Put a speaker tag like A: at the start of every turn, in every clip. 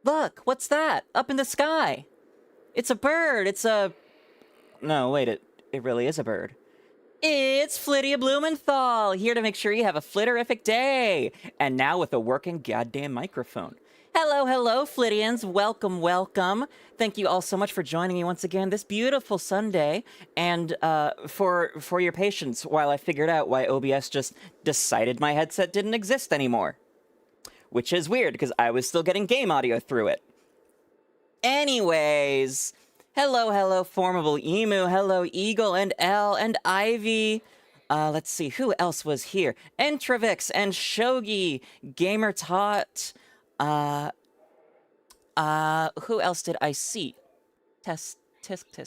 A: Look, what's that? Up in the sky. It's a bird. It's a... No, wait, it really is a bird. It's 𝑹𝒊𝒈𝒉𝒕, here to make sure you have a flitterific day. And now with a working goddamn microphone. Hello, hello, Flittians. Welcome, welcome. Thank you all so much for joining me once again this beautiful Sunday. And for your patience while I figured out why OBS just decided my headset didn't exist anymore. Which is weird, because I was still getting game audio through it. Anyways... Hello, hello, Formable Emu. Hello, Eagle and L and Ivy. Let's see, who else was here? Entravix and Shogi. Gamer Tot. Who else did I see? Tisk.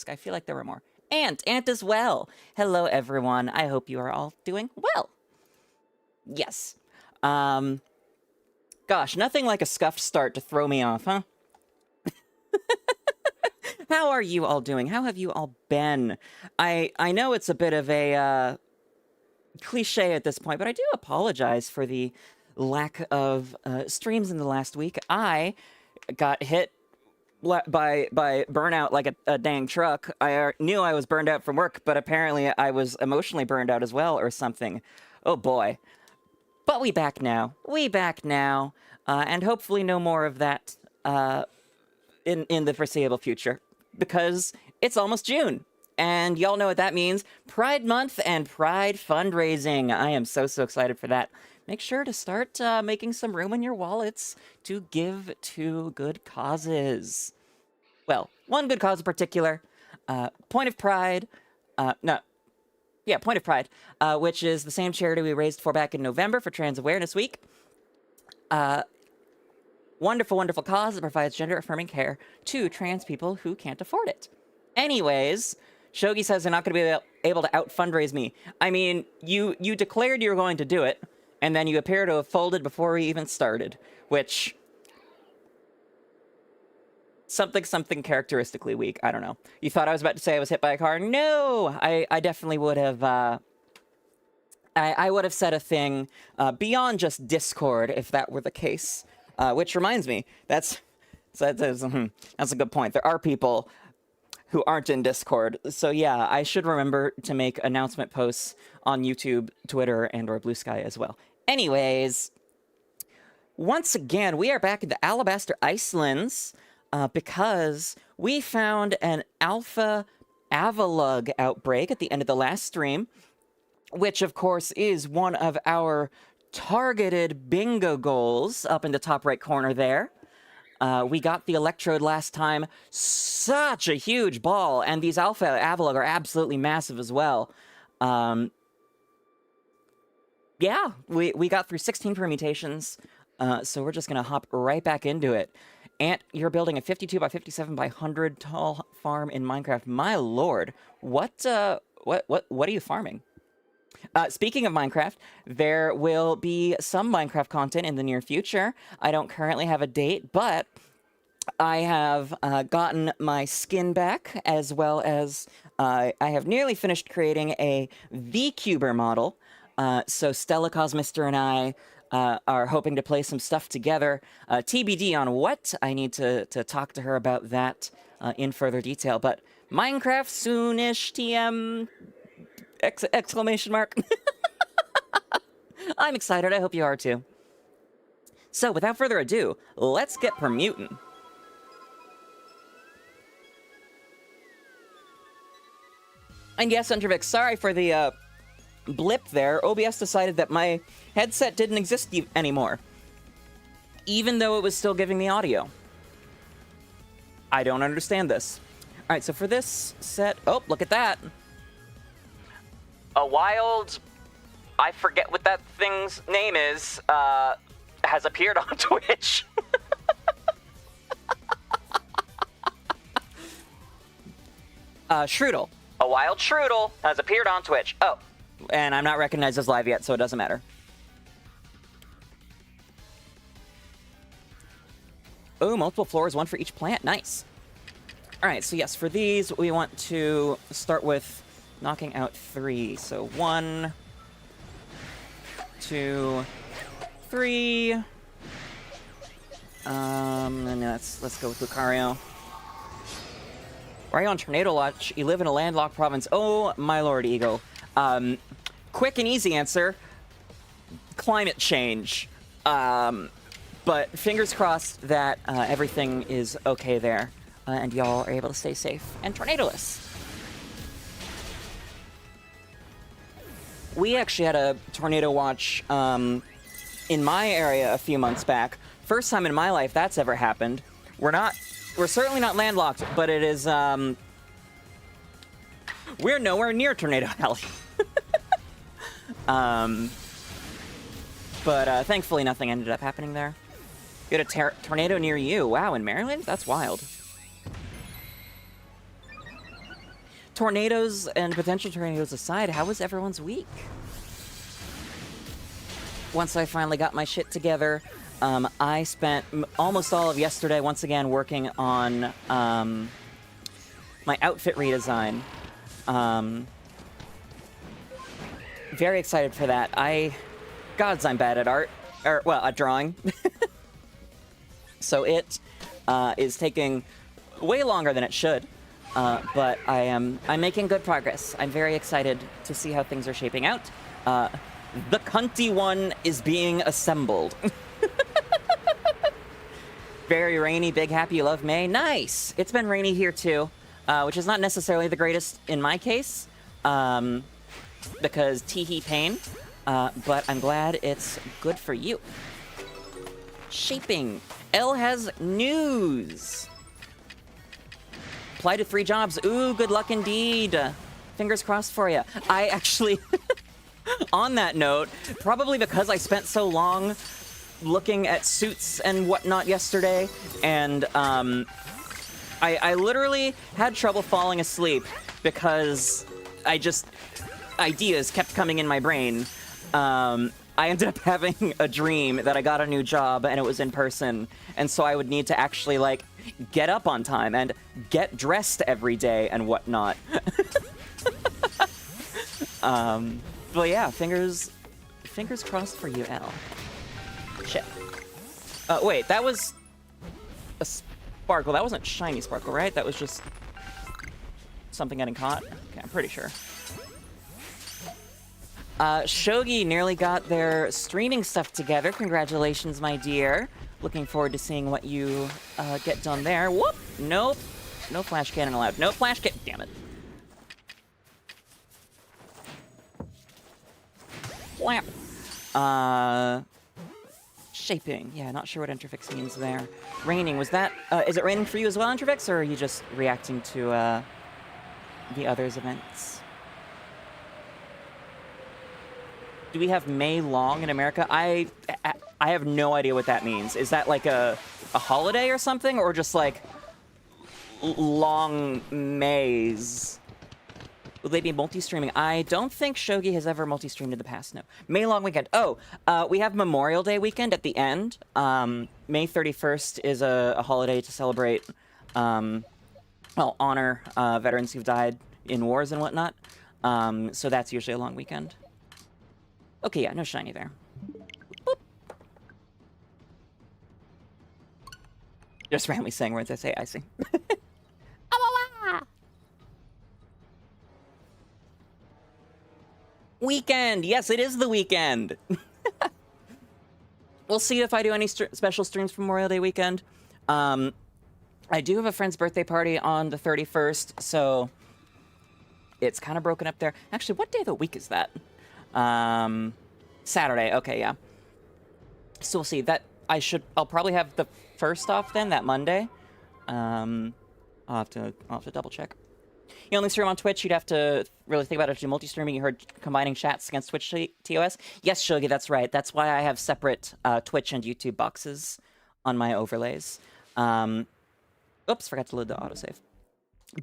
A: I feel like there were more. Ant as well. Hello, everyone. I hope you are all doing well. Yes. Gosh, nothing like a scuffed start to throw me off, huh? How are you all doing? How have you all been? I know it's a bit of a cliche at this point, but I do apologize for the lack of streams in the last week. I got hit by burnout like a dang truck. I knew I was burned out from work, but apparently I was emotionally burned out as well or something. Oh boy. But we back now. And hopefully no more of that in the foreseeable future. Because it's almost June, and y'all know what that means. Pride Month and Pride fundraising. I am so excited for that. Make sure to start making some room in your wallets to give to good causes. Well, one good cause in particular, Point of Pride, Point of Pride, which is the same charity we raised for back in November for Trans Awareness Week. Wonderful cause that provides gender-affirming care to trans people who can't afford it. Anyways, Shogi says they're not going to be able to out-fundraise me. I mean, you declared you were going to do it, and then you appear to have folded before we even started, which... Something characteristically weak. I don't know. You thought I was about to say I was hit by a car? No! I definitely would have... I would have said a thing beyond just Discord if that were the case. Which reminds me, that's a good point. There are people who aren't in Discord. So yeah, I should remember to make announcement posts on YouTube, Twitter, and or Blue Sky as well. Anyways, once again, we are back in the Alabaster Icelands because we found an Alpha Avalugg outbreak at the end of the last stream, which of course is one of our targeted bingo goals up in the top right corner there. We got the electrode last time. Such a huge ball, and these Alpha Avalugg are absolutely massive as well. Yeah, we got through 16 permutations, so we're just gonna hop right back into it. Ant, you're building a 52 by 57 by 100 tall farm in Minecraft. My lord, what are you farming? Speaking of Minecraft, there will be some Minecraft content in the near future. I don't currently have a date, but I have gotten my skin back, as well as I have nearly finished creating a 𝑣𝒂𝒄𝒄 model. So 𝒎𝒂𝒂𝒊𝒏𝒈 and I are hoping to play some stuff together. TBD on what. I need to talk to her about that in further detail. But Minecraft soonish, TM... exclamation mark. I'm excited. I hope you are too. So, without further ado, let's get permuting. And yes, Entravix, sorry for the blip there. OBS decided that my headset didn't exist anymore, even though it was still giving me audio. I don't understand this. All right, so for this set... Oh, look at that. A wild, I forget what that thing's name is, has appeared on Twitch. Strudel. A wild Strudel has appeared on Twitch. Oh, and I'm not recognized as live yet, so it doesn't matter. Oh, multiple floors, one for each plant. Nice. All right, so yes, for these, we want to start with knocking out 3. So 1, 2, 3, And let's go with Lucario. Why are you on Tornado Watch? You live in a landlocked province. Oh, my lord, Eagle. Quick and easy answer. Climate change. But fingers crossed that everything is okay there. And y'all are able to stay safe and tornadoless. We actually had a tornado watch in my area a few months back. First time in my life that's ever happened. We're certainly not landlocked, but it is, we're nowhere near Tornado Alley. But thankfully nothing ended up happening there. You had a tornado near you. Wow, in Maryland? That's wild. Tornadoes and potential tornadoes aside, how was everyone's week? Once I finally got my shit together, I spent almost all of yesterday once again working on my outfit redesign. Very excited for that. Gods, I'm bad at art. Well, at drawing. So it is taking way longer than it should. But I'm making good progress. I'm very excited to see how things are shaping out. The cunty one is being assembled. Very rainy, big happy, love May. Nice! It's been rainy here too, which is not necessarily the greatest in my case, because tee-hee pain, but I'm glad it's good for you. Shaping. Elle has news. Apply to 3 jobs. Ooh, good luck indeed. Fingers crossed for you. I actually, on that note, probably because I spent so long looking at suits and whatnot yesterday, and I literally had trouble falling asleep because ideas kept coming in my brain. I ended up having a dream that I got a new job and it was in person, and so I would need to actually, like, get up on time and get dressed every day and whatnot. But yeah, fingers crossed for you, Elle. Shit. Wait, that was a sparkle. That wasn't shiny sparkle, right? That was just something getting caught. Okay, I'm pretty sure. Shogi nearly got their streaming stuff together. Congratulations, my dear. Looking forward to seeing what you get done there. Whoop! Nope. No flash cannon allowed. No flash cannon. Damn it. Whap. Shaping. Yeah, not sure what interfix means there. Raining. Was that... is it raining for you as well, interfix, or are you just reacting to the others' events? Do we have May long in America? I have no idea what that means. Is that like a holiday or something? Or just like long Mays? Will they be multi-streaming? I don't think Shogi has ever multi-streamed in the past, no. May long weekend. Oh, we have Memorial Day weekend at the end. May 31st is a holiday to celebrate, well, honor veterans who've died in wars and whatnot. So that's usually a long weekend. Okay, yeah, no shiny there. Boop. Just randomly saying words I say, I see. Weekend! Yes, it is the weekend! We'll see if I do any special streams for Memorial Day weekend. I do have a friend's birthday party on the 31st, so it's kind of broken up there. Actually, what day of the week is that? Saturday. Okay, yeah. So we'll see. I'll probably have the first off then, that Monday. I'll have to double check. You only stream on Twitch, you'd have to really think about it to do multi-streaming. You heard combining chats against Twitch TOS? Yes, Shogi, that's right. That's why I have separate Twitch and YouTube boxes on my overlays. Oops, forgot to load the autosave.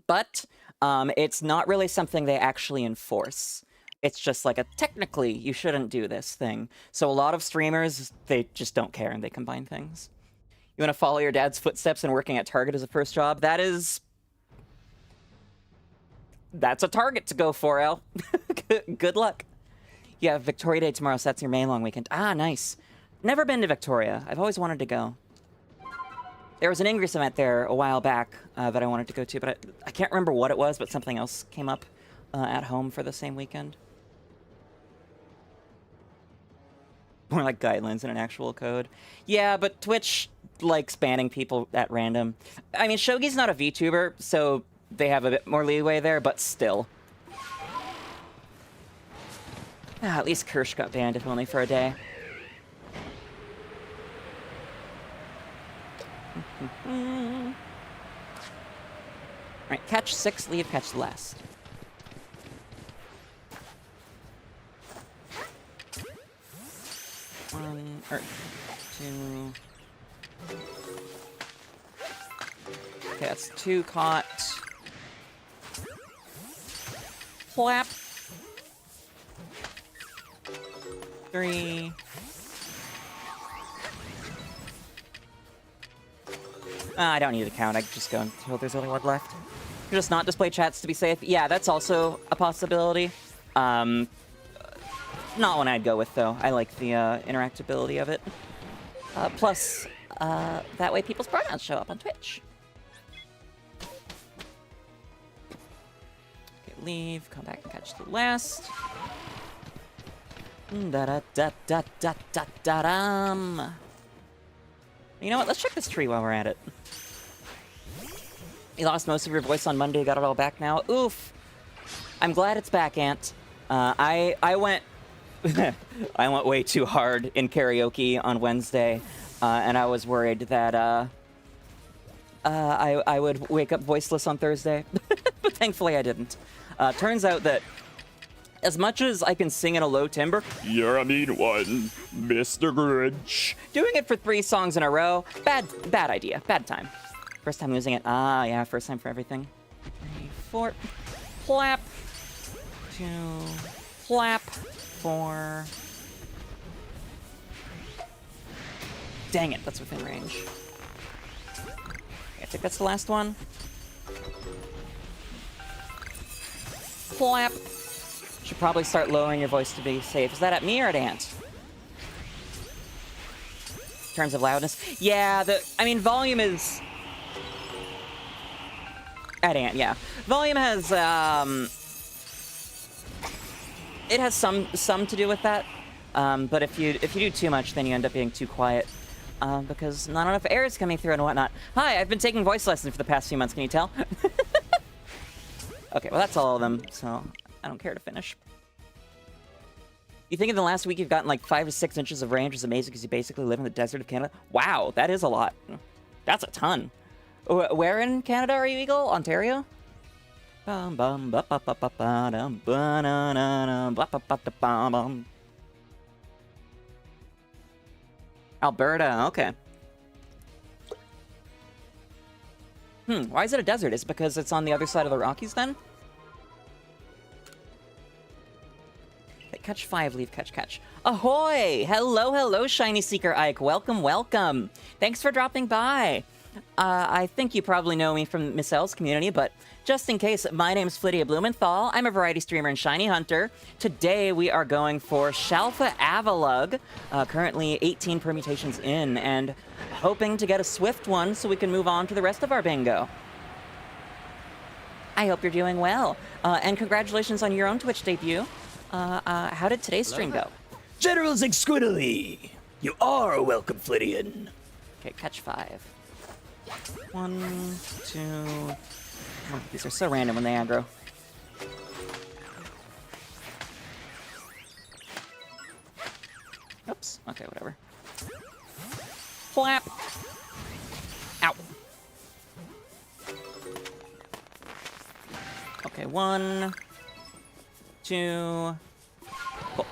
A: But it's not really something they actually enforce. It's just like technically, you shouldn't do this thing. So a lot of streamers, they just don't care and they combine things. You want to follow your dad's footsteps and working at Target as a first job? That's a target to go for, El. Good luck. You have Victoria Day tomorrow, so that's your May long weekend. Ah, nice. Never been to Victoria. I've always wanted to go. There was an Ingress event there a while back that I wanted to go to, but I can't remember what it was, but something else came up at home for the same weekend. More like guidelines than an actual code. Yeah, but Twitch likes banning people at random. I mean, Shogi's not a VTuber, so they have a bit more leeway there, but still. At least Kirsch got banned, if only for a day. Alright, catch 6, leave, catch the last. One, or 2. Okay, that's 2 caught. Flap. 3. I don't need to count. I can just go until there's only one left. Just not display chats to be safe. Yeah, that's also a possibility. Not one I'd go with, though. I like the interactability of it. Plus, that way people's pronouns show up on Twitch. Okay, leave. Come back and catch the last. Da-da-da-da-da-da-da-dum. You know what? Let's check this tree while we're at it. You lost most of your voice on Monday, got it all back now. Oof. I'm glad it's back, Ant. I went I went way too hard in karaoke on Wednesday, and I was worried that I would wake up voiceless on Thursday, but thankfully I didn't. Turns out that as much as I can sing in a low timbre, you're a mean one, Mr. Grinch. Doing it for 3 songs in a row, bad idea, bad time. First time losing it. Ah, yeah, first time for everything. 3, 4, flap. 2, flap. 4. Dang it, that's within range. Okay, I think that's the last one. Flap. Should probably start lowering your voice to be safe. Is that at me or at Ant? In terms of loudness? Yeah, I mean, volume is... At Ant, yeah. Volume has, it has some to do with that. But if you do too much, then you end up being too quiet. Because not enough air is coming through and whatnot. Hi, I've been taking voice lessons for the past few months, can you tell? Okay, well that's all of them, so I don't care to finish. You think in the last week you've gotten like 5 to 6 inches of range is amazing because you basically live in the desert of Canada? Wow, that is a lot. That's a ton. Where in Canada are you, Eagle? Ontario? Alberta, okay. Why is it a desert? Is it because it's on the other side of the Rockies, then? Okay, catch 5, leave, catch, catch. Ahoy! Hello, hello, Shiny Seeker Ike. Welcome, welcome. Thanks for dropping by. I think you probably know me from Miss L's community, but just in case, my name's 𝑹𝒊𝒈𝒕. I'm a variety streamer and shiny hunter. Today we are going for Alpha Avalugg, currently 18 permutations in, and hoping to get a swift one so we can move on to the rest of our bingo. I hope you're doing well, and congratulations on your own Twitch debut. How did today's stream go?
B: General Squidly, you are a welcome Flittian.
A: Okay, catch 5. 1, 2... Oh, these are so random when they aggro. Oops. Okay, whatever. Flap! Ow! Okay, 1, 2... Cool.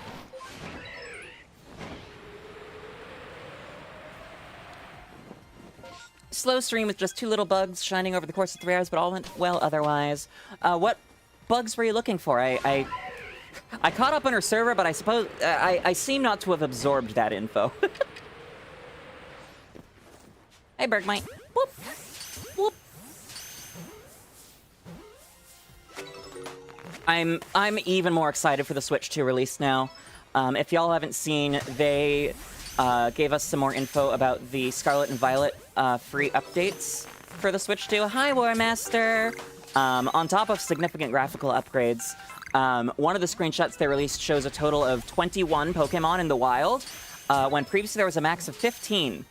A: Slow stream with just 2 little bugs shining over the course of 3 hours, but all went well otherwise. What bugs were you looking for? I caught up on her server, but I suppose I seem not to have absorbed that info. Hey, Bergmite. Whoop. Whoop. I'm even more excited for the Switch 2 release now. If y'all haven't seen, they gave us some more info about the Scarlet and Violet free updates for the Switch 2. Hi, War Master! On top of significant graphical upgrades, one of the screenshots they released shows a total of 21 Pokemon in the wild, when previously there was a max of 15.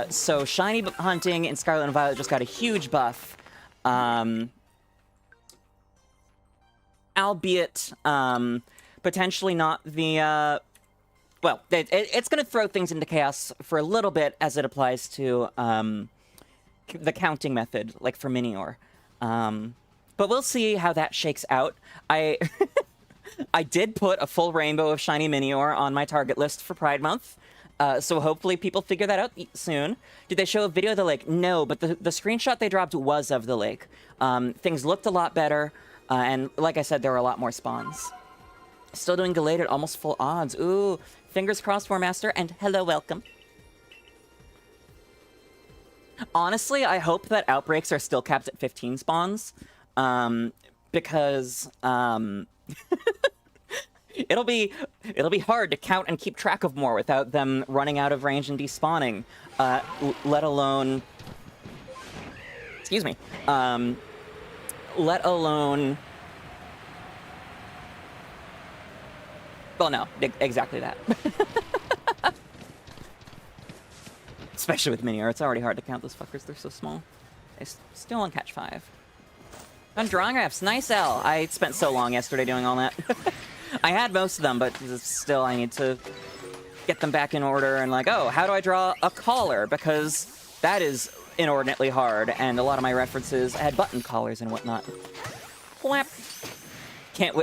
A: So shiny hunting in Scarlet and Violet just got a huge buff. Albeit, potentially not the, well, it's going to throw things into chaos for a little bit as it applies to, the counting method, like for Minior. But we'll see how that shakes out. I did put a full rainbow of shiny Minior on my target list for Pride Month. So hopefully people figure that out soon. Did they show a video of the lake? No, but the screenshot they dropped was of the lake. Things looked a lot better, and like I said, there were a lot more spawns. Still doing Gallade at almost full odds. Ooh, fingers crossed, War Master, and hello, welcome. Honestly, I hope that outbreaks are still capped at 15 spawns, because, it'll be hard to count and keep track of more without them running out of range and despawning, let alone... Excuse me. Let alone... Well, no, exactly that. Especially with Minior, it's already hard to count those fuckers, they're so small. They still on catch 5. On drawing graphs, nice L. I spent so long yesterday doing all that. I had most of them, but still I need to get them back in order and like, oh, how do I draw a collar? Because that is inordinately hard, and a lot of my references had button collars and whatnot. Whap. Can't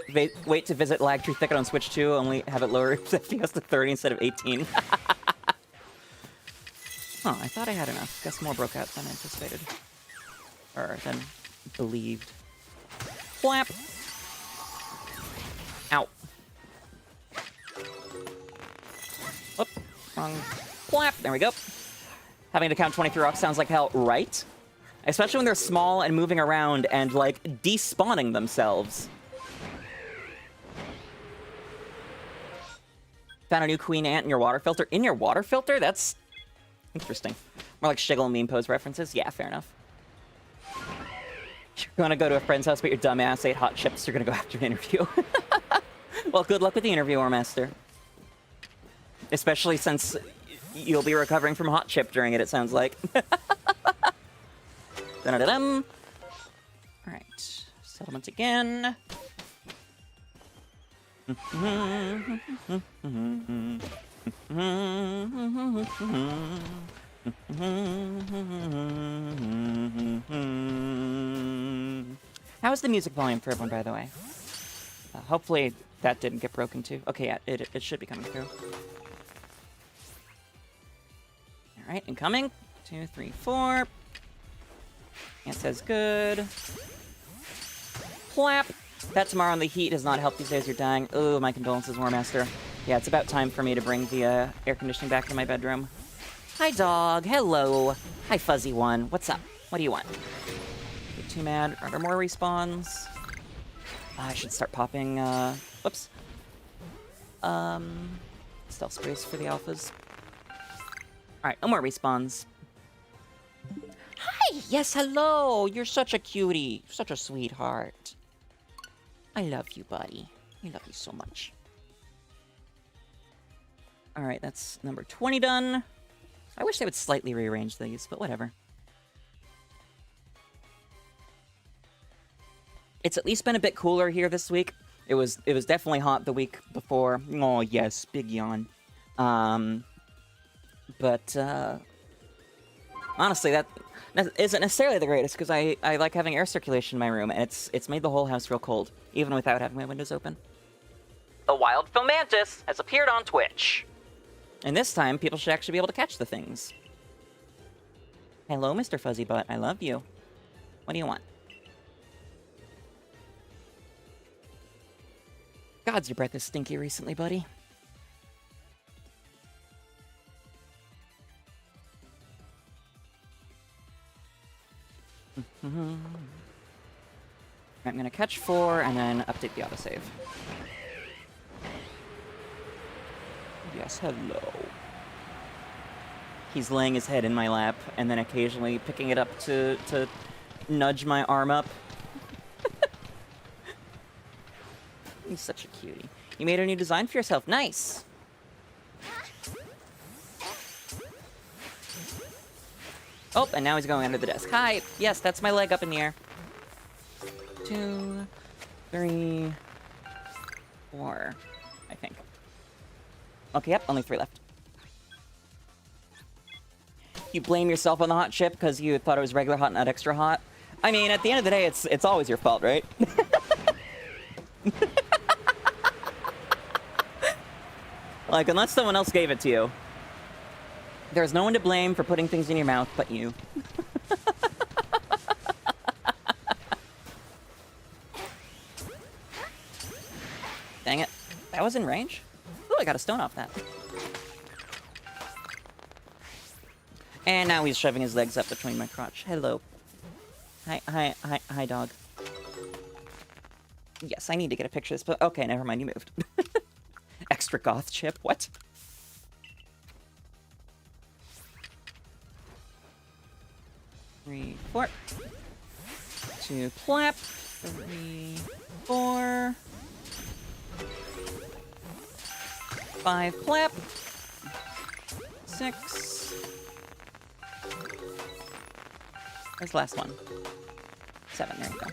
A: wait to visit Lagtree Thicket on Switch 2, only have it lower FPS to 30 instead of 18. Huh, I thought I had enough. Guess more broke out than anticipated. Or than believed. Whap! Ow. Whoop. Wrong. Whap! There we go. Having to count 23 rocks sounds like hell, right? Especially when they're small and moving around and, like, despawning themselves. Found a new queen ant in your water filter. In your water filter? That's interesting. More like Shiggle meme pose references. Yeah, fair enough. You're gonna go to a friend's house, but your dumbass ate hot chips. You're gonna go after an interview. Well, good luck with the interview, War Master. Especially since you'll be recovering from hot chip during it, it sounds like. Dun-dun-dun-dun. Alright. Settlement again. How is the music volume for everyone, by the way? Hopefully that didn't get broken too. Okay, yeah, it should be coming through. Alright, incoming. 2, 3, 4. It says good. Clap. That tomorrow in the heat does not help these days. You're dying. Oh, my condolences, War Master. Yeah, it's about time for me to bring the air conditioning back to my bedroom. Hi, dog. Hello. Hi, Fuzzy One. What's up? What do you want? Get too mad. Are there more respawns? I should start popping, whoops. Stealth sprays for the alphas. Alright, no more respawns. Hi! Yes, hello! You're such a cutie. Such a sweetheart. I love you, buddy. I love you so much. Alright, that's number 20 done. I wish they would slightly rearrange these, but whatever. It's at least been a bit cooler here this week. It was definitely hot the week before. Oh, yes, big yawn. But, honestly, that isn't necessarily the greatest, because I like having air circulation in my room, and it's made the whole house real cold, even without having my windows open. The Wild Fomantis has appeared on Twitch. And this time, people should actually be able to catch the things. Hello, Mr. Fuzzy Butt. I love you. What do you want? Gods, your breath is stinky recently, buddy. I'm gonna catch 4 and then update the autosave. Yes, hello. He's laying his head in my lap, and then occasionally picking it up to nudge my arm up. He's such a cutie. You made a new design for yourself. Nice! Oh, and now he's going under the desk. Hi! Yes, that's my leg up in the air. 2, 3, 4, I think. Okay, yep, only 3 left. You blame yourself on the hot chip because you thought it was regular hot, not extra hot. I mean, at the end of the day, it's always your fault, right? Like, unless someone else gave it to you. There's no one to blame for putting things in your mouth but you. Dang it. That was in range? Ooh, I got a stone off that. And now he's shoving his legs up between my crotch. Hello. Hi, dog. Yes, I need to get a picture of this, but okay, never mind, you moved. Extra goth chip, what? Three, 4. 2, plap. 3, 4. 5, plap. 6. Where's the last one? 7, there you go.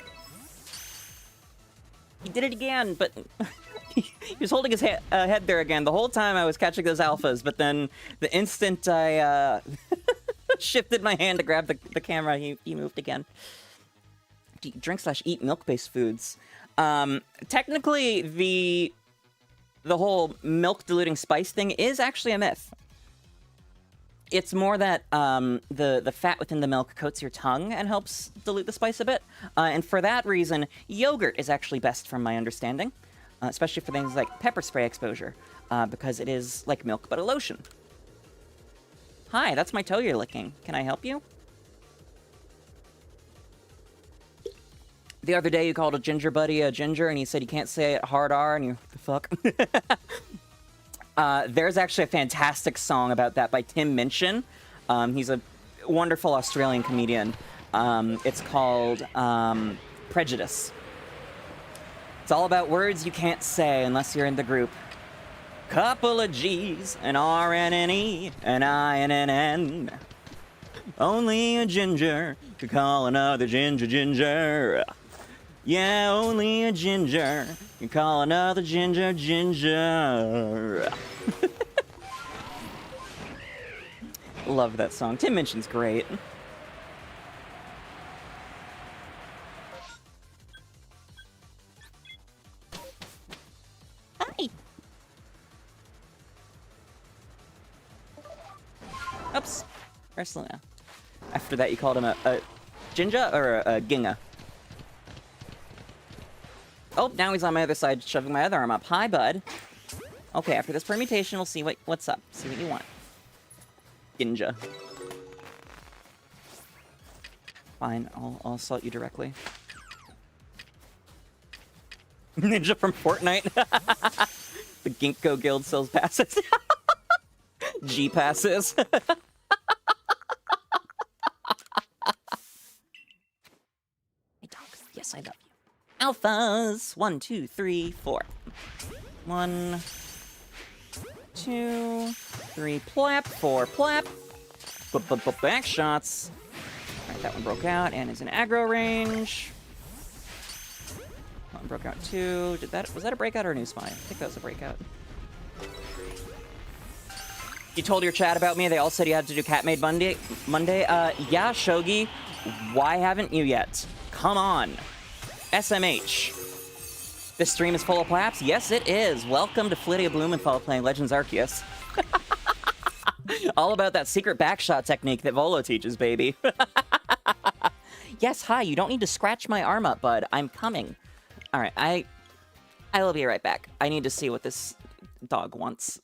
A: He did it again, but he was holding his head there again. The whole time I was catching those alphas, but then the instant I shifted my hand to grab the camera, he moved again. Drink/eat milk-based foods. Technically, the whole milk-diluting spice thing is actually a myth. It's more that the fat within the milk coats your tongue and helps dilute the spice a bit. And for that reason, yogurt is actually best from my understanding. Especially for things like pepper spray exposure. Because it is like milk, but a lotion. Hi, that's my toe you're licking. Can I help you? The other day you called a ginger buddy a ginger and he said you can't say it hard R and you... The fuck? There's actually a fantastic song about that by Tim Minchin. He's a wonderful Australian comedian. It's called Prejudice. It's all about words you can't say unless you're in the group. Couple of G's, an R and an E, an I and an N. Only a ginger could call another ginger ginger. Yeah, only a ginger can call another ginger ginger. Love that song. Tim Minchin's great. Hi. Oops. Ursulina. After that, you called him a ginger or a ginga? Oh, now he's on my other side, shoving my other arm up. Hi, bud. Okay, after this permutation, we'll see what's up. See what you want. Ginja. Fine, I'll assault you directly. Ninja from Fortnite. The Ginkgo Guild sells passes. G passes. Hey, dogs. Yes, I love you. Alphas. 1, 2, 3, 4. 1, 2, 3, plap. 4, plap. Back shots. Alright, that one broke out and is in aggro range. One broke out too. Was that a breakout or a new spy? I think that was a breakout. You told your chat about me. They all said you had to do Cat Made Monday. Yeah, Shogi. Why haven't you yet? Come on. SMH. This stream is full of plaps? Yes, it is. Welcome to 𝑹𝒊𝑘𝒉𝒕 playing Legends Arceus. All about that secret backshot technique that Volo teaches, baby. Yes, hi. You don't need to scratch my arm up, bud. I'm coming. All right, I will be right back. I need to see what this dog wants.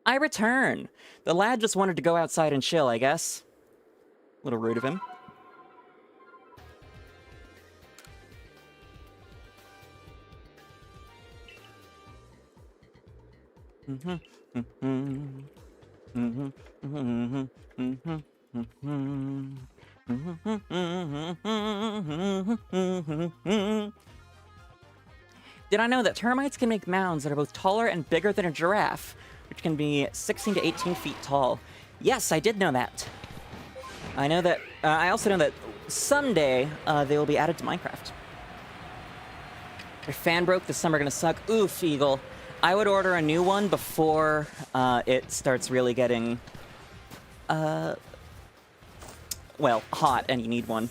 A: I return. The lad just wanted to go outside and chill, I guess. A little rude of him. Did I know that termites can make mounds that are both taller and bigger than a giraffe, which can be 16 to 18 feet tall? Yes, I did know that. I know that. I also know that someday they will be added to Minecraft. Your fan broke. This summer gonna suck. Oof, Eagle. I would order a new one before it starts really getting, well, hot, and you need one.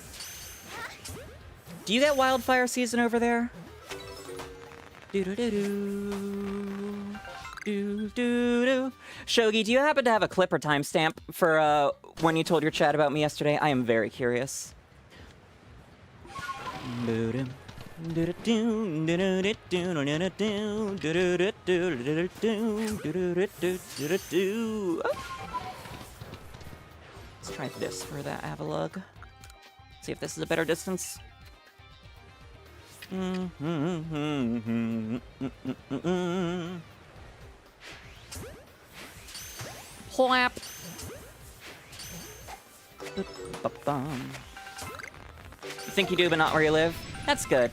A: Do you get wildfire season over there? Shogi, do you happen to have a clip or timestamp for when you told your chat about me yesterday? I am very curious. Let's try this for that Avalugg. See if this is a better distance. Plap. You think you do, but not where you live? That's good.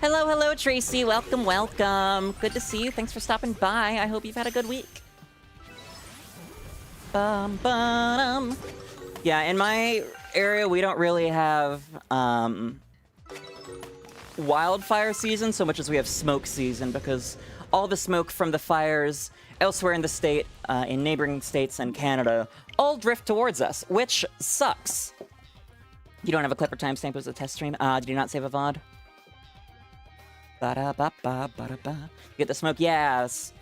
A: Hello, hello, Tracy. Welcome, welcome. Good to see you. Thanks for stopping by. I hope you've had a good week. Yeah, in my area, we don't really have wildfire season so much as we have smoke season, because all the smoke from the fires elsewhere in the state, in neighboring states and Canada, all drift towards us, which sucks. You don't have a clip or timestamp. It was a test stream. Did you not save a VOD? Ba-da-ba-ba-ba-da-ba. Get the smoke? Yes.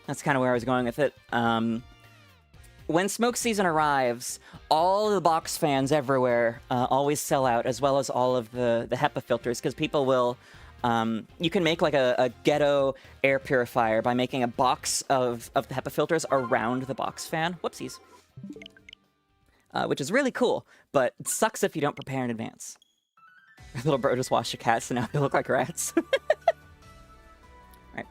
A: That's kind of where I was going with it. When smoke season arrives, all the box fans everywhere always sell out, as well as all of the HEPA filters, because people will... you can make like a ghetto air purifier by making a box of the HEPA filters around the box fan. Whoopsies. Which is really cool, but it sucks if you don't prepare in advance. Little bro just washed your cats, so now they look like rats. Alright.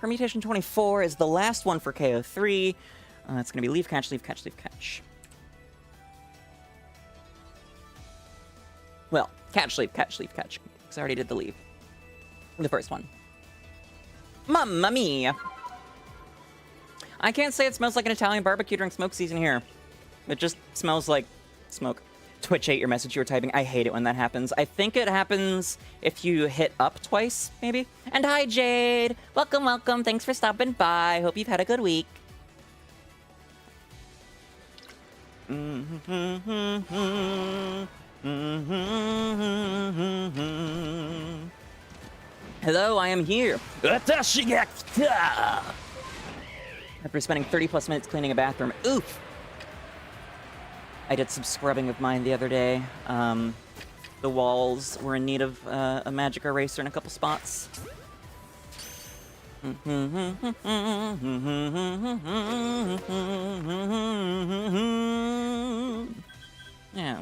A: Permutation 24 is the last one for KO3. It's going to be leaf catch, leaf catch, leaf catch. Well, catch, leaf catch, leaf catch. Because I already did the leaf. The first one. Mamma mia! I can't say it smells like an Italian barbecue during smoke season here. It just smells like smoke. Twitch ate your message you were typing. I hate it when that happens. I think it happens if you hit up twice, maybe. And hi, Jade! Welcome, welcome. Thanks for stopping by. Hope you've had a good week. Hello, I am here. After spending 30+ minutes cleaning a bathroom. Oof! I did some scrubbing of mine the other day. The walls were in need of a magic eraser in a couple spots. Yeah,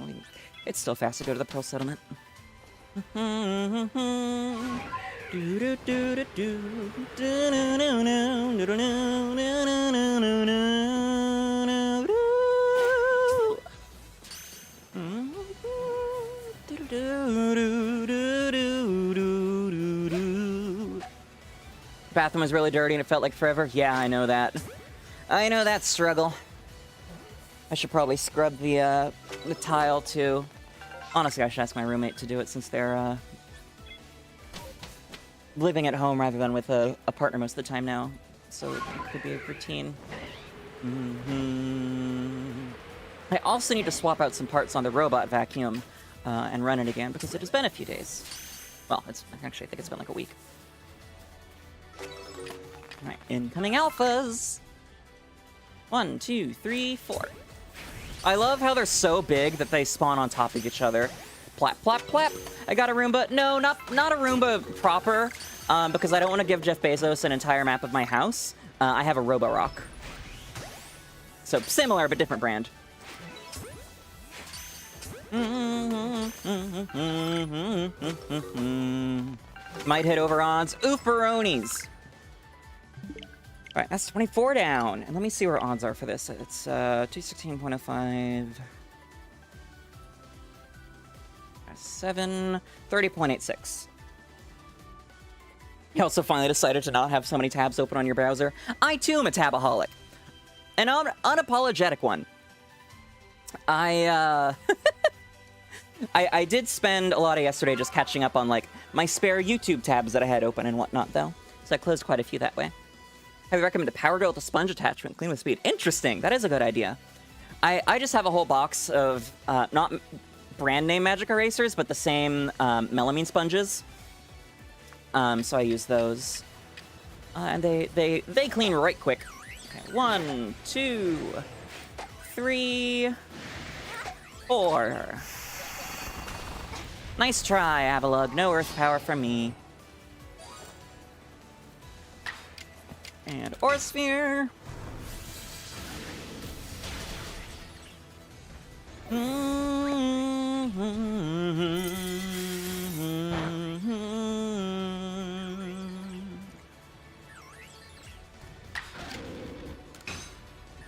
A: it's still fast to go to the Pearl Settlement. The bathroom was really dirty and it felt like forever. Yeah, I know that. I know that struggle. I should probably scrub the tile too. Honestly, I should ask my roommate to do it since they're living at home rather than with a partner most of the time now. So it could be a routine. I also need to swap out some parts on the robot vacuum and run it again because it has been a few days. Well, it's actually, I think it's been like a week. Alright, incoming alphas! 1, 2, 3, 4. I love how they're so big that they spawn on top of each other. Plap, plap, plap! I got a Roomba. No, not a Roomba proper, because I don't want to give Jeff Bezos an entire map of my house. I have a Robo-Rock. So similar, but different brand. Might hit over odds. Ooferonis. All right, that's 24 down. And let me see where odds are for this. It's 216.05. 7, 30.86. You also finally decided to not have so many tabs open on your browser. I too am a tabaholic. An unapologetic one. I did spend a lot of yesterday just catching up on, like, my spare YouTube tabs that I had open and whatnot, though. So I closed quite a few that way. I would recommend a power drill with a sponge attachment, clean with speed. Interesting. That is a good idea. I just have a whole box of, not brand name magic erasers, but the same melamine sponges. So I use those. And they clean right quick. Okay, 1, 2, 3, 4. Nice try, Avalugg. No earth power from me. And Aura Sphere.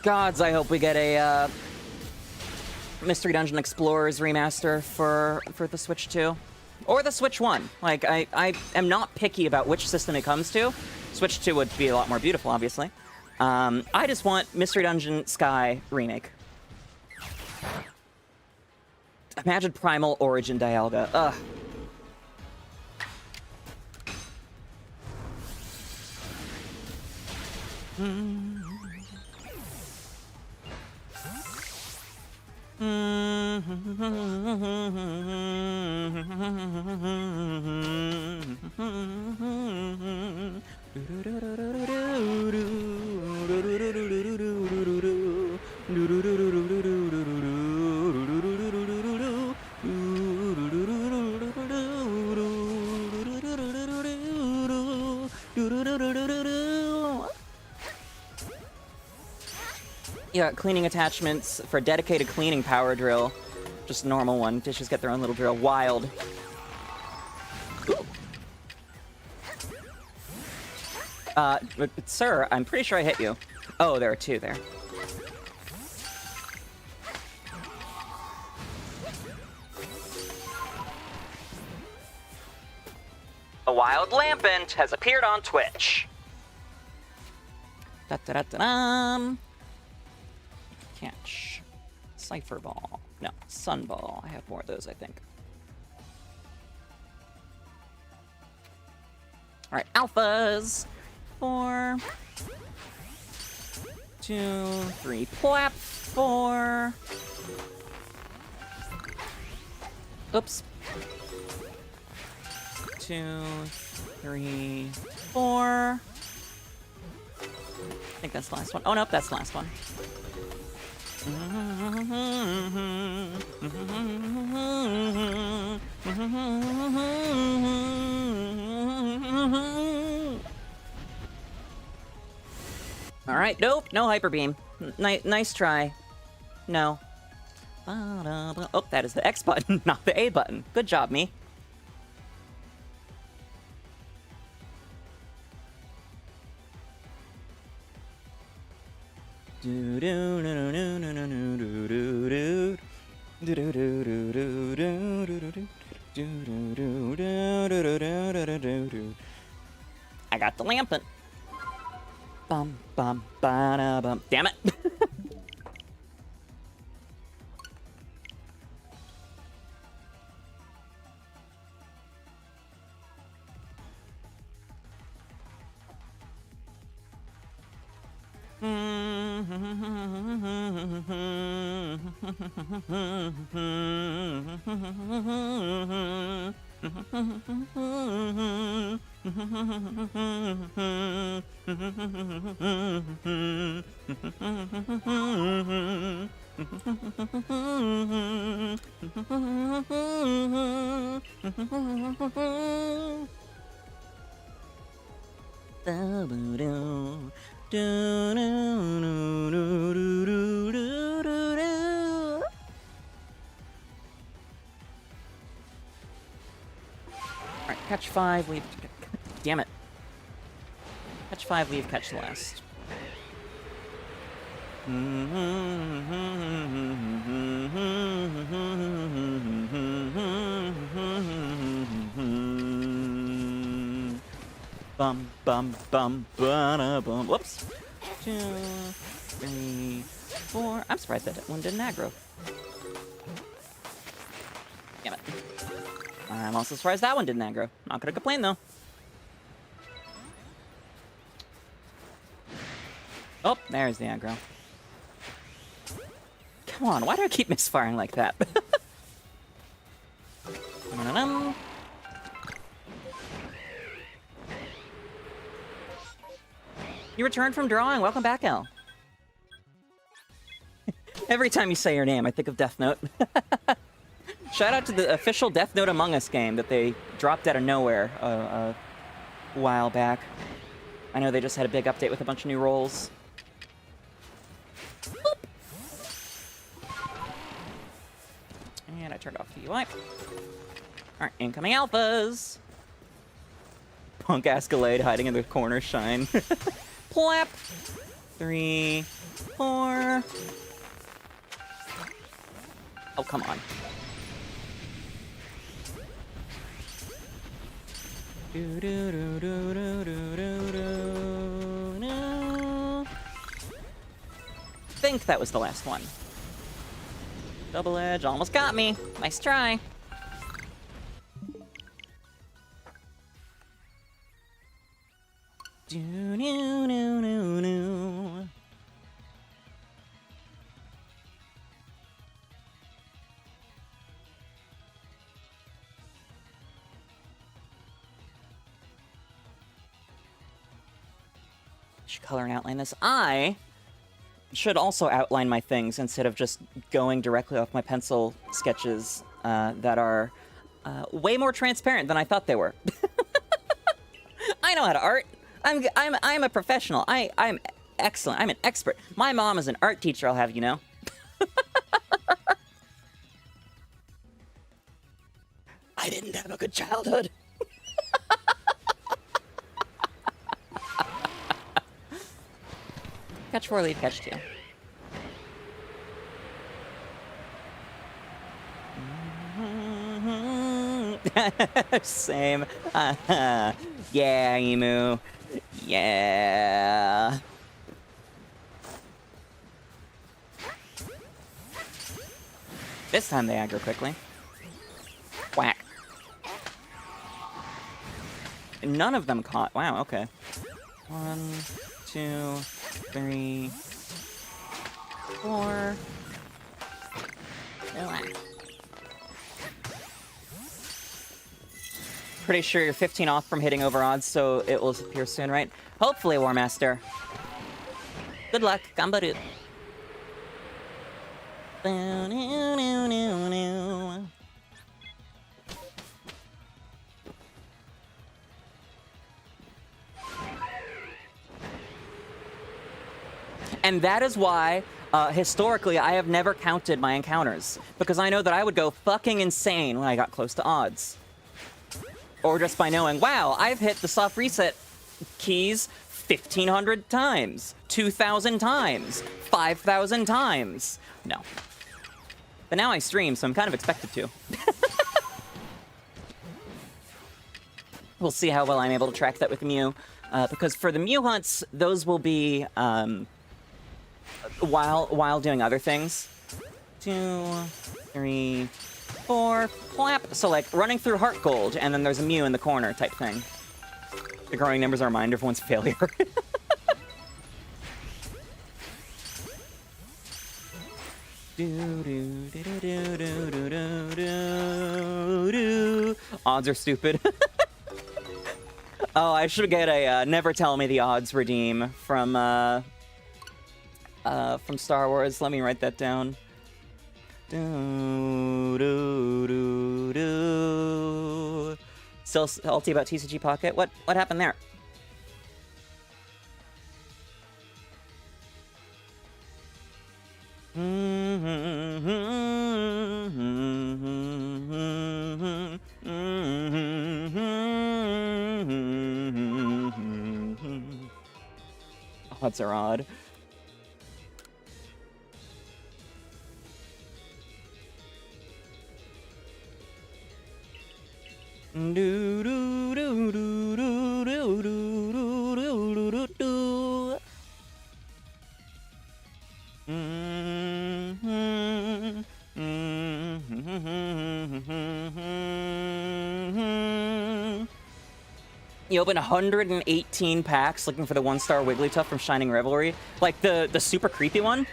A: Gods, I hope we get a Mystery Dungeon Explorers remaster for the Switch 2. Or the Switch 1. Like, I am not picky about which system it comes to. Switch 2 would be a lot more beautiful, obviously. I just want Mystery Dungeon Sky remake. Imagine Primal Origin Dialga. Ugh. Yeah, cleaning attachments for dedicated cleaning power drill. Just normal one. Dishes get their own little drill. Wild. Sir, I'm pretty sure I hit you. Oh, there are two there. A wild lampant has appeared on Twitch. Da-da-da-da-dum. Catch. Cypher Ball. No, Sun Ball. I have more of those, I think. Alright, alphas. 4. 2, 3. Plap. 4. Oops. 2, 3, 4. I think that's the last one. Oh, nope, that's the last one. All right, nope, no hyper beam. Nice try. No. Oh, that is the X button, not the A button. Good job, me. I got the lampant. Bum bum ba bum. Damn it. Catch 5, leave... Damn it. Catch 5, leave, catch the last. Bum, bum, bum, ba bum. Whoops. 2, 3, 4. I'm surprised that one didn't aggro. Damn it. I'm also surprised that one didn't aggro. Not gonna complain, though. Oh, there's the aggro. Come on, why do I keep misfiring like that? You returned from drawing. Welcome back, El. Every time you say your name, I think of Death Note. Shout out to the official Death Note Among Us game that they dropped out of nowhere a while back. I know they just had a big update with a bunch of new roles. Boop. And I turned off the UI. Alright, incoming alphas! Punk Escalade hiding in the corner shine. Plap! 3, 4... Oh, come on. Think that was the last one. Double edge almost got me. Nice try. Should color and outline this. I should also outline my things instead of just going directly off my pencil sketches that are way more transparent than I thought they were. I know how to art. I'm a professional. I'm excellent. I'm an expert. My mom is an art teacher, I'll have you know.
B: I didn't have a good childhood.
A: Catch 4, leave, catch 2. Same. Yeah, Emu. Yeah. This time they aggro quickly. Whack. None of them caught. Wow, okay. 1, 2, 3, 4. Pretty sure you're 15 off from hitting over odds, so it will appear soon, right? Hopefully, War Master. Good luck. Gambaru. And that is why, historically, I have never counted my encounters. Because I know that I would go fucking insane when I got close to odds. Or just by knowing, wow, I've hit the soft reset keys 1,500 times, 2,000 times, 5,000 times. No. But now I stream, so I'm kind of expected to. We'll see how well I'm able to track that with Mew. Because for the Mew hunts, those will be while doing other things. 2, 3, 4, clap. So like running through Heart Gold, and then there's a Mew in the corner type thing. The growing numbers are a reminder of one's failure. Odds are stupid. Oh, I should get a never tell me the odds redeem from Star Wars. Let me write that down. Still salty about TCG Pocket? What happened there? Huts are odd. Do do do do do do do do do do. You open 118 packs looking for the 1-star Wigglytuff from Shining Revelry. Like the super creepy one?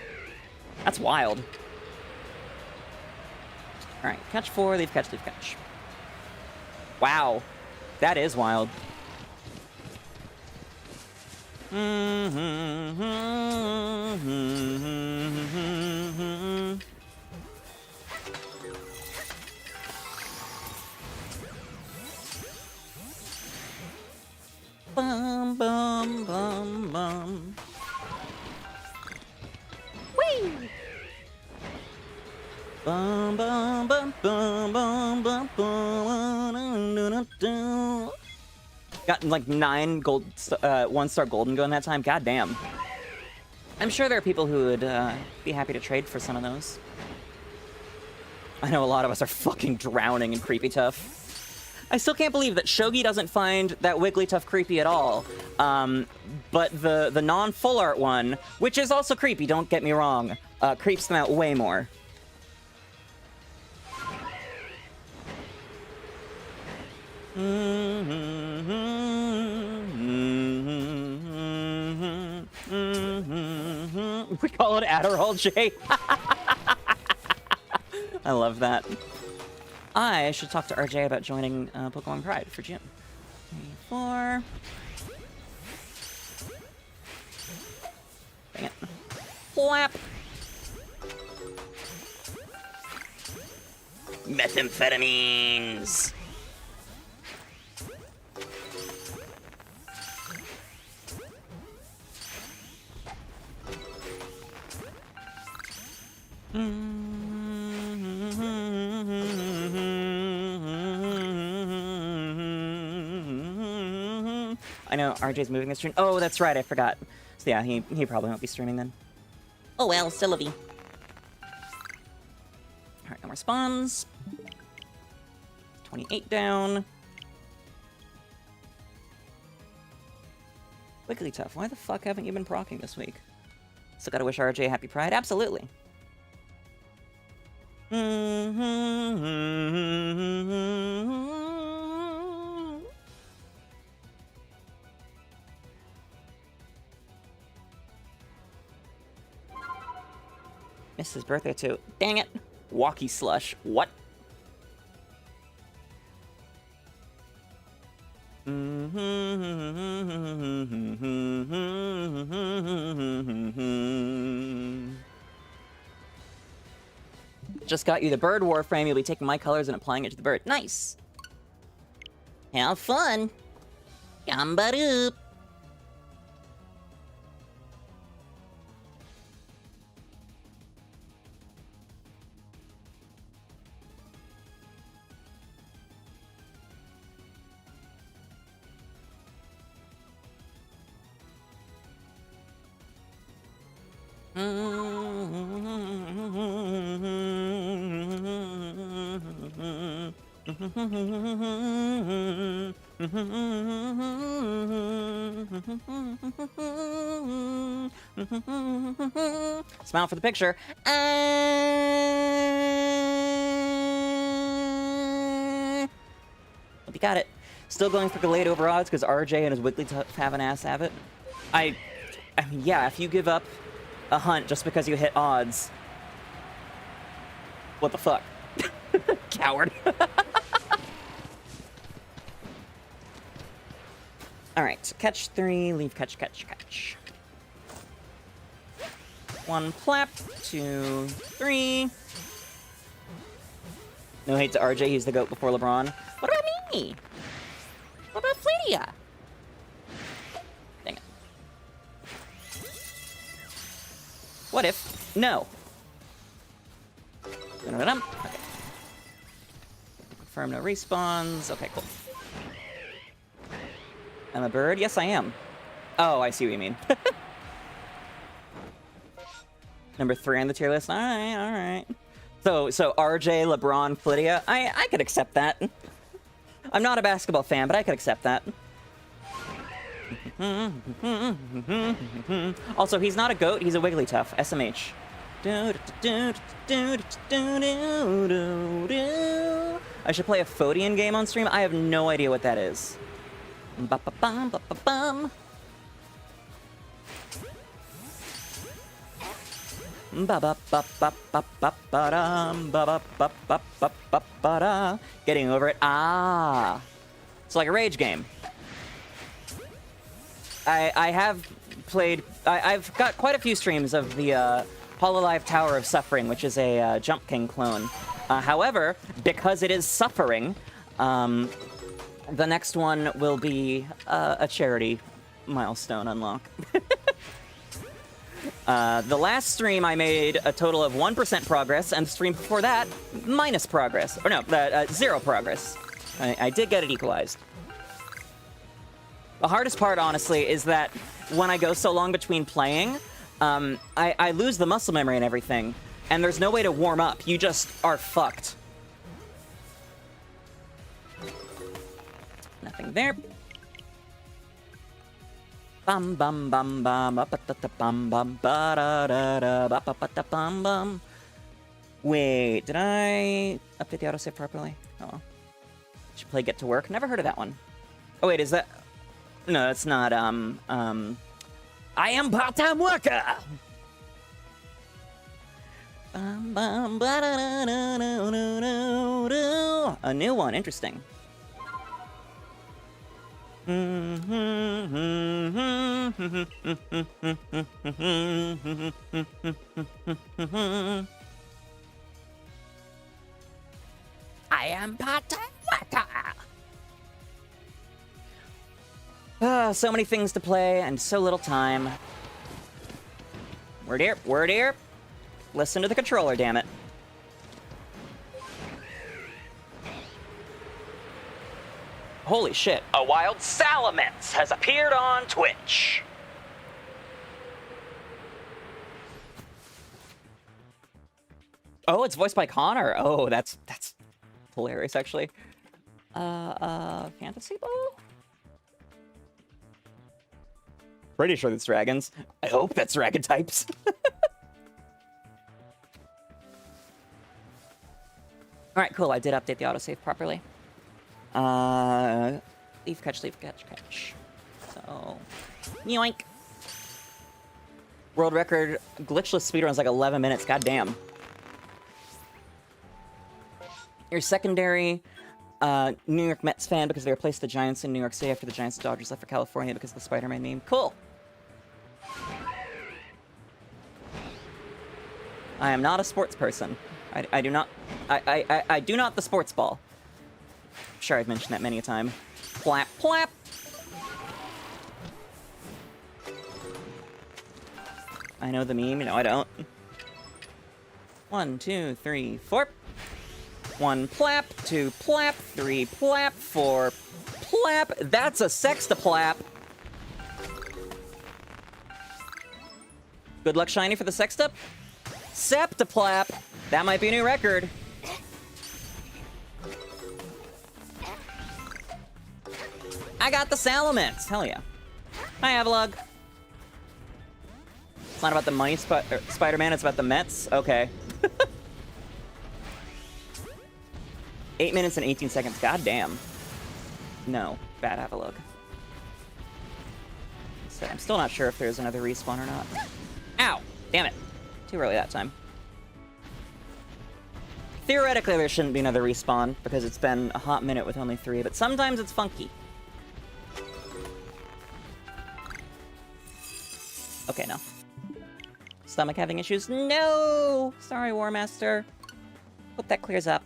A: That's wild. Alright, catch 4, leave catch, leave catch. Wow. That is wild. Bum, bum, bum, bum. Whee! Bum, bum, bum, bum, bum, bum, bum. Got like 9 gold, 1-star golden going that time. God damn. I'm sure there are people who would be happy to trade for some of those. I know a lot of us are fucking drowning in creepy tough. I still can't believe that Shogi doesn't find that Wigglytuff creepy at all. But the non-full art one, which is also creepy, don't get me wrong, creeps them out way more. We call it Adderall J. I love that. I should talk to RJ about joining Pokemon Pride for June. 3, 4. Dang it. Flap. Methamphetamines. I know RJ's moving the stream. Oh, that's right, I forgot. So yeah, he probably won't be streaming then. Oh well, still a V. Alright, no more spawns. 28 down. Wigglytuff, why the fuck haven't you been procking this week? Still gotta wish RJ happy Pride? Absolutely. Missed his birthday too. Dang it. Walkie slush. What? Just got you the bird warframe. You'll be taking my colors and applying it to the bird. Nice. Have fun. Gambaru. Smile for the picture. Hope you got it. Still going for Gallade over odds because RJ and his Wigglytuff have an ass have it. I mean, yeah, if you give up a hunt just because you hit odds, what the fuck? Coward. Alright, catch 3, leave catch, catch, catch. 1 plap, 2, 3. No hate to RJ, he's the GOAT before LeBron. What about me? What about Flittia? Dang it. What if? No. Okay. Confirm no respawns. Okay, cool. I'm a bird? Yes, I am. Oh, I see what you mean. Number 3 on the tier list. All right, all right. So RJ, LeBron, Flittia. I could accept that. I'm not a basketball fan, but I could accept that. Also, he's not a goat. He's a Wigglytuff. SMH. I should play a Phodian game on stream. I have no idea what that is. Getting over it. Ah. It's like a rage game. I have played... I've got quite a few streams of the Hololive Tower of Suffering, which is a Jump King clone. However, because it is suffering, the next one will be a charity milestone unlock. The last stream I made a total of 1% progress, and the stream before that, minus progress. Or no, 0 progress. I did get it equalized. The hardest part, honestly, is that when I go so long between playing, I lose the muscle memory and everything, and there's no way to warm up. You just are fucked. Nothing there. Bum bum bum bum bum bum bum ba da da da ba ba ba bum bum. Wait, did I update the autosave properly? Oh, should play Get to Work. Never heard of that one. Oh wait, is that? No, it's not. I am part-time worker. Bum bum ba da da da da da da. A new one, interesting. I am part-time worker. So many things to play and so little time. Word here, word here. Listen to the controller, damn it. Holy shit, a wild Salamence has appeared on Twitch. Oh, it's voiced by Connor. Oh, that's hilarious, actually. Fantasy Ball? Pretty sure that's dragons. I hope that's dragon types. Alright, cool. I did update the autosave properly. Leaf catch, catch. So, yoink. World record glitchless speedrun's like 11 minutes. God damn. Your secondary New York Mets fan because they replaced the Giants in New York City after the Giants and Dodgers left for California because of the Spider-Man meme. Cool. I am not a sports person. I do not. I do not the sports ball. I'm sure I've mentioned that many a time. Plap, plap. I know the meme. No, I don't. 1, 2, 3, 4. 1 plap, 2 plap, 3 plap, 4 plap. That's a sextuplap. Good luck, shiny, for the sextup. Septuplap. That might be a new record. I got the Salamence. Hell yeah. Hi, Avalugg. It's not about the money, Spider-Man. It's about the Mets. Okay. 8 minutes and 18 seconds. God damn. No. Bad Avalugg. So I'm still not sure if there's another respawn or not. Ow! Damn it. Too early that time. Theoretically, there shouldn't be another respawn, because it's been a hot minute with only 3, but sometimes it's funky. Okay, no. Stomach having issues? No! Sorry, War Master. Hope that clears up.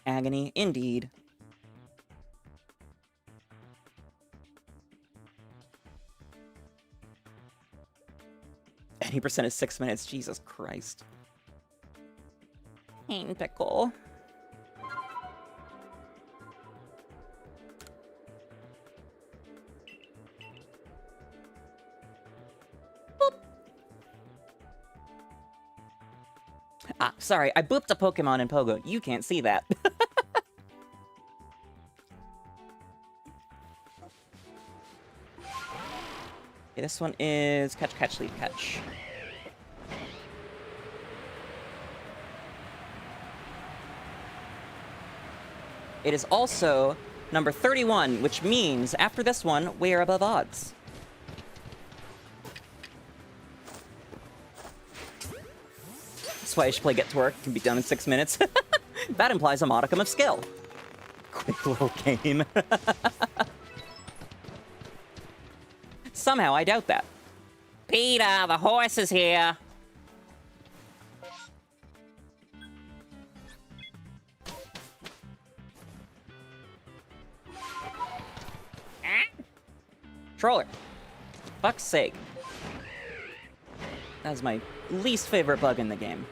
A: Agony, indeed. 80% is 6 minutes. Jesus Christ. Pain pickle. Ah, sorry, I booped a Pokemon in Pogo. You can't see that. Okay, this one is catch, catch, leave, catch. It is also number 31, which means after this one, we are above odds. That's why I should play Get to Work. It can be done in 6 minutes. That implies a modicum of skill. Quick little game. Somehow, I doubt that. Peter, the horse is here. Troller. Fuck's sake. That's my least favorite bug in the game.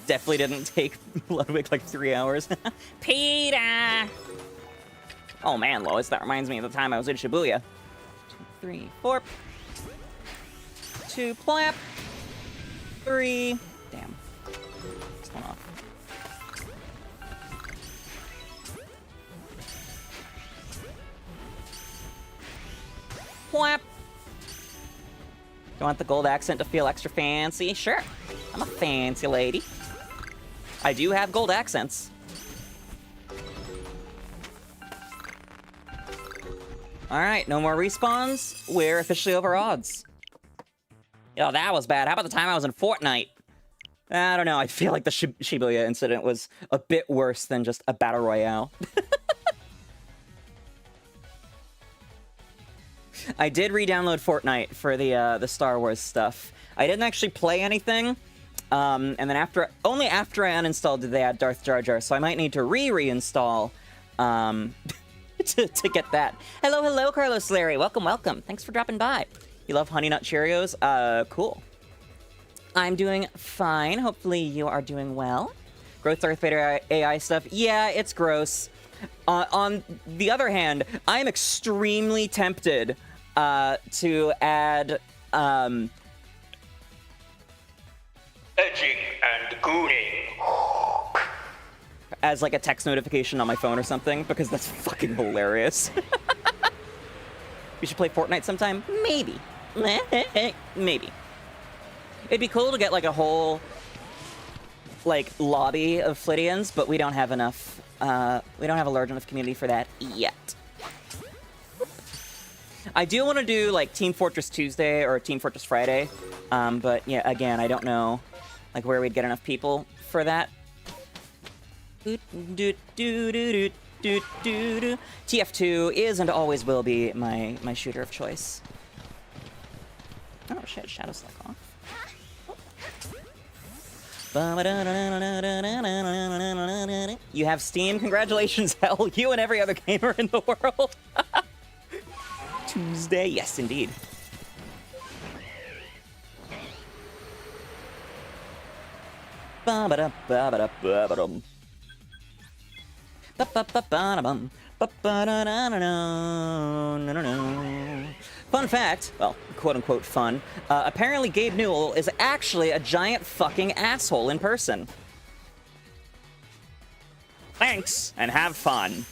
A: Definitely didn't take Ludwig like 3 hours. Peter! Oh man, Lois, that reminds me of the time I was in Shibuya. 2, 3, 4. 2, plap. 3. Damn. This one off. Plap. You want the gold accent to feel extra fancy? Sure. I'm a fancy lady. I do have gold accents. Alright, no more respawns. We're officially over odds. Yo, that was bad. How about the time I was in Fortnite? I don't know. I feel like the Shibuya incident was a bit worse than just a battle royale. I did re-download Fortnite for the Star Wars stuff. I didn't actually play anything, and then only after I uninstalled did they add Darth Jar Jar, so I might need to reinstall to get that. Hello, hello, Carlos Larry. Welcome, welcome. Thanks for dropping by. You love Honey Nut Cheerios? Cool. I'm doing fine. Hopefully you are doing well. Growth Darth Vader AI stuff. Yeah, it's gross. On the other hand, I'm extremely tempted to add
B: Edging and gooning.
A: as like a text notification on my phone or something, because that's fucking hilarious. We should play Fortnite sometime? Maybe. Maybe. It'd be cool to get like a whole like lobby of Flittians, but we don't have enough. We don't have a large enough community for that yet. I do want to do like Team Fortress Tuesday or Team Fortress Friday, but yeah, again, I don't know like where we'd get enough people for that. TF2 is and always will be my shooter of choice. Oh shit, Shadow Slack off. You have Steam? Congratulations, hell. You and every other gamer in the world. Tuesday, yes, indeed. Fun fact, well, quote-unquote fun, apparently Gabe Newell is actually a giant fucking asshole in person. Thanks, and have fun.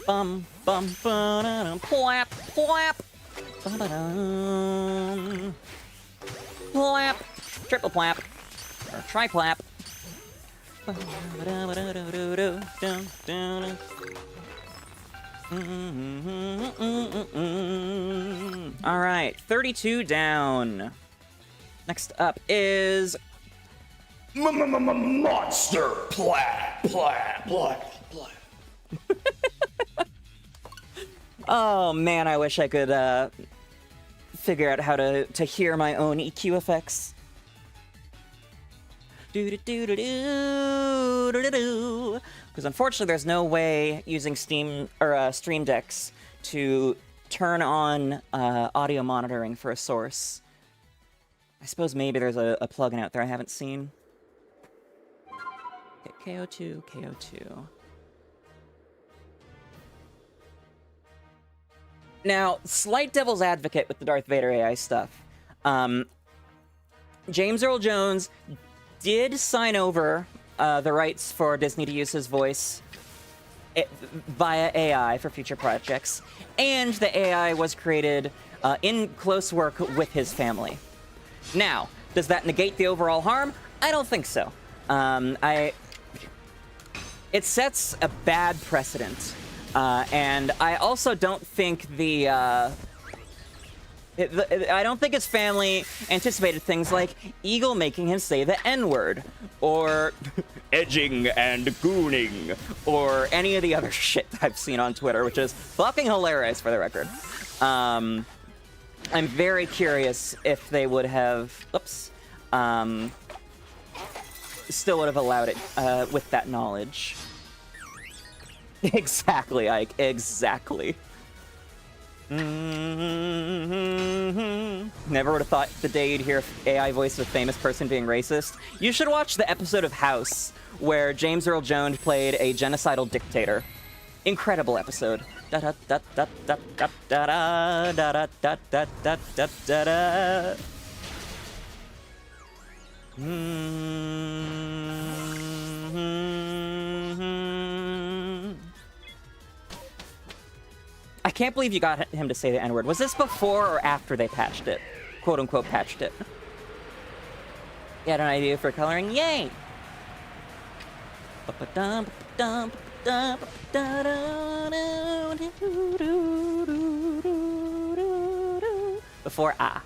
A: Bum, bum, ba-da-dum, plap, plap. Ba-ba-dum. Plap. Triple plap. Or tri-plap. Alright, 32 down. Next up is...
B: Monster! Plap, plap, plap, plap.
A: Oh man, I wish I could figure out how to hear my own EQ effects. Because unfortunately, there's no way using Steam or Stream Decks to turn on audio monitoring for a source. I suppose maybe there's a plugin out there I haven't seen. Okay, KO2, KO2. Now, slight devil's advocate with the Darth Vader AI stuff. James Earl Jones did sign over the rights for Disney to use his voice via AI for future projects, and the AI was created in close work with his family. Now, does that negate the overall harm? I don't think so. It sets a bad precedent, and I also don't think I don't think his family anticipated things like Eagle making him say the N-word, or edging and gooning, or any of the other shit I've seen on Twitter, which is fucking hilarious for the record. I'm very curious if they would have, still would have allowed it with that knowledge. Exactly, Ike, exactly. Never would have thought the day you'd hear AI voice of a famous person being racist. You should watch the episode of House where James Earl Jones played a genocidal dictator. Incredible episode. I can't believe you got him to say the N-word. Was this before or after they patched it? Quote-unquote patched it. You had an idea for coloring? Yay! Before ah.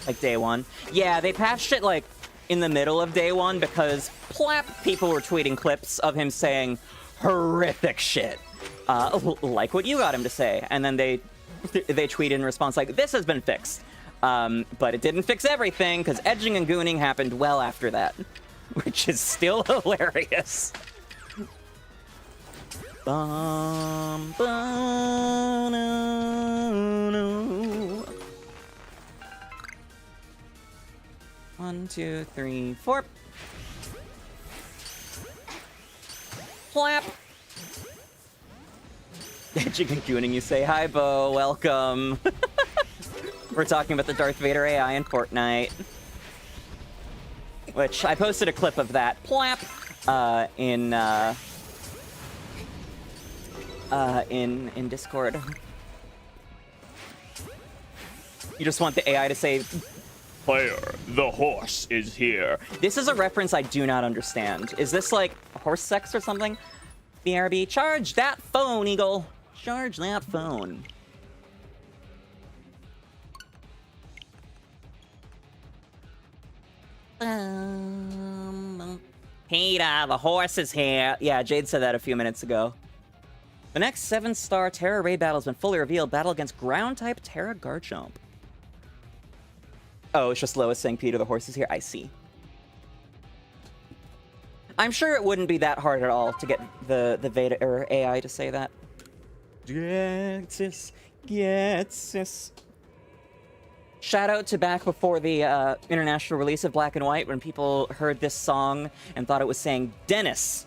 A: Like day one. Yeah, they patched it like in the middle of day one because plap, people were tweeting clips of him saying horrific shit. Like what you got him to say. And then they tweeted in response like, this has been fixed. But it didn't fix everything because edging and gooning happened well after that. Which is still hilarious. Bum, bum, no, no. 1, 2, 3, 4. Flap. Edging and gooning, you say, hi, Bo, welcome. We're talking about the Darth Vader AI in Fortnite. Which, I posted a clip of that, plap, in Discord. You just want the AI to say,
B: Player, the horse is here.
A: this is a reference I do not understand. Is this like horse sex or something? BRB, charge that phone, Eagle. Charge that phone. Peter, the horse is here. Yeah, Jade said that a few minutes ago. The next 7-star Terra Raid battle has been fully revealed. Battle against ground-type Terra Garchomp. Oh, it's just Lois saying Peter, the horse is here. I see. I'm sure it wouldn't be that hard at all to get the Veda or AI to say that. Gets this. Shout out to back before the international release of Black and White when people heard this song and thought it was saying Dennis.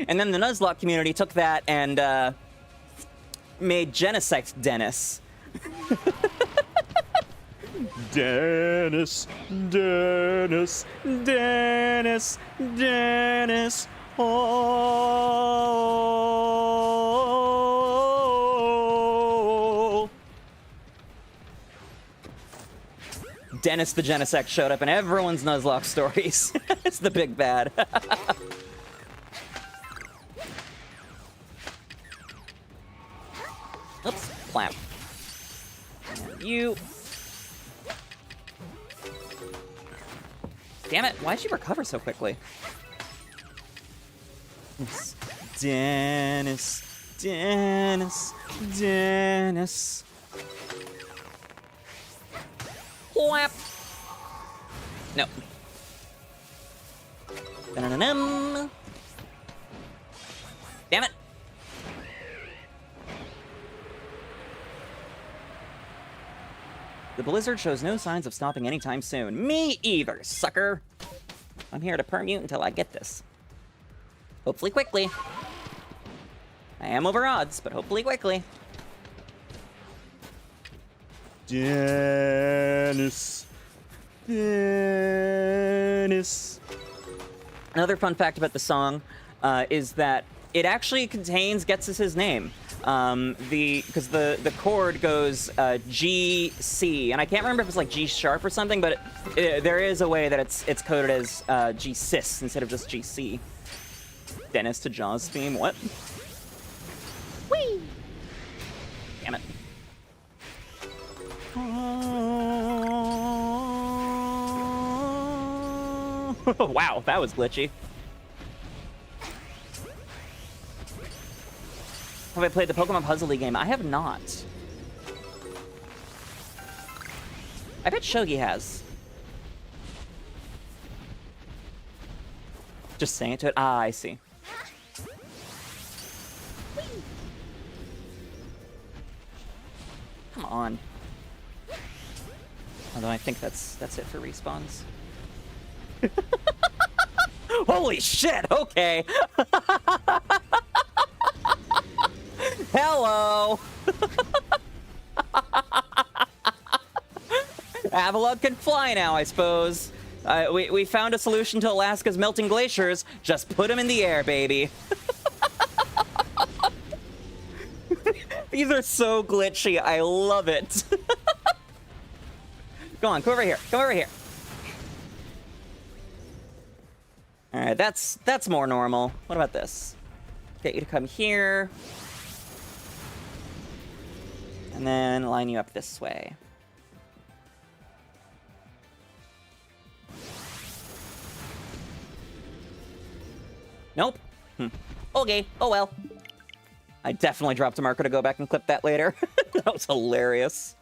A: And then the Nuzlocke community took that and made Genesect Dennis. Dennis, Dennis, Dennis, Dennis, oh. Dennis the Genesect showed up in everyone's Nuzlocke stories. It's the big bad. Oops, clamp. And you. Damn it, why'd she recover so quickly? Dennis, Dennis, Dennis. Whap. No. Dun-dun-dun-dun. Damn it. The blizzard shows no signs of stopping anytime soon. Me either, sucker! I'm here to permute until I get this. Hopefully quickly. I am over odds, but hopefully quickly. Dennis. Dennis. Another fun fact about the song is that it actually gets us his name. Because the chord goes G, C, and I can't remember if it's like G sharp or something, but there is a way that it's coded as G cis instead of just G C. Dennis to Jaws theme, what? Whee! Damn it. Wow, that was glitchy. Have I played the Pokemon Puzzle League game? I have not. I bet Shogi has. Just saying it to it. Ah, I see. Come on. Although I think that's it for respawns. Holy shit, okay. Hello! Avalugg can fly now, I suppose. We found a solution to Alaska's melting glaciers. Just put them in the air, baby. These are so glitchy. I love it. Go on, come over here. Come over here. All right, that's more normal. What about this? Get you to come here. And then line you up this way. Nope. Okay, oh well. I definitely dropped a marker to go back and clip that later. That was hilarious.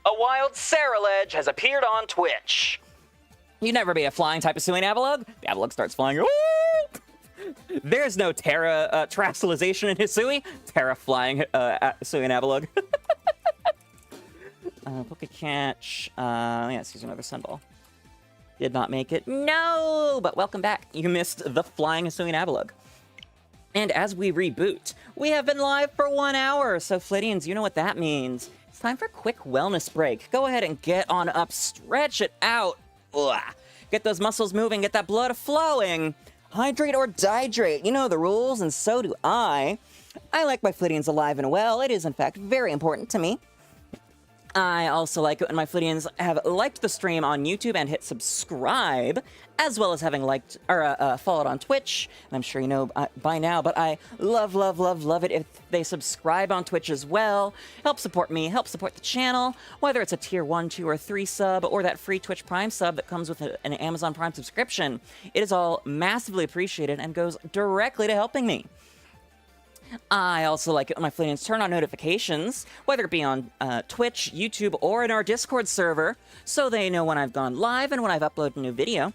A: A wild Saraledge has appeared on Twitch. You'd never be a flying type of Hisuian Avalugg. The Avalugg starts flying. Ooh! There's no Terra terrestrialization in Hisui. Terra flying Hisuian Avalugg. Pokécatch. Yeah, let's use another Sunball. Did not make it. No! But welcome back. You missed the flying Hisuian Avalugg. And as we reboot, we have been live for 1 hour. So, Flittians, you know what that means. It's time for a quick wellness break. Go ahead and get on up. Stretch it out. Ugh. Get those muscles moving. Get that blood flowing. Hydrate or dihydrate. You know the rules, and so do I. I like my Flittians alive and well. It is, in fact, very important to me. I also like it when my Flittians have liked the stream on YouTube and hit subscribe, as well as having liked or followed on Twitch. And I'm sure you know by now, but I love it if they subscribe on Twitch as well. Help support me, help support the channel, whether it's a tier 1, 2, or 3 sub, or that free Twitch Prime sub that comes with an Amazon Prime subscription. It is all massively appreciated and goes directly to helping me. I also like it when my Flittians turn on notifications, whether it be on Twitch, YouTube, or in our Discord server, so they know when I've gone live and when I've uploaded a new video.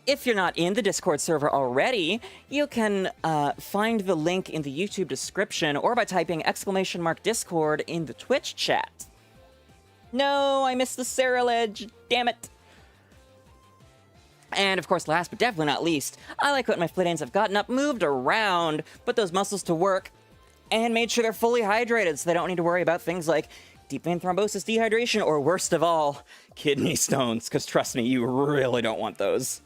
A: If you're not in the Discord server already, you can find the link in the YouTube description or by typing !Discord in the Twitch chat. No, I missed the Saraledge. Damn it. And, of course, last but definitely not least, I like when my Flittians have gotten up, moved around, put those muscles to work, and made sure they're fully hydrated so they don't need to worry about things like deep vein thrombosis, dehydration, or worst of all, kidney stones, because trust me, you really don't want those.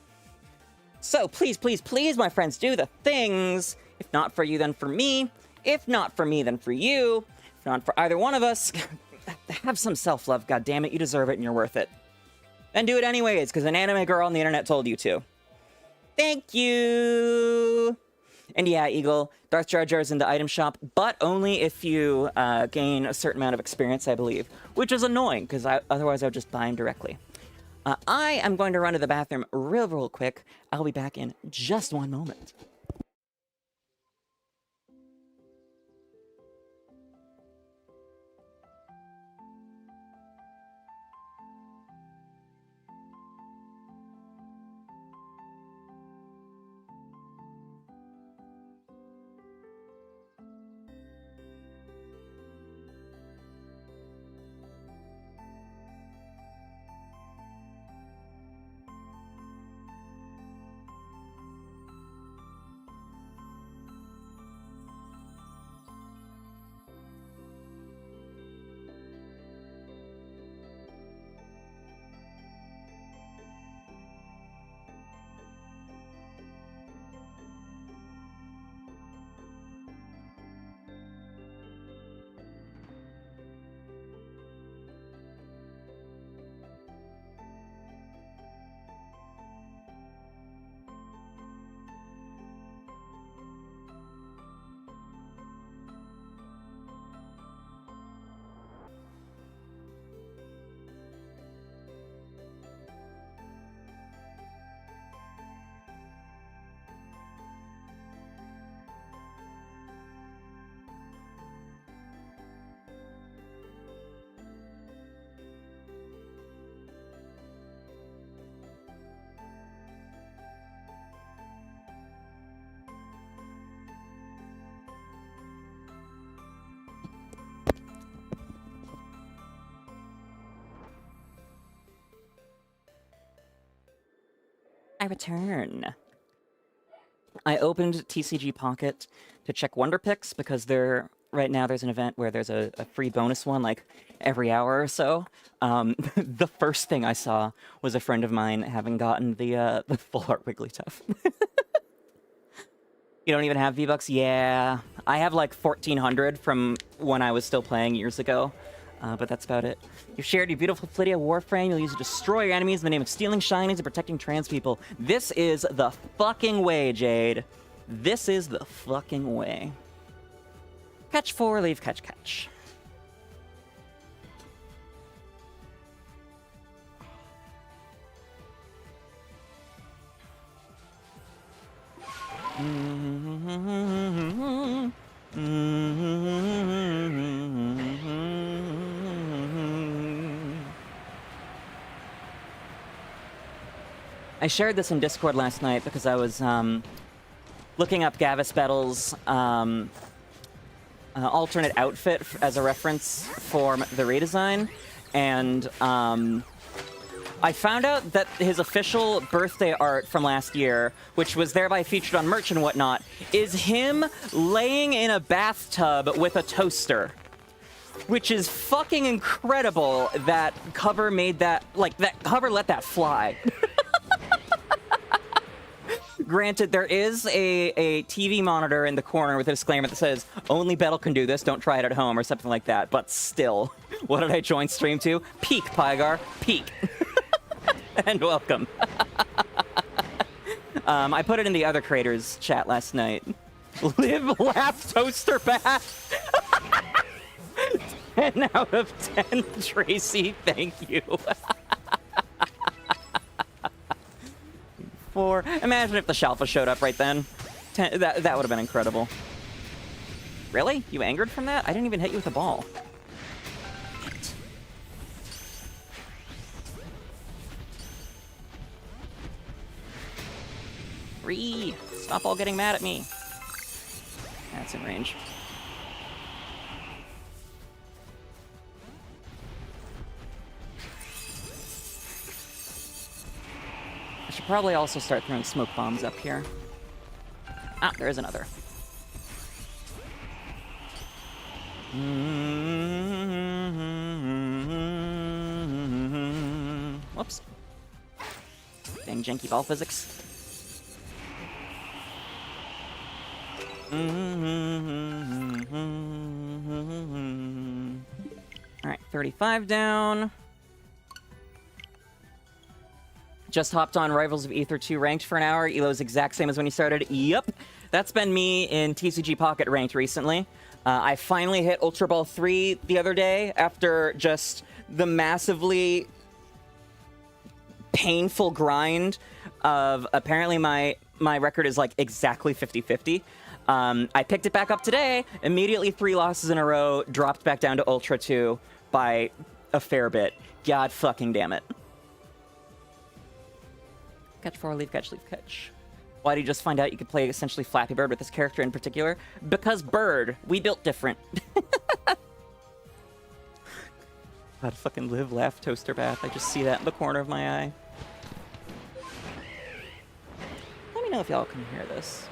A: So please, please, please, my friends, do the things. If not for you, then for me. If not for me, then for you. If not for either one of us, have some self-love, goddammit, you deserve it and you're worth it. And do it anyways, because an anime girl on the internet told you to. Thank you! And yeah, Eagle, Darth Jar Jar's in the item shop, but only if you gain a certain amount of experience, I believe. Which is annoying, because otherwise I would just buy him directly. I am going to run to the bathroom real quick. I'll be back in just 1 moment. I return. I opened TCG Pocket to check Wonder Picks because right now there's an event where there's a free bonus one like every hour or so. The first thing I saw was a friend of mine having gotten the full art Wigglytuff. You don't even have V-Bucks? Yeah. I have like 1,400 from when I was still playing years ago. But that's about it. You've shared your beautiful Flittia Warframe. You'll use it to destroy your enemies in the name of stealing shinies and protecting trans people. This is the fucking way, Jade. This is the fucking way. Catch 4, leave, catch, catch. I shared this in Discord last night because I was looking up 𝒂𝒂𝒏𝒊𝒏𝒈's alternate outfit as a reference for the redesign, and I found out that his official birthday art from last year, which was thereby featured on merch and whatnot, is him laying in a bathtub with a toaster. Which is fucking incredible that cover made that, like, that cover let that fly. Granted, there is a TV monitor in the corner with a disclaimer that says, only Betel can do this, don't try it at home, or something like that. But still, what did I join stream to? Peak, Pygar, peak. And welcome. I put it in the other creators chat last night. Live, laugh, toaster bath. 10 out of 10, Tracy, thank you. Imagine if the Shalfa showed up right then. That would have been incredible. Really? You angered from that? I didn't even hit you with a ball. Ree! Stop all getting mad at me. That's in range. I should probably also start throwing smoke bombs up here. Ah, there is another. Whoops. Dang janky ball physics. Alright, 35 down. Just hopped on Rivals of Aether 2 ranked for an hour. Elo's exact same as when you started. Yep. That's been me in TCG Pocket ranked recently. I finally hit Ultra Ball 3 the other day after just the massively painful grind of apparently my record is like exactly 50-50. I picked it back up today, immediately 3 losses in a row, dropped back down to Ultra 2 by a fair bit. God fucking damn it. Catch 4, leave, catch, leave, catch. Why did you just find out you could play essentially Flappy Bird with this character in particular? Because Bird. We built different. God, fucking live, laugh, toaster bath. I just see that in the corner of my eye. Let me know if y'all can hear this.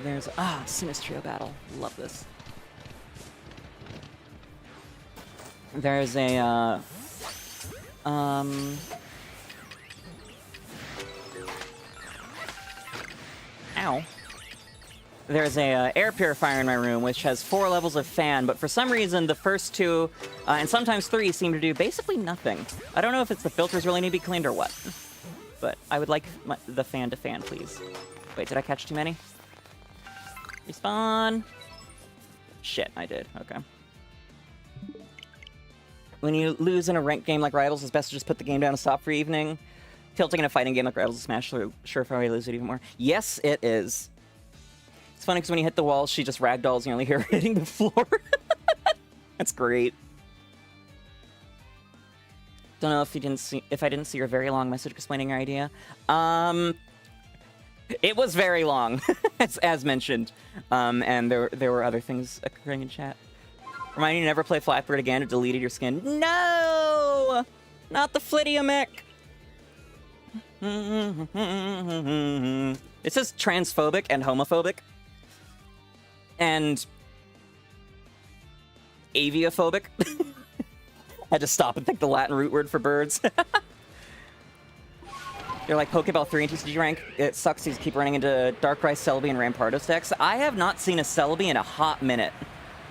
A: There's, Sinistrio battle. Love this. There's a, Ow. There's a air purifier in my room, which has 4 levels of fan, but for some reason, the first 2, and sometimes 3, seem to do basically nothing. I don't know if it's the filters really need to be cleaned or what, but I would like the fan to fan, please. Wait, did I catch too many? Respawn. Shit, I did. Okay. When you lose in a ranked game like Rivals, it's best to just put the game down and stop for evening. Tilting in a fighting game like Rivals is smash through. Sure, if I lose it even more. Yes, it is. It's funny because when you hit the wall, she just ragdolls. You only hear her hitting the floor. That's great. Don't know if I didn't see your very long message explaining your idea. It was very long, as mentioned, and there were other things occurring in chat. Remind you to never play Flatbird again. It deleted your skin. No! Not the 𝑹𝒊𝒈𝒉𝒕. It says transphobic and homophobic. And aviophobic. Had to stop and think the Latin root word for birds. They're like Pokeball 3 and TCG rank. It sucks to keep running into Darkrai, Celebi, and Rampardos decks. I have not seen a Celebi in a hot minute.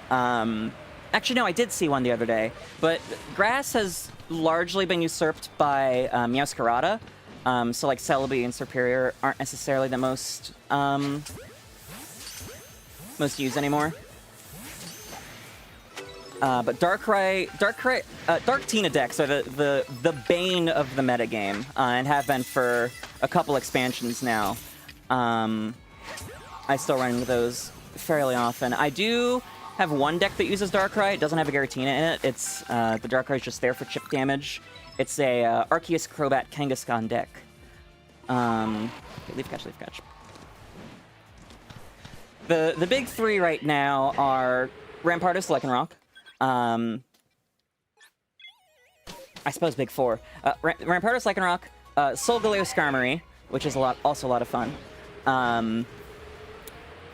A: Actually, no, I did see one the other day. But grass has largely been usurped by Meowscarada. So like Celebi and Serperior aren't necessarily the most used anymore. But Dark Tina decks are the bane of the metagame, and have been for a couple expansions now. I still run into those fairly often. I do have one deck that uses Darkrai. It doesn't have a Giratina in it. It's the Darkrai is just there for chip damage. It's a Arceus Crobat Kangaskhan deck. Leaf catch. The big three right now are Rampardos, Lycanroc. I suppose big four. Rampardos, Lycanroc, Solgaleo, Skarmory, which is also a lot of fun.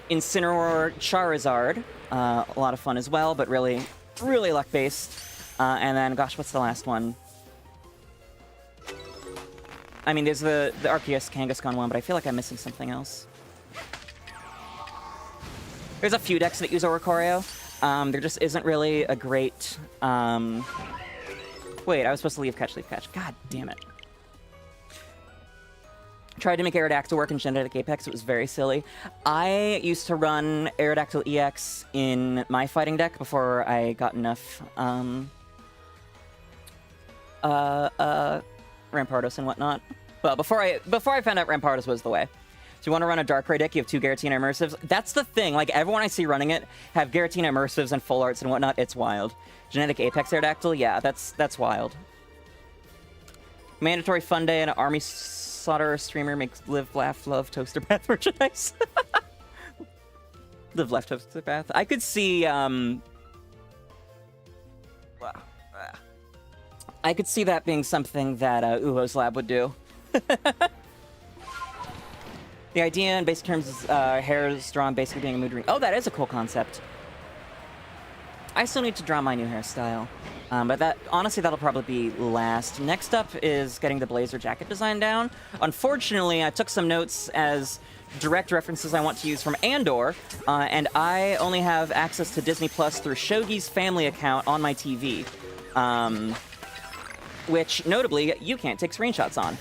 A: Incineroar, Charizard, a lot of fun as well, but really luck-based. And then, gosh, what's the last one? I mean, there's the Arceus Kangaskhan one, but I feel like I'm missing something else. There's a few decks that use Oricorio. There just isn't really a great... Wait, I was supposed to leave catch. God damn it. Tried to make Aerodactyl work in Genetic Apex. It was very silly. I used to run Aerodactyl EX in my fighting deck before I got enough Rampardos and whatnot. But before I found out Rampardos was the way. So you want to run a Darkrai deck, you have 2 Giratina Immersives. That's the thing. Like, everyone I see running it have Giratina Immersives and Full Arts and whatnot. It's wild. Genetic Apex Aerodactyl? Yeah, that's wild. Mandatory Fun Day and an Army Slaughter streamer makes Live, Laugh, Love, Toaster Bath merchandise. Live, Laugh, Toaster Bath. I could see, I could see that being something that Uho's Lab would do. The idea in basic terms is hairs drawn basically being a mood ring. Oh, that is a cool concept. I still need to draw my new hairstyle. But that honestly, that'll probably be last. Next up is getting the blazer jacket design down. Unfortunately, I took some notes as direct references I want to use from Andor, and I only have access to Disney Plus through Shogi's family account on my TV. Which, notably, you can't take screenshots on.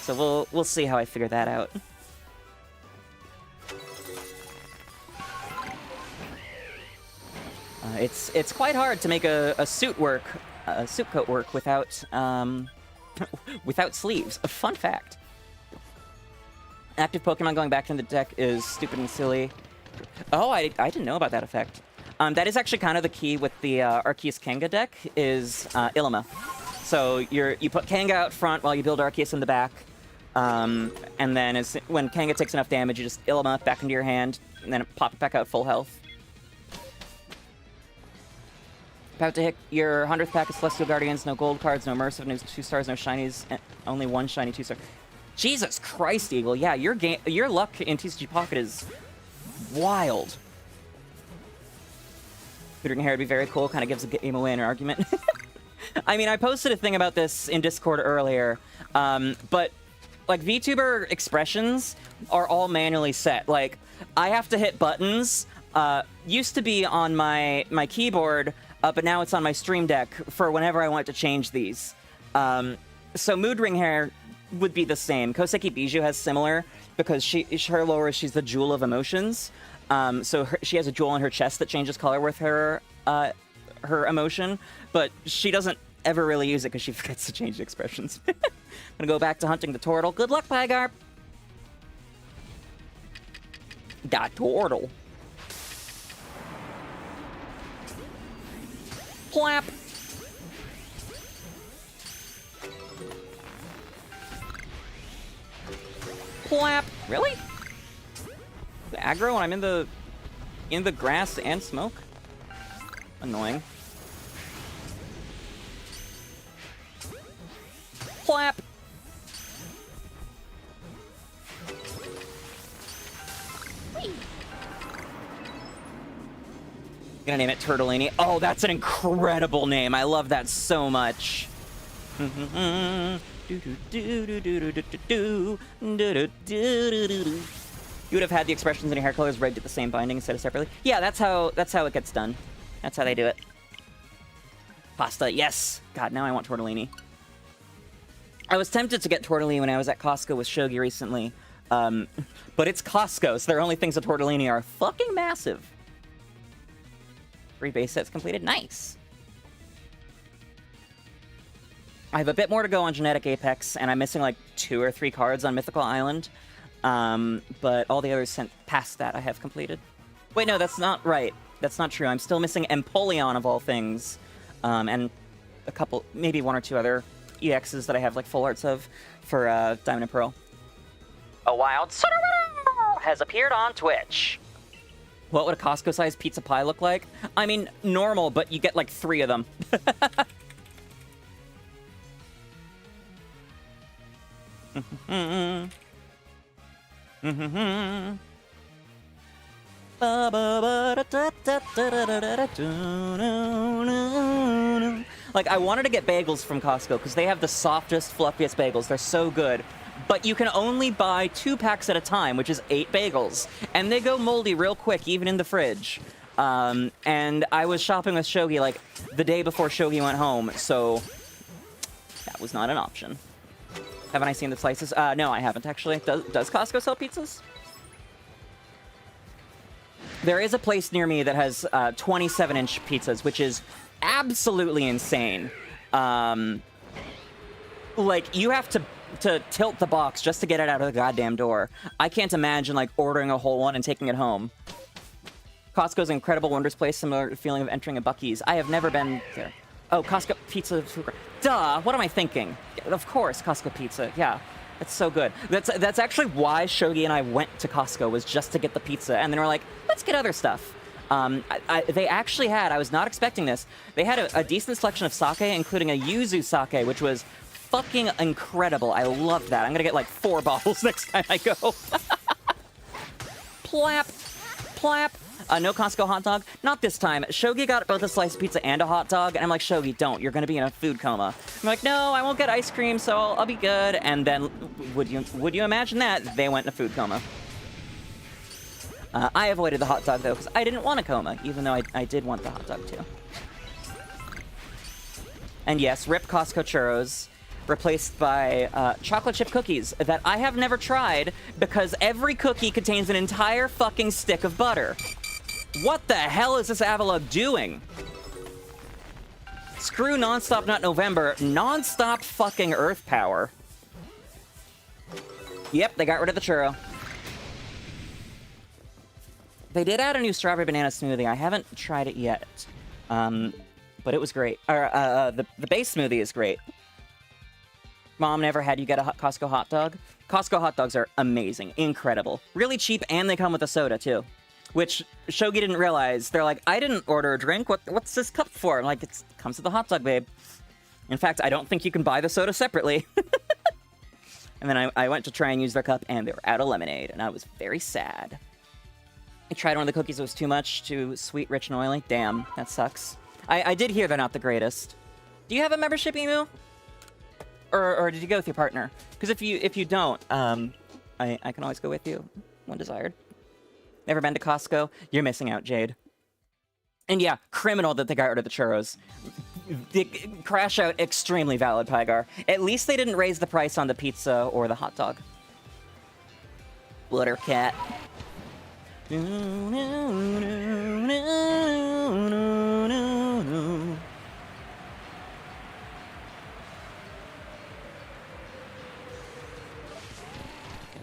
A: So we'll see how I figure that out. It's quite hard to make a suit coat work without without sleeves. A fun fact. Active Pokemon going back into the deck is stupid and silly. Oh, I didn't know about that effect. That is actually kind of the key with the Arceus Kanga deck is Ilima. So you put Kanga out front while you build Arceus in the back, and then when Kanga takes enough damage, you just Ilima back into your hand, and then pop it back out full health. About to hit your 100th pack of Celestial Guardians, no gold cards, no Immersive, no 2-stars, no shinies, only one shiny 2-star. Jesus Christ, Eagle. Yeah, your luck in TCG Pocket is wild. Hootering hair would be very cool, kind of gives a game away in an argument. I mean, I posted a thing about this in Discord earlier, but like VTuber expressions are all manually set. Like, I have to hit buttons, used to be on my keyboard, but now it's on my Stream Deck for whenever I want to change these. So Mood Ring Hair would be the same. Koseki Bijou has similar, because her lore is she's the Jewel of Emotions. So she has a jewel in her chest that changes color with her emotion, but she doesn't ever really use it because she forgets to change the expressions. I'm gonna go back to hunting the turtle. Good luck, Pygarp! Da turtle. Plap! Plap! Really? The aggro when I'm in the grass and smoke? Annoying. Clap! Gonna name it Turtleini. Oh, that's an incredible name. I love that so much. You would have had the expressions in your hair colors rigged at the same binding instead of separately. Yeah, that's how it gets done. That's how they do it. Pasta, yes. God, now I want tortellini. I was tempted to get tortellini when I was at Costco with Shogi recently, but it's Costco, so their only things at tortellini are fucking massive. 3 base sets completed. Nice. I have a bit more to go on Genetic Apex, and I'm missing like 2 or 3 cards on Mythical Island. But all the others sent past that I have completed. Wait, no, that's not right. That's not true. I'm still missing Empoleon of all things. And a couple, maybe 1 or 2 other EXs that I have like full arts of for Diamond and Pearl. A wild has appeared on Twitch. What would a Costco-sized pizza pie look like? I mean, normal, but you get like 3 of them. Like, I wanted to get bagels from Costco because they have the softest, fluffiest bagels. They're so good. But you can only buy 2 packs at a time, which is 8 bagels. And they go moldy real quick, even in the fridge. And I was shopping with Shogi, like, the day before Shogi went home, so that was not an option. Haven't I seen the slices? No, I haven't, actually. Does Costco sell pizzas? There is a place near me that has 27-inch pizzas, which is absolutely insane. Like, you have to tilt the box just to get it out of the goddamn door. I can't imagine, like, ordering a whole one and taking it home. Costco's an incredible wondrous place, similar feeling of entering a Buc-ee's. I have never been there. Oh, Costco pizza. Duh, what am I thinking? Of course, Costco pizza. Yeah, it's so good. That's actually why Shogi and I went to Costco, was just to get the pizza. And then we're like, let's get other stuff. They actually had, I was not expecting this, they had a decent selection of sake, including a yuzu sake, which was fucking incredible. I loved that. I'm gonna get like 4 bottles next time I go. Plap. Plap. No Costco hot dog? Not this time. Shogi got both a slice of pizza and a hot dog, and I'm like, Shogi, don't. You're gonna be in a food coma. I'm like, no, I won't get ice cream, so I'll be good. And then, would you imagine that? They went in a food coma. I avoided the hot dog, though, because I didn't want a coma, even though I did want the hot dog, too. And yes, rip Costco churros, replaced by chocolate chip cookies that I have never tried because every cookie contains an entire fucking stick of butter. What the hell is this Avalugg doing? Screw Nonstop Nut November. Nonstop fucking Earth Power. Yep, they got rid of the churro. They did add a new strawberry banana smoothie. I haven't tried it yet. But it was great. The base smoothie is great. Mom never had you get a Costco hot dog? Costco hot dogs are amazing. Incredible. Really cheap, and they come with a soda, too. Which Shogi didn't realize. They're like, I didn't order a drink. What's this cup for? I'm like, it comes with the hot dog, babe. In fact, I don't think you can buy the soda separately. And then I went to try and use their cup, and they were out of lemonade, and I was very sad. I tried one of the cookies. It was too much, too sweet, rich, and oily. Damn, that sucks. I did hear they're not the greatest. Do you have a membership, Emu? Or did you go with your partner? Because if you don't, I can always go with you when desired. Never been to Costco? You're missing out, Jade. And yeah, criminal that they got rid of the churros. Crash out, extremely valid, Pygar. At least they didn't raise the price on the pizza or the hot dog. Buttercat.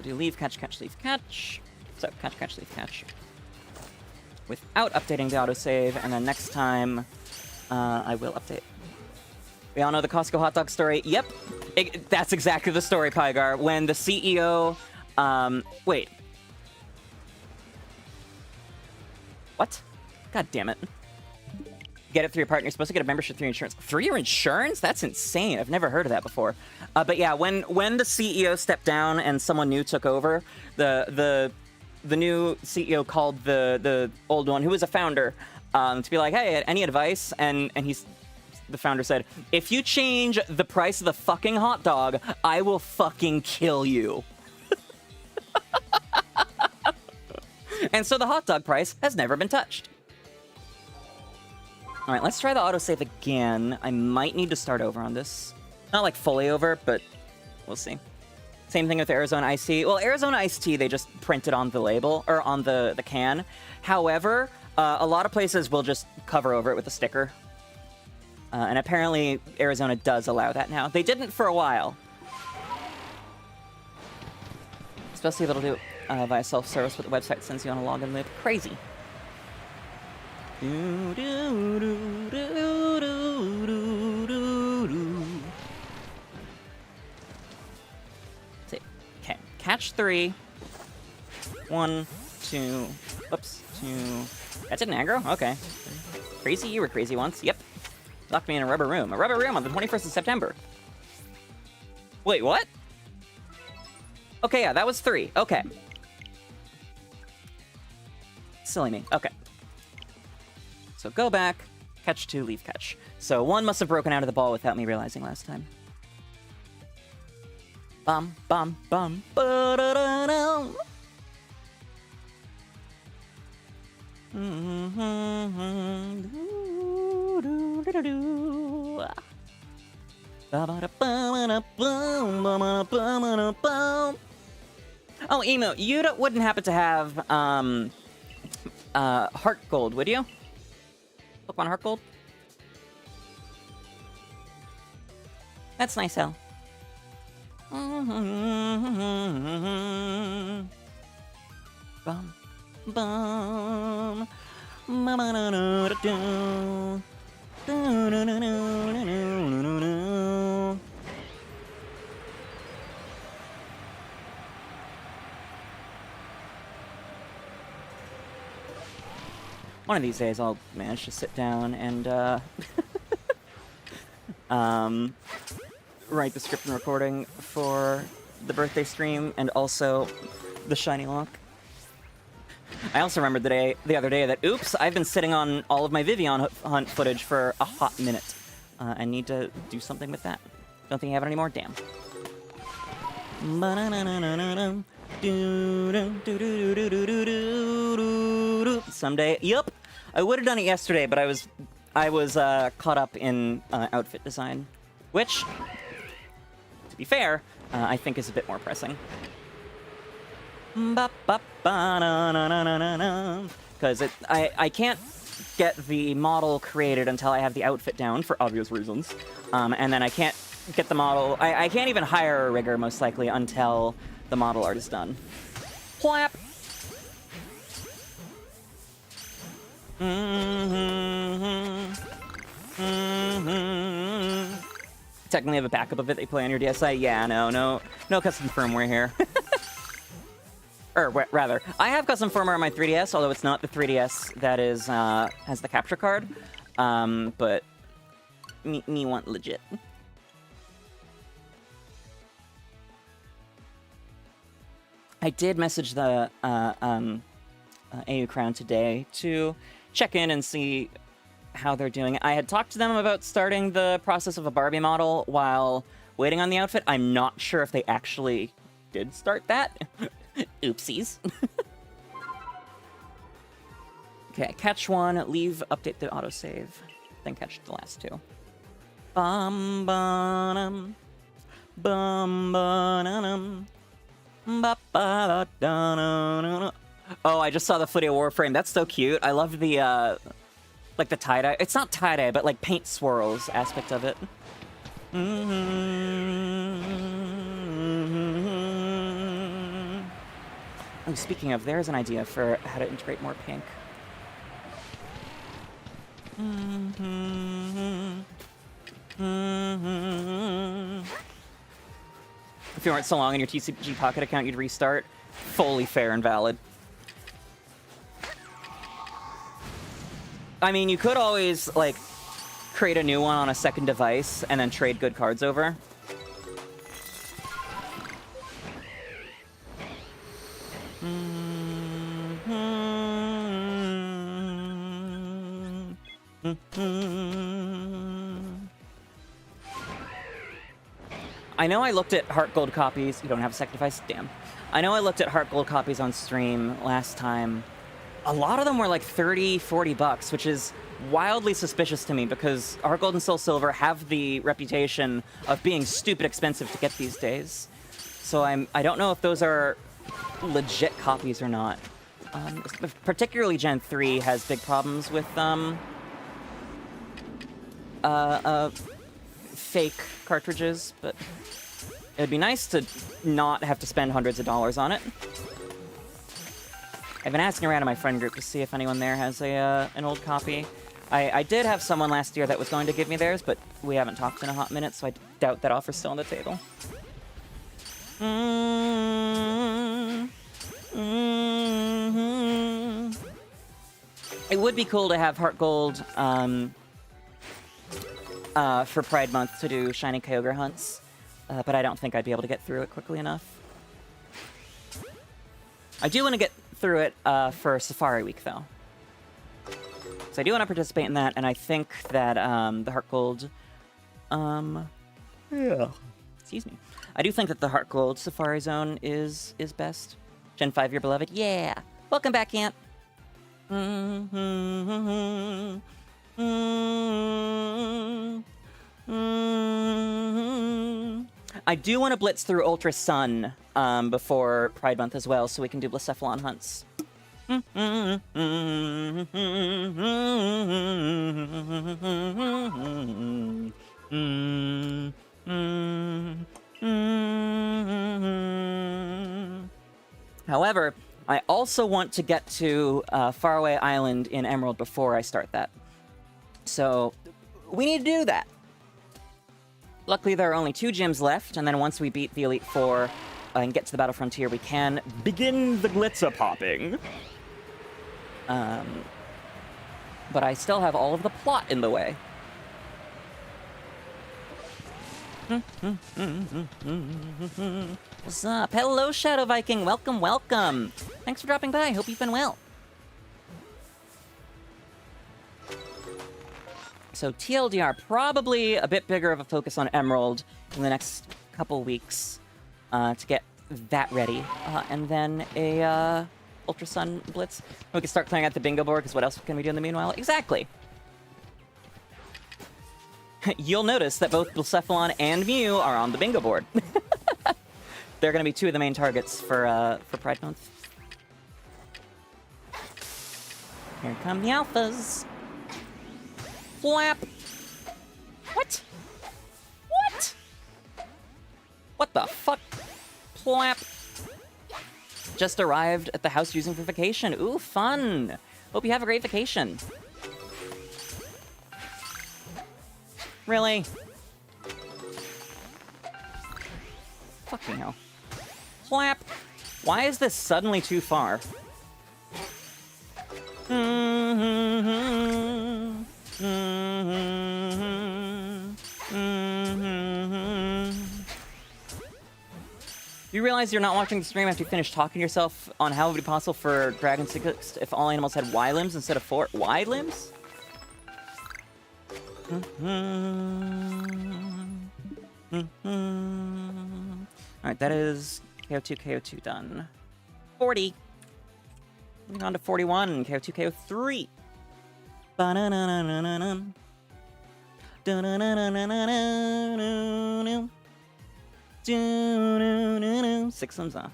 A: Do leave, catch, leave, catch. So, catch, leave, catch. Without updating the autosave, and then next time, I will update. We all know the Costco hot dog story. Yep, that's exactly the story, Pygar. When the CEO, wait. What? God damn it. get it through your partner. You're supposed to get a membership through your insurance. Through your insurance? That's insane. I've never heard of that before. But yeah, when the CEO stepped down and someone new took over, the new CEO called the old one, who was a founder, to be like, hey, any advice? And the founder said, if you change the price of the fucking hot dog, I will fucking kill you. And so the hot dog price has never been touched. All right, let's try the autosave again. I might need to start over on this. Not like fully over, but we'll see. Same thing with Arizona Iced Tea. Well, Arizona Iced Tea, they just printed on the label, or on the can. However, a lot of places will just cover over it with a sticker. And apparently, Arizona does allow that now. They didn't for a while. Especially if it'll do it via self-service, but the website sends you on a login loop. Crazy. See. Okay. Catch 3. 1, 2. Whoops. 2. That didn't aggro? Okay. Crazy? You were crazy once. Yep. Locked me in a rubber room. A rubber room on the 21st of September. Wait, what? Okay, yeah, that was 3. Okay. Silly me. Okay. So go back, catch 2, leave catch. So 1 must have broken out of the ball without me realizing last time. Bum, bum, bum, ba-da-da-dum. Oh, Emo, you wouldn't happen to have Heart Gold, would you? Pokemon Heart Gold? That's nice, Hell. Bum, bum. One of these days I'll manage to sit down and write the script and recording for the birthday stream and also the Shiny Lock. I also remembered the other day that, oops, I've been sitting on all of my Vivian hunt footage for a hot minute. I need to do something with that. Don't think I have it anymore? Damn. Someday. Yup. I would have done it yesterday, but I was caught up in outfit design, which, to be fair, I think is a bit more pressing. Because I can't get the model created until I have the outfit down for obvious reasons, and then I can't get the model. I can't even hire a rigger most likely until the model art is done. Plap. Technically have a backup of it that you play on your DSi. Yeah, no custom firmware here. Or rather, I have custom firmware on my 3DS, although it's not the 3DS that is has the capture card. But me want legit. I did message the AU Crown today to check in and see how they're doing. I had talked to them about starting the process of a Barbie model while waiting on the outfit. I'm not sure if they actually did start that. Oopsies. Okay, catch 1, leave, update the autosave, then catch the last 2. Bum ba-dum, bum ba-dum, ba-ba-da-da-da-da. Oh, I just saw the Flittia Warframe. That's so cute. I love the like the tie-dye. It's not tie-dye, but like paint swirls aspect of it. Oh, speaking of, there's an idea for how to integrate more pink. If you weren't so long in your TCG Pocket account, you'd restart. Fully fair and valid. I mean, you could always, like, create a new one on a second device and then trade good cards over. I know I looked at Heart Gold copies. You don't have a second device? Damn. I know I looked at Heart Gold copies on stream last time. A lot of them were like 30, 40 bucks, which is wildly suspicious to me because Heart Gold and Soul Silver have the reputation of being stupid expensive to get these days. So I don't know if those are legit copies or not. Particularly Gen 3 has big problems with fake cartridges, but it'd be nice to not have to spend hundreds of dollars on it. I've been asking around in my friend group to see if anyone there has an old copy. I did have someone last year that was going to give me theirs, but we haven't talked in a hot minute, so I doubt that offer's still on the table. It would be cool to have Heart Gold for Pride Month to do shiny Kyogre hunts, but I don't think I'd be able to get through it quickly enough. I do want to get through it for Safari Week, though. So I do want to participate in that, and I think that the Heart Gold... yeah. Excuse me. I do think that the Heart Gold Safari Zone is best. Gen 5, your beloved. Yeah! Welcome back, Ant! I do want to blitz through Ultra Sun before Pride Month as well, so we can do Blacephalon hunts. However, I also want to get to Faraway Island in Emerald before I start that. So, we need to do that. Luckily, there are only 2 gyms left, and then once we beat the Elite Four and get to the Battle Frontier, we can begin the glitzer popping. But I still have all of the plot in the way. What's up? Hello, Shadow Viking. Welcome, welcome. Thanks for dropping by. Hope you've been well. So TLDR, probably a bit bigger of a focus on Emerald in the next couple weeks to get that ready. And then a Ultra Sun Blitz. We can start playing at the bingo board, because what else can we do in the meanwhile? Exactly! You'll notice that both Blacephalon and Mew are on the bingo board. They're going to be 2 of the main targets for Pride Month. Here come the Alphas. Flap! What? What? What the fuck? Flap! Just arrived at the house using for vacation. Ooh, fun! Hope you have a great vacation. Really? Fucking hell. Flap! Why is this suddenly too far? You realize you're not watching the stream after you finish talking to yourself on how it would be possible for Dragon 6 if all animals had Y limbs instead of 4 Y limbs? Alright, that is KO2, KO2 done. 40. Moving on to 41, KO2, KO3. Ba-na-na-na-na-na-na. Da-na-na-na-na-na-na-na. Do-do-do-do. 6 limbs off.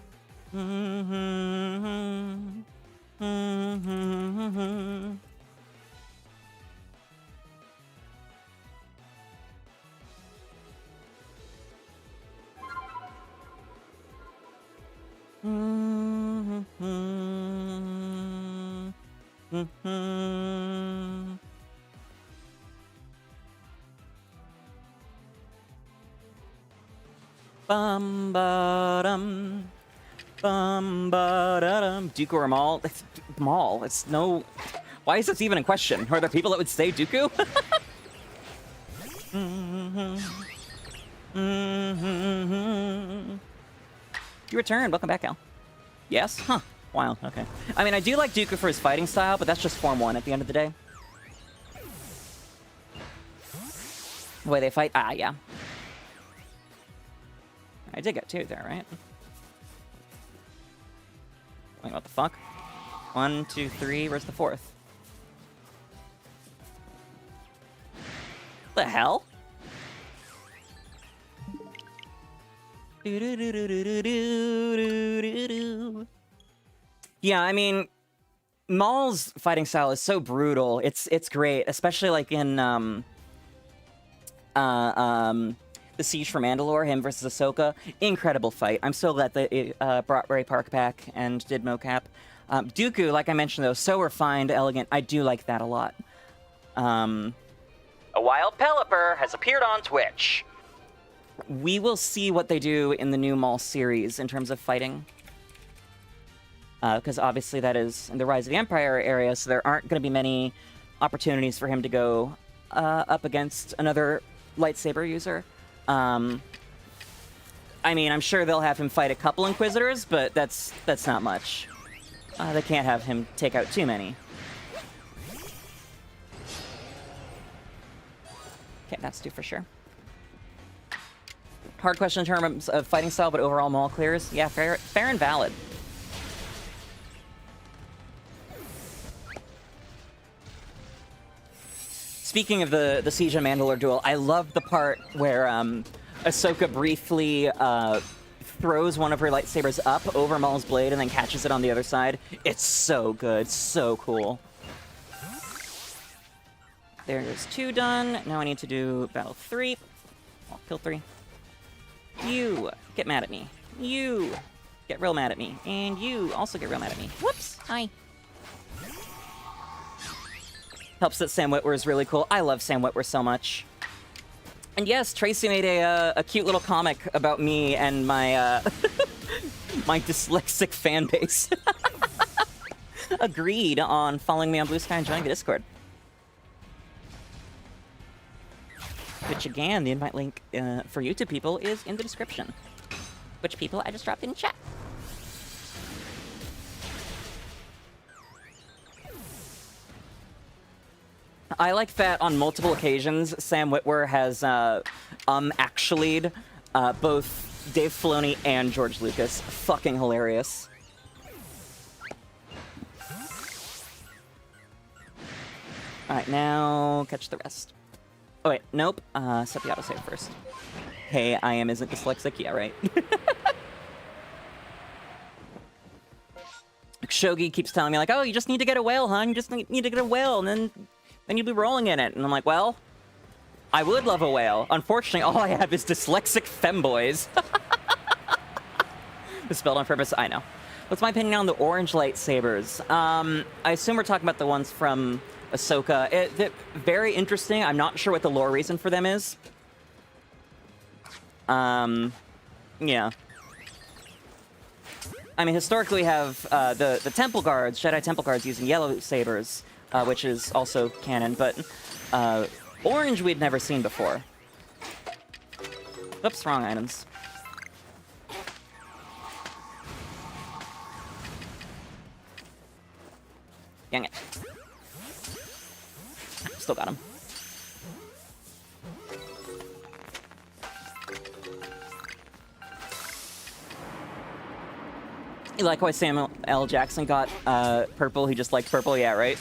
A: Bum ba dum, bum ba da dum. Duke or Maul? It's Maul. It's no Why is this even in question? Are there people that would say Dooku? You returned. Welcome back, Al. Yes? Huh. Wild. Okay. I mean, I do like Dooku for his fighting style, but that's just Form 1 at the end of the day. The way they fight? Ah, yeah. I did get 2 there, right? Wait, what the fuck? 1, 2, 3. Where's the 4th? The hell? Yeah, I mean, Maul's fighting style is so brutal. It's great, especially like in the Siege for Mandalore, him versus Ahsoka. Incredible fight. I'm so glad that it brought Ray Park back and did mocap. Dooku, like I mentioned, though, so refined, elegant. I do like that a lot. A wild Pelipper has appeared on Twitch. We will see what they do in the new Maul series in terms of fighting. Because obviously that is in the Rise of the Empire area, so there aren't going to be many opportunities for him to go up against another lightsaber user. I mean, I'm sure they'll have him fight a couple Inquisitors, but that's not much. They can't have him take out too many. Okay, that's 2 for sure. Hard question in terms of fighting style, but overall Maul clears. Yeah, fair and valid. Speaking of the Siege and Mandalore duel, I love the part where Ahsoka briefly throws one of her lightsabers up over Maul's blade and then catches it on the other side. It's so good, so cool. There's 2 done. Now I need to do battle 3. I'll kill 3. You get mad at me. You get real mad at me. And you also get real mad at me. Whoops! Hi. Helps that Sam Witwer is really cool. I love Sam Witwer so much. And yes, Tracy made a cute little comic about me and my my dyslexic fan base. Agreed on following me on Blue Sky and joining the Discord. Which again, the invite link for YouTube people is in the description. Which people I just dropped in chat. I like that on multiple occasions, Sam Witwer has actually'd both Dave Filoni and George Lucas. Fucking hilarious. Alright, now catch the rest. Oh wait, nope. Set the autosave first. Hey, I am isn't dyslexic? Yeah, right. Shogi keeps telling me like, oh, you just need to get a whale, huh? You just need to get a whale, and then you'll be rolling in it. And I'm like, well, I would love a whale. Unfortunately, all I have is dyslexic femboys. It's spelled on purpose, I know. What's my opinion on the orange lightsabers? I assume we're talking about the ones from Ahsoka. They're very interesting. I'm not sure what the lore reason for them is. Yeah. I mean, historically we have the Temple Guards, Jedi Temple Guards using yellow sabers, which is also canon, but orange we'd never seen before. Oops, wrong items. Dang it. Still got him. You like why Samuel L. Jackson got purple? He just liked purple? Yeah, right?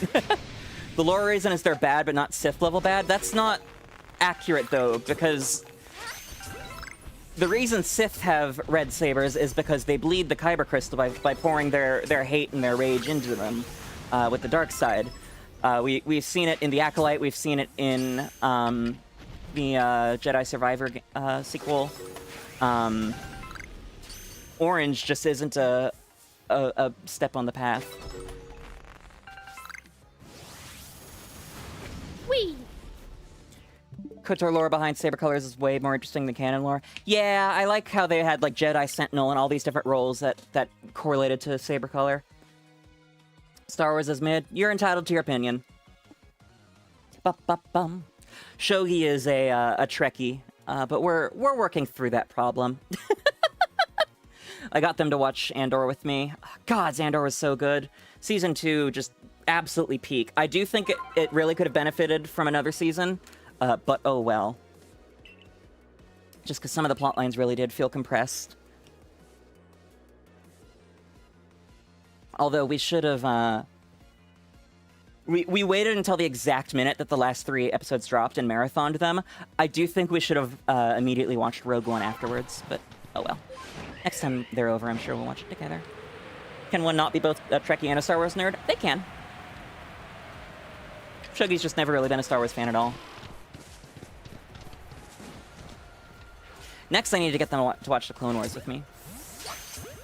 A: The lore reason is they're bad, but not Sith level bad. That's not accurate, though, because the reason Sith have red sabers is because they bleed the Kyber crystal by pouring their hate and their rage into them with the dark side. We've seen it in the Acolyte. We've seen it in the Jedi Survivor sequel. Orange just isn't a step on the path.
C: Whee!
A: KOTOR lore behind saber colors is way more interesting than canon lore. Yeah, I like how they had like Jedi Sentinel and all these different roles that correlated to saber color. Star Wars is mid. You're entitled to your opinion. Ba-ba-bum. Shogi is a Trekkie, but we're working through that problem. I got them to watch Andor with me. God, Andor was so good. Season 2 just absolutely peak. I do think it really could have benefited from another season, but oh well. Just because some of the plot lines really did feel compressed. Although we should have, we waited until the exact minute that the last 3 episodes dropped and marathoned them. I do think we should have immediately watched Rogue One afterwards, but oh well. Next time they're over, I'm sure we'll watch it together. Can one not be both a Trekkie and a Star Wars nerd? They can. Shogi's just never really been a Star Wars fan at all. Next, I need to get them to watch the Clone Wars with me.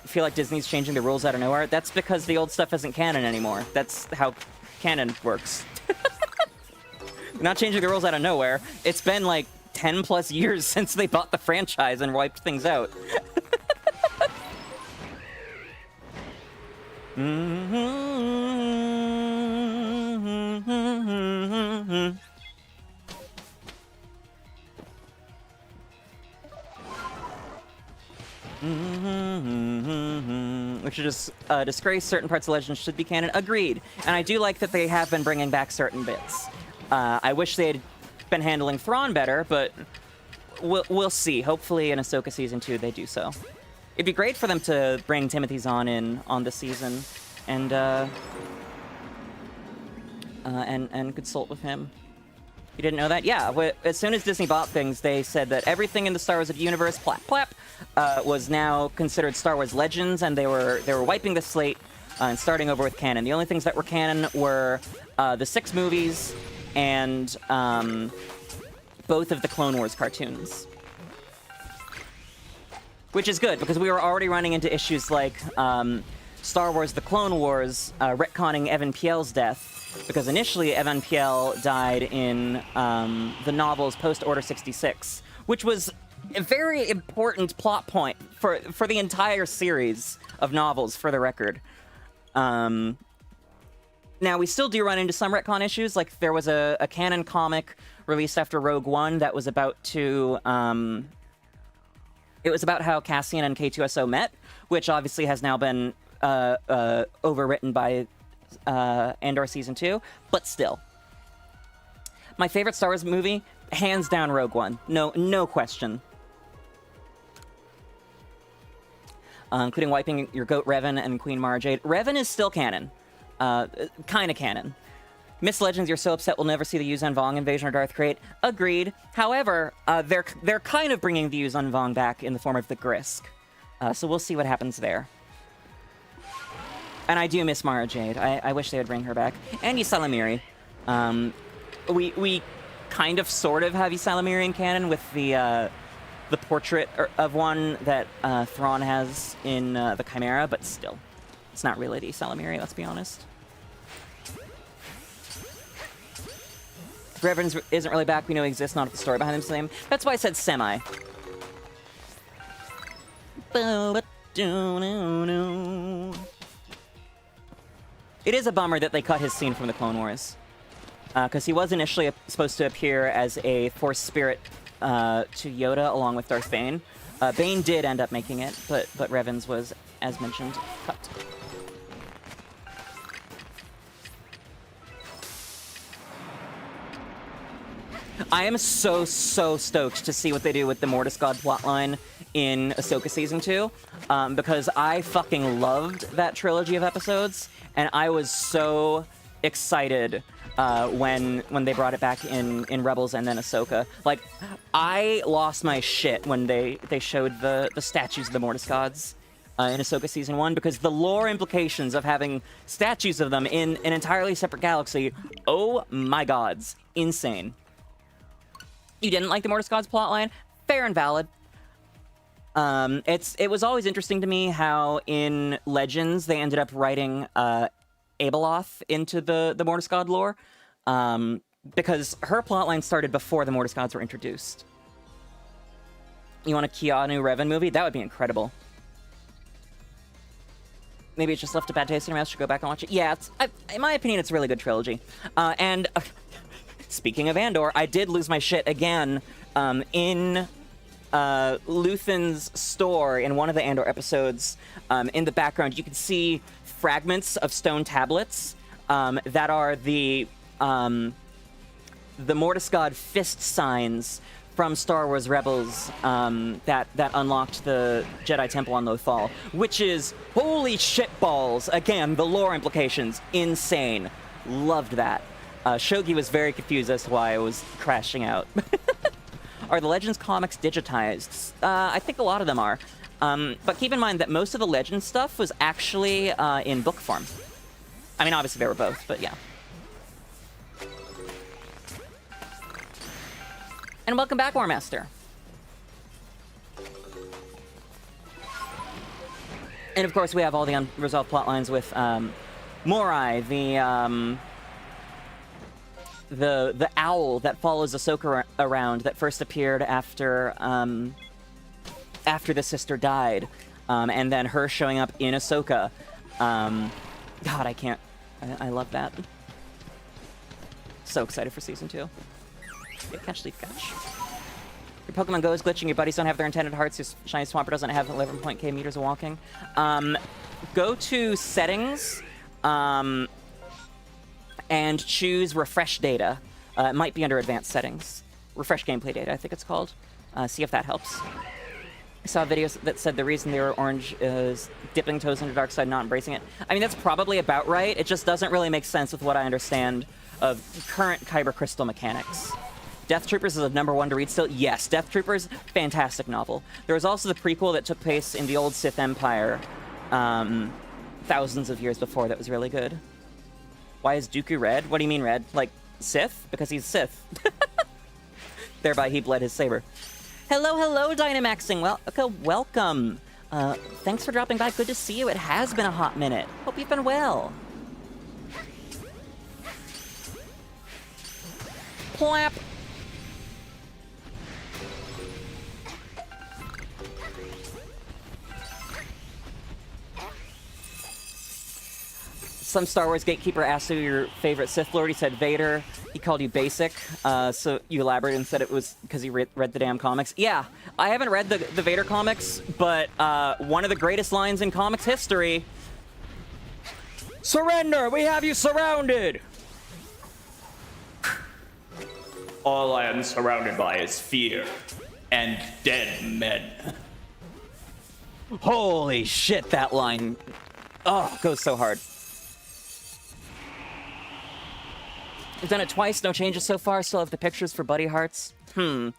A: I feel like Disney's changing the rules out of nowhere. That's because the old stuff isn't canon anymore. That's how canon works. They're not changing the rules out of nowhere. It's been like 10 plus years since they bought the franchise and wiped things out. Which is just disgrace. Certain parts of Legends should be canon. Agreed. And I do like that they have been bringing back certain bits. I wish they had been handling Thrawn better, but we'll see. Hopefully in Ahsoka Season 2 they do so. It'd be great for them to bring Timothy Zahn in on the season and consult with him. You didn't know that? Yeah, as soon as Disney bought things, they said that everything in the Star Wars universe, was now considered Star Wars Legends, and they were wiping the slate and starting over with canon. The only things that were canon were the 6 movies and both of the Clone Wars cartoons. Which is good, because we were already running into issues like Star Wars The Clone Wars retconning 𝑹𝒊𝒈𝒉𝒕's death, because initially 𝑹𝒊𝒈𝒉𝒕 died in the novels post-Order 66, which was a very important plot point for the entire series of novels, for the record. Now, we still do run into some retcon issues, like there was a canon comic released after Rogue One that was about to... it was about how Cassian and K2SO met, which obviously has now been overwritten by Andor Season 2, but still. My favorite Star Wars movie, hands down Rogue One. No question. Including wiping your goat Revan and Queen Mara Jade. Revan is still canon. Kind of canon. Miss Legends, you're so upset we'll never see the Yuuzhan Vong invasion or Darth Krayt. Agreed. However, they're kind of bringing the Yuuzhan Vong back in the form of the Grisk. So we'll see what happens there. And I do miss Mara Jade. I wish they would bring her back. And 𝑦𝑆ALA Mirri. We kind of sort of have 𝑦𝑆ALA Mirri in canon with the portrait of one that Thrawn has in the Chimera, but still. It's not really 𝑦𝑆ALA Mirri, let's be honest. Reverend isn't really back. We know he exists, not the story behind his name. That's why I said semi. It is a bummer that they cut his scene from the Clone Wars. Because he was initially supposed to appear as a Force Spirit to Yoda along with Darth Bane. Bane did end up making it, but Revan's was, as mentioned, cut. I am so stoked to see what they do with the Mortis God plotline in Ahsoka Season 2, because I fucking loved that trilogy of episodes, and I was so excited when they brought it back in Rebels and then Ahsoka. Like, I lost my shit when they showed the statues of the Mortis Gods in Ahsoka Season 1, because the lore implications of having statues of them in an entirely separate galaxy, oh my gods, insane. You didn't like the Mortis Gods plotline? Fair and valid. It was always interesting to me how in Legends they ended up writing Abeloth into the Mortis God lore, because her plotline started before the Mortis Gods were introduced. You want a Keanu Revan movie? That would be incredible. maybe it's just left a bad taste in your mouth. Should go back and watch it. Yeah, in my opinion, it's a really good trilogy. And speaking of Andor, I did lose my shit again in Luthen's store in one of the Andor episodes. In the background, you can see fragments of stone tablets that are the Mortis God fist signs from Star Wars Rebels that unlocked the Jedi Temple on Lothal, which is holy shit balls. Again, the lore implications, insane. Loved that. Shogi was very confused as to why I was crashing out. Are the Legends comics digitized? I think a lot of them are. But keep in mind that most of the Legends stuff was actually in book form. I mean, obviously they were both, but yeah. And welcome back, War Master. And of course, we have all the unresolved plot lines with Morai, the owl that follows Ahsoka around that first appeared after the sister died, and then her showing up in Ahsoka. God, I love that. So excited for season 2. Yeah, catch, leaf, catch. Your Pokemon Go is glitching. Your buddies don't have their intended hearts. Your Shiny Swampert doesn't have 11.k meters of walking. Go to settings and choose refresh data. It might be under advanced settings. Refresh gameplay data, I think it's called. See if that helps. I saw videos that said the reason they were orange is dipping toes into dark side, not embracing it. I mean, that's probably about right. It just doesn't really make sense with what I understand of current Kyber Crystal mechanics. Death Troopers is a #1 to read still. Yes, Death Troopers, fantastic novel. There was also the prequel that took place in the old Sith Empire thousands of years before that was really good. Why is Dooku red? What do you mean red? Like Sith? Because he's Sith. Thereby he bled his saber. Hello, hello, Dynamaxing. Welcome. Thanks for dropping by. Good to see you. It has been a hot minute. Hope you've been well. Plap. Some Star Wars gatekeeper asked who your favorite Sith Lord. He said Vader. He called you basic, so you elaborated and said it was because he read the damn comics. Yeah, I haven't read the Vader comics, but one of the greatest lines in comics history. Surrender! We have you surrounded!
B: All I am surrounded by is fear and dead men.
A: Holy shit, that line. Oh, goes so hard. I've done it twice, no changes so far. Still have the pictures for Buddy Hearts. You've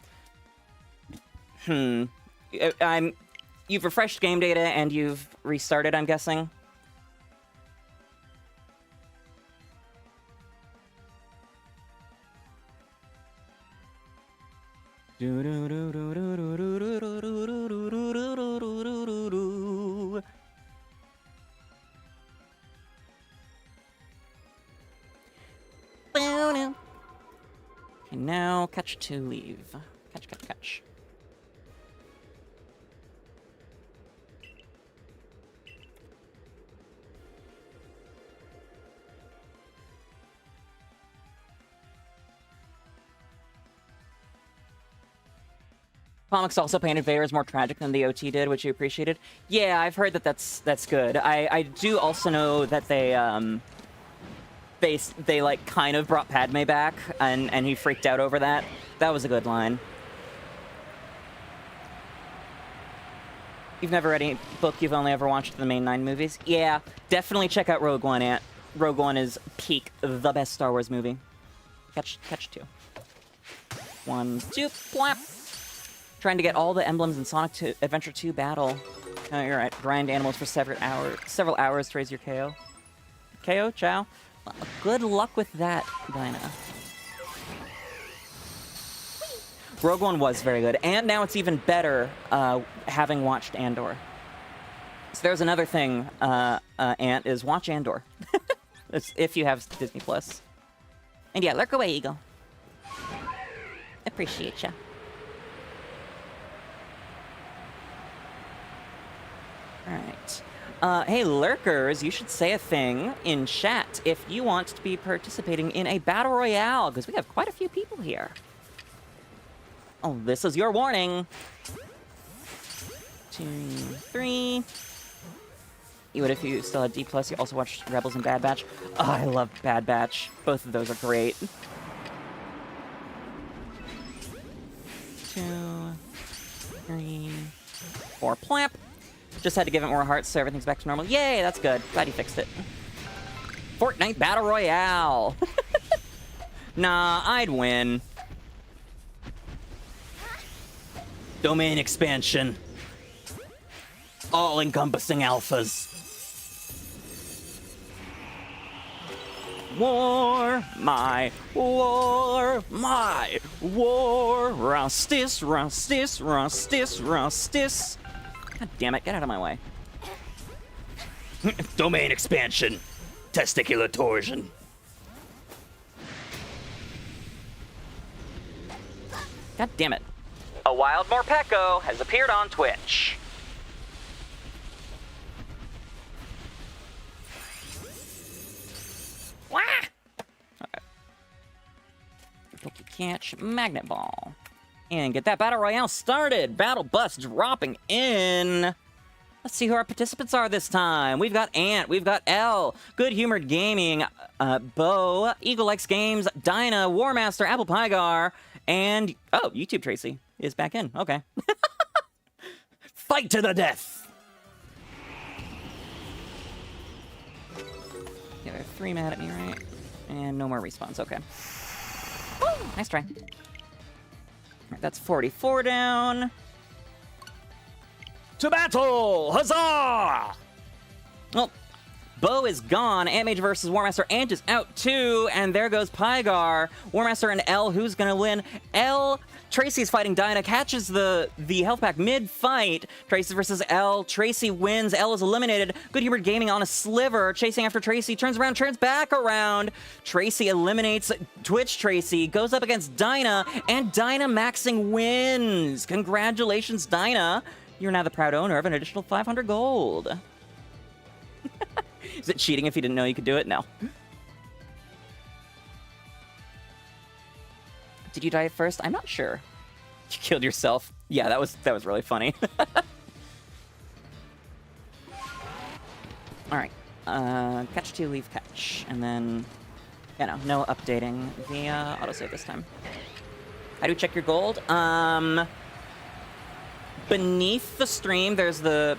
A: refreshed game data and you've restarted, I'm guessing. Okay, now catch to leave. Catch, catch, catch. Comics also painted Vader as more tragic than the OT did, which you appreciated. Yeah, I've heard that that's good. I do also know that they like kind of brought Padme back, and he freaked out over that. That was a good line. You've never read any book, you've only ever watched the main 9 movies? Yeah, definitely check out Rogue One, Ant. Rogue One is peak the best Star Wars movie. Catch 2. 1, 2, plap. Trying to get all the emblems in Sonic 2, Adventure 2 battle. Oh, you're right. Grind animals for several hours to raise your KO. KO, chow. Well, good luck with that, Dinah. Rogue One was very good, and now it's even better having watched Andor. So there's another thing, Ant, is watch Andor. If you have Disney+. And yeah, lurk away, Eagle. Appreciate ya. Alright. Hey, lurkers, you should say a thing in chat if you want to be participating in a battle royale, because we have quite a few people here. Oh, this is your warning. 2, 3. You would if you still had D+. You also watched Rebels and Bad Batch. Oh, I love Bad Batch. Both of those are great. 2, 3, 4. Plamp. Just had to give it more hearts so everything's back to normal. Yay, that's good. Glad you fixed it. Fortnite Battle Royale. Nah, I'd win. Domain expansion. All-encompassing alphas. War, my war, my war. Rustis, rustis, rustis, rustis. God damn it, get out of my way. Domain expansion. Testicular torsion. God damn it. A wild 𝑪𝑹𝑬𝑫𝒆𝒏𝒊𝒈𝒄 has appeared on Twitch. Wah! Okay. Catch Magnet Ball. And get that Battle Royale started. Battle Bus dropping in. Let's see who our participants are this time. We've got Ant, we've got L, Good Humored Gaming, Bo, Eagle X Games, Dinah, Warmaster, 𝑹𝒊𝒈𝒉𝒕, and, oh, YouTube Tracy is back in. Okay. Fight to the death. Yeah, they're 3 mad at me, right? And no more respawns. Okay. Woo! Nice try. Right, that's 44 down. To battle! Huzzah! Well, Bo is gone. Ant-Mage versus Warmaster. Ant is out too, and there goes 𝒑𝒈𝒉𝒕. Warmaster and L, who's gonna win? L, Tracy's fighting Dinah, catches the health pack mid-fight. Tracy versus L. Tracy wins. L is eliminated. Good Humored Gaming on a sliver, chasing after Tracy. Turns around, turns back around. Tracy eliminates Twitch Tracy. Goes up against Dinah, and Dinah maxing wins. Congratulations, Dinah. You're now the proud owner of an additional 500 gold. Is it cheating if you didn't know you could do it? No. Did you die first? I'm not sure. You killed yourself. Yeah, that was really funny. All right. Catch 2, leave catch. And then, you know, no updating the autosave this time. How do you check your gold? Beneath the stream, there's the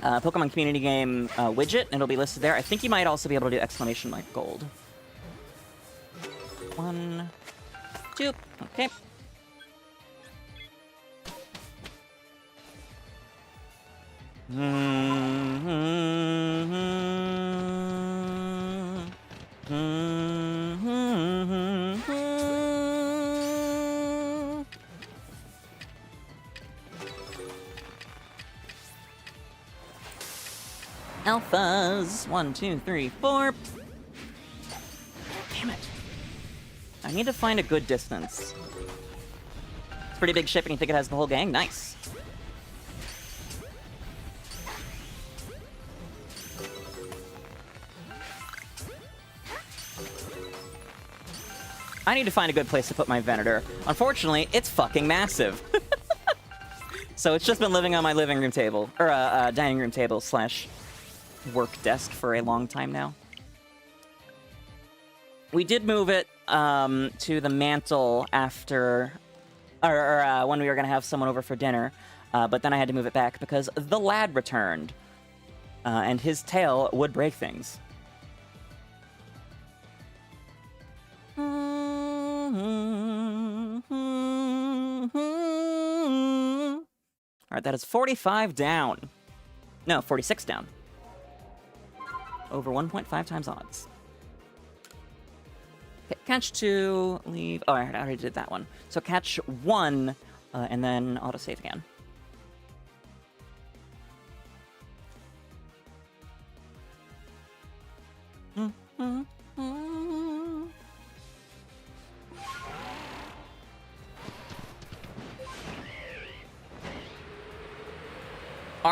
A: Pokemon community game widget, and it'll be listed there. I think you might also be able to do exclamation mark gold. 1, 2, okay. Alphas. 1, 2, 3, 4. Damn it. I need to find a good distance. It's a pretty big ship, and you think it has the whole gang? Nice. I need to find a good place to put my Venator. Unfortunately, it's fucking massive. So it's just been living on my living room table, or dining room table / work desk for a long time now. We did move it to the mantle after, or when we were going to have someone over for dinner, but then I had to move it back because the lad returned, and his tail would break things. All right, that is 45 down. No, 46 down. Over 1.5 times odds. Okay, catch 2, leave. Oh, I already did that one. So catch 1, and then autosave again.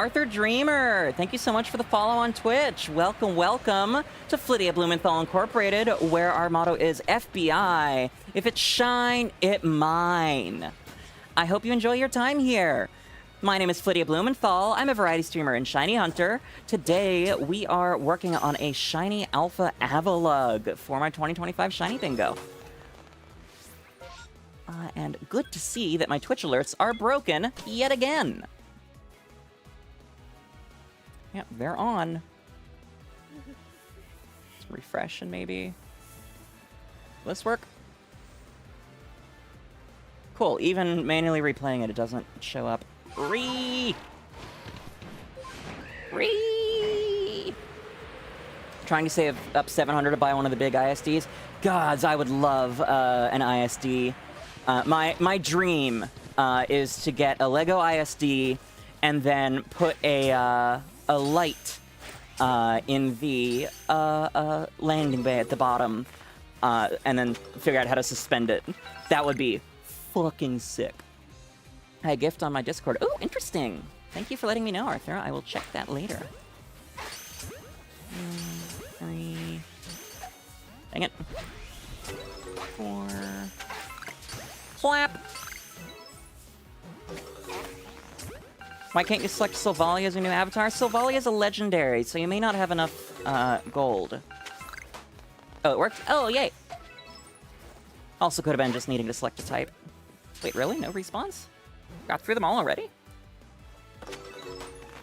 A: Arthur Dreamer, thank you so much for the follow on Twitch. Welcome, welcome to 𝑹𝒊𝒈𝒕 Incorporated, where our motto is FBI. If it shine, it mine. I hope you enjoy your time here. My name is 𝒕𝒊𝒈𝒕. I'm a variety streamer and shiny hunter. Today, we are working on a shiny Alpha Avalugg for my 2025 shiny bingo. And good to see that my Twitch alerts are broken yet again. Yep, they're on. Let's refresh and maybe... Will this work? Cool, even manually replaying it, it doesn't show up. Trying to save up 700 to buy one of the big ISDs. Gods, I would love an ISD. My dream is to get a Lego ISD and then put a light in the landing bay at the bottom, and then figure out how to suspend it. That would be fucking sick. I had a gift on my Discord. Oh, interesting. Thank you for letting me know, Arthur. I will check that later. 3. Dang it. 4. Clap. Why can't you select 𝑹𝒊𝒈𝑬𝑺 as your new avatar? 𝑹𝒊𝒈𝑬𝑺 is a legendary, so you may not have enough gold. Oh, it worked? Oh, yay. Also could have been just needing to select a type. Wait, really? No respawns? Got through them all already?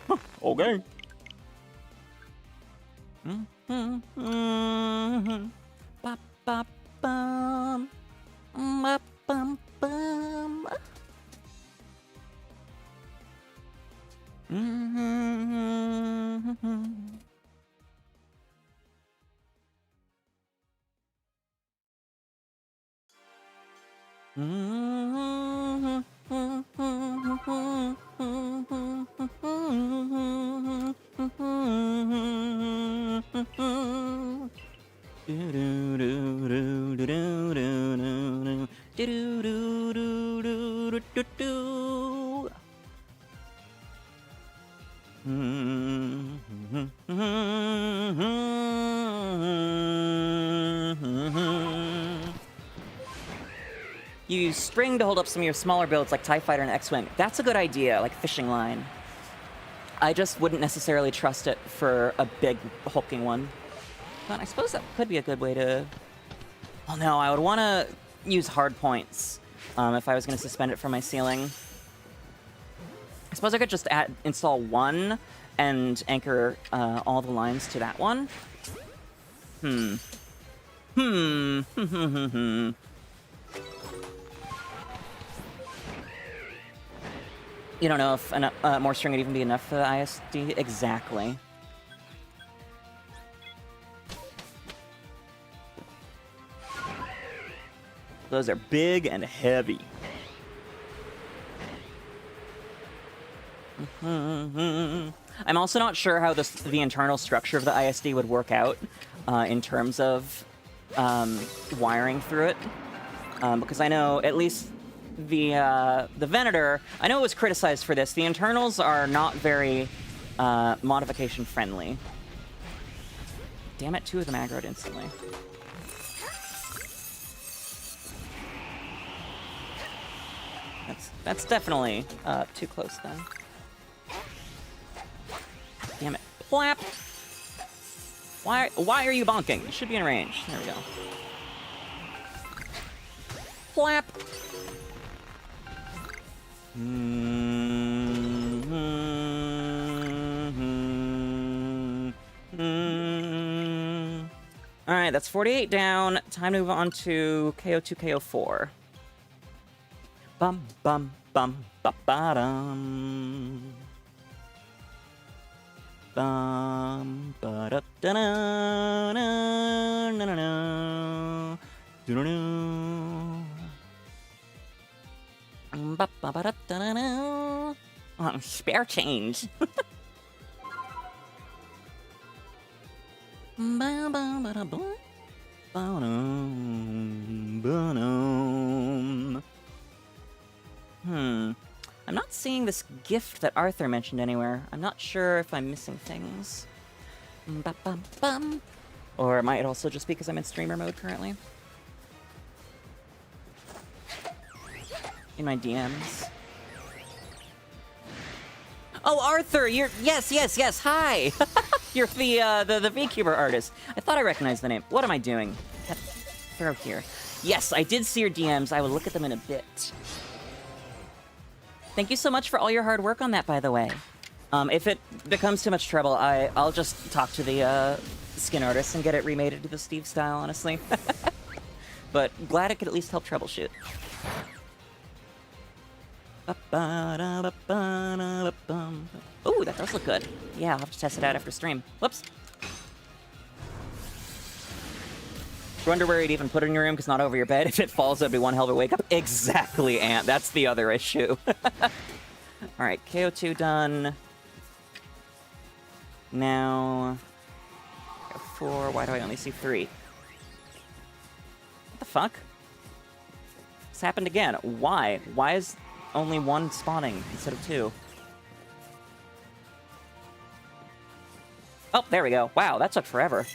A: Huh, okay. Bop, bop, bum. Bop, bum, bum. You use string to hold up some of your smaller builds like TIE Fighter and X-Wing. That's a good idea, like fishing line. I just wouldn't necessarily trust it for a big hulking one. But I suppose that could be a good way to... Well, no, I would want to use hard points if I was going to suspend it from my ceiling. I suppose I could just install one and anchor all the lines to that one. You don't know if more string would even be enough for the ISD? Exactly. Those are big and heavy. I'm also not sure how the internal structure of the ISD would work out in terms of wiring through it. Because I know at least the Venator, I know it was criticized for this. The internals are not very modification friendly. Damn it, 2 of them aggroed instantly. That's definitely too close then. Damn it. Plap! Why are you bonking? You should be in range. There we go. Plap! Alright, that's 48 down. Time to move on to KO2, KO4. Bum, bum, bum, ba ba dum. Bum, ba da da da da da da da da. Spare change. I'm not seeing this gift that Arthur mentioned anywhere. I'm not sure if I'm missing things. Ba-bum-bum. Or it might also just be because I'm in streamer mode currently. In my DMs. Oh, Arthur, you're... Yes, hi! You're the VTuber artist. I thought I recognized the name. What am I doing? Throw here. Yes, I did see your DMs. I will look at them in a bit. Thank you so much for all your hard work on that, by the way. If it becomes too much trouble, I'll just talk to the skin artist and get it remade into the Steve style, honestly. But glad it could at least help troubleshoot. Ooh, that does look good. Yeah, I'll have to test it out after stream. Whoops. Wonder where you'd even put it in your room, because not over your bed. If it falls, it'd be one hell of a wake up. Exactly, Ant. That's the other issue. Alright, KO2 done. Now... 4. Why do I only see 3? What the fuck? This happened again. Why? Why is only 1 spawning instead of 2? Oh, there we go. Wow, that took forever.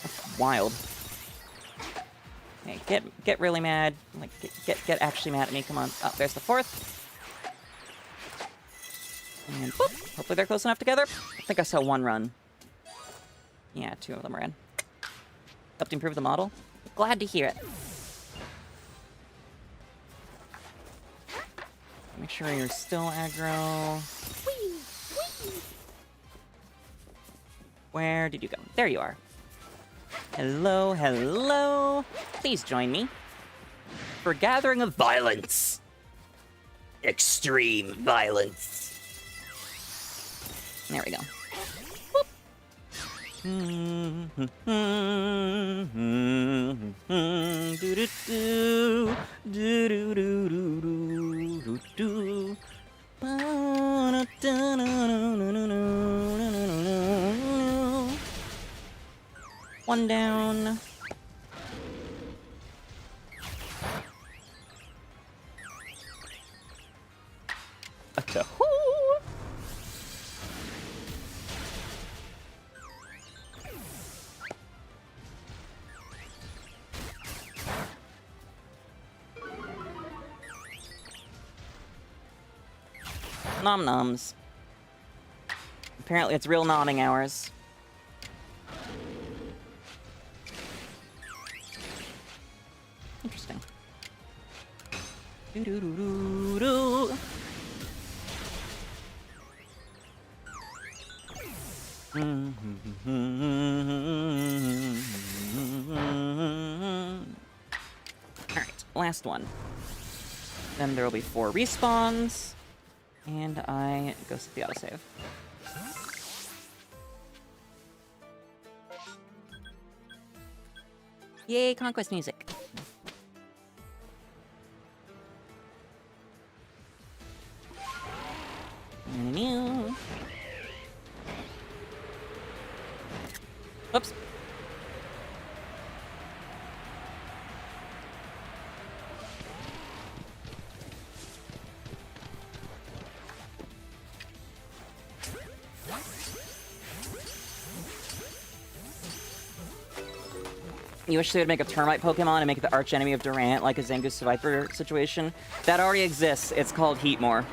A: That's wild. Okay, get really mad. Like, get actually mad at me. Come on. Oh, there's the 4th. And boop. Hopefully they're close enough together. I think I saw 1 run. Yeah, 2 of them ran. Helped improve the model. Glad to hear it. Make sure you're still aggro. Whee! Whee! Where did you go? There you are. Hello, hello. Please join me for a gathering of violence. Extreme violence. There we go. One down. Nom noms. Apparently it's real nomming hours. Interesting. Doo-doo-doo-doo-doo. Alright, last one. Then there will be 4 respawns. And I go set the autosave. Yay, Conquest music. Oops. You wish they would make a termite Pokemon and make it the arch enemy of Durant, like a 𝒎𝒂𝒄𝒉𝒕 situation? That already exists. It's called Heatmore.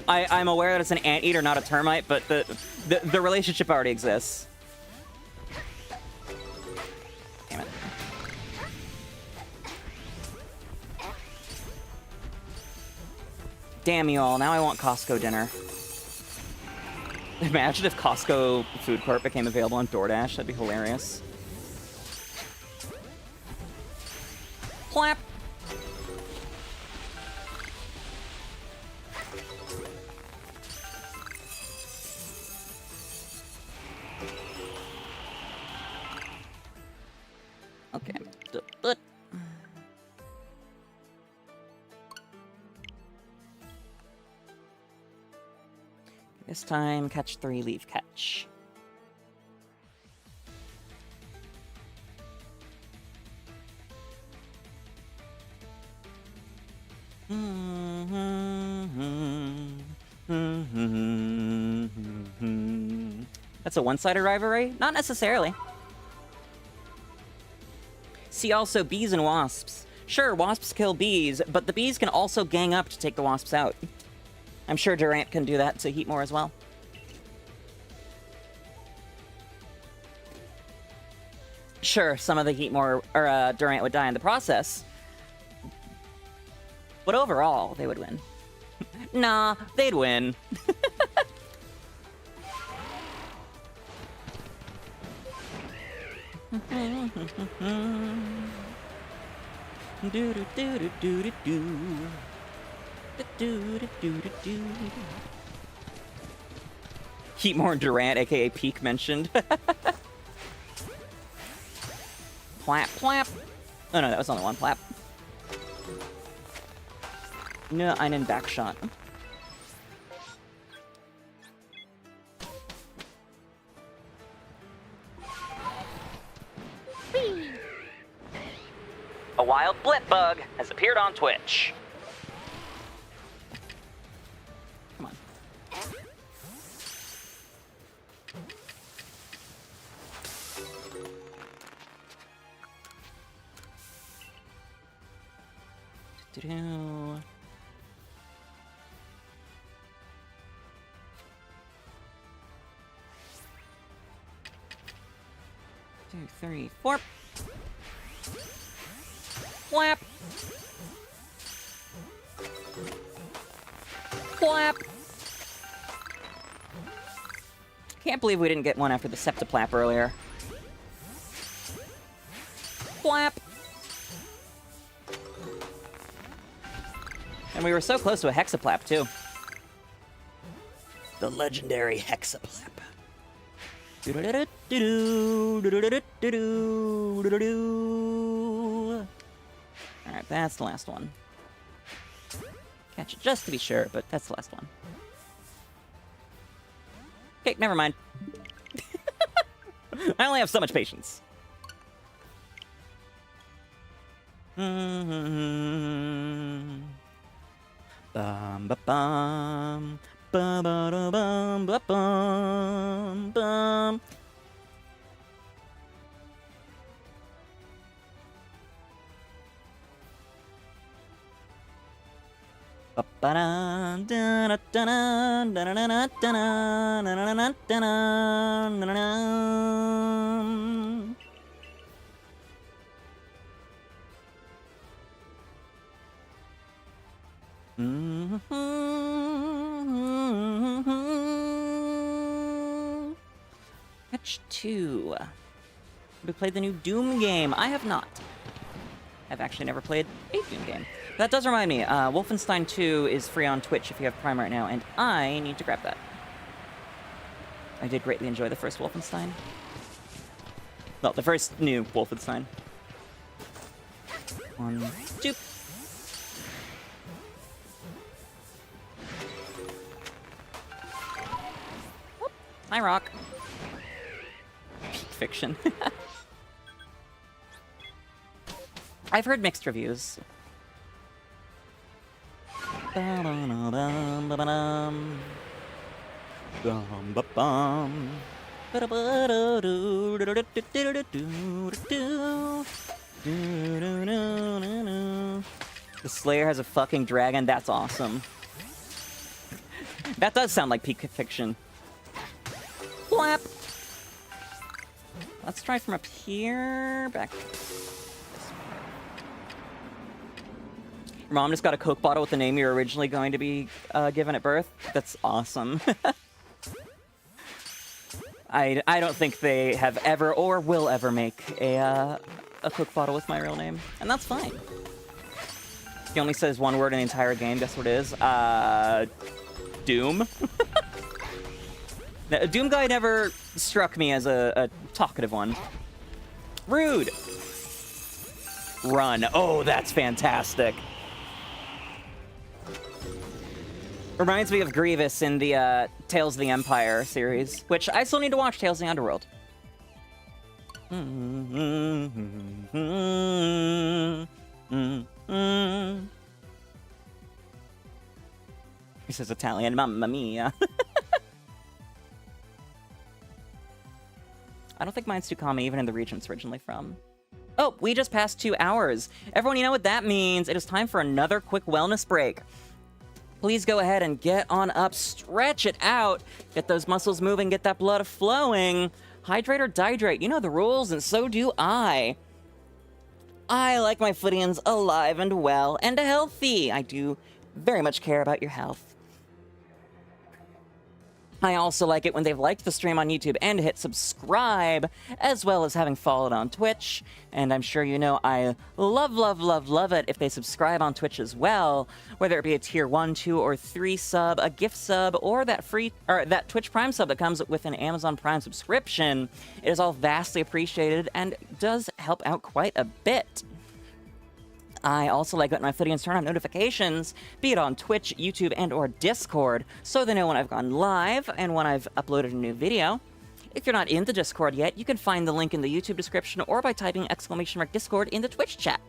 A: I'm aware that it's an anteater, not a termite, but the relationship already exists. Damn it. Damn you all, now I want Costco dinner. Imagine if Costco Food Court became available on DoorDash, that'd be hilarious. Clap! Okay. This time, catch 3, leave catch. That's a one-sided rivalry? Not necessarily. See also bees and wasps. Sure, wasps kill bees, but the bees can also gang up to take the wasps out. I'm sure Durant can do that to Heatmore as well. Sure, some of the Heatmore or Durant would die in the process, but overall, they would win. Nah, they'd win. Heatmore and Durant, aka Peak, mentioned. Plap, plap. Oh no, that was only one plap. No, einen Backshot. A wild blip bug has appeared on Twitch. Come on. Do-do-do. 2, 3, 4. Flap. Flap. Can't believe we didn't get one after the 𝒒𝒒𝒏𝒊𝒄 earlier. Flap. And we were so close to a 𝑠 too. The legendary 𝑠. Alright, that's the last one. Catch it just to be sure, but that's the last one. Okay, never mind. I only have so much patience. Bum ba bum. Bum ba da bum ba bum bum. Match 2. We played the new Doom game. I have not. I've actually never played a Doom game. That does remind me, Wolfenstein 2 is free on Twitch if you have Prime right now, and I need to grab that. I did greatly enjoy the first Wolfenstein. Well, the first new Wolfenstein. 1, 2. Whoop. Hi, Rock. Peak fiction. I've heard mixed reviews. The Slayer has a fucking dragon. That's awesome. That does sound like peak fiction. Flap. Let's try from up here. Back. Your mom just got a Coke bottle with the name you were originally going to be given at birth. That's awesome. I don't think they have ever or will ever make a Coke bottle with my real name, and that's fine. He only says one word in the entire game. Guess what it is? Doom. A Doom guy never struck me as a talkative one. Rude. Run. Oh, that's fantastic. Reminds me of Grievous in the Tales of the Empire series, which I still need to watch. Tales of the Underworld. He says Italian, mamma mia. I don't think mine's too common, even in the region it's originally from. Oh, we just passed 2 hours. Everyone, you know what that means. It is time for another quick wellness break. Please go ahead and get on up, stretch it out, get those muscles moving, get that blood flowing. Hydrate or dihydrate, you know the rules, and so do I. I like my Flittians alive and well and healthy. I do very much care about your health. I also like it when they've liked the stream on YouTube and hit subscribe, as well as having followed on Twitch. And I'm sure you know I love it if they subscribe on Twitch as well, whether it be a tier 1, 2, or 3 sub, a gift sub, or that that Twitch Prime sub that comes with an Amazon Prime subscription. It is all vastly appreciated and does help out quite a bit. I also like letting my Flittians turn on notifications, be it on Twitch, YouTube, and or Discord, so they know when I've gone live and when I've uploaded a new video. If you're not in the Discord yet, you can find the link in the YouTube description or by typing !Discord in the Twitch chat.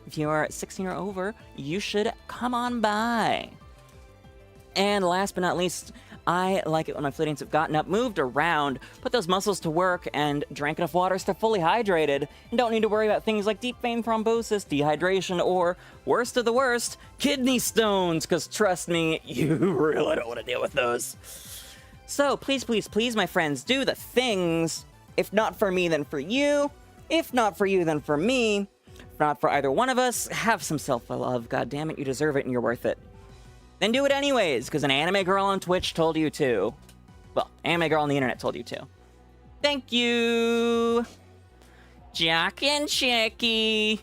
A: If you are 16 or over, you should come on by. And last but not least, I like it when my Flittians have gotten up, moved around, put those muscles to work, and drank enough water so they're fully hydrated, and don't need to worry about things like deep vein thrombosis, dehydration, or, worst of the worst, kidney stones, because trust me, you really don't want to deal with those. So, please, please, please, my friends, do the things. If not for me, then for you. If not for you, then for me. If not for either one of us, have some self-love. God damn it, you deserve it and you're worth it. Then do it anyways, because an anime girl on Twitch told you to. Well, anime girl on the internet told you to. Thank you! Jock and Checky!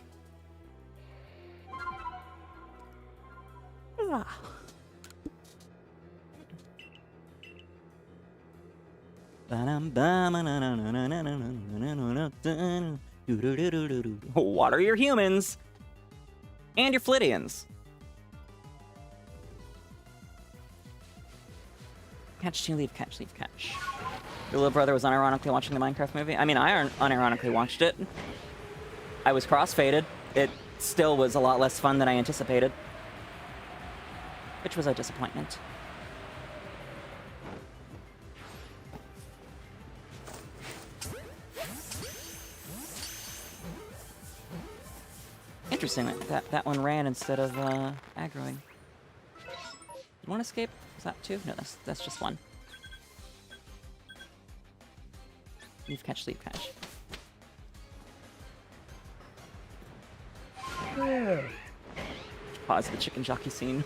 A: Water your humans! And your Flittians. Catch, leave, catch, leave, catch. Your little brother was unironically watching the Minecraft movie? I mean, I unironically watched it. I was crossfaded. It still was a lot less fun than I anticipated. Which was a disappointment. Interesting that one ran instead of aggroing. Did one escape? Is that 2? No, that's just 1. Leave catch, leave catch. Pause the chicken jockey scene.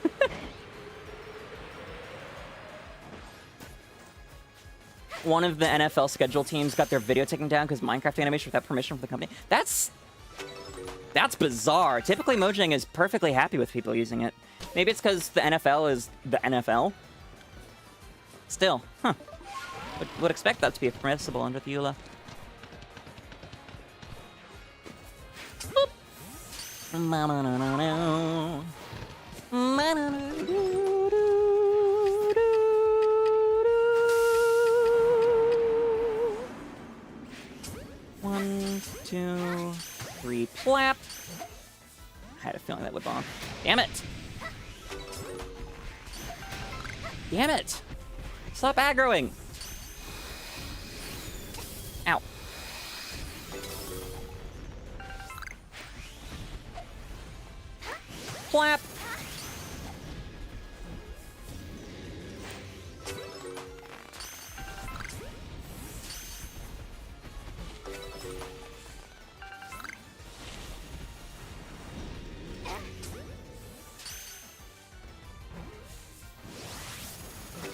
A: One of the NFL schedule teams got their video taken down because Minecraft animation without permission from the company. That's bizarre. Typically, Mojang is perfectly happy with people using it. Maybe it's because the NFL is the NFL. Still, huh. Would expect that to be permissible under the EULA. One, 2, 3, plap. I had a feeling that would bomb. Damn it! Damn it! Stop aggroing! Ow. Flap!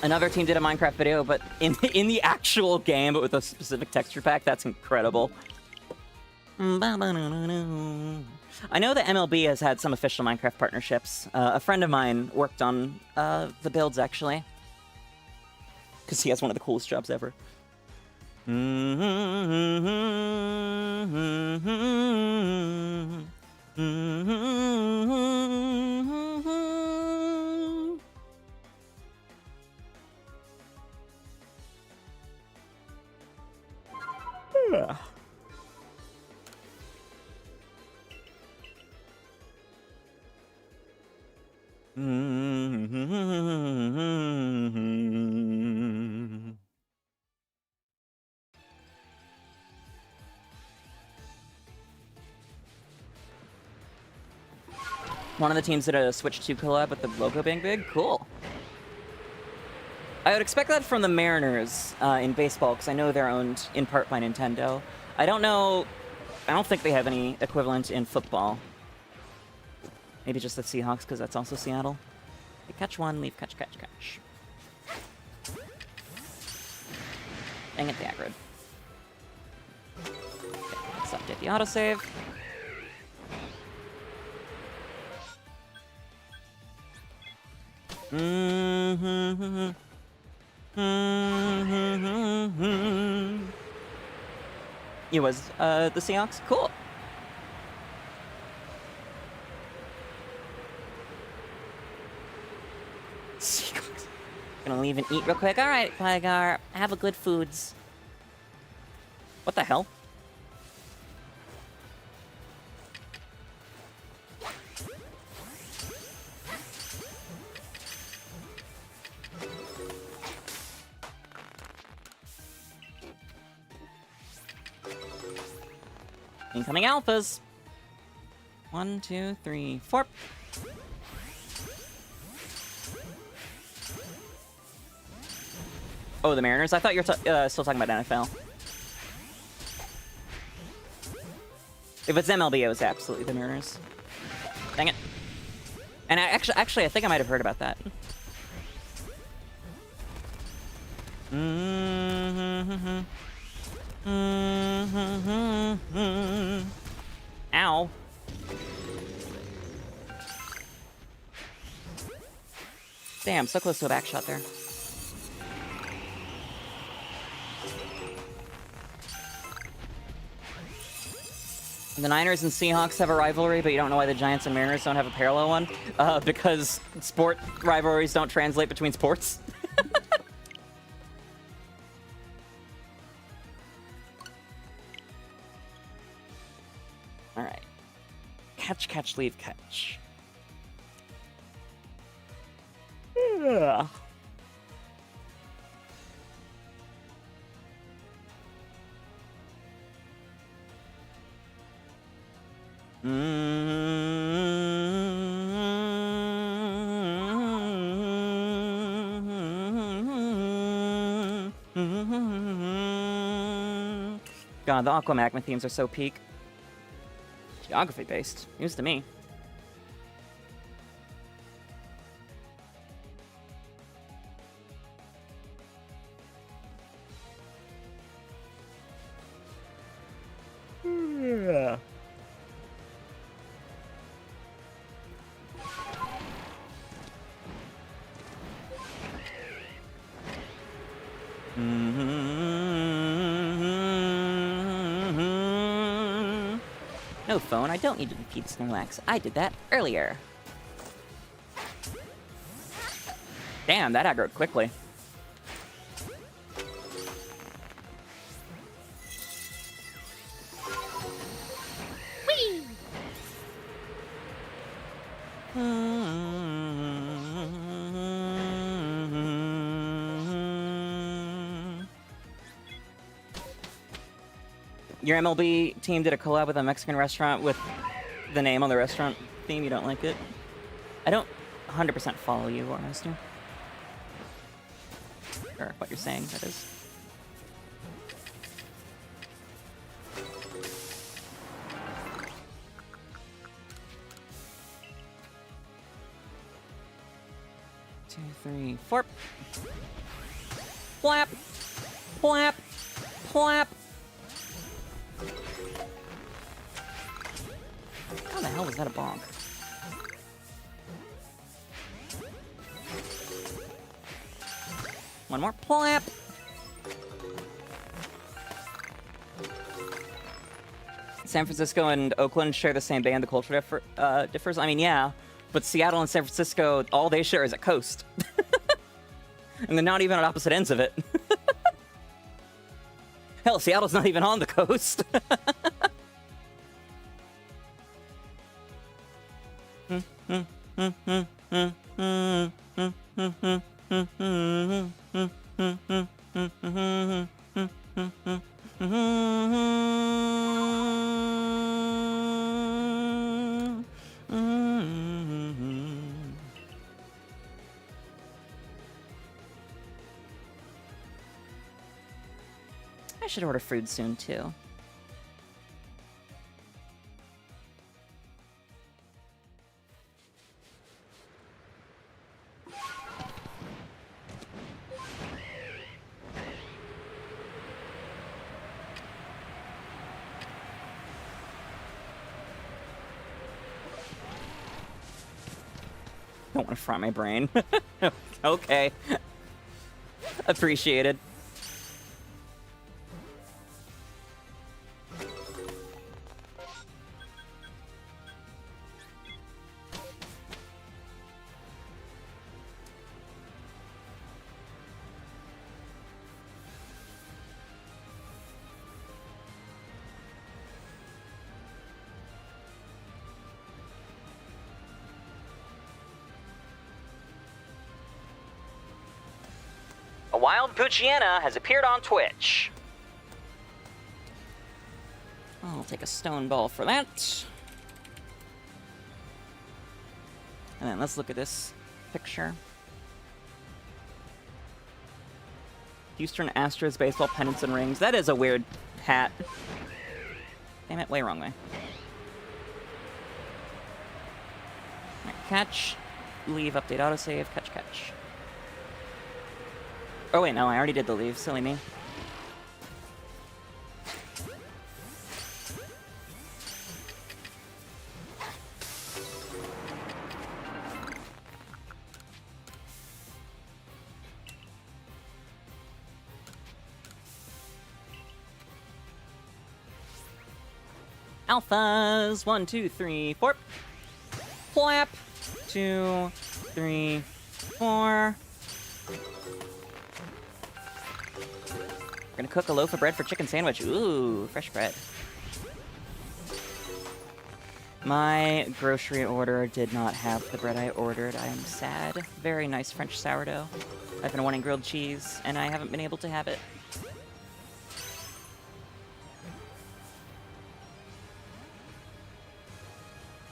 A: Another team did a Minecraft video, but in the actual game, but with a specific texture pack. That's incredible. I know that MLB has had some official Minecraft partnerships. A friend of mine worked on the builds, actually. Because he has one of the coolest jobs ever. One of the teams did a Switch 2 collab with the logo being big. Cool. I would expect that from the Mariners in baseball, because I know they're owned in part by Nintendo. I don't think they have any equivalent in football. Maybe just the Seahawks, because that's also Seattle. Okay, catch one, leave, catch, catch, catch. Dang it, the aggro. Okay, let's update the autosave. It was the Seahawks? Cool. Seahawks. Gonna leave and eat real quick. Alright, Pygar. Have a good foods. What the hell? Incoming alphas. 1, 2, 3, 4. Oh, the Mariners? I thought you were still talking about NFL. If it's MLB, it was absolutely the Mariners. Dang it. And actually, I think I might have heard about that. Ow. Damn, so close to a back shot there. The Niners and Seahawks have a rivalry, but you don't know why the Giants and Mariners don't have a parallel one? Because sport rivalries don't translate between sports. Alright. Catch, catch, leave, catch. Ugh. God, the 𝑹𝒊𝒈𝒉𝒕 themes are so peak. Geography based. News to me. Yeah. No phone, I don't need to defeat 𝒎𝒊𝒄. I did that earlier. Damn, that aggroed quickly. Whee! Your MLB team did a collab with a Mexican restaurant with the name on the restaurant theme. You don't like it? I don't 100% follow you, Warmaster. Or what you're saying, that is. Two, three, four. Flap! Flap! Flap! How the hell was that a bonk? One more. Plap! San Francisco and Oakland share the same band. The culture differs. I mean, yeah. But Seattle and San Francisco, all they share is a coast. And they're not even at opposite ends of it. Hell, Seattle's not even on the coast. I should order food soon, too. Don't want to fry my brain. Okay. Appreciated. A wild Poochyena has appeared on Twitch. I'll take a stone ball for that. And then let's look at this picture. Houston Astros baseball pennants and rings. That is a weird hat. Damn it, way wrong way. Right, catch, leave, update, autosave, catch, catch. Oh wait, no, I already did the leave. Silly me. Alphas! 1, 2, 3, 4. Plap! 2, 3, 4. We're gonna cook a loaf of bread for chicken sandwich. Ooh, fresh bread. My grocery order did not have the bread I ordered. I am sad. Very nice French sourdough. I've been wanting grilled cheese, and I haven't been able to have it.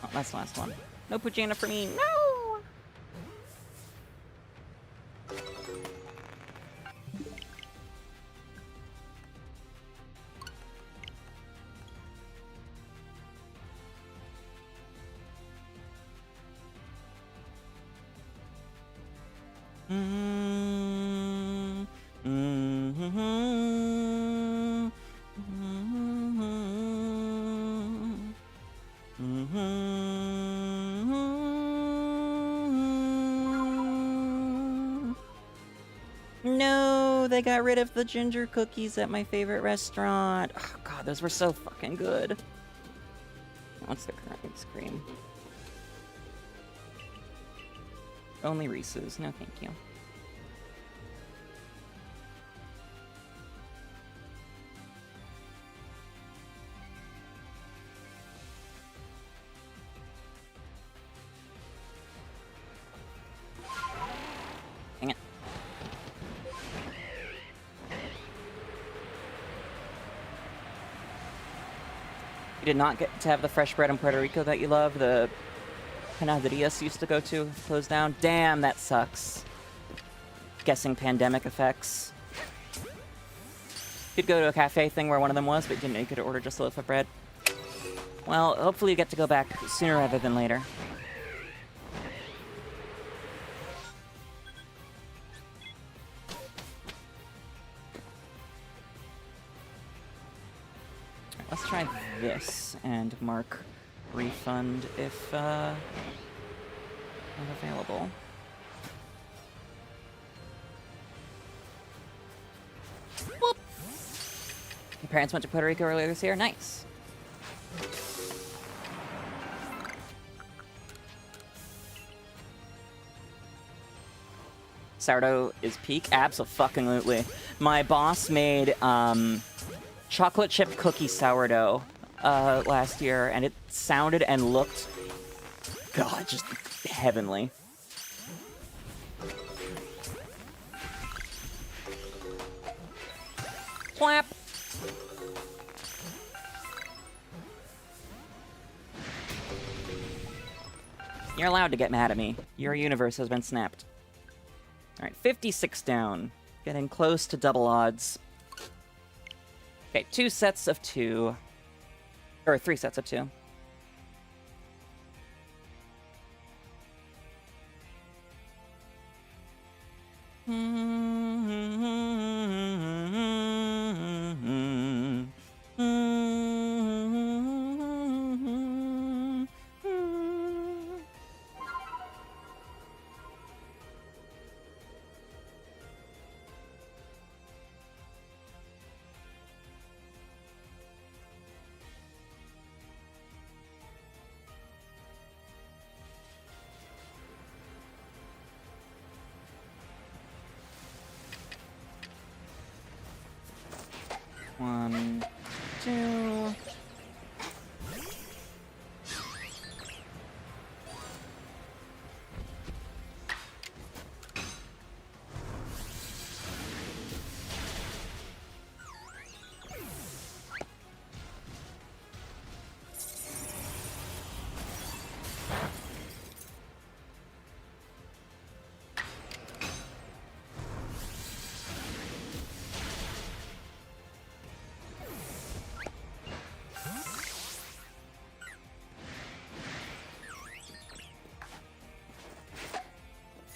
A: Oh, that's the last one. No Poochyena for me. No! No, they got rid of the ginger cookies at my favorite restaurant. Oh god, those were so fucking good. What's the current ice cream? Only Reese's. No, thank you. Dang it. You did not get to have the fresh bread in Puerto Rico that you love. The Panaderias used to go to closed down. Damn, that sucks. Guessing pandemic effects. You'd go to a cafe thing where one of them was, but you could order just a loaf of bread. Well, hopefully you get to go back sooner rather than later. Let's try this and mark refund if not available. Whoop. Your parents went to Puerto Rico earlier this year? Nice. Sourdough is peak? Abso-fucking-lutely. My boss made chocolate chip cookie sourdough last year, and it sounded and looked, God, just heavenly. Clap. You're allowed to get mad at me. Your universe has been snapped. Alright, 56 down. Getting close to double odds. Okay, 2 sets of 2. Or 3 sets of 2. One, two.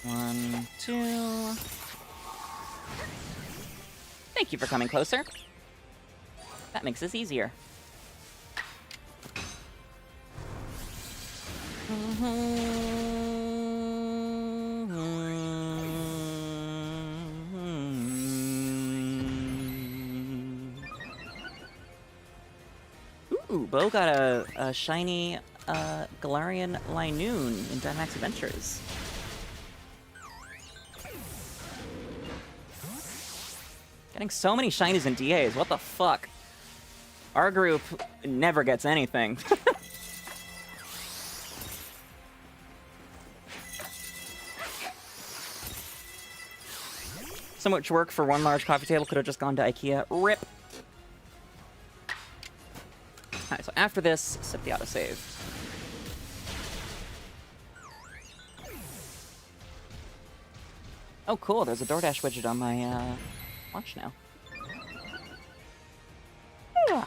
A: One, two. Thank you for coming closer. That makes this easier. Ooh, Bo got a shiny Galarian Linoon in Dynamax Adventures. Getting so many shinies and DAs, what the fuck? Our group never gets anything. So much work for one large coffee table, could have just gone to IKEA. RIP. Alright, so after this, sip the autosave. Oh cool, there's a DoorDash widget on my watch now. Yeah.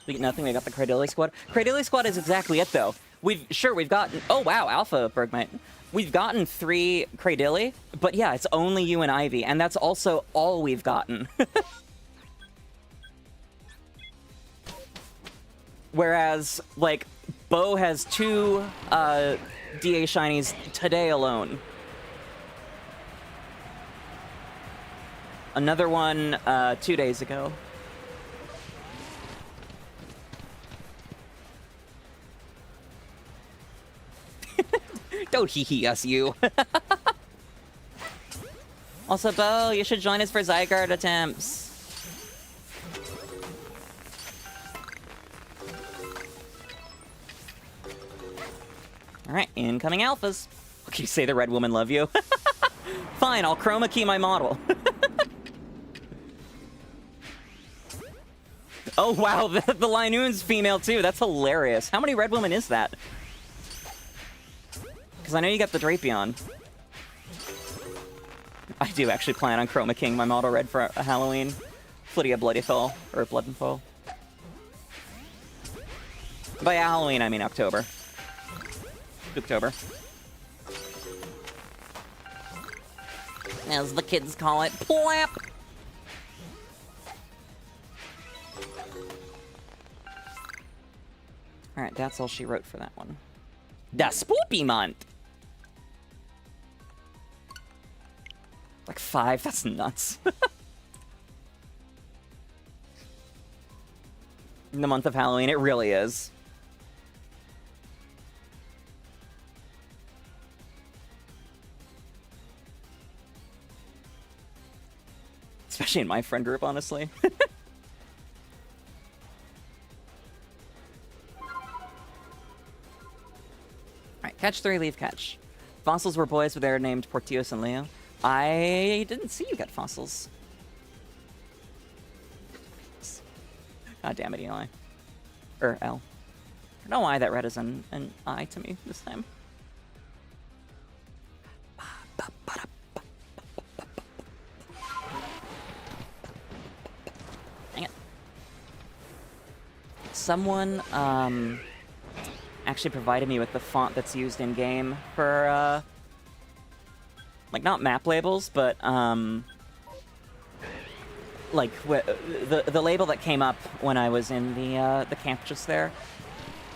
A: We get nothing, we got the Cradilli squad. Cradilli squad is exactly it though. We've gotten, oh wow, Alpha Bergmite. We've gotten 3 Cradilli, but yeah, it's only you and Ivy, and that's also all we've gotten. Whereas, like, Bo has 2 DA shinies today alone. Another one 2 days ago. Don't hee-hee us, you. Also, Bo, you should join us for Zygarde attempts. Alright, incoming alphas. Okay, say the red woman love you. Fine, I'll chroma key my model. Oh wow, the Linoon's female too. That's hilarious. How many red women is that? Because I know you got the Drapion. I do actually plan on chroma keying my model red for a Halloween. Flittia Bloody Fall, or Blood and Fall. By Halloween, I mean October. October. As the kids call it, plap! Alright, that's all she wrote for that one. Das Spoopy-Month! Like 5? That's nuts. In the month of Halloween, it really is. Especially in my friend group, honestly. Alright, catch 3, leave catch. Fossils were boys, but they were named Portios and Leo. I didn't see you get fossils. God damn it, Eli. Or L. I don't know why that red is an I to me this time. someone actually provided me with the font that's used in game for like not map labels, but like the label that came up when I was in the camp just there.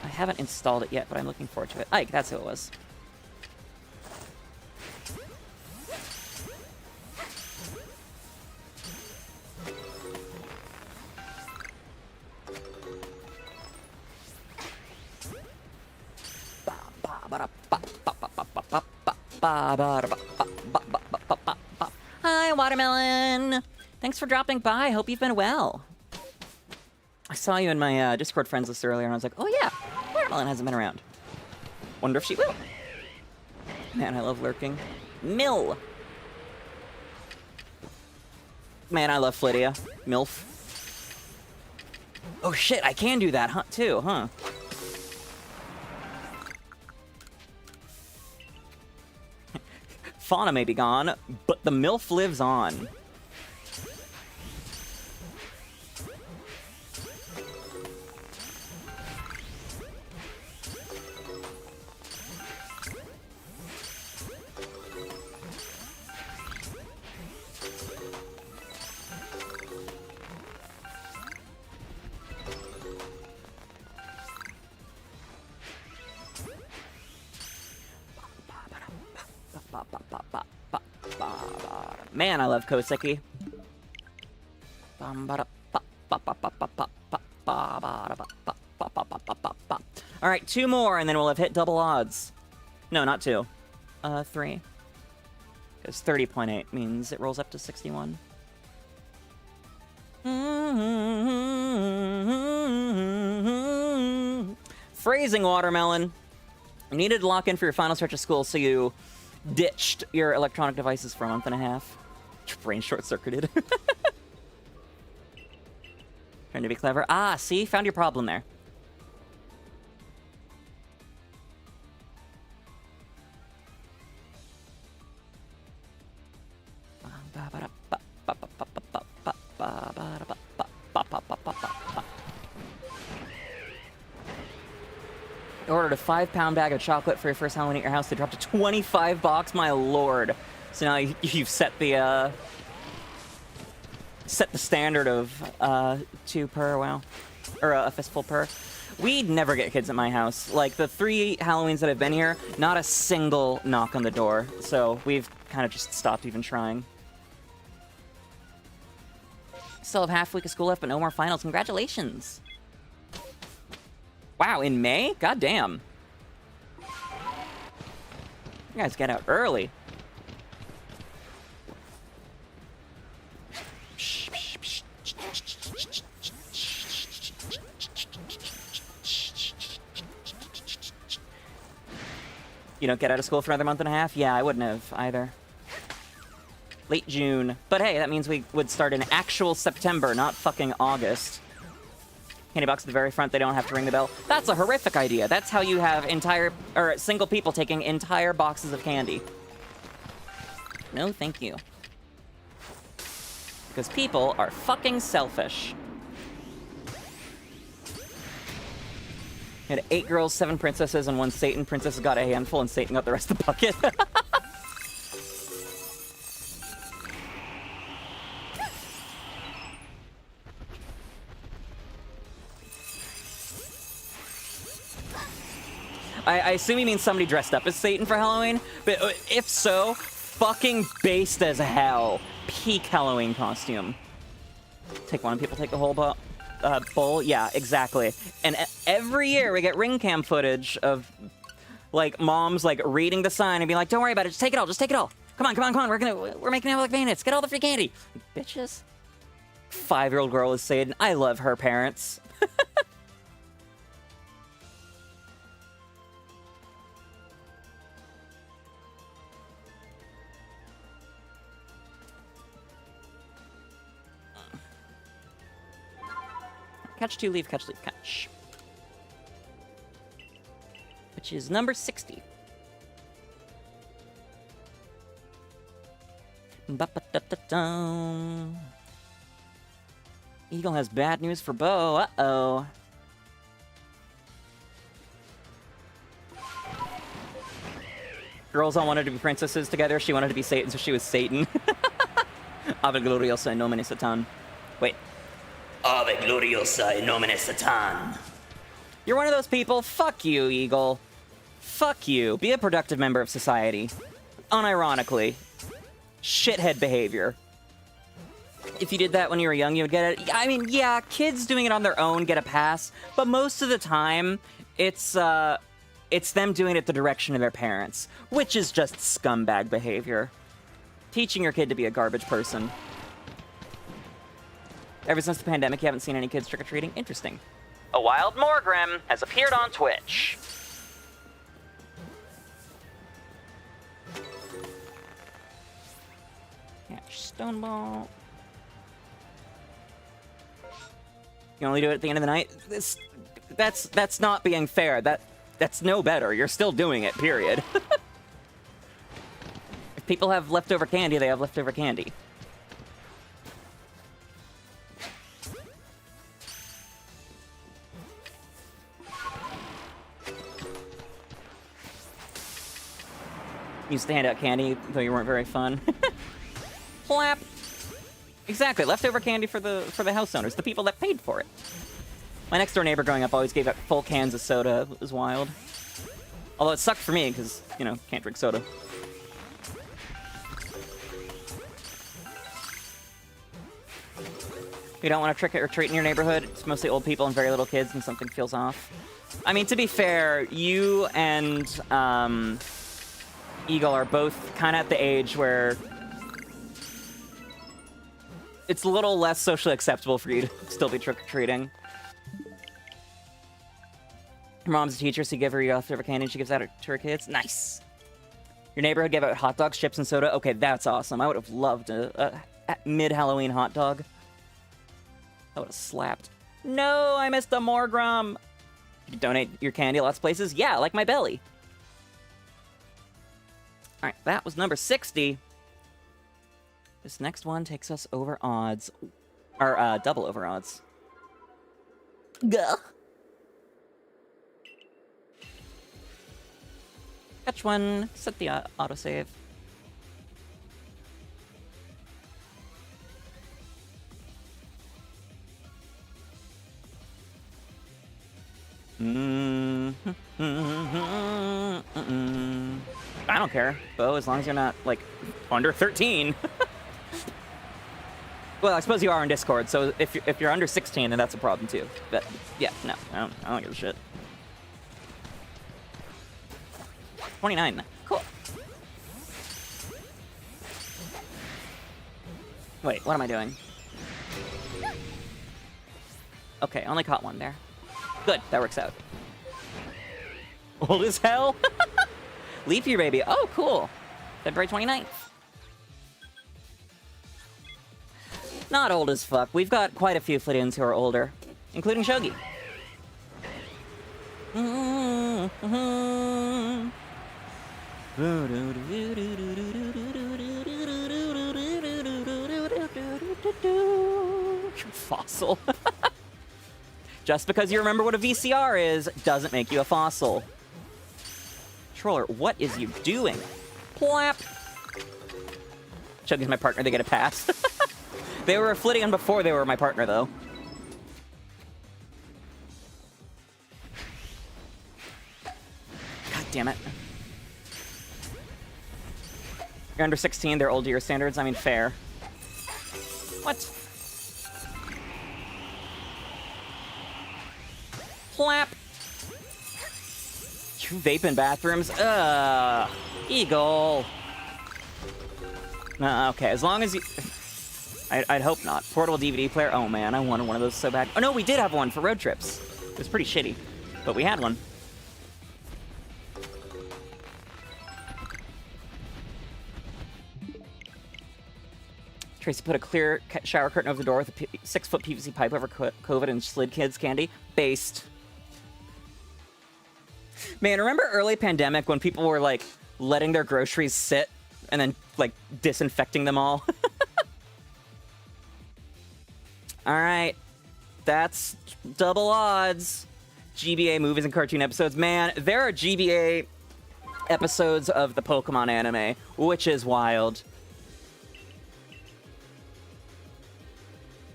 A: I haven't installed it yet, but I'm looking forward to it. Ike, that's who it was. Hi, Watermelon! Thanks for dropping by. Hope you've been well. I saw you in my Discord friends list earlier, and I was like, oh yeah, Watermelon hasn't been around. Wonder if she will. Man, I love lurking. Mill! Man, I love Flittia. MILF. Oh shit, I can do that, too, huh? Fauna may be gone, but the MILF lives on. Man, I love Koseki. Alright, 2 more, and then we'll have hit double odds. No, not 2. 3. Because 30.8 means it rolls up to 61. Phrasing, Watermelon. You needed to lock in for your final stretch of school, so you ditched your electronic devices for a month and a half. Your brain short-circuited. Trying to be clever. Ah, see? Found your problem there. You ordered a 5-pound bag of chocolate for your first Halloween at your house. They dropped to 25 bucks, my lord. So now you've set the standard of 2 per, wow. Or a fistful per. We'd never get kids at my house. Like, the 3 Halloweens that I've been here, not a single knock on the door. So we've kind of just stopped even trying. Still have half a week of school left, but no more finals. Congratulations. Wow, in May? God damn. You guys get out early. You don't get out of school for another month and a half? Yeah, I wouldn't have either. Late June. But hey, that means we would start in actual September, not fucking August. Candy box at the very front, they don't have to ring the bell. That's a horrific idea. That's how you have single people taking entire boxes of candy. No, thank you. Because people are fucking selfish. Had 8 girls, 7 princesses, and 1 Satan. Princess got a handful, and Satan got the rest of the bucket. I assume he means somebody dressed up as Satan for Halloween, but if so, fucking based as hell. Peak Halloween costume. Take one, people take the whole bowl. Yeah, exactly. And every year we get ring cam footage of like moms like reading the sign and being like, "Don't worry about it, just take it all, just take it all. Come on, come on, come on. We're making it like bandits. Get all the free candy, bitches." 5-year-old girl is Satan. I love her parents. Catch 2, leave, catch, leave, catch. Which is number 60. Ba-ba-da-da-dum. Eagle has bad news for Bo. Uh-oh. girls all wanted to be princesses together. She wanted to be Satan, so she was Satan. Ave gloriosa nomine Satan. Wait. Ave gloriosa nomine Satan. You're one of those people? Fuck you, Eagle. Fuck you. Be a productive member of society. Unironically. Shithead behavior. If you did that when you were young, you would get it. I mean, yeah, kids doing it on their own get a pass, but most of the time, it's them doing it the direction of their parents, which is just scumbag behavior. Teaching your kid to be a garbage person. Ever since the pandemic, you haven't seen any kids trick-or-treating? Interesting. A wild Morgrim has appeared on Twitch. Catch stone ball. You only do it at the end of the night? That's not being fair. That's no better. You're still doing it, period. If people have leftover candy, they have leftover candy. Used to hand out candy, though you weren't very fun. Flap! Exactly, leftover candy for the house owners, the people that paid for it. My next door neighbor growing up always gave out full cans of soda. It was wild. Although it sucked for me, because, you know, can't drink soda. You don't want to trick or treat in your neighborhood? It's mostly old people and very little kids, and something feels off. I mean, to be fair, you and Eagle are both kind of at the age where it's a little less socially acceptable for you to still be trick-or-treating. Her mom's a teacher, so you give her your leftover candy and she gives out to her kids. Nice. Your neighborhood gave out hot dogs, chips, and soda. Okay, that's awesome. I would have loved a mid-Halloween hot dog. That would have slapped. No, I missed the Morgrim. You donate your candy lots of places? Yeah, like my belly. All right, that was number 60. This next one takes us over odds. Or, double over odds. Gah. Catch one. Set the autosave. I don't care, Bo, as long as you're not, like, under 13. Well, I suppose you are on Discord, so if you're under 16, then that's a problem too. But yeah, no, I don't give a shit. 29. Cool. Wait, what am I doing? Okay, only caught one there. Good, that works out. Old as hell? Leap year, baby. Oh, cool. February 29th. Not old as fuck. We've got quite a few Flittians who are older, including Shogi. Fossil. Just because you remember what a VCR is doesn't make you a fossil. Controller, what is you doing? Plap. Shogi's my partner, they get a pass. They were a Flittian before they were my partner, though. God damn it. You're under 16, they're old to your standards. I mean, fair. What? Plap. You vape in bathrooms? Eagle. Okay, as long as you... I'd hope not. Portable DVD player? Oh man, I wanted one of those so bad. Oh no, we did have one for road trips. It was pretty shitty, but we had one. Tracy put a clear shower curtain over the door with a 6-foot PVC pipe over COVID and slid kids candy. Based. Man, remember early pandemic when people were like letting their groceries sit and then like disinfecting them all? All right, that's double odds. GBA movies and cartoon episodes. Man, there are GBA episodes of the Pokemon anime, which is wild.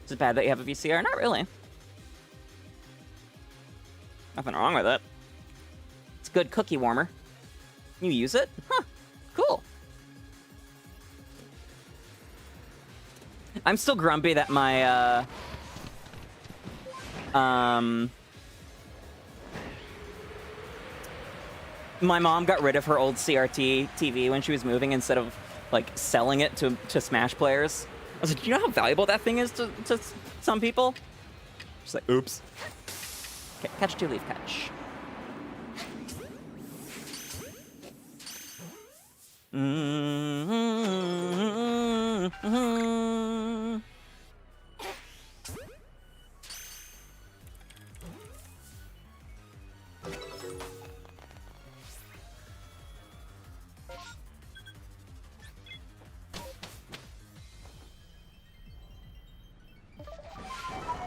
A: Is it bad that you have a VCR? Not really. Nothing wrong with it. It's a good cookie warmer. You use it? Huh. Cool. I'm still grumpy that my, my mom got rid of her old CRT TV when she was moving instead of, like, selling it to Smash players. I was like, do you know how valuable that thing is to some people? She's like, oops. Okay, catch, two, leave, catch.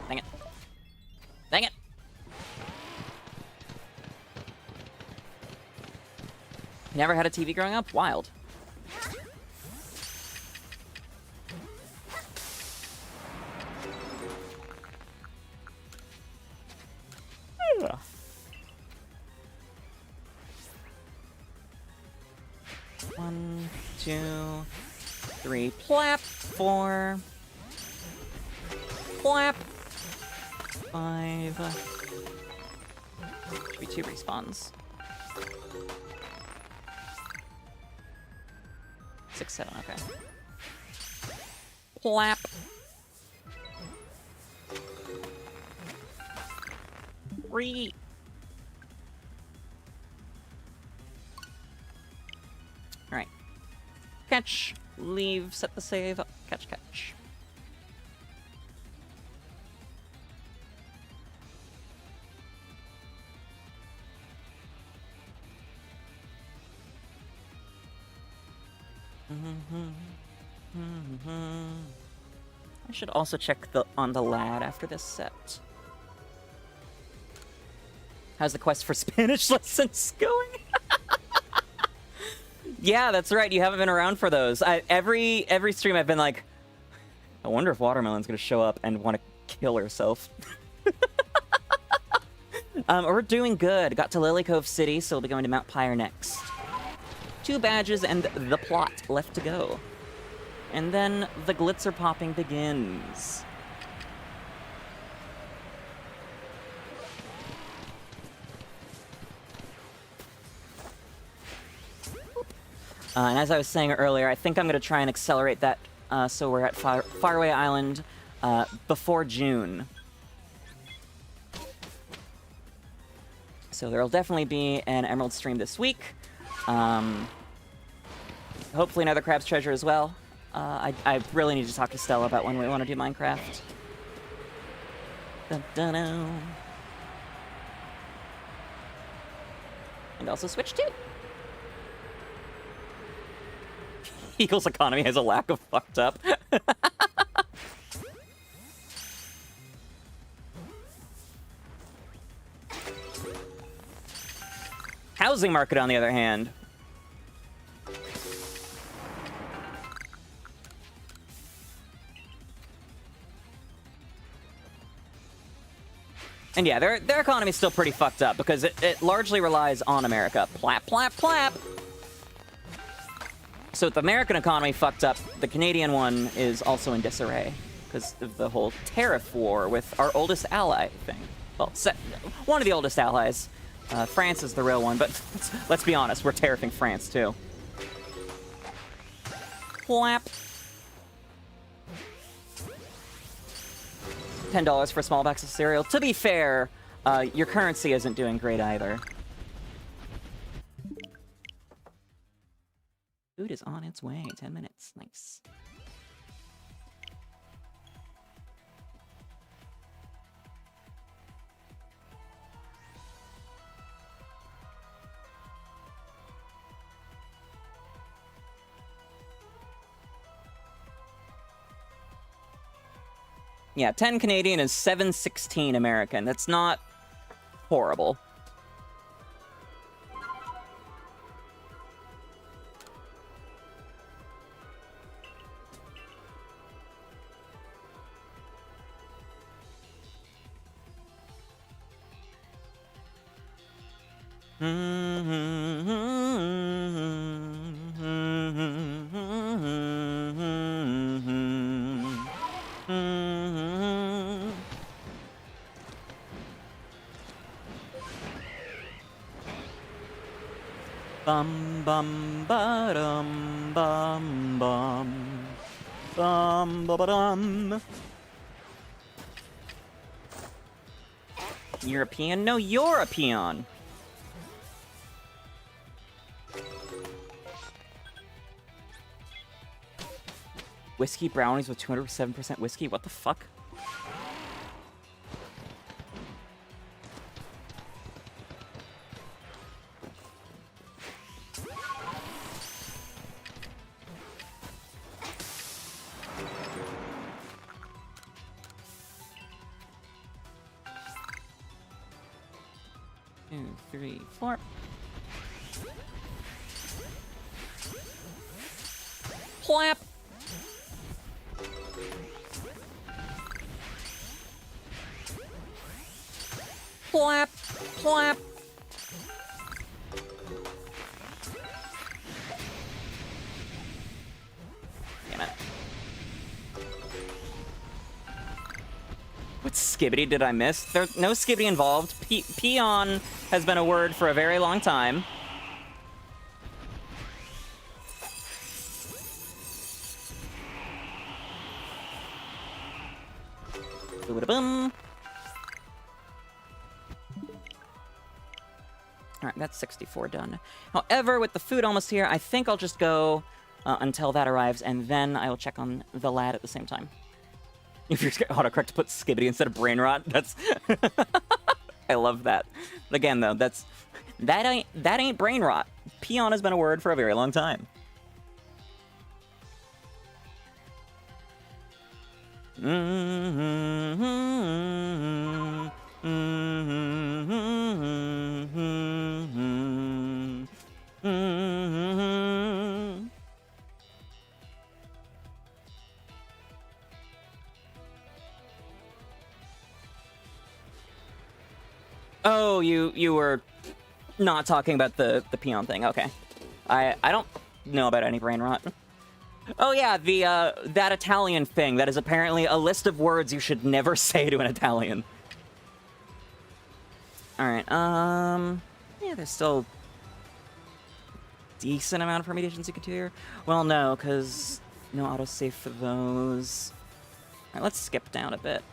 A: Dang it. Dang it! Never had a TV growing up? Wild. One, two, three, plap, four, plap, five, should be 2 respawns. 6, 7, okay. Plap. Three. Alright. Catch, leave, set the save, catch, catch. I should also check on the lad after this set. How's the quest for Spanish lessons going? Yeah, that's right. You haven't been around for those. Every stream I've been like, I wonder if Watermelon's gonna show up and want to kill herself. We're doing good. Got to Lily Cove City, so we'll be going to Mount Pyre next. 2 badges and the plot left to go. And then the glitzer popping begins. And as I was saying earlier, I think I'm going to try and accelerate that so we're at Faraway Island before June. So there'll definitely be an Emerald stream this week. Hopefully another Crab's Treasure as well. I really need to talk to Stella about when we want to do Minecraft. Dun-dun-dun. And also Switch 2. Eagle's economy has a lack of fucked up. Housing market, on the other hand. And yeah, their economy's still pretty fucked up because it largely relies on America. Plap, plap, plap! So with the American economy fucked up, the Canadian one is also in disarray because of the whole tariff war with our oldest ally thing. Well, one of the oldest allies. France is the real one, but let's be honest, we're tariffing France too. Plap. $10 for a small box of cereal. To be fair, your currency isn't doing great either. Food is on its way. 10 minutes. Nice. Yeah, 10 Canadian is 7.16 American. That's not horrible. Bum bum ba-dum bum bum bum ba dum. European? No, you're a peon. Whiskey brownies with 207% whiskey? What the fuck? Two, three, four. Plap! Plap! Plap! Damn it. What skibbity did I miss? There's no skibbity involved. Peon has been a word for a very long time. Boom. Alright, that's 64 done. However, with the food almost here, I think I'll just go until that arrives, and then I will check on the lad at the same time. If you're autocorrect to put skibbity instead of brain rot, that's... I love that. Again, though, that ain't brain rot. Peon has been a word for a very long time. Oh, you were not talking about the peon thing. Okay. I don't know about any brain rot. Oh yeah, the that Italian thing that is apparently a list of words you should never say to an Italian. Alright, yeah, there's still decent amount of permutations you could do here. Well, no, because no autosave for those. Alright, let's skip down a bit.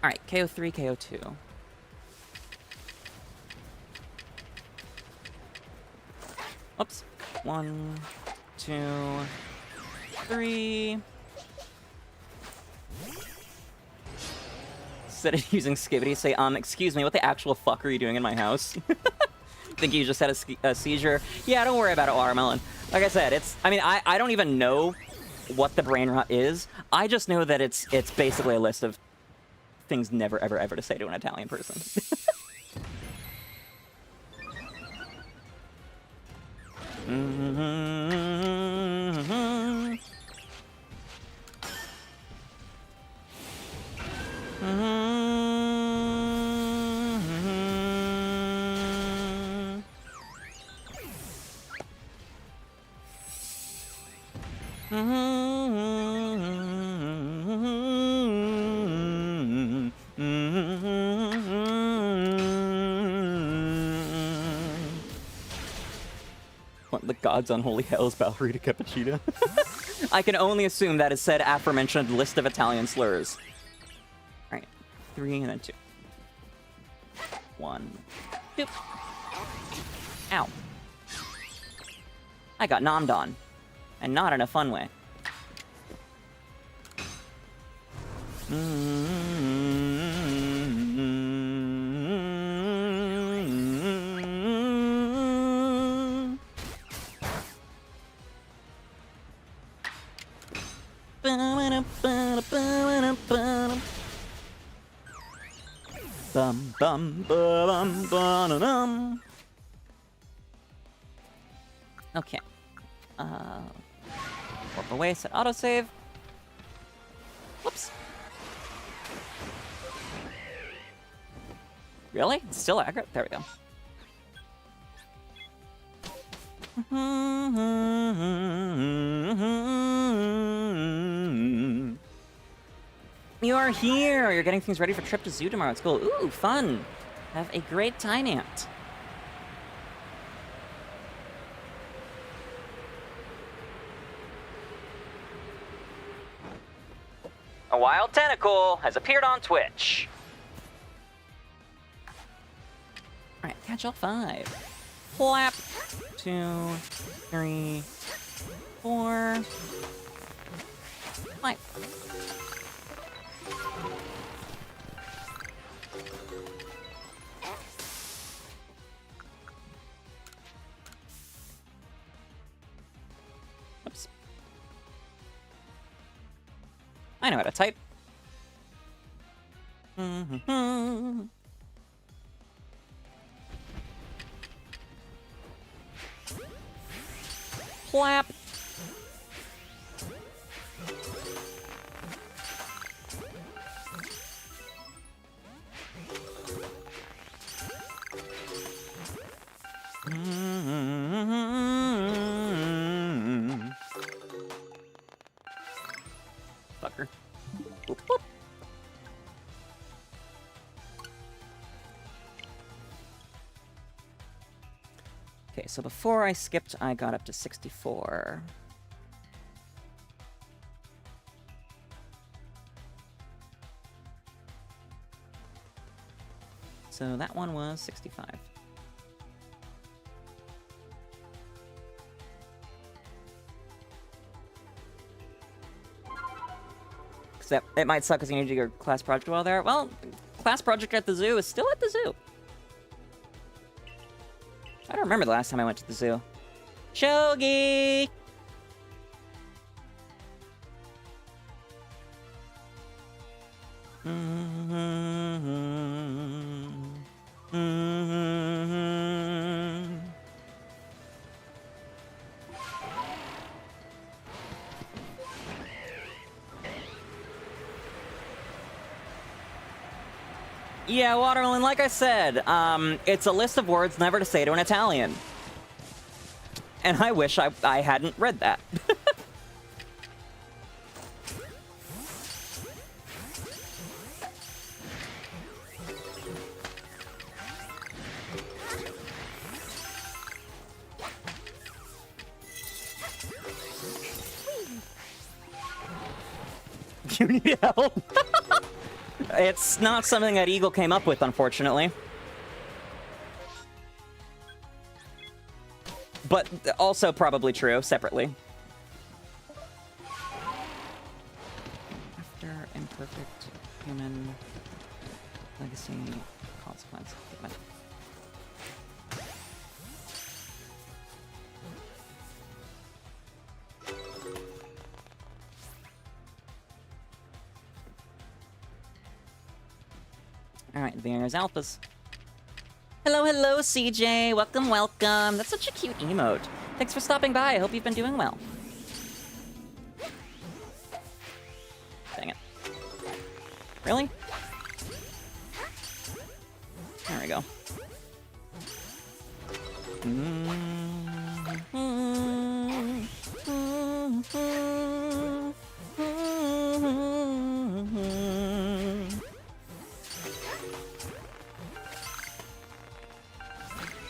A: Alright, KO3, KO2. Oops. 1, 2, 3. Instead of using skibbity, say, excuse me, what the actual fuck are you doing in my house? Think you just had a seizure? Yeah, don't worry about it, Watermelon. Like I said, I mean, I don't even know what the brain rot is. I just know that it's basically a list of things never, ever, ever to say to an Italian person. What the god's unholy hell's 𝑹𝒊𝒈𝒕? I can only assume that is said aforementioned list of Italian slurs. Alright, 3 and then 2. 1, 2. Ow. I got nommed on. And not in a fun way. Bum bum bum bum bum. Okay. Warp away, set autosave. Whoops. Really? It's still aggro? There we go. You are here! You're getting things ready for trip to zoo tomorrow. It's cool. Ooh, fun! Have a great time, Aunt. A wild tentacle has appeared on Twitch. Alright, catch all 5. Flap. 2, 3, 4, 5. Oops. I know how to type. Flap. Fucker. Boop, boop. Okay, so before I skipped, I got up to 64. So that one was 65. Except it might suck because you need to do your class project while there. Well, class project at the zoo is still at the zoo. I don't remember the last time I went to the zoo. Shogi! Yeah, Watermelon, like I said, it's a list of words never to say to an Italian. And I wish I hadn't read that. You need help? It's not something that Eagle came up with, unfortunately. But also probably true, separately. After imperfect human legacy consequence. Alright, there's Alphas. Hello, hello, CJ. Welcome, welcome. That's such a cute emote. Thanks for stopping by. I hope you've been doing well. Dang it. Really? There we go.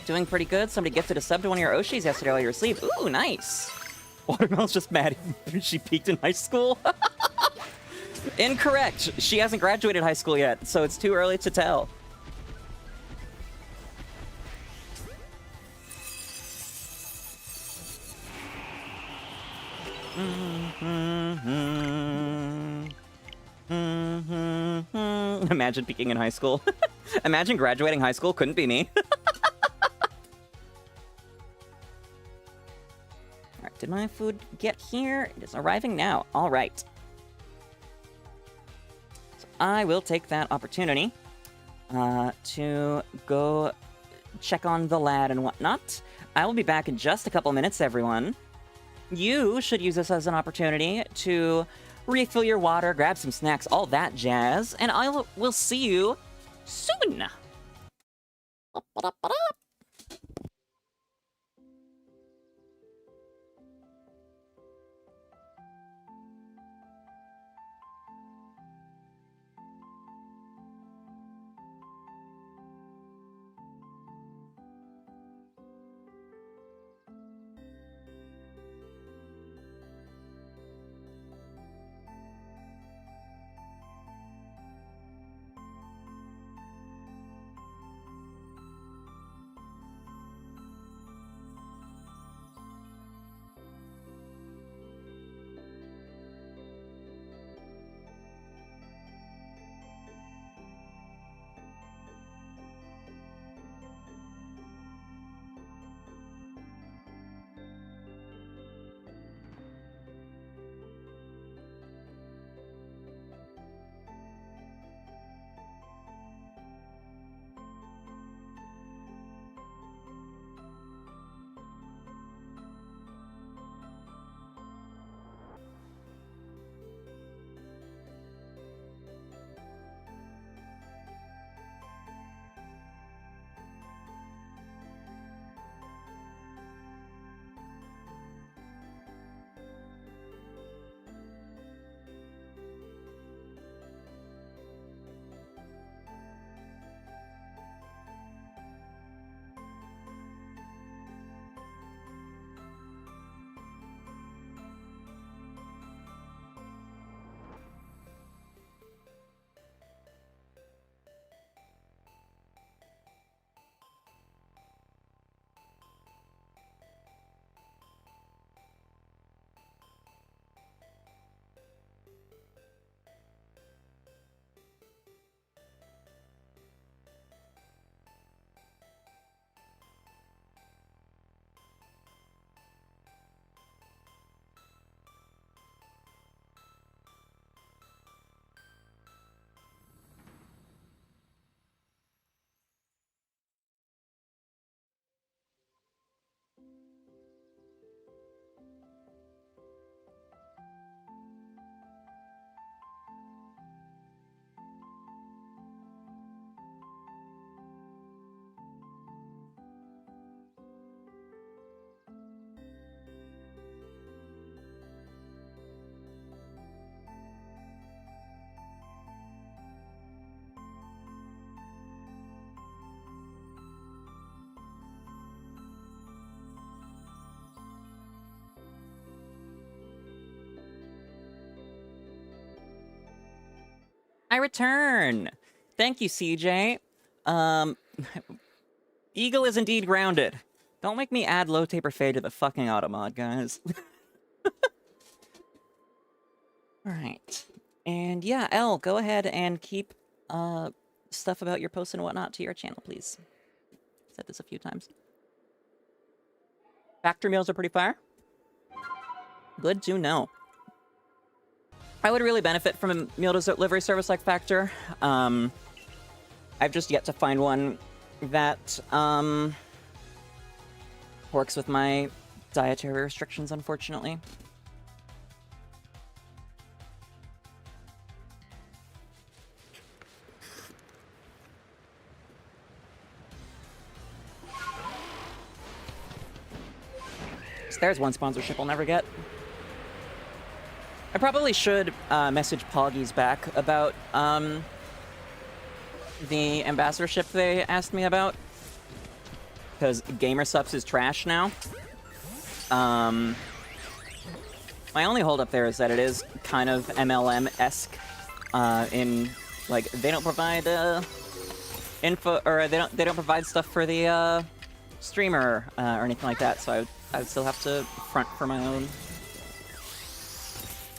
A: Doing pretty good. Somebody gifted a sub to one of your Oshis yesterday while you were asleep. Ooh, nice. Watermelon's just mad she peaked in high school. Incorrect. She hasn't graduated high school yet, so it's too early to tell. Imagine peaking in high school. Imagine graduating high school. Couldn't be me. Alright, did my food get here? It is arriving now. Alright. So I will take that opportunity to go check on the lad and whatnot. I will be back in just a couple minutes, everyone. You should use this as an opportunity to refill your water, grab some snacks, all that jazz, and I will see you soon. I return. Thank you, CJ. Eagle is indeed grounded. Don't make me add 𝑹𝒊𝒈𝒉𝒕 to the fucking automod, guys. Alright. And yeah, Elle, go ahead and keep stuff about your posts and whatnot to your channel, please. Said this a few times. Factor meals are pretty fire. Good to know. I would really benefit from a meal delivery service like Factor. I've just yet to find one that works with my dietary restrictions, unfortunately. So there's one sponsorship I'll never get. I probably should message 𝑃𝒉𝒈𝒆 back about the ambassadorship they asked me about. Because GamerSupps is trash now. My only holdup there is that it is kind of MLM-esque in, like, they don't provide info, or they don't provide stuff for the streamer or anything like that, so I would still have to front for my own.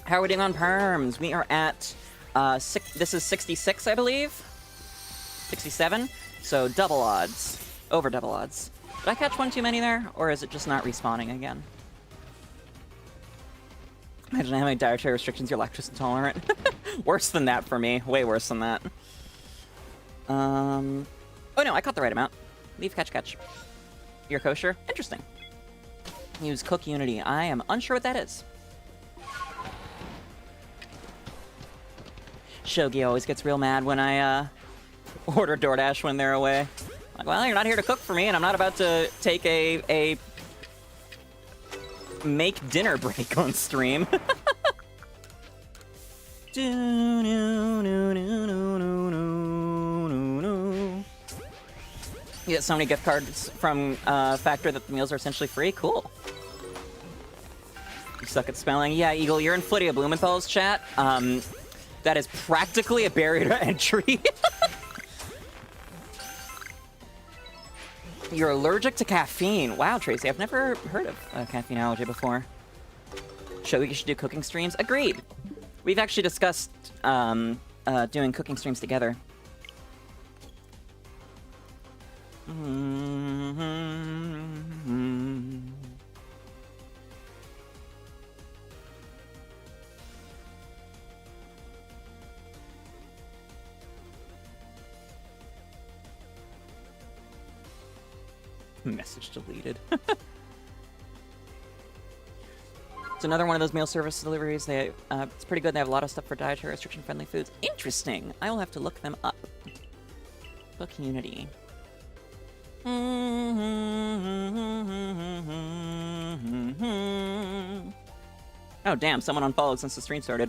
A: How are we doing on perms? We are at this is 66, I believe. 67. So double odds. Over double odds. Did I catch one too many there? Or is it just not respawning again? Imagine how many dietary restrictions you're lactose intolerant. Worse than that for me. Way worse than that. Oh no, I caught the right amount. Leave catch. You're kosher? Interesting. Use Cook Unity. I am unsure what that is. Shogi always gets real mad when I order DoorDash when they're away. Well, you're not here to cook for me, and I'm not about to take a make dinner break on stream. You get so many gift cards from Factor that the meals are essentially free. Cool. You suck at spelling. Yeah, Eagle, you're in 𝑹𝒊𝒈𝒉𝒕's chat. That is practically a barrier to entry. You're allergic to caffeine. Wow, Tracy, I've never heard of a caffeine allergy before. You should do cooking streams. Agreed. We've actually discussed doing cooking streams together. Message deleted. It's another one of those meal service deliveries. It's pretty good. They have a lot of stuff for dietary restriction-friendly foods. Interesting. I will have to look them up. The community. Oh, damn. Someone unfollowed since the stream started.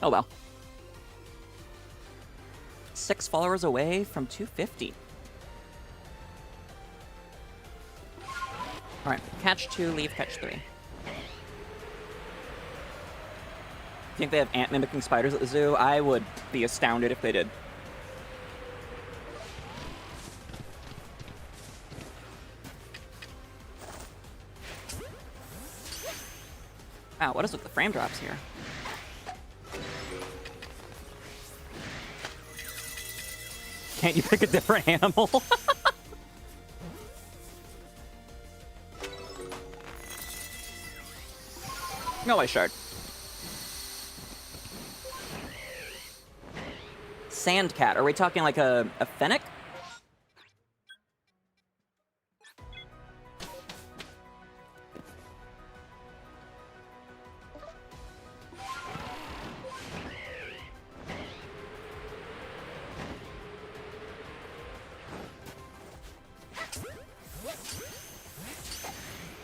A: Oh, well. 6 followers away from 250. Alright, catch 2, leave catch 3. Think they have ant mimicking spiders at the zoo? I would be astounded if they did. Wow, what is with the frame drops here? Can't you pick a different animal? No way, Shard. Sand cat. Are we talking like a fennec?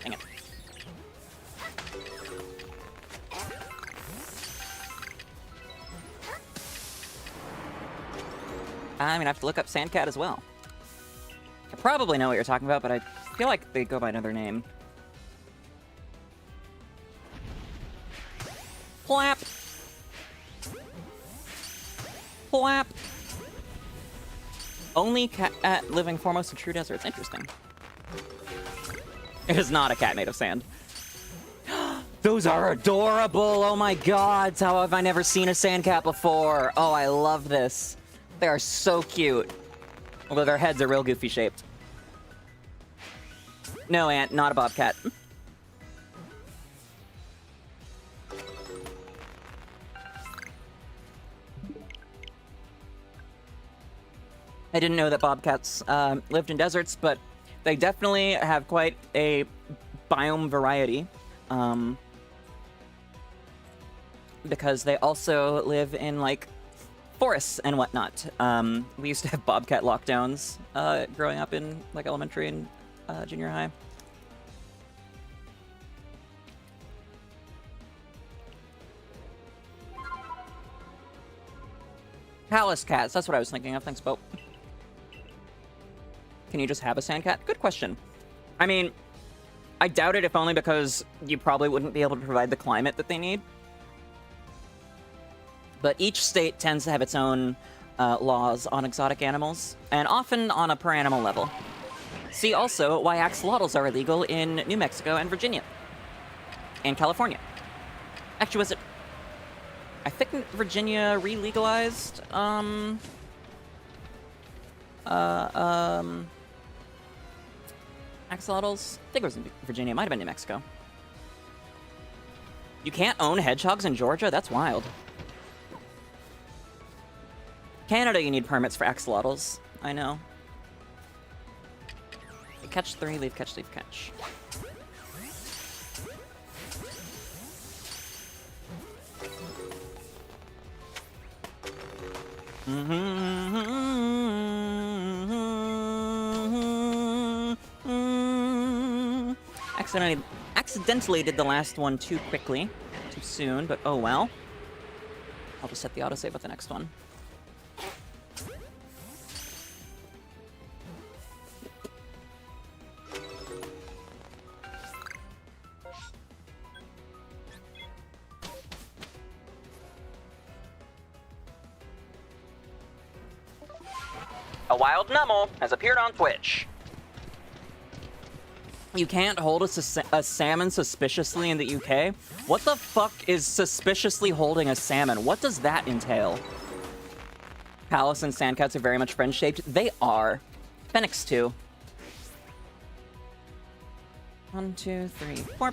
A: Dang it. I mean, I have to look up Sandcat as well. I probably know what you're talking about, but I feel like they go by another name. Plap! Plap! Only cat living foremost in true deserts. Interesting. It is not a cat made of sand. Those are adorable! Oh my god! How have I never seen a sandcat before? Oh, I love this. They are so cute. Although their heads are real goofy shaped. No, Ant, not a bobcat. I didn't know that bobcats lived in deserts, but they definitely have quite a biome variety. Because they also live in, like, forests and whatnot. We used to have bobcat lockdowns growing up in, like, elementary and junior high. Palace cats, that's what I was thinking of. Thanks, Bo. Can you just have a sand cat? Good question. I mean, I doubt it, if only because you probably wouldn't be able to provide the climate that they need. But each state tends to have its own laws on exotic animals, and often on a per animal level. See also why axolotls are illegal in New Mexico and Virginia. And California. Actually, was it... I think Virginia re-legalized, axolotls? I think it was in Virginia. It might have been New Mexico. You can't own hedgehogs in Georgia? That's wild. Canada, you need permits for axolotls. I know. Catch 3, leave catch, leave catch. accidentally did the last one too quickly, too soon, but oh well. I'll just set the autosave with the next one. A wild Numel has appeared on Twitch. You can't hold a salmon suspiciously in the UK? What the fuck is suspiciously holding a salmon? What does that entail? Palace and Sandcats are very much friend-shaped. They are. Phoenix too. 1, 2, 3, 4.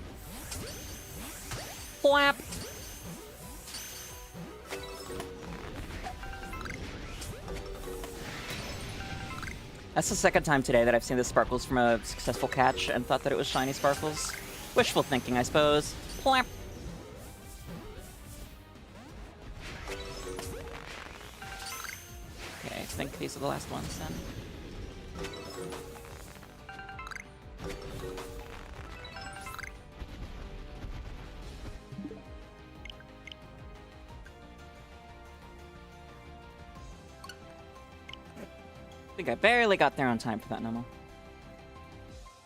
A: Flap. That's the second time today that I've seen the sparkles from a successful catch and thought that it was shiny sparkles. Wishful thinking, I suppose. Plap. Okay, I think these are the last ones then. I think I barely got there on time for that Numel.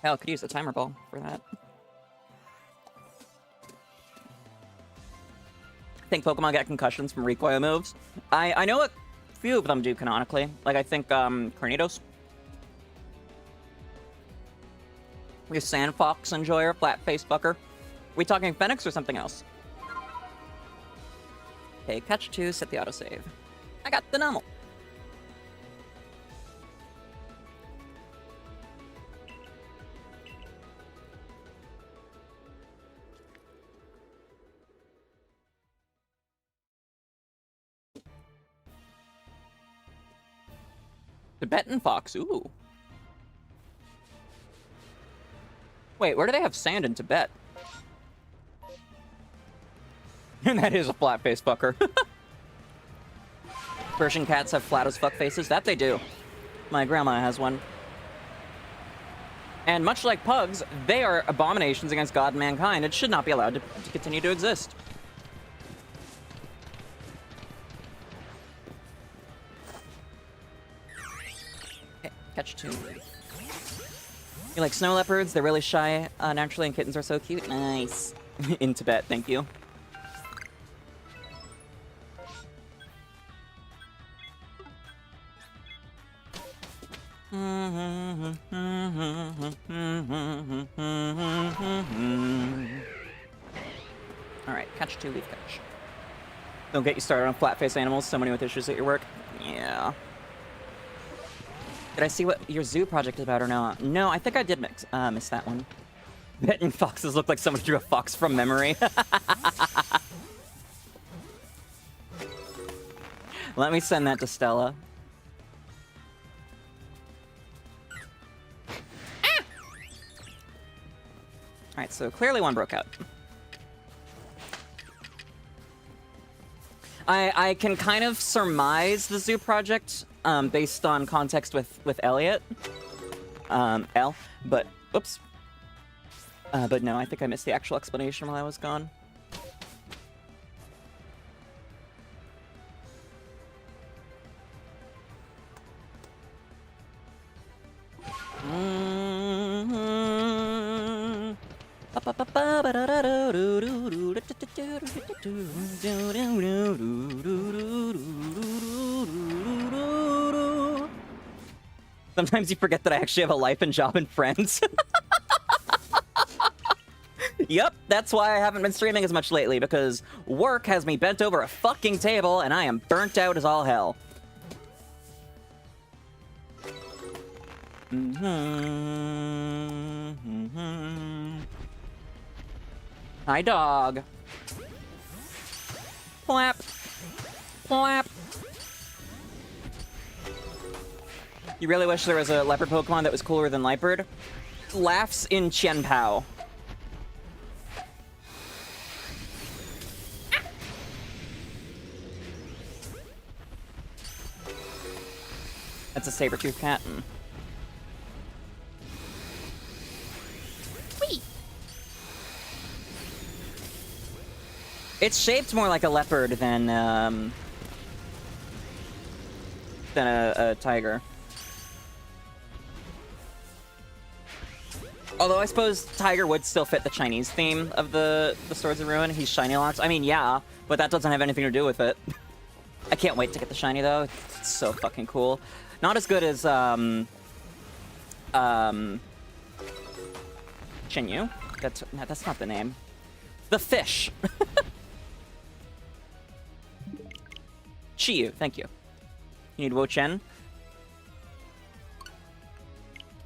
A: Hell, I could use a timer ball for that. I think Pokemon get concussions from recoil moves. I know a few of them do canonically. Like, I think, Carnidos. Your Sandfox Enjoyer, Flat-Faced Fucker. We talking Phoenix or something else? Okay, catch 2, set the autosave. I got the Numel. Tibetan Fox, ooh. Wait, where do they have sand in Tibet? And that is a flat-faced fucker. Persian cats have flat as fuck faces? That they do. My grandma has one. And much like pugs, they are abominations against God and mankind and should not be allowed to continue to exist. Catch 2. You like snow leopards? They're really shy naturally, and kittens are so cute. Nice. In Tibet, thank you. Alright, catch 2, leaf catch. Don't get you started on flat-faced animals, so many with issues at your work. Yeah. Did I see what your zoo project is about or not? No, I think I did miss that one. Betting foxes look like someone drew a fox from memory. Let me send that to Stella. Ah! Alright, so clearly one broke out. I can kind of surmise the zoo project based on context with Elliot. But, oops. But no, I think I missed the actual explanation while I was gone. Sometimes you forget that I actually have a life and job and friends. Yep, that's why I haven't been streaming as much lately, because work has me bent over a fucking table and I am burnt out as all hell. Hi, dog. Plap. Plap. You really wish there was a leopard Pokemon that was cooler than Liepard? Laughs in Qianpao. That's a saber-toothed cat. Whee! It's shaped more like a leopard than a tiger. Although I suppose tiger would still fit the Chinese theme of the Swords of Ruin. He's shiny locks. I mean, yeah, but that doesn't have anything to do with it. I can't wait to get the shiny though. It's so fucking cool. Not as good as Chinyu. That's not the name. The fish. Chiyu, thank you. You need Wo-Chen.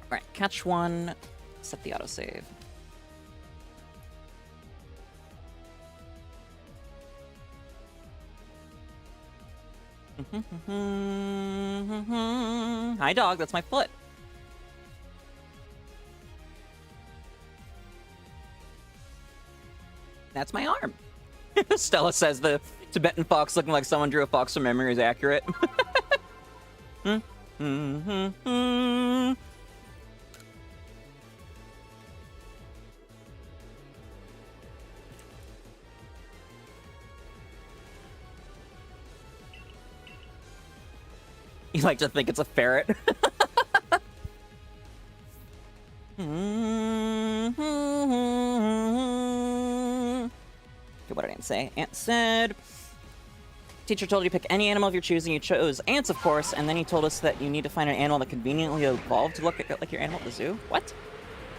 A: Alright, catch one. Set the autosave. Hi, dog. That's my foot. That's my arm. Stella says the Tibetan fox looking like someone drew a fox from memory is accurate. You like to think it's a ferret. Okay, what did Aunt say? Aunt said, teacher told you to pick any animal of your choosing. You chose ants, of course, and then he told us that you need to find an animal that conveniently evolved to look like your animal at the zoo. What?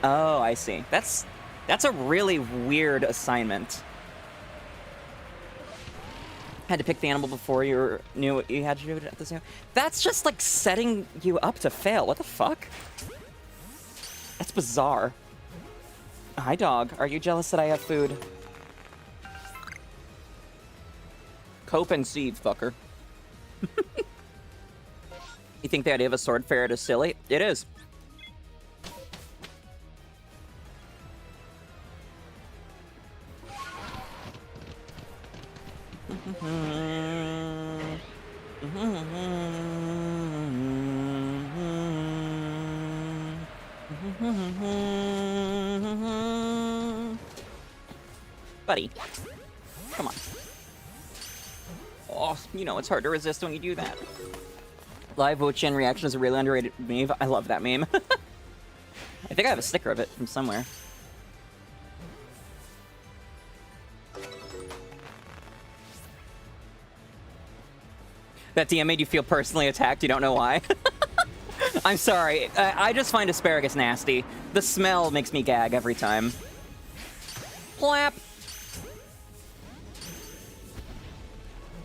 A: Oh, I see. That's a really weird assignment. Had to pick the animal before you knew what you had to do at the zoo. That's just like setting you up to fail. What the fuck? That's bizarre. Hi, dog. Are you jealous that I have food? Cope and seed, fucker. You think the idea of a sword ferret is silly? It is. Buddy, come on. Oh, you know it's hard to resist when you do that. Live Wo-Chen reaction is a really underrated meme. I love that meme. I think I have a sticker of it from somewhere. That DM made you feel personally attacked. You don't know why. I'm sorry. I just find asparagus nasty. The smell makes me gag every time. Plap.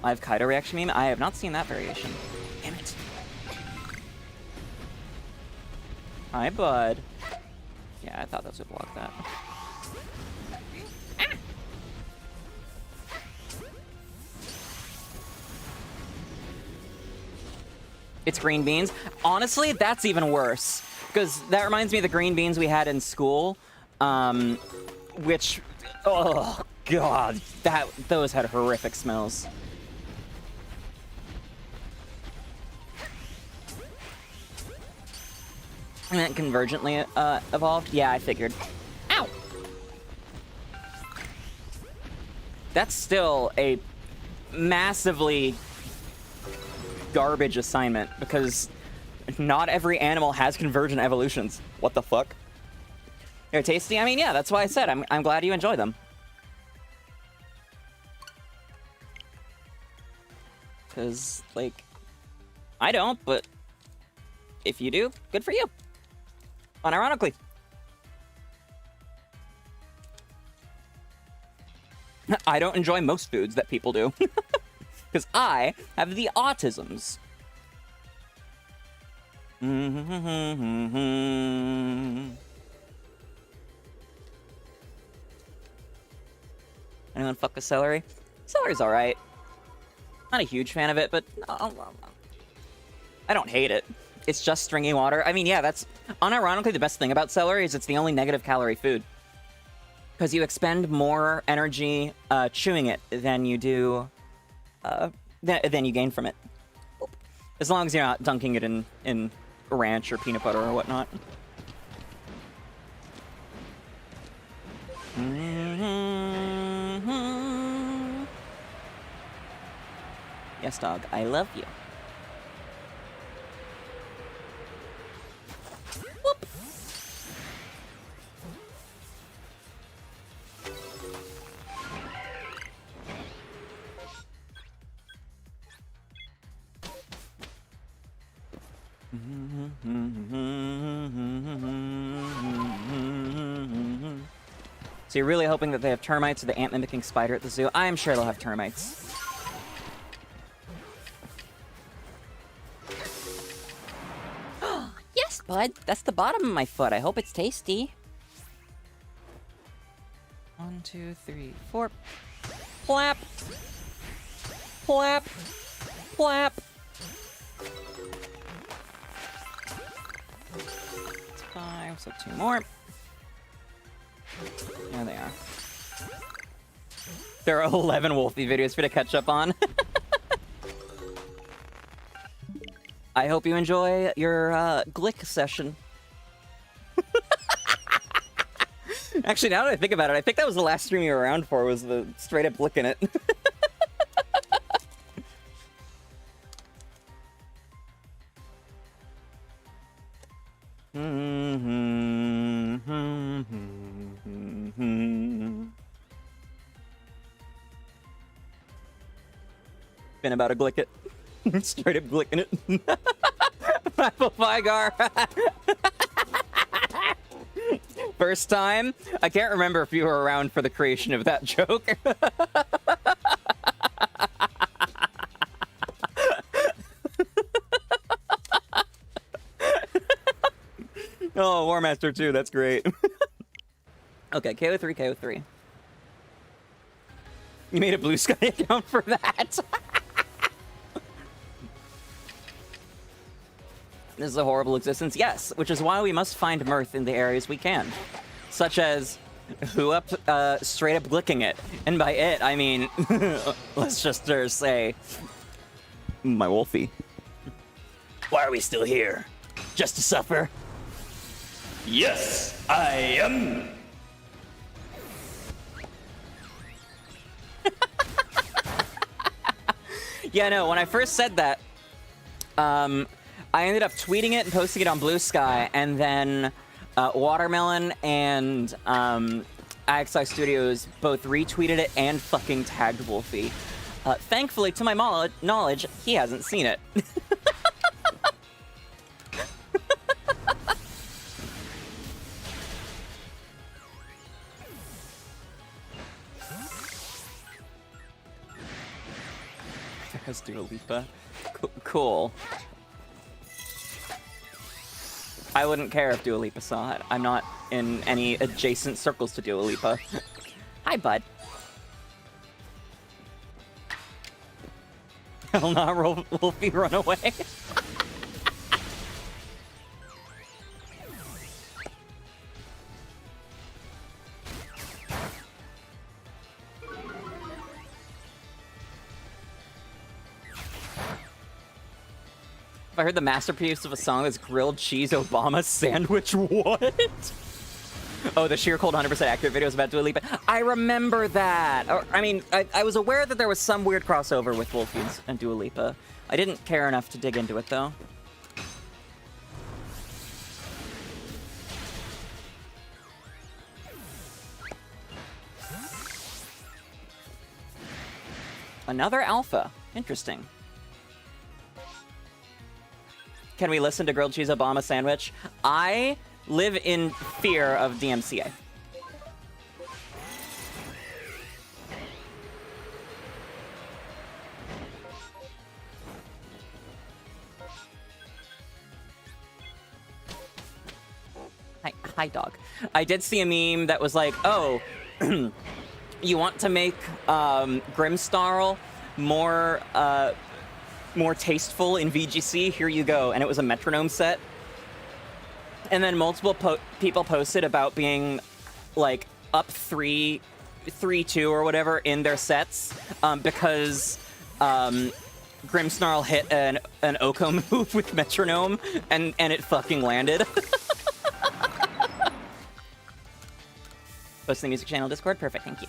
A: Live Kaido reaction meme? I have not seen that variation. Damn it. Hi, bud. Yeah, I thought those would block that. It's green beans. Honestly, that's even worse. Because that reminds me of the green beans we had in school. Which, oh god, those had horrific smells. And then convergently evolved? Yeah, I figured. Ow! That's still a massively garbage assignment, because not every animal has convergent evolutions. What the fuck? They're tasty? I mean, yeah, that's why I said I'm glad you enjoy them. Because, like, I don't, but if you do, good for you. Unironically. I don't enjoy most foods that people do. Because I have the autisms. Anyone fuck with celery? Celery's alright. Not a huge fan of it, but I don't hate it. It's just stringy water. I mean, yeah, that's unironically the best thing about celery is it's the only negative calorie food. Because you expend more energy chewing it than you do, than you gain from it. As long as you're not dunking it in ranch or peanut butter or whatnot. Yes, dog, I love you. Whoop. So you're really hoping that they have termites or the ant-mimicking spider at the zoo? I am sure they'll have termites. Yes, bud. That's the bottom of my foot. I hope it's tasty. 1, 2, 3, 4. Plap. Plap. Plap. That's 5, so 2 more. There they are. There are 11 Wolfie videos for you to catch up on. I hope you enjoy your Glick session. Actually, now that I think about it, I think that was the last stream you were around for, was the straight up Glicking it. Been about to Glick it. Straight up Glicking it. 𝑹𝒊𝒈𝒊𝒒. First time? I can't remember if you were around for the creation of that joke. Oh, War Master 2, that's great. Okay, KO3, KO3. You made a Blue Sky account for that? This is a horrible existence. Yes, which is why we must find mirth in the areas we can. Such as, who up, straight up Glicking it. And by it, I mean, let's just say, my Wolfie. Why are we still here? Just to suffer?
B: Yes, I am.
A: Yeah, no, when I first said that, I ended up tweeting it and posting it on Blue Sky, and then Watermelon and 𝒖𝒔𝒊𝒄 Studios both retweeted it and fucking tagged Wolfie. Thankfully, to my knowledge, he hasn't seen it. There's Dua Lipa. Cool. I wouldn't care if Dua Lipa saw it. I'm not in any adjacent circles to Dua Lipa. Hi, bud. Hell not, Wolfie, run away. I heard the masterpiece of a song that's grilled cheese Obama sandwich. What? Oh, the sheer cold 100% accurate videos about Dua Lipa. I remember that. Or, I mean, I was aware that there was some weird crossover with Wolfie and Dua Lipa. I didn't care enough to dig into it, though. Another alpha. Interesting. Can we listen to grilled cheese Obama sandwich? I live in fear of DMCA. Hi, dog. I did see a meme that was like, oh, you want to make Grimmsnarl more tasteful in VGC, here you go. And it was a metronome set. And then multiple people posted about being, like, up 3-2 or whatever in their sets because Grimmsnarl hit an Oko move with metronome and it fucking landed. Post the music channel Discord. Perfect, thank you.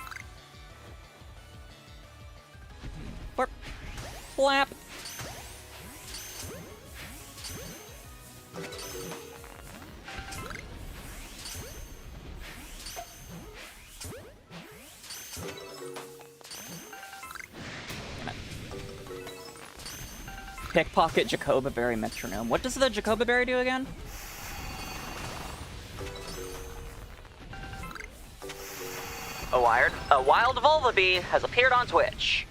A: Flap! Pickpocket 𝒒𝒂𝒏𝒊𝒈 metronome. What does the 𝒒𝒂𝒏𝒊𝒈 do again? A wild Volvibee has appeared on Twitch.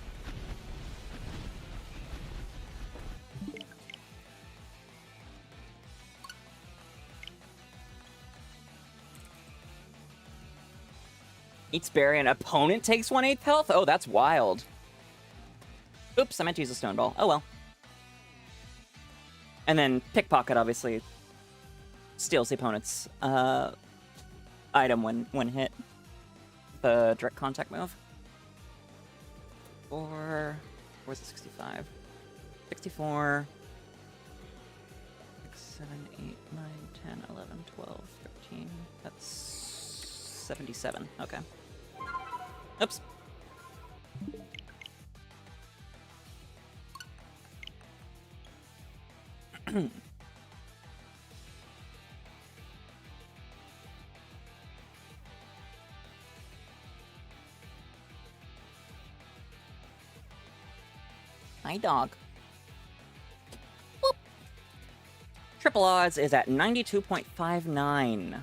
A: Eats berry and opponent takes 1/8 health? Oh, that's wild. Oops, I meant to use a stone ball. Oh well. And then Pickpocket obviously steals the opponent's item when hit. The direct contact move. Where's the 65? 64. 6, 7, 8, 9, 10, 11, 12, 13. That's 77. Okay. Oops. Hi, dog. Boop. Triple odds is at 92.59.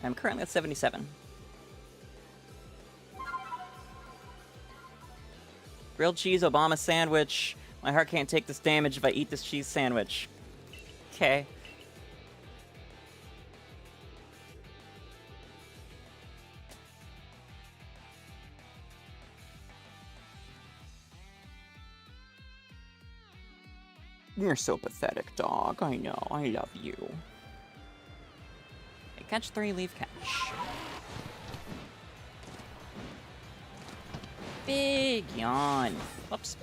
A: I'm currently at 77. Grilled cheese Obama sandwich. My heart can't take this damage if I eat this cheese sandwich. Okay. You're so pathetic, dog. I know. I love you. Okay, catch 3, leave catch. Big yawn. Whoops.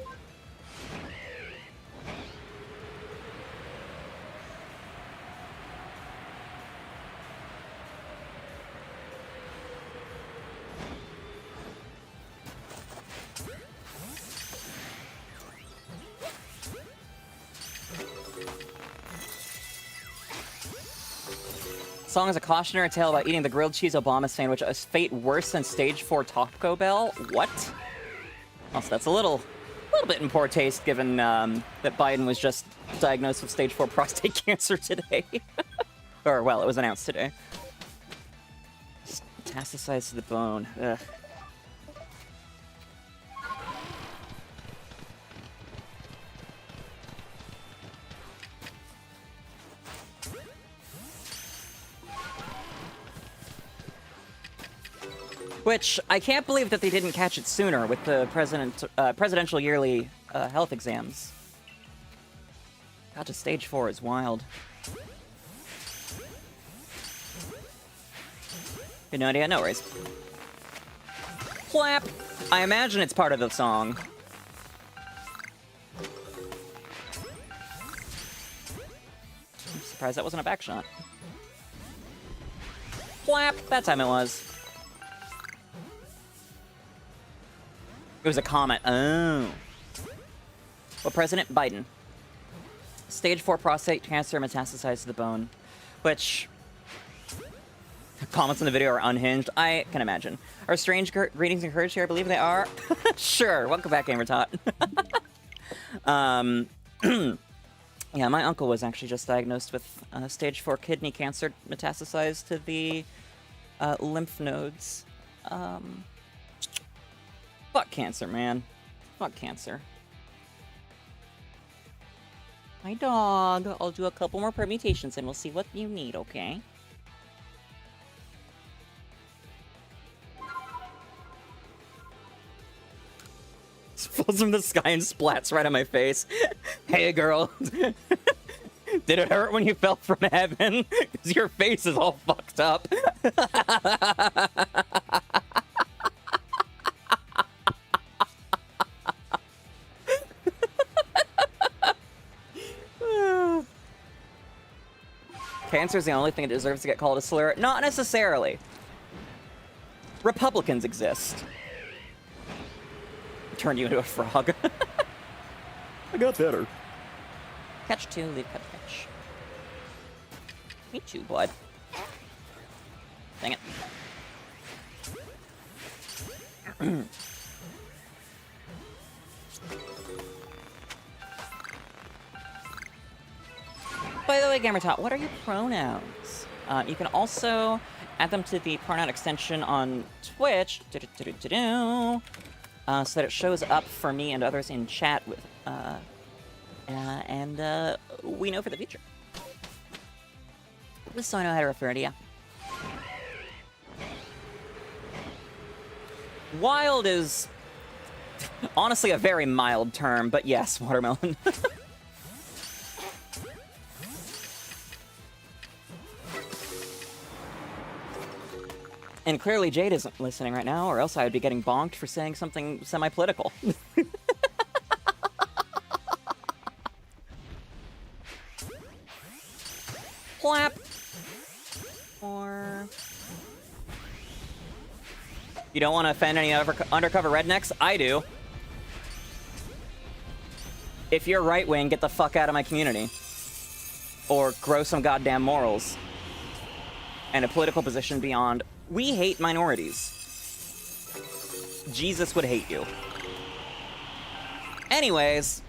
A: Song is a cautionary tale about eating the grilled cheese Obama sandwich, a fate worse than stage 4 Taco Bell. What? Also, that's a little bit in poor taste, given that Biden was just diagnosed with stage 4 prostate cancer today. Or, well, it was announced today. Metastasized to the bone. Ugh. Which, I can't believe that they didn't catch it sooner with the presidential yearly health exams. Got to stage 4 is wild. Good no idea, no worries. Flap! I imagine it's part of the song. I'm surprised that wasn't a back shot. Flap! That time it was. It was a comment. Oh. What president? Biden. Stage 4 prostate cancer metastasized to the bone. Which... Comments in the video are unhinged. I can imagine. Are strange greetings encouraged here? I believe they are. Sure. Welcome back, 𝑔amerTot. Yeah, my uncle was actually just diagnosed with stage 4 kidney cancer metastasized to the lymph nodes. Fuck cancer, man. Fuck cancer. My dog. I'll do a couple more permutations and we'll see what you need, okay? Falls from the sky and splats right on my face. Hey, girl. Did it hurt when you fell from heaven? Because your face is all fucked up. Cancer is the only thing that deserves to get called a slur. Not necessarily. Republicans exist. turn you into a frog.
C: I got better.
A: Catch 2, leave catch. Me too, bud. Dang it. By the way, GamerTop, what are your pronouns? You can also add them to the pronoun extension on Twitch, so that it shows up for me and others in chat with, and we know for the future. Just so I know how to refer to you. Wild is honestly a very mild term, but yes, watermelon. And clearly Jade isn't listening right now, or else I would be getting bonked for saying something semi-political. Plap! Or... You don't want to offend any undercover rednecks? I do. If you're right-wing, get the fuck out of my community. Or grow some goddamn morals. And a political position beyond... We hate minorities. Jesus would hate you. Anyways.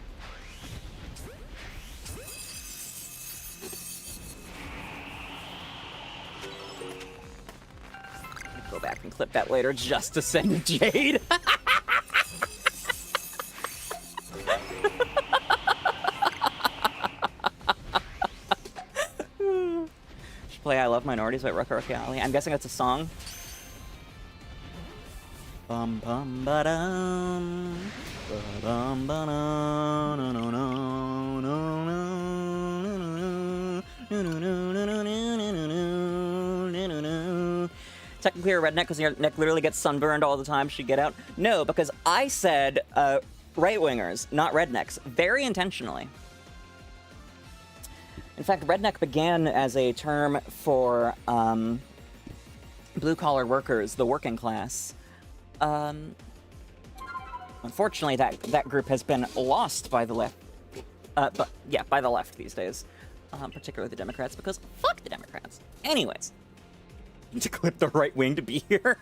A: Go back and clip that later just to send Jade. Play I Love Minorities by 𝑹𝒊𝒈𝒉𝒕. I'm guessing that's a song. Bum bum ba dum. Ba-dum ba dum. No no no no no. Technically you're a redneck because your neck literally gets sunburned all the time. Should get out? No, because I said right-wingers, not rednecks, very intentionally. In fact, redneck began as a term for blue-collar workers, the working class. Unfortunately, that group has been lost by the left. But yeah, by the left these days, particularly the Democrats, because fuck the Democrats. Anyways, to clip the right wing to be here.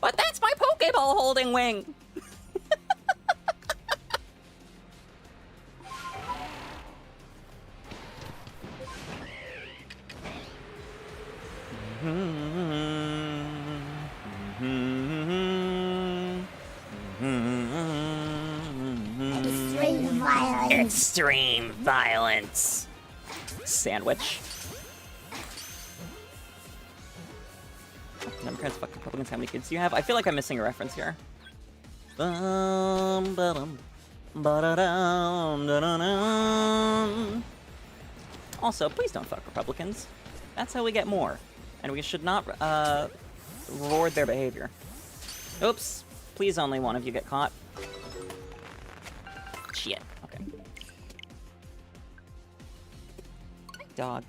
A: But that's my Pokeball holding wing.
D: Extreme violence.
A: Extreme violence. Sandwich. Democrats, fuck Republicans, how many kids do you have? I feel like I'm missing a reference here. Also, please don't fuck Republicans. That's how we get more. And we should not reward their behavior. Oops. Please only one of you get caught. Shit. Okay. Hi, dog.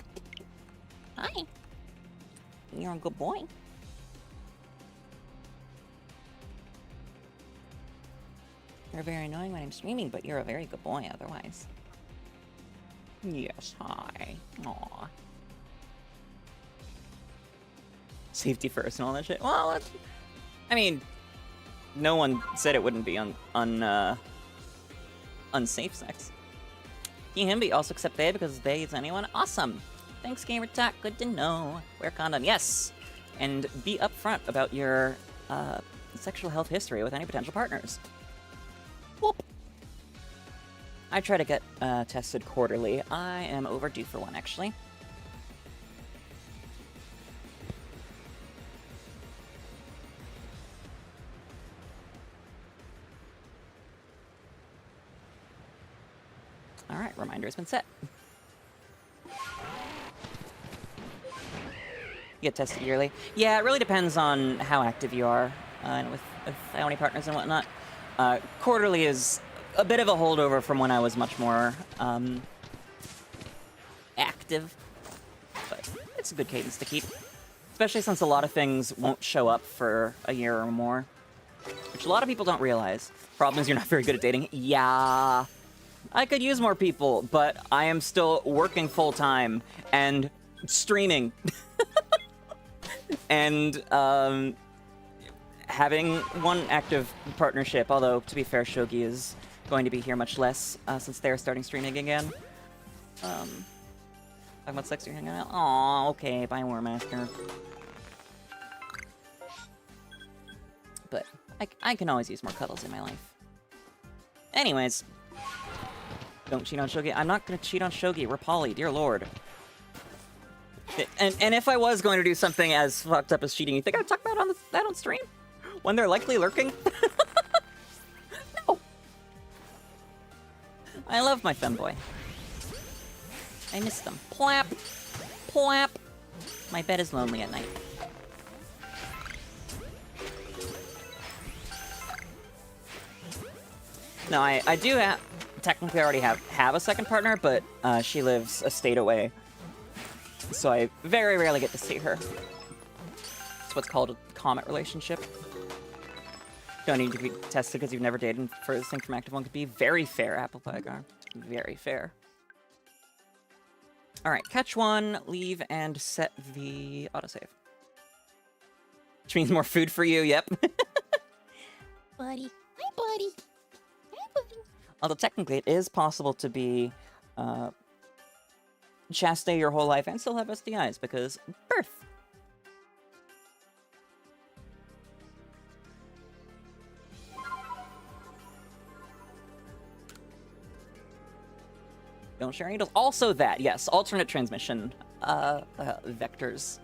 A: Hi. You're a good boy. You're very annoying when I'm streaming, but you're a very good boy otherwise. Yes, hi. Aw. Safety first and all that shit. Well, I mean, no one said it wouldn't be unsafe sex. 𝑹𝒊𝒈𝒉𝒕 also accept they because they is anyone. Awesome. Thanks, GamerTac. Good to know. Wear condom. Yes. And be upfront about your sexual health history with any potential partners. Whoop. I try to get tested quarterly. I am overdue for one, actually. Alright, reminder has been set. You get tested yearly. Yeah, it really depends on how active you are, and with how many partners and whatnot. Quarterly is a bit of a holdover from when I was much more active, but it's a good cadence to keep. Especially since a lot of things won't show up for a year or more. Which a lot of people don't realize. Problem is you're not very good at dating. Yeah. I could use more people, but I am still working full-time and streaming. And, having one active partnership, although, to be fair, Shogi is going to be here much less, since they're starting streaming again. Talking about sex, you're hanging out? Aw, okay, bye, Warmaster. But I can always use more cuddles in my life. Anyways. Don't cheat on Shogi. I'm not gonna cheat on Shogi. We're poly, dear lord. And if I was going to do something as fucked up as cheating, you think I'd talk about that on stream? When they're likely lurking? No. I love my femboy. I miss them. Plap. Plap. My bed is lonely at night. No, I do technically already have a second partner, but she lives a state away. So I very rarely get to see her. It's what's called a comet relationship. Don't need to be tested because you've never dated, and furthest thing from active one could be very fair, 𝑹𝒊𝒈𝒂. Very fair. Alright, catch one, leave, and set the autosave. Which means more food for you, yep.
D: Buddy. Hi, buddy. Hi, buddy.
A: Although technically it is possible to be chaste your whole life and still have STIs, because birth. Don't share needles. Also that, yes, alternate transmission vectors.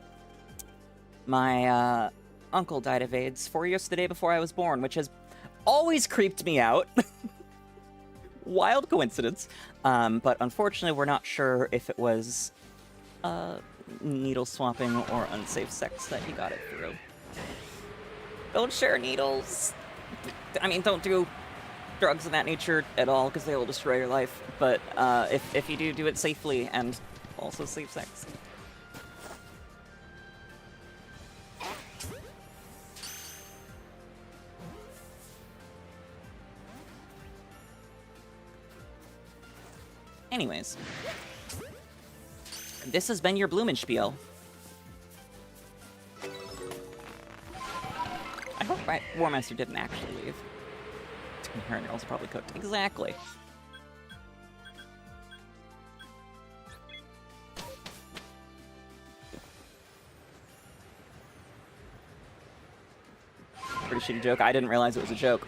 A: My uncle died of AIDS 4 years to the day before I was born, which has always creeped me out. Wild coincidence. But unfortunately, we're not sure if it was needle swapping or unsafe sex that he got it through. Don't share needles. I mean, don't do drugs of that nature at all, because they will destroy your life. But if you do it safely and also safe sex. Anyways, this has been your 𝑹𝒊𝒈𝒉𝒕. I hope Warmaster didn't actually leave. Her girls are probably cooked. Exactly. Pretty shitty joke. I didn't realize it was a joke.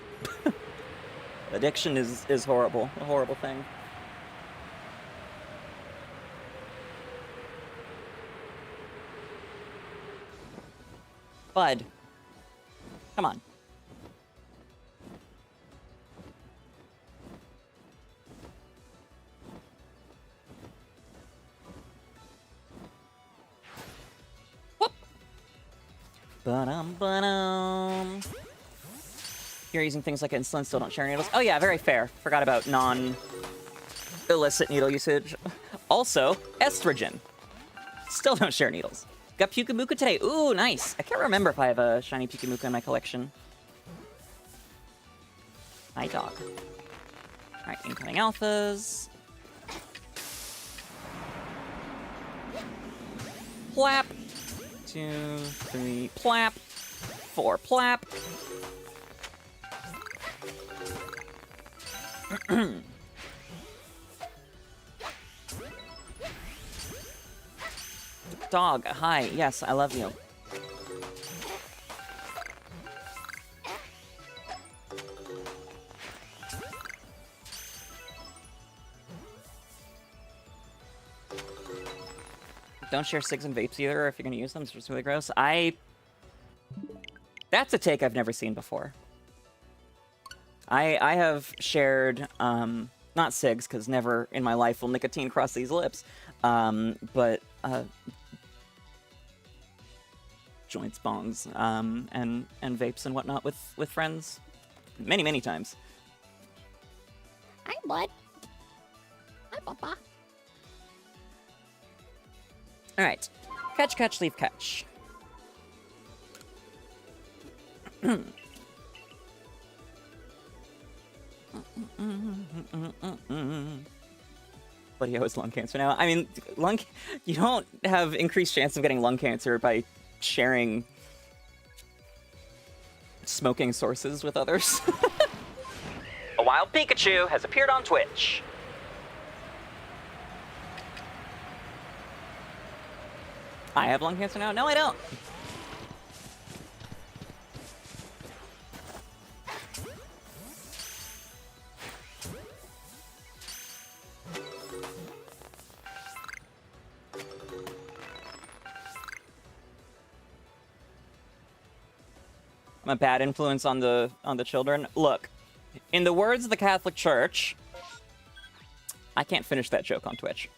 A: Addiction is horrible. A horrible thing. Bud. Come on. Whoop. Ba-dum. You're using things like insulin, still don't share needles. Oh yeah, very fair. Forgot about non-illicit needle usage. Also, estrogen. Still don't share needles. Got 𝑃𝒂𝒄𝒄 today. Ooh, nice. I can't remember if I have a shiny 𝑃𝒂𝒄𝒄 in my collection. Hi, dog. Alright, incoming alphas. Plap. 2, 3, plap. 4, plap. Dog, hi. Yes, I love you. Don't share cigs and vapes either if you're gonna use them. It's just really gross. That's a take I've never seen before. I have shared, not cigs, because never in my life will nicotine cross these lips, but joints, bongs, and vapes and whatnot with friends many times.
D: Hi, bud. Hi, Papa.
A: All right, catch, leave, catch. But he has lung cancer now. I mean, you don't have increased chance of getting lung cancer by sharing smoking sources with others. A wild Pikachu has appeared on Twitch. I have lung cancer now? No, I don't. I'm a bad influence on the children. Look, in the words of the Catholic Church, I can't finish that joke on Twitch.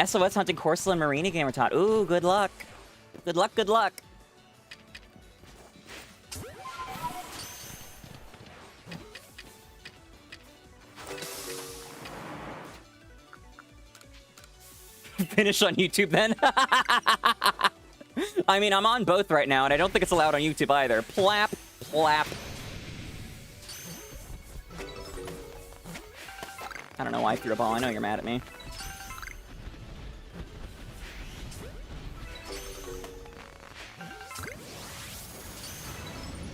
A: SOS hunting Corsola and Marini Gamer taught. Ooh, good luck. Good luck, good luck. Finish on YouTube then. I mean, I'm on both right now, and I don't think it's allowed on YouTube either. Plap, plap. I don't know why I threw a ball. I know you're mad at me.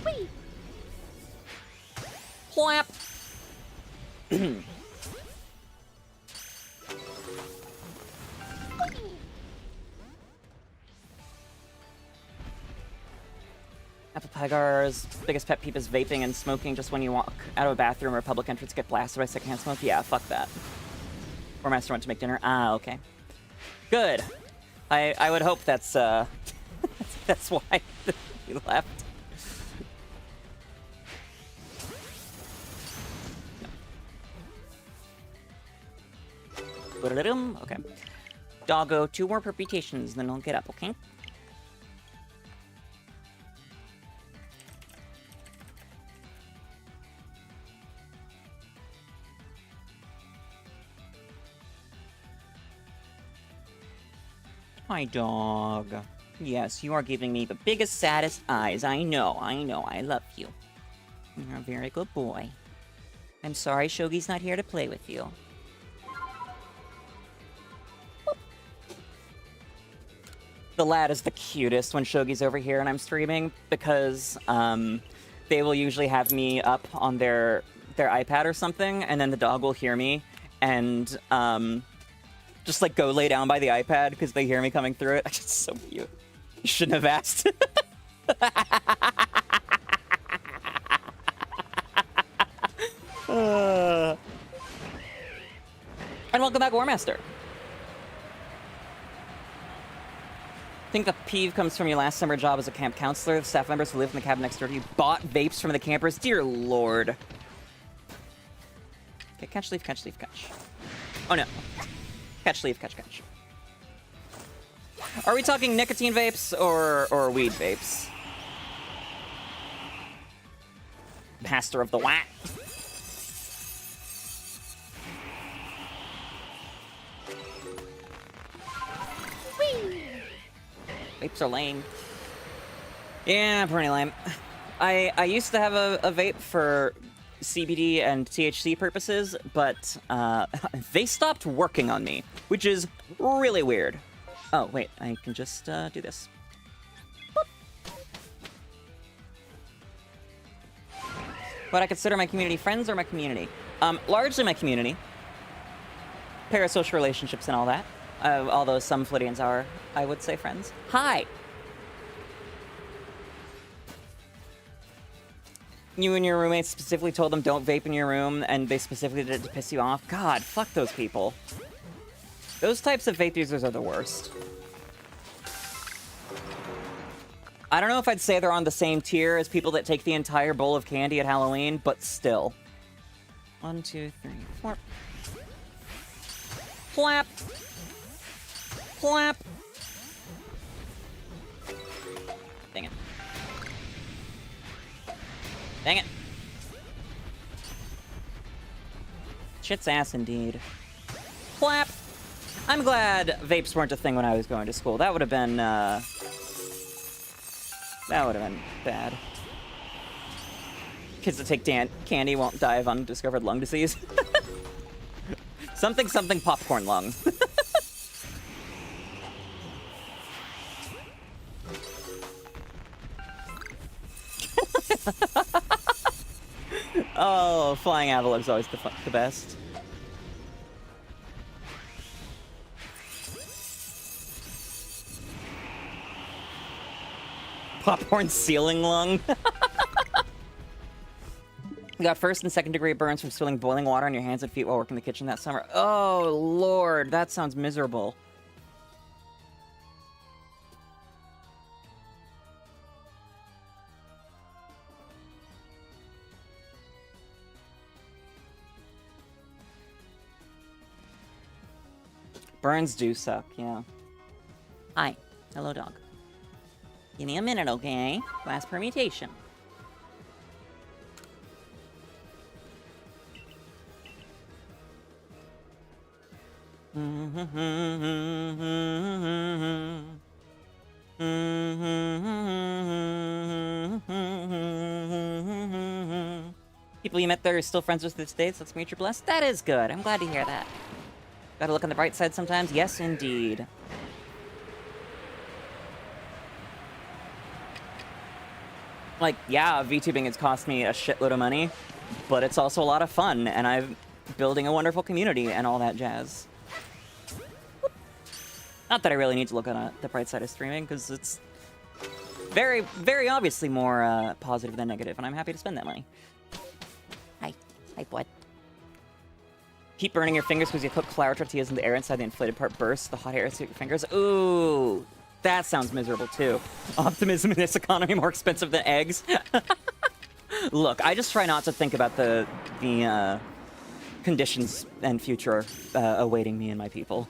D: Whee!
A: Plap. 𝑹𝒊𝒈𝒉𝒕's biggest pet peeve is vaping and smoking just when you walk out of a bathroom or a public entrance, get blasted by secondhand smoke. Yeah, fuck that. Or Master went to make dinner. Ah, okay. Good. I would hope that's that's why he left. No. Okay. Doggo, 2 more permutations, then I'll get up, okay? Hi, dog. Yes, you are giving me the biggest, saddest eyes. I know, I love you. You're a very good boy. I'm sorry Shogi's not here to play with you. The lad is the cutest when Shogi's over here and I'm streaming, because they will usually have me up on their iPad or something, and then the dog will hear me and just like go lay down by the iPad because they hear me coming through it. It's so cute. You shouldn't have asked. And welcome back, Warmaster. I think the peeve comes from your last summer job as a camp counselor. The staff members who lived in the cabin next door to you bought vapes from the campers. Dear Lord. Okay, catch, leaf, catch, leaf, catch. Oh no. Catch, leaf, catch, catch. Are we talking nicotine vapes or weed vapes? Master of the Whack. Vapes are lame. Yeah, pretty lame. I used to have a vape for CBD and THC purposes, but they stopped working on me, which is really weird. Oh, wait, I can just do this. Boop. What I consider my community friends or my community? Largely my community. Parasocial relationships and all that. Although some Flittians are, I would say, friends. Hi! You and your roommates specifically told them don't vape in your room, and they specifically did it to piss you off? God, fuck those people. Those types of vape users are the worst. I don't know if I'd say they're on the same tier as people that take the entire bowl of candy at Halloween, but still. 1, 2, 3, 4. Flap! Flap! Dang it. Dang it. Shit's ass indeed. Flap! I'm glad vapes weren't a thing when I was going to school. That would have been, that would have been bad. Kids that take candy won't die of undiscovered lung disease. Something popcorn lung. Oh, flying Avalugg's always the best. Popcorn ceiling lung. You got first and second degree burns from spilling boiling water on your hands and feet while working in the kitchen that summer. Oh, Lord, that sounds miserable. Burns do suck, yeah. Hi. Hello, dog. Give me a minute, okay? Last permutation. People you met there are still friends with this day, so let's meet your blessed. That is good. I'm glad to hear that. Gotta look on the bright side sometimes. Yes, indeed. Like, yeah, VTubing has cost me a shitload of money, but it's also a lot of fun, and I'm building a wonderful community and all that jazz. Not that I really need to look on the bright side of streaming, because it's very, very obviously more positive than negative, and I'm happy to spend that money.
D: Hi. Hi, bud.
A: Keep burning your fingers because you cook flour tortillas in the air inside the inflated part bursts. The hot air hits your fingers. Ooh, that sounds miserable too. Optimism in this economy more expensive than eggs. Look, I just try not to think about the conditions and future awaiting me and my people.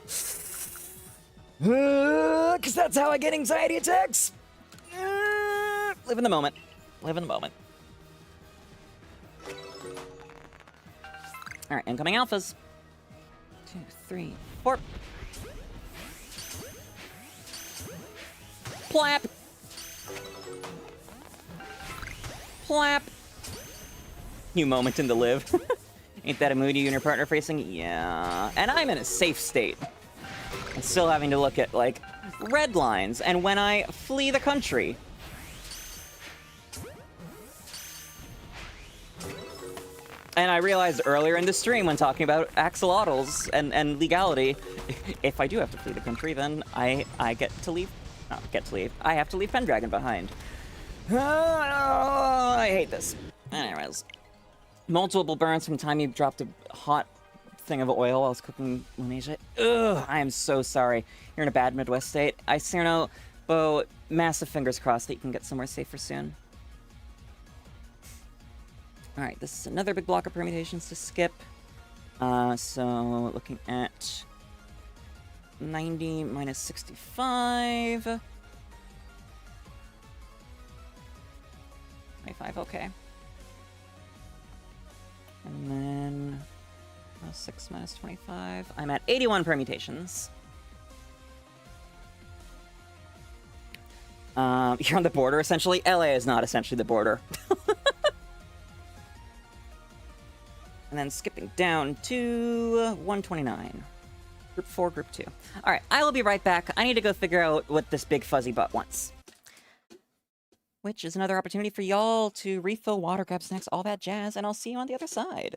A: Because that's how I get anxiety attacks. Live in the moment. Live in the moment. All right, incoming alphas. 2, 3, 4. Plap. Plap. New moment in the live. Ain't that a mood you and your partner facing? Yeah. And I'm in a safe state. I'm still having to look at, like, red lines. And when I flee the country... And I realized earlier in the stream when talking about axolotls and legality, if I do have to flee the country, then I get to leave... Not get to leave. I have to leave Pendragon behind. I hate this. Anyways. Multiple burns from the time you dropped a hot thing of oil while I was cooking Lanesia. Ugh, I am so sorry. You're in a bad Midwest state. I Cyrno, but massive fingers crossed that you can get somewhere safer soon. Alright, this is another big block of permutations to skip. So, looking at 90 minus 65. 25, okay. And then 6 minus 25. I'm at 81 permutations. You're on the border, essentially. LA is not essentially the border. And then skipping down to 129. Group 4, Group 2. Alright, I will be right back. I need to go figure out what this big fuzzy butt wants. Which is another opportunity for y'all to refill water, grab snacks, all that jazz, and I'll see you on the other side.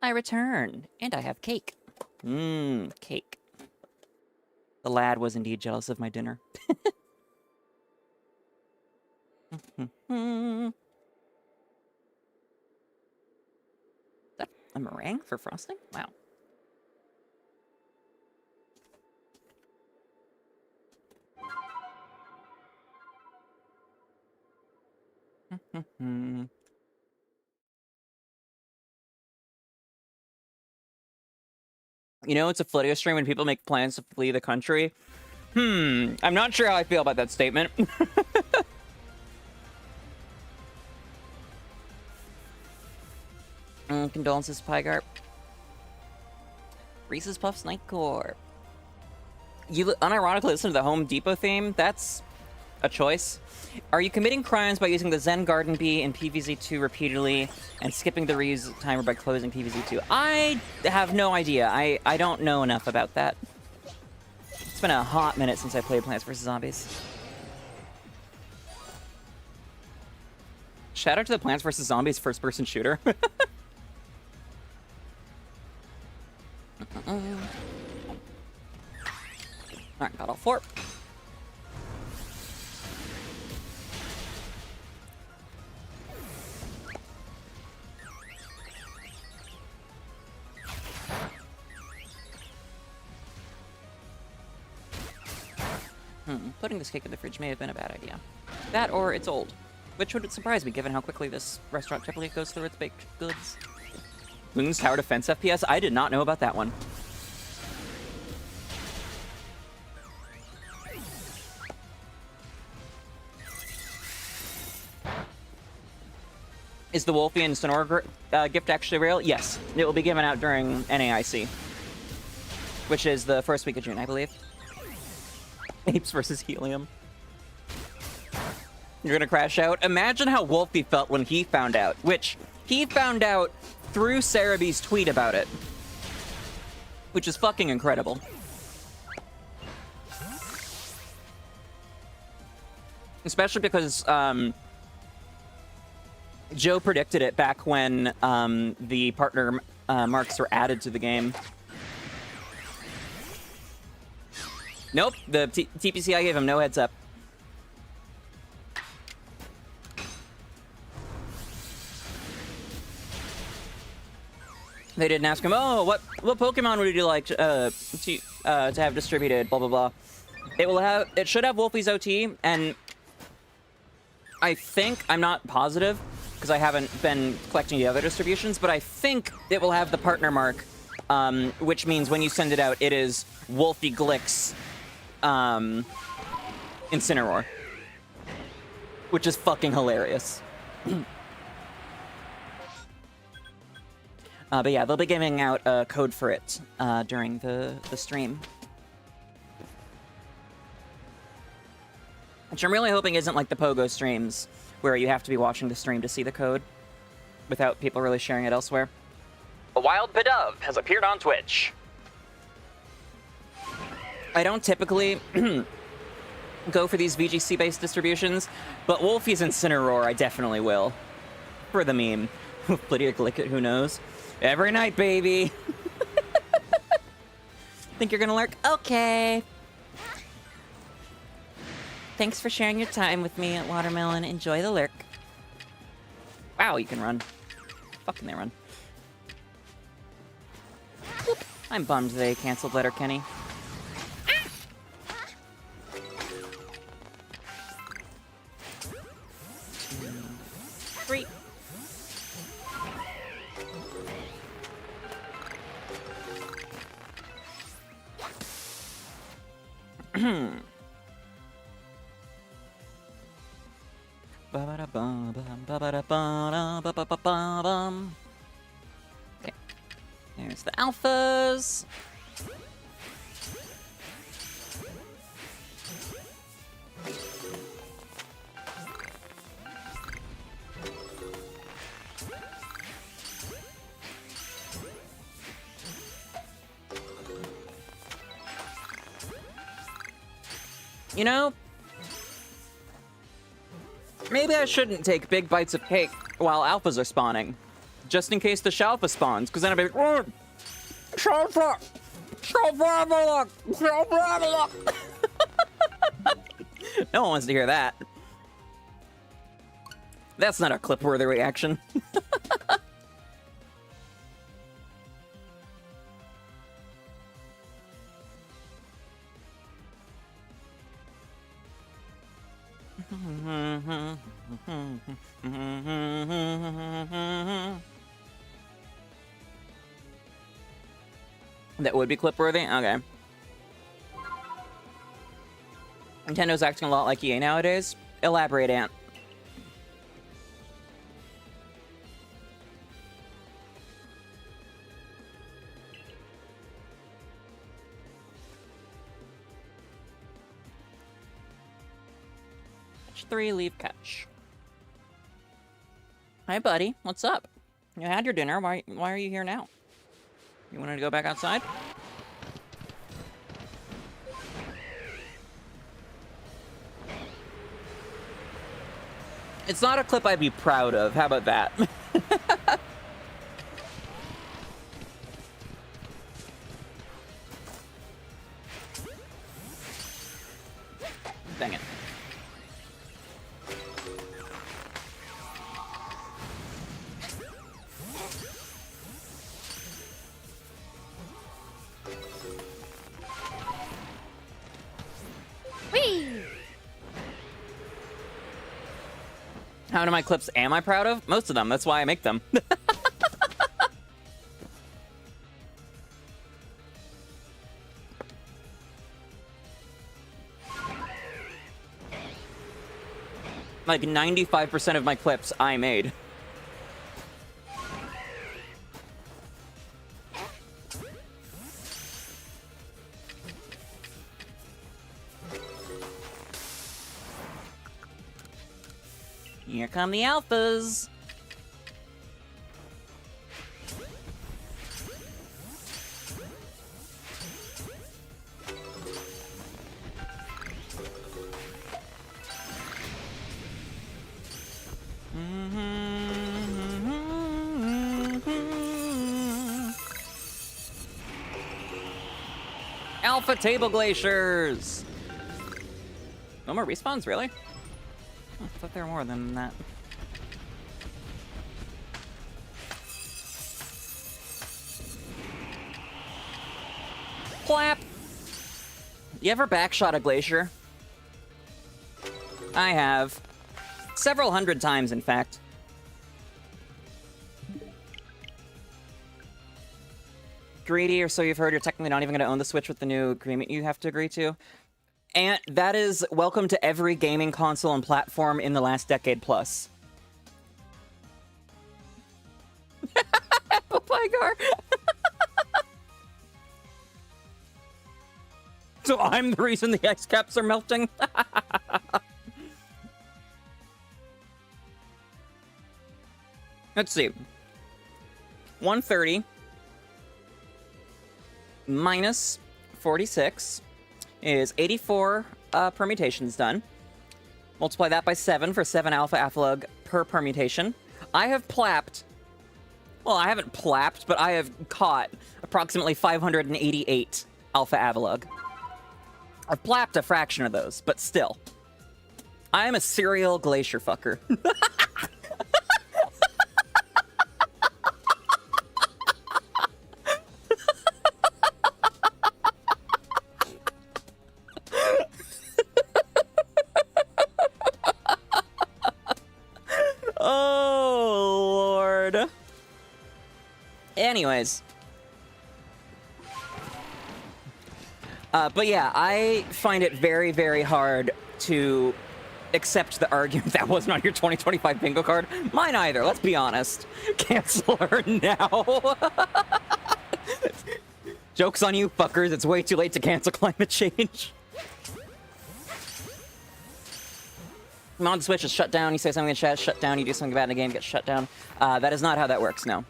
A: I return, and I have cake. Cake. The lad was indeed jealous of my dinner. That a meringue for frosting? Wow. You know, it's a Flittia stream when people make plans to flee the country. I'm not sure how I feel about that statement. Condolences, Pygarp. Reese's Puffs Night Core. You unironically listen to the Home Depot theme? That's a choice. Are you committing crimes by using the Zen Garden Bee in PvZ2 repeatedly and skipping the reuse timer by closing PvZ2? I have no idea. I don't know enough about that. It's been a hot minute since I played Plants vs. Zombies. Shout out to the Plants vs. Zombies first-person shooter. Alright, got all 4. Putting this cake in the fridge may have been a bad idea. That or it's old. Which would surprise me given how quickly this restaurant typically goes through its baked goods. Moon's Tower Defense FPS? I did not know about that one. Is the Wolfie and Sonora gift actually real? Yes. It will be given out during NAIC. Which is the first week of June, I believe. Apes versus Helium. You're gonna crash out? Imagine how Wolfie felt when he found out. Which, he found out through 𝒎𝒏𝒈𝒄𝒏𝒈's tweet about it. Which is fucking incredible. Especially because, Joe predicted it back when, the partner, marks were added to the game. Nope, the TPCI gave him no heads up. They didn't ask him, oh, what Pokemon would you like to have distributed, blah, blah, blah. It should have Wolfie's OT, and I think, I'm not positive, because I haven't been collecting the other distributions, but I think it will have the partner mark, which means when you send it out, it is Wolfie Glick's Incineroar. Which is fucking hilarious. But yeah, they'll be giving out a code for it during the stream. Which I'm really hoping isn't like the Pogo streams, where you have to be watching the stream to see the code, without people really sharing it elsewhere. A wild Pidove has appeared on Twitch. I don't typically go for these VGC-based distributions, but Wolfie's Incineroar I definitely will. For the meme. Flittia Glickit, who knows? Every night, baby! Think you're gonna lurk? Okay! Thanks for sharing your time with me at Watermelon. Enjoy the lurk. Wow, you can run. Fucking they run. Whoop. I'm bummed they canceled Letterkenny. 3. Okay. There's the alphas. You know, maybe I shouldn't take big bites of cake while alphas are spawning. just in case the Shalfa spawns, because then I'd be like, oh, Shalfa! Shalfa Avalugg! Shalfa Avalugg! No one wants to hear that. That's not a clip-worthy reaction. That would be clip-worthy? Okay. Nintendo's acting a lot like EA nowadays. Elaborate, Ant. Catch 3, leave catch. Hi, buddy. What's up? You had your dinner. Why are you here now? You wanted to go back outside? It's not a clip I'd be proud of. How about that? Dang it. How many of my clips am I proud of? Most of them. That's why I make them. Like 95% of my clips I made. Here come the alphas. Alpha table glaciers. No more respawns, really? I thought there were more than that. Clap! You ever backshot a glacier? I have. Several hundred times, in fact. Greedy, or so you've heard, you're technically not even going to own the Switch with the new agreement you have to agree to. And that is welcome to every gaming console and platform in the last decade plus. 𝑹𝒊𝒈𝒉𝒕. So I'm the reason the ice caps are melting? Let's see. 130 minus 46 is 84 permutations done. Multiply that by 7 for 7 Alpha Avalugg per permutation. I have plapped... Well, I haven't plapped, but I have caught approximately 588 Alpha Avalugg. I've plapped a fraction of those, but still. I am a serial glacier fucker. Anyways. But yeah, I find it very, very hard to accept the argument that was not your 2025 bingo card. Mine either, let's be honest. Cancel her now. Joke's on you, fuckers. It's way too late to cancel climate change. Mod Switch is shut down. You say something in chat, shut down. You do something bad in the game, get shut down. That is not how that works, no.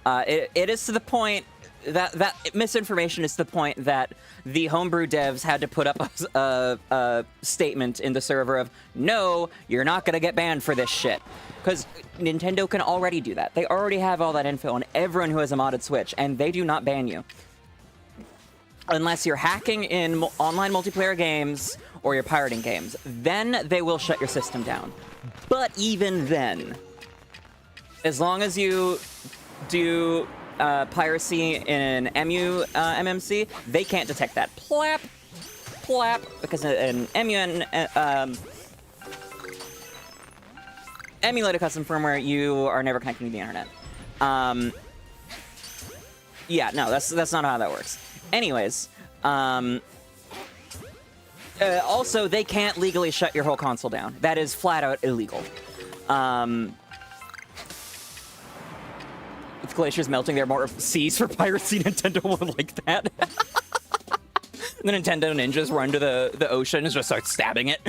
A: It is to the point that misinformation is the point that the homebrew devs had to put up a statement in the server of, no, you're not going to get banned for this shit. Because Nintendo can already do that. They already have all that info on everyone who has a modded Switch, and they do not ban you. Unless you're hacking in online multiplayer games or you're pirating games. Then they will shut your system down. But even then, as long as you do piracy in an MU MMC, they can't detect that. Plap, plap, because an MU emulated custom firmware, you are never connecting to the internet. Yeah, no, that's not how that works. Anyways, also, they can't legally shut your whole console down. That is flat out illegal. With glaciers melting, there are more seas for piracy. Nintendo won't like that. The Nintendo ninjas run to the ocean and just start stabbing it.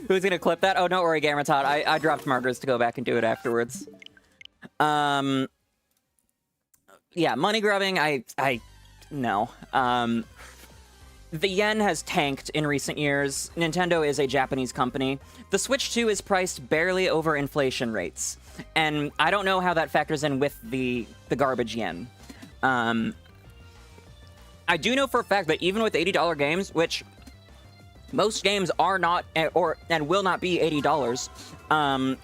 A: Who's gonna clip that? Oh, don't worry, Gamertot. I dropped markers to go back and do it afterwards. Yeah, money grubbing, no. The yen has tanked in recent years. Nintendo is a Japanese company. The Switch 2 is priced barely over inflation rates. And I don't know how that factors in with the garbage yen. I do know for a fact that even with $80 games, which most games are not, and will not be $80,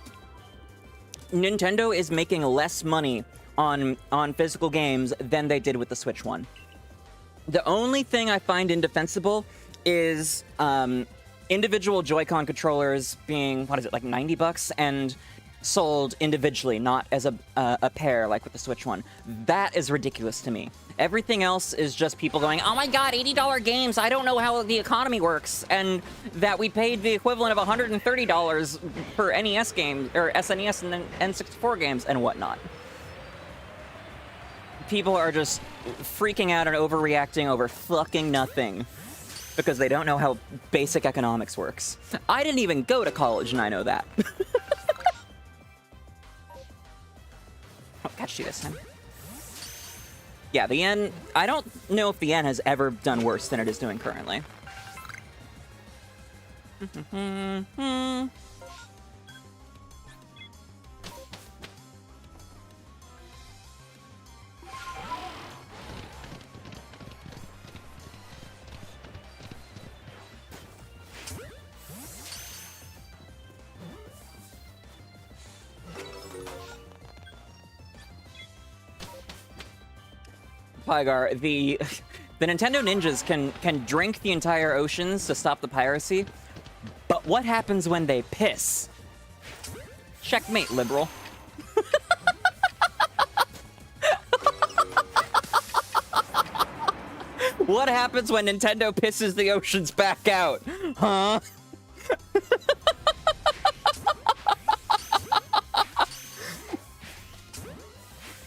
A: Nintendo is making less money on physical games than they did with the Switch 1. The only thing I find indefensible is individual Joy-Con controllers being, what is it, like $90, and sold individually, not as a pair like with the Switch 1. That is ridiculous to me. Everything else is just people going, oh my god, $80 games, I don't know how the economy works, and that we paid the equivalent of $130 for NES games, or SNES and then N64 games, and whatnot. People are just freaking out and overreacting over fucking nothing because they don't know how basic economics works. I didn't even go to college, and I know that. Oh, catch you this time. Yeah, the yen, I don't know if the yen has ever done worse than it is doing currently. Pygar, the Nintendo ninjas can drink the entire oceans to stop the piracy, but what happens when they piss? Checkmate, liberal. What happens when Nintendo pisses the oceans back out? Huh?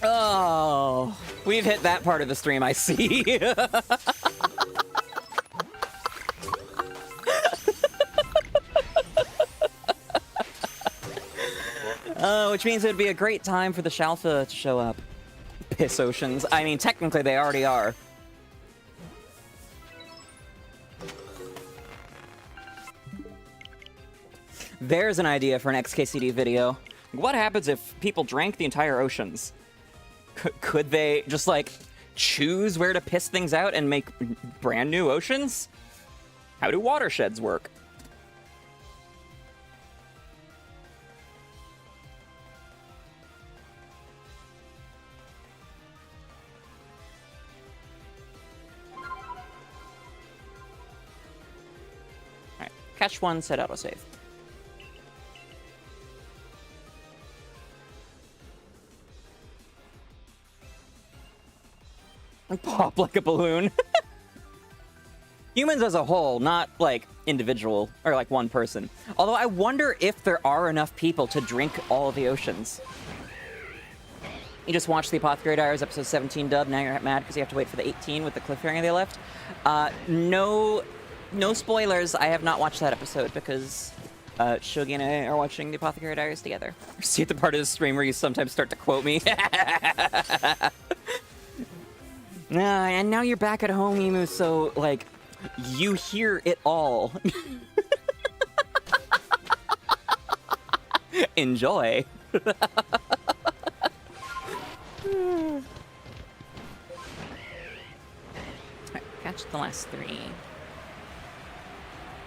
A: Oh, we've hit that part of the stream, I see. Which means it would be a great time for the Shalfa to show up. Piss oceans. I mean, technically they already are. There's an idea for an XKCD video. What happens if people drank the entire oceans? Could they just, like, choose where to piss things out and make brand new oceans? How do watersheds work? Alright, catch one, set autosave. Pop like a balloon. Humans as a whole, not like individual or like one person. Although I wonder if there are enough people to drink all of the oceans. You just watched the Apothecary Diaries episode 17 dub. Now you're mad because you have to wait for the 18 with the cliffhanger they left. No spoilers. I have not watched that episode because Shogi and I are watching the Apothecary Diaries together. See at the part of the stream where you sometimes start to quote me. And now you're back at home, Emu, so, like, you hear it all. Enjoy. Alright, catch the last 3.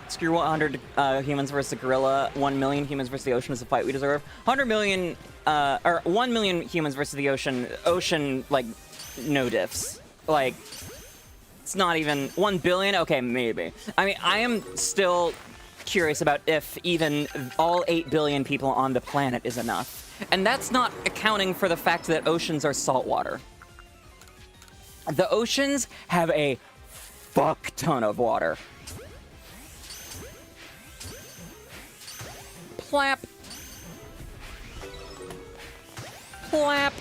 A: Screw 100 humans versus a gorilla. 1 million humans versus the ocean is a fight we deserve. 100 million, or 1 million humans versus the ocean. Ocean, like, no diffs. Like, it's not even 1 billion? Okay, maybe. I mean, I am still curious about if even all 8 billion people on the planet is enough. And that's not accounting for the fact that oceans are saltwater. The oceans have a fuck ton of water. Plap. Plap.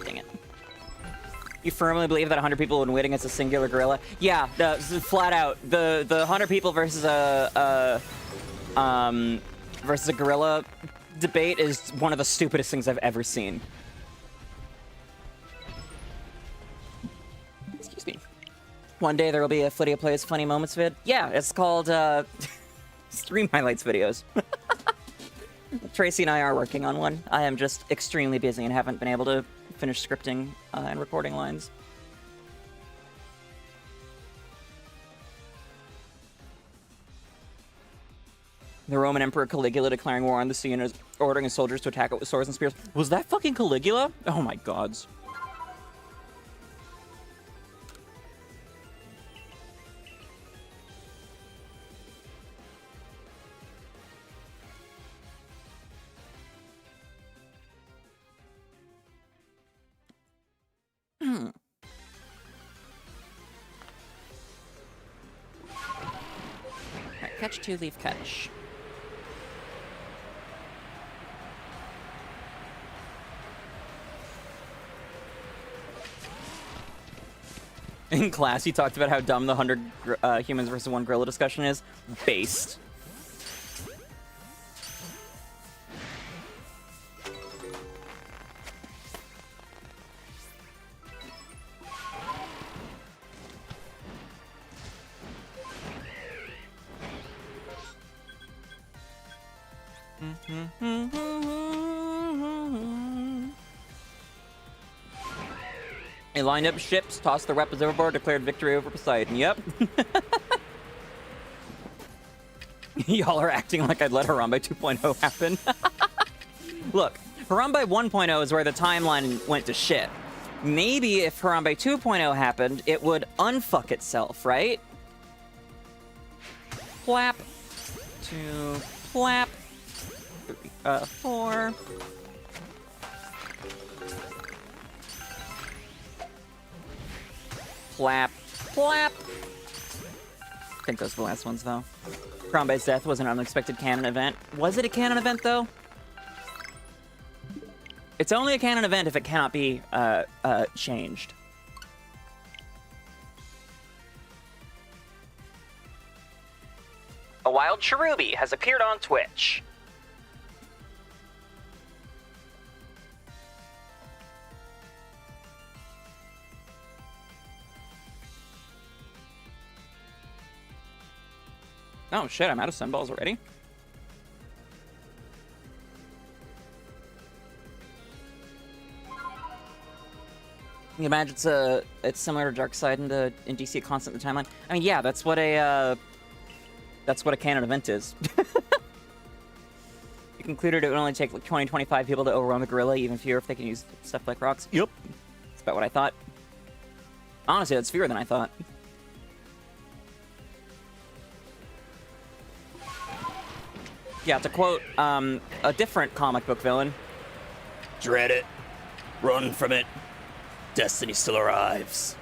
A: Dang it. You firmly believe that 100 people would win against a singular gorilla? Yeah, flat out. The 100 people versus a gorilla debate is one of the stupidest things I've ever seen. Excuse me. One day there will be a Flittia Plays Funny Moments vid. Yeah, it's called Stream Highlights videos. Tracy and I are working on one. I am just extremely busy and haven't been able to finish scripting and recording lines. The Roman Emperor Caligula declaring war on the sea and ordering his soldiers to attack it with swords and spears. Was that fucking Caligula? Oh my gods. Alright, catch 2, leave catch. In class, he talked about how dumb the 100 humans versus 1 gorilla discussion is. Based. They lined up ships, tossed their weapons overboard, declared victory over Poseidon. Yep. Y'all are acting like I'd let Harambe 2.0 happen. Look, Harambe 1.0 is where the timeline went to shit. Maybe if Harambe 2.0 happened, it would unfuck itself, right? Flap. 2, flap. 3, 4. Flap. Flap. I think those are the last ones, though. Harambe's death was an unexpected canon event. Was it a canon event, though? It's only a canon event if it cannot be changed. A wild cherubi has appeared on Twitch. Oh shit, I'm out of sunballs already? You imagine it's similar to Darkseid in DC, a constant in the timeline. I mean, yeah, that's what a canon event is. You concluded it would only take like 20, 25 people to overrun the gorilla, even fewer if they can use stuff like rocks. Yep. That's about what I thought. Honestly, that's fewer than I thought. Yeah, to quote a different comic book villain.
C: Dread it. Run from it. Destiny still arrives.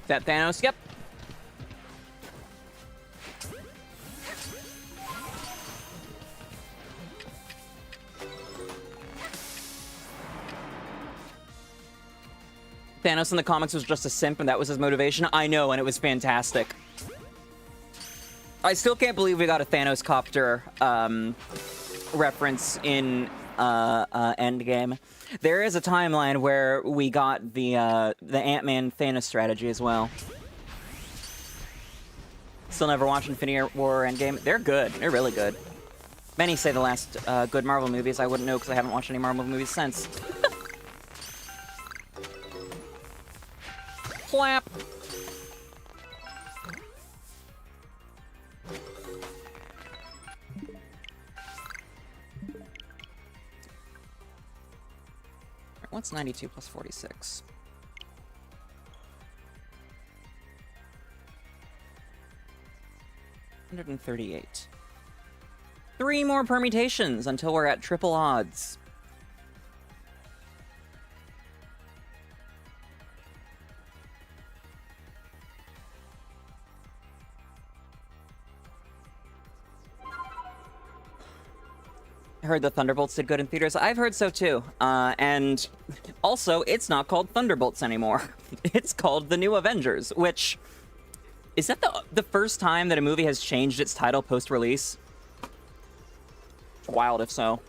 A: That Thanos, yep. Thanos in the comics was just a simp, and that was his motivation. I know, and it was fantastic. I still can't believe we got a Thanos copter reference in Endgame. There is a timeline where we got the Ant-Man Thanos strategy as well. Still never watched Infinity War or Endgame. They're good. They're really good. Many say the last good Marvel movies. I wouldn't know because I haven't watched any Marvel movies since. Clap. What's 92 plus 46? 138. 3 more permutations until we're at triple odds. I heard the Thunderbolts did good in theaters. I've heard so too. And also, it's not called Thunderbolts anymore. It's called The New Avengers, which... Is that the first time that a movie has changed its title post-release? Wild if so.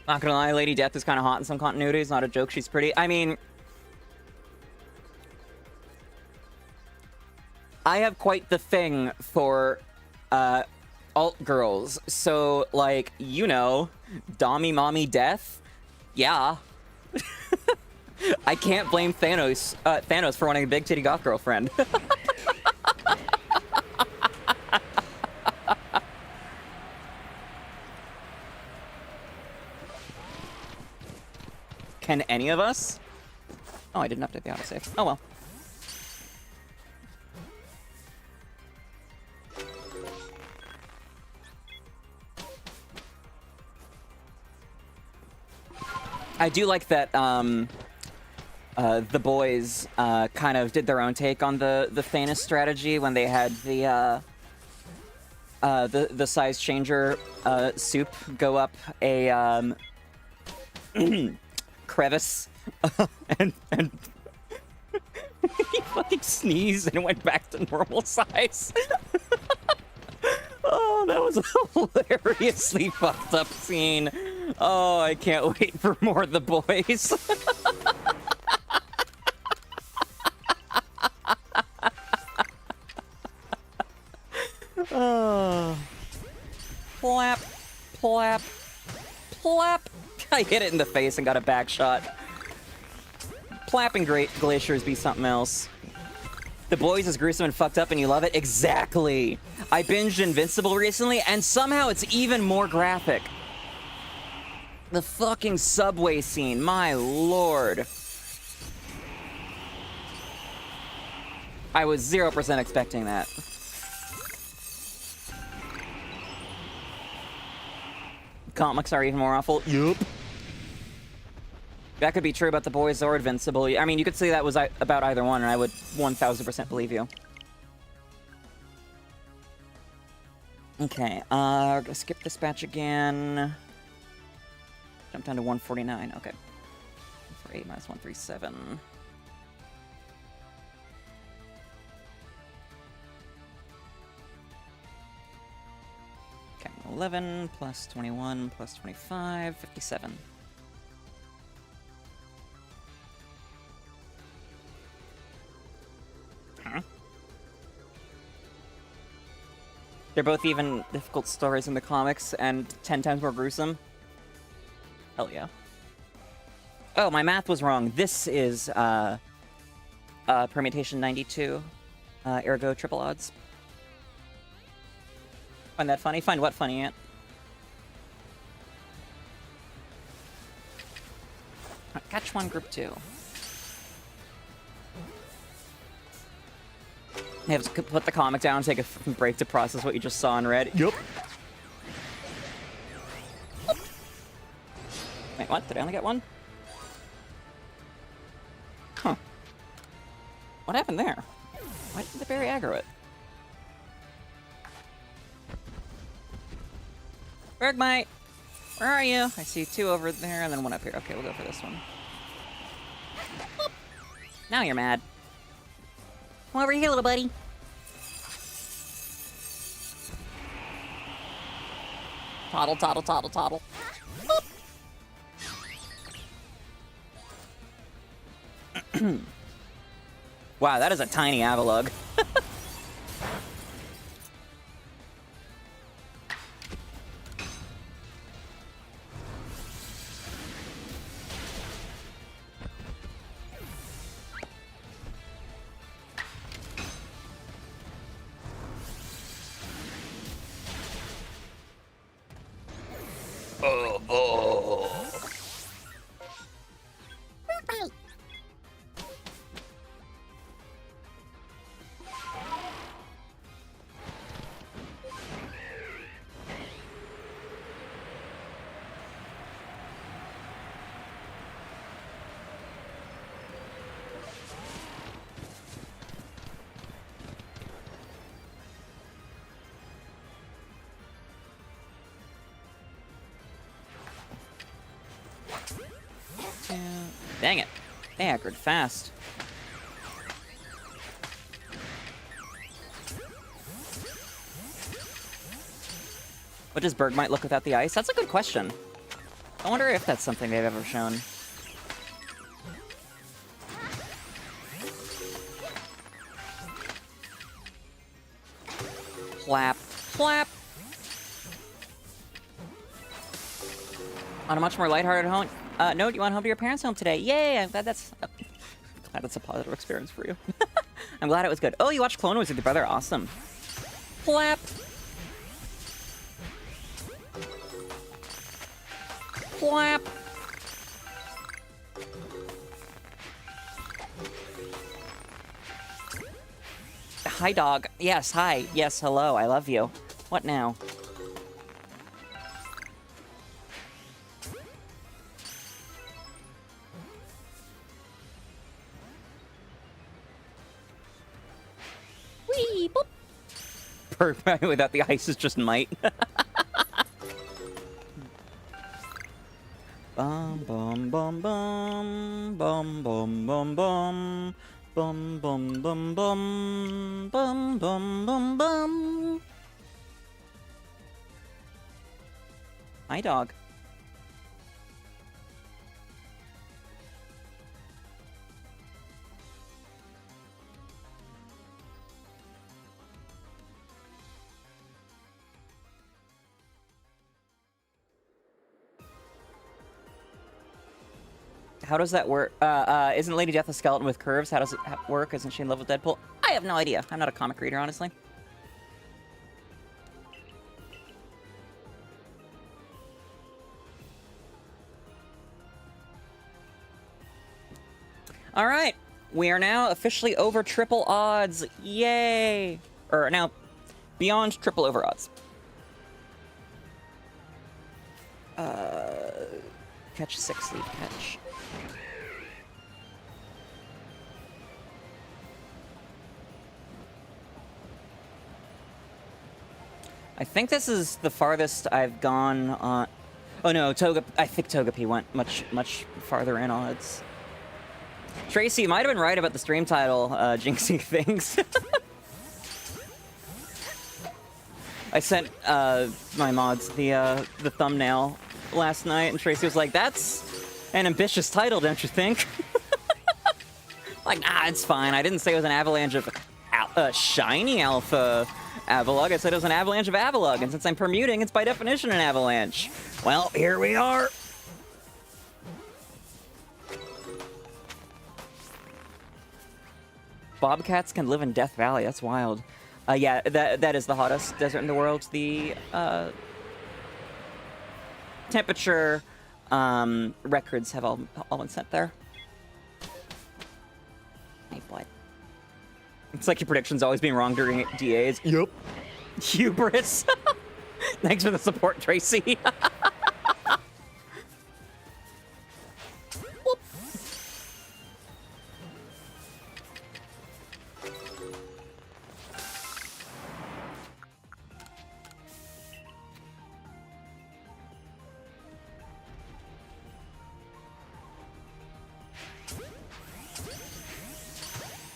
A: Not gonna lie, Lady Death is kind of hot in some continuities. Not a joke, she's pretty. I mean... I have quite the thing for... alt girls, so like, you know, Dommy Mommy Death, yeah. I can't blame Thanos for wanting a big titty goth girlfriend. Can any of us? Oh, I didn't update the autosave. Oh well. I do like that the boys kind of did their own take on the Thanos strategy when they had the size changer soup go up a crevice and he fucking sneezed and went back to normal size. Oh, that was a hilariously fucked up scene. Oh, I can't wait for more of the boys. Oh. Plap, plap, plap. I hit it in the face and got a back shot. Plapping great glaciers be something else. The Boys is gruesome and fucked up and you love it? Exactly. I binged Invincible recently and somehow it's even more graphic. The fucking subway scene, my lord. I was 0% expecting that. Comics are even more awful. Yup. That could be true about The Boys or Invincible. I mean, you could say that was about either one, and I would 1000% believe you. Okay, we're gonna skip dispatch again. Jump down to 149. Okay. 148 minus 137. Okay, 11 plus 21 plus 25, 57. Huh? They're both even difficult stories in the comics and 10 times more gruesome. Hell yeah. Oh, my math was wrong. This is permutation 92, ergo triple odds. Find that funny? Find what funny, Ant? Catch one, group two. I have to put the comic down and take a break to process what you just saw and read. Yup. Wait, what? Did I only get one? What happened there? Why did the berry aggro it? Bergmite! Where are you? I see 2 over there and then 1 up here. Okay, we'll go for this one. Boop. Now you're mad.
D: Come over here, little buddy. Toddle, toddle, toddle, toddle.
A: Wow, that is a tiny Avalugg. Dang it. They aggroed fast. What does Bergmite look without the ice? That's a good question. I wonder if that's something they've ever shown. Flap. Flap! On a much more lighthearted home. No, do you want home to your parents' home today? Yay! I'm glad that's a positive experience for you. I'm glad it was good. Oh, you watched Clone Wars with your brother? Awesome. Flap! Flap! Hi, dog. Yes, hi. Yes, hello. I love you. What now?
D: Wee, boop.
A: Perfect. Without the ice is just might. Bum bum bum bum bum bum bum bum bum bum bum bum bum bum bum bum. Hi, dog. How does that work? Isn't Lady Death a skeleton with curves? How does it work? Isn't she in love with Deadpool? I have no idea. I'm not a comic reader, honestly. All right. We are now officially over triple odds. Yay! Or now beyond triple over odds. Catch 6, leave catch. I think this is the farthest I've gone on... Oh no, I think Togepi went much farther in odds. Tracy, you might have been right about the stream title, jinxing things. I sent my mods the thumbnail last night, and Tracy was like, "That's an ambitious title, don't you think?" Like, nah, it's fine. I didn't say it was an avalanche of shiny Alpha Avalugg. I said it was an avalanche of Avalugg, and since I'm permuting, it's by definition an avalanche. Well, here we are. Bobcats can live in Death Valley. That's wild. Yeah, that is the hottest desert in the world. The temperature records have all been set there.
D: Hey, bud.
A: It's like your predictions always being wrong during DAs. Yup. Hubris. Thanks for the support, Tracy.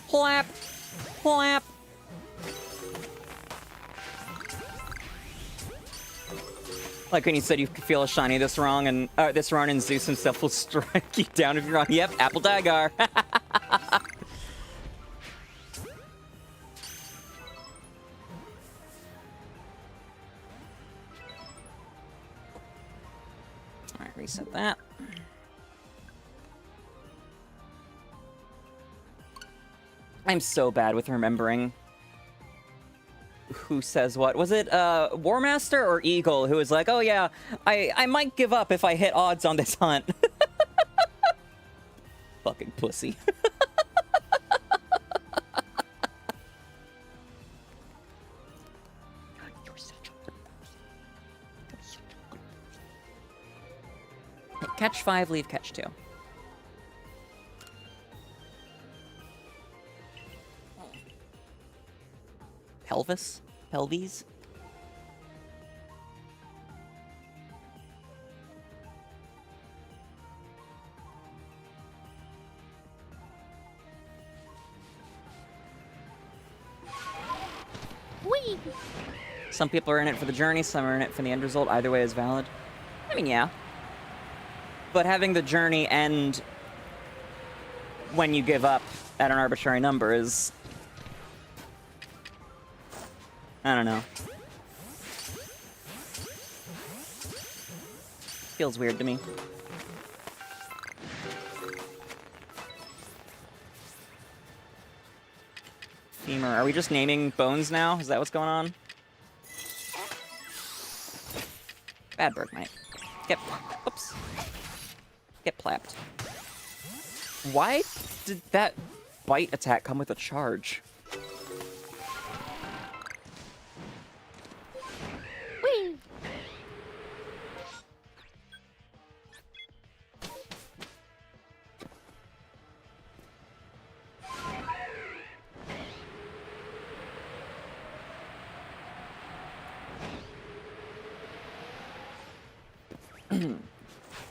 A: Plap. Plap. Like when you said you could feel a shiny this run, and Zeus himself will strike you down if you're wrong. Yep, Apple Dagger. Alright, reset that. I'm so bad with remembering who says what. Was it War Master or Eagle who was like, oh yeah, I might give up if I hit odds on this hunt. Fucking pussy. You're such a pussy. Catch 5, leave catch 2. Pelvis?
D: Whee!
A: Some people are in it for the journey, some are in it for the end result. Either way is valid. I mean, yeah. But having the journey end when you give up at an arbitrary number is... I don't know. Feels weird to me. Femur. Are we just naming bones now? Is that what's going on? Bad Bergmite. Oops. Get plapped. Why did that bite attack come with a charge?
D: Whee!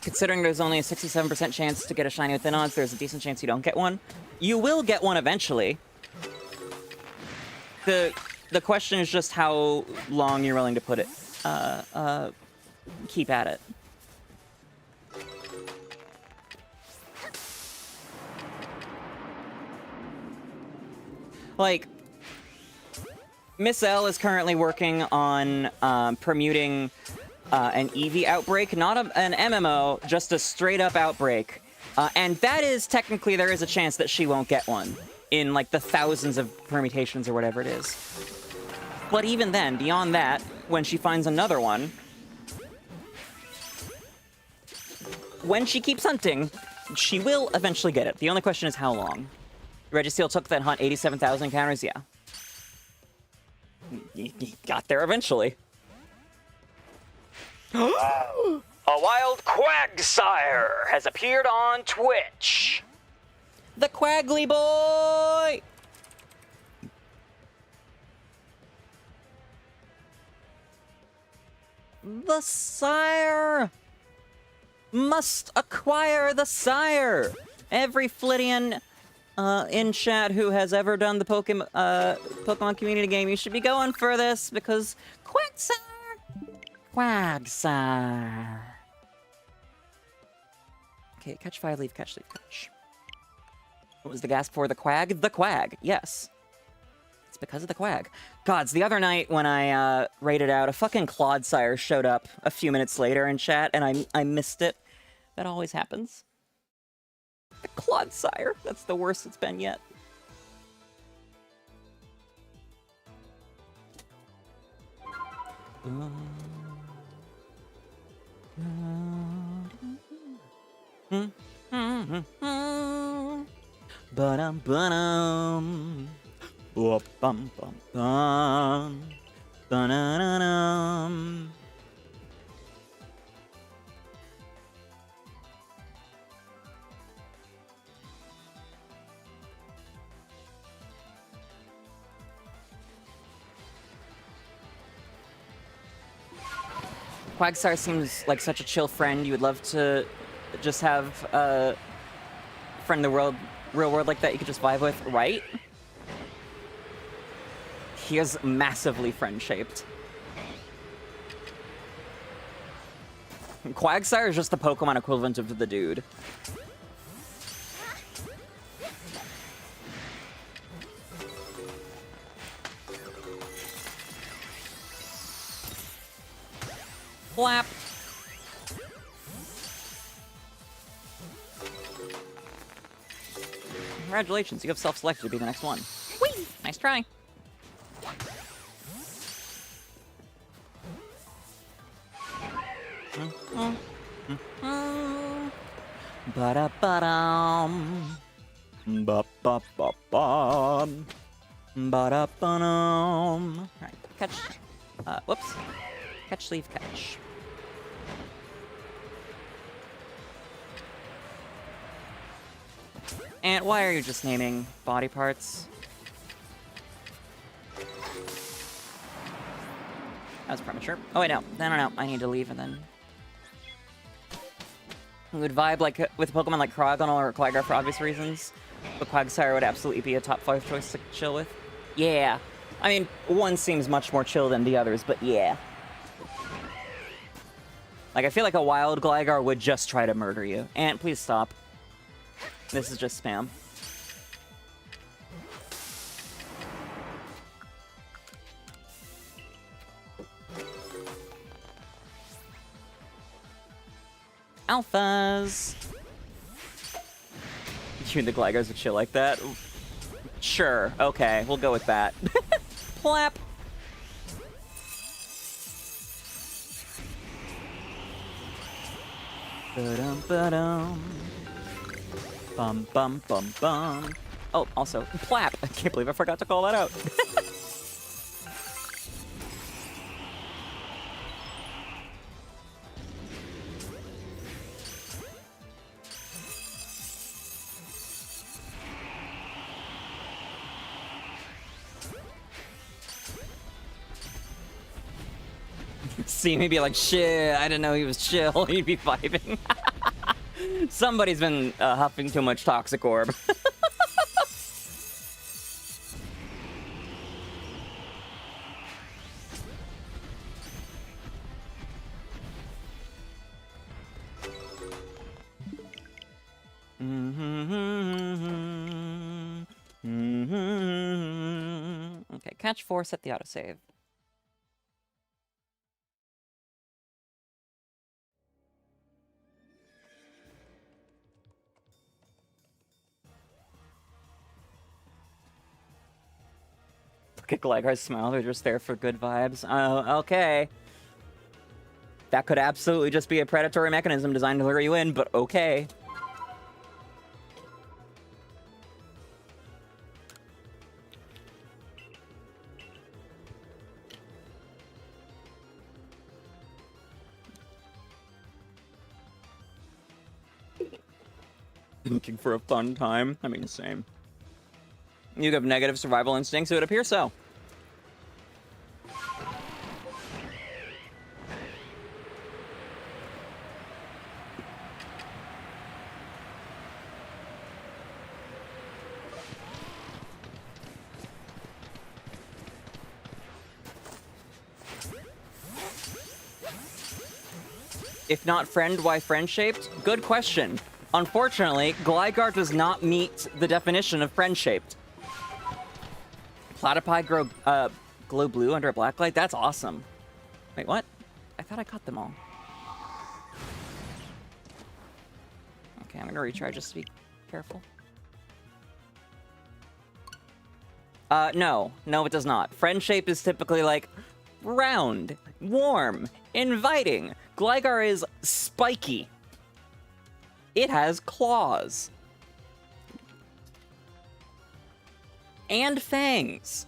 A: Considering there's only a 67% chance to get a shiny within odds, there's a decent chance you don't get one. You will get one eventually. The question is just how long you're willing to put it. Keep at it. Like, Miss L is currently working on permuting an EV outbreak, not an MMO, just a straight-up outbreak. And that is, technically, there is a chance that she won't get one in, like, the thousands of permutations or whatever it is. But even then, beyond that, when she finds another one, when she keeps hunting, she will eventually get it. The only question is how long. Registeel took that hunt 87,000 encounters, yeah. You got there eventually. A wild Quagsire has appeared on Twitch. The Quaggly Boy! The sire must acquire the sire. Every Flittian in chat who has ever done the Pokemon community game, you should be going for this because Quagsire. Okay, catch 5, leave catch, leave catch. What was the gasp for? The Quag? The Quag, yes. It's because of the Quag. Gods, the other night when I raided out, a fucking Clodsire showed up a few minutes later in chat, and I missed it. That always happens. The Clodsire. That's the worst it's been yet. Ba-dum-ba-dum. Bum-bum-bum. Ba-na-na-num. Quagsire seems like such a chill friend. You would love to just have a friend in the real world like that you could just vibe with, right? He is massively friend-shaped. Quagsire is just the Pokemon equivalent of the dude. Flap. Congratulations, you have self-selected to be the next one.
D: Whee! Nice try.
A: Ba-da-ba-dum. Ba-ba-ba-bum. Ba-da-ba-dum. Alright, catch. Whoops. Catch, leave, catch. And why are you just naming body parts? That was premature. Oh wait, no. No. I need to leave and then... We would vibe like with Pokemon like Cryogonal or Quagsire for obvious reasons. But Quagsire would absolutely be a top 5 choice to chill with. Yeah. I mean, one seems much more chill than the others, but yeah. Like, I feel like a wild Gligar would just try to murder you. And please stop. This is just spam. Alphas! You and the Glygars would chill like that? Sure, okay, we'll go with that. Plap! Ba-dum, ba-dum. Bum, bum, bum, bum. Oh, also, plap! I can't believe I forgot to call that out. See me be like, shit, I didn't know he was chill. He'd be vibing. Somebody's been huffing too much Toxic Orb. Okay, catch 4, set the autosave. Look at Gligar's smile, they're just there for good vibes. Oh, okay. That could absolutely just be a predatory mechanism designed to lure you in, but okay. Looking for a fun time? I mean, same. You have negative survival instincts, it would appear so. If not friend, why friend-shaped? Good question. Unfortunately, Gligar does not meet the definition of friend-shaped. Platypi glow blue under a black light? That's awesome. Wait, what? I thought I caught them all. Okay, I'm gonna retry just to be careful. No, it does not. Friend shape is typically like round, warm, inviting. Gligar is spiky. It has claws. And fangs.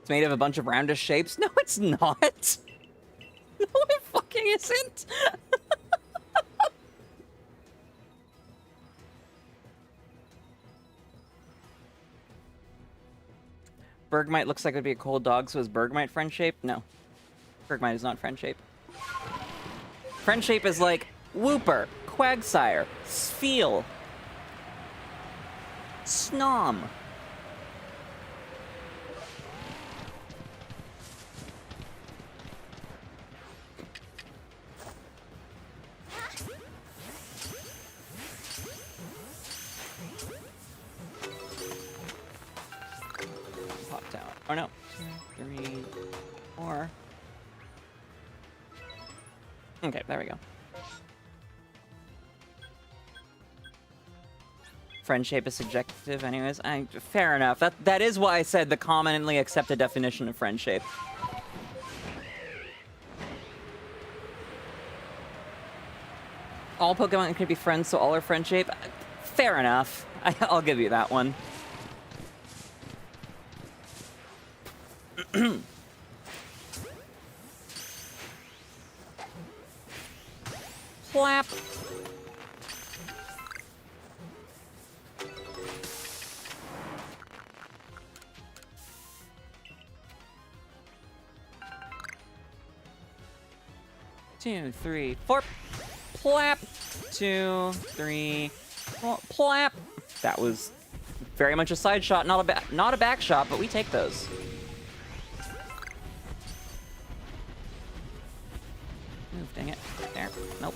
A: It's made of a bunch of roundish shapes. No, it's not. No, it fucking isn't. Bergmite looks like it would be a cold dog, so is Bergmite friend shape? No. Bergmite is not friend shape. Friendshape is like Wooper, Quagsire, Spheal, Snom. Popped out. Oh no. 2, 3, 4. Okay, there we go. Friendshape is subjective anyways. Fair enough. That is why I said the commonly accepted definition of friendshape. All Pokemon can be friends, so all are friendshape. Fair enough. I'll give you that one. Flap. Two, three, four. Plap. 2, 3, 4. Plap. That was very much a side shot, not a back shot, but we take those. Move, dang it. There. Nope.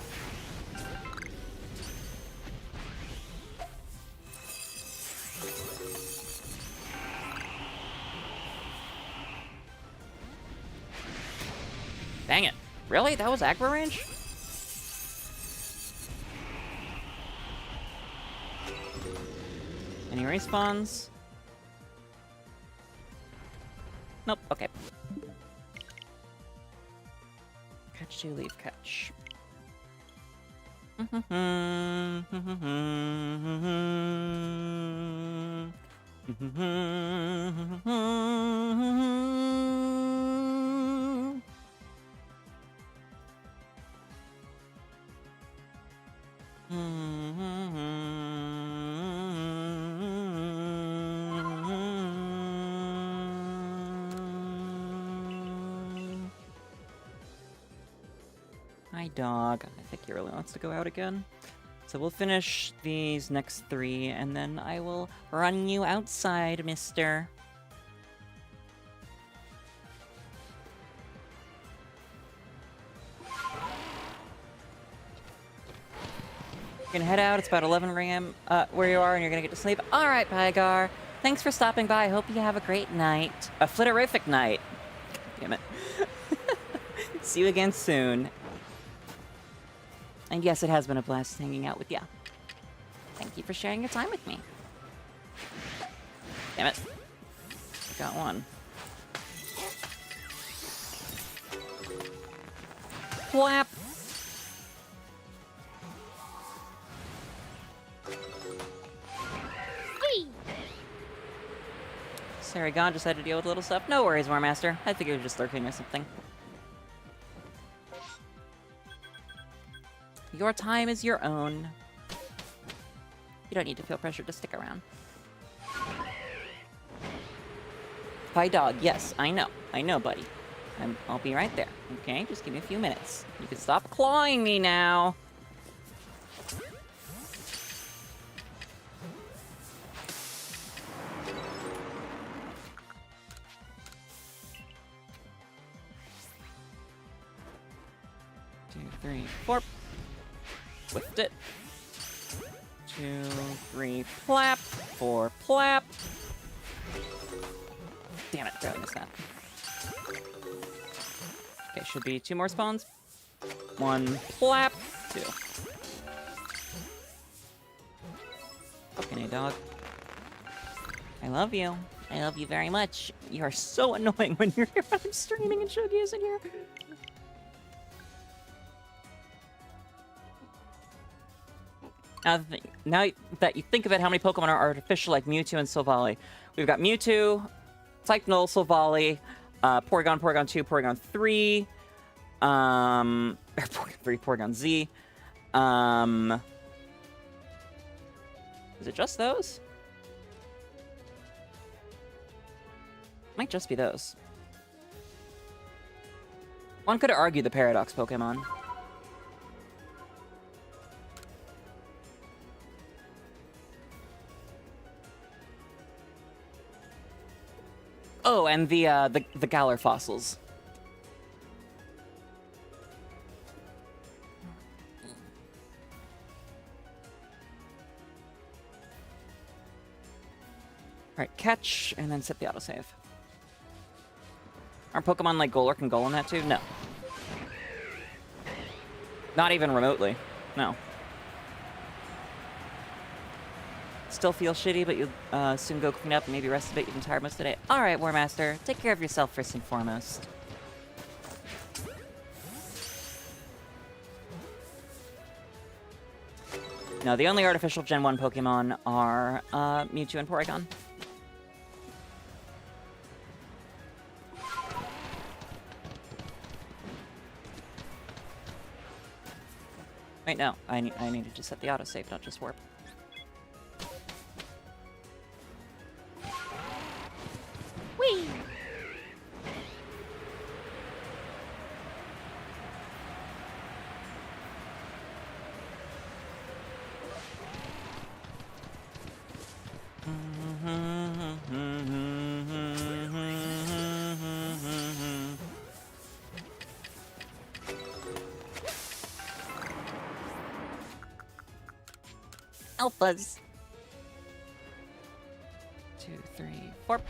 A: Dang it. Really? That was Agro range? Any respawns? Nope, okay. Catch to leave catch. Hi, dog. I think he really wants to go out again. So we'll finish these next 3, and then I will run you outside, mister. You're gonna head out. It's about 11 a.m. Where you are, and you're gonna get to sleep. All right, Pygar. Thanks for stopping by. I hope you have a great night. A flitterific night. Damn it. See you again soon. And yes, it has been a blast hanging out with you. Thank you for sharing your time with me. Damn it. Got one. Flap. Saragon just had to deal with little stuff. No worries, War Master. I figured you're just lurking or something. Your time is your own. You don't need to feel pressured to stick around. Hi, dog. Yes, I know. I know, buddy. I'll be right there. Okay, just give me a few minutes. You can stop clawing me now. Two, three, 4. Whipped it. 2, 3, plap. 4, plap. Damn it, barely missed that. Okay, should be 2 more spawns. 1, plap. 2. Okay, dog. I love you. I love you very much. You are so annoying when you're here when I'm streaming and Shogi isn't here. Now that you think of it, how many Pokemon are artificial like Mewtwo and Silvally? We've got Mewtwo, Psychnull, Silvally, Porygon, Porygon 2, Porygon 3, Porygon 3, Porygon Z. Is it just those? Might just be those. One could argue the Paradox Pokemon. Oh, and the Galar fossils. Alright, catch, and then set the autosave. Are Pokemon like Golurk and Golem that too? No. Not even remotely. No. Still feel shitty, but you'll soon go clean up and maybe rest a bit. You've been tired most of the day. Alright, War Master. Take care of yourself first and foremost. No, the only artificial Gen 1 Pokemon are Mewtwo and Porygon. Wait, no. I needed to set the autosave, not just warp.
D: Whee! Alphas.
A: 2, 3, 4.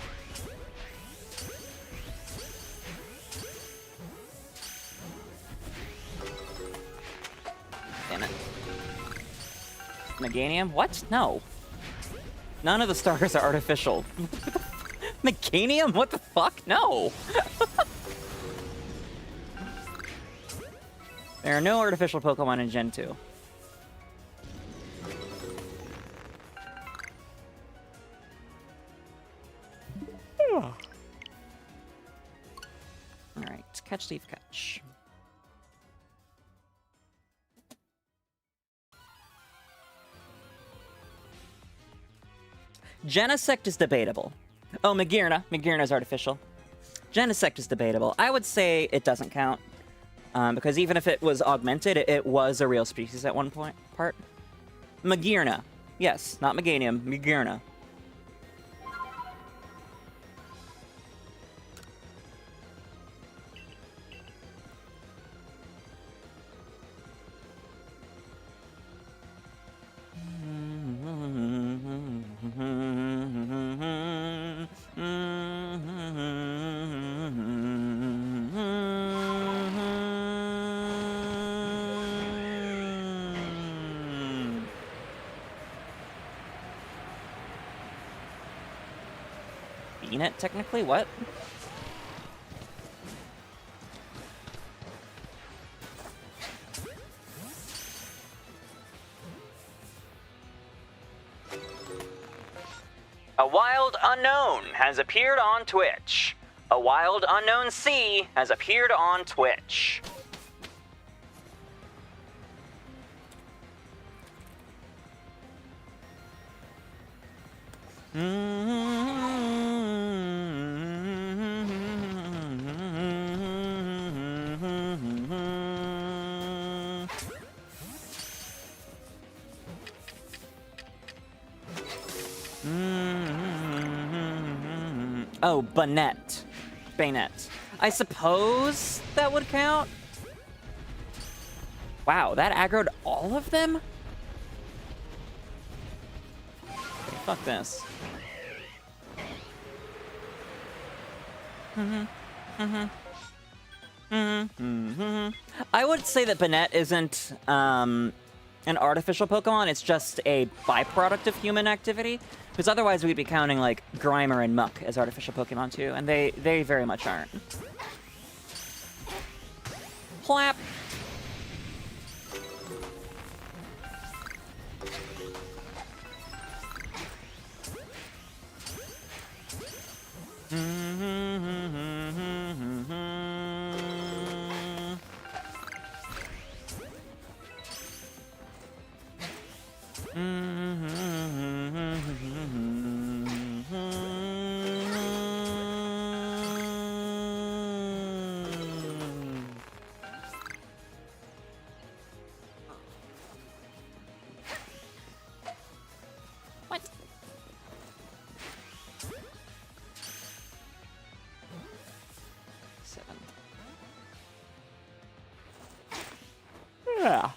A: Damn it. Meganium? What? No. None of the stars are artificial. Meganium? What the fuck? No. There are no artificial Pokemon in Gen 2. Alright, catch, thief, catch. Genesect is debatable. Oh, Magearna. Magearna's artificial. Genesect is debatable. I would say it doesn't count. Because even if it was augmented, it was a real species at one part. Magearna. Yes, not Meganium. Magearna. It technically? What? A wild unknown has appeared on Twitch. A wild unknown C has appeared on Twitch. Oh, Banette. Bayonet. I suppose that would count? Wow, that aggroed all of them? Okay, fuck this. I would say that Banette isn't an artificial Pokemon, it's just a byproduct of human activity. Because otherwise we'd be counting like Grimer and Muck as artificial Pokemon too, and they very much aren't. Plap! Yeah.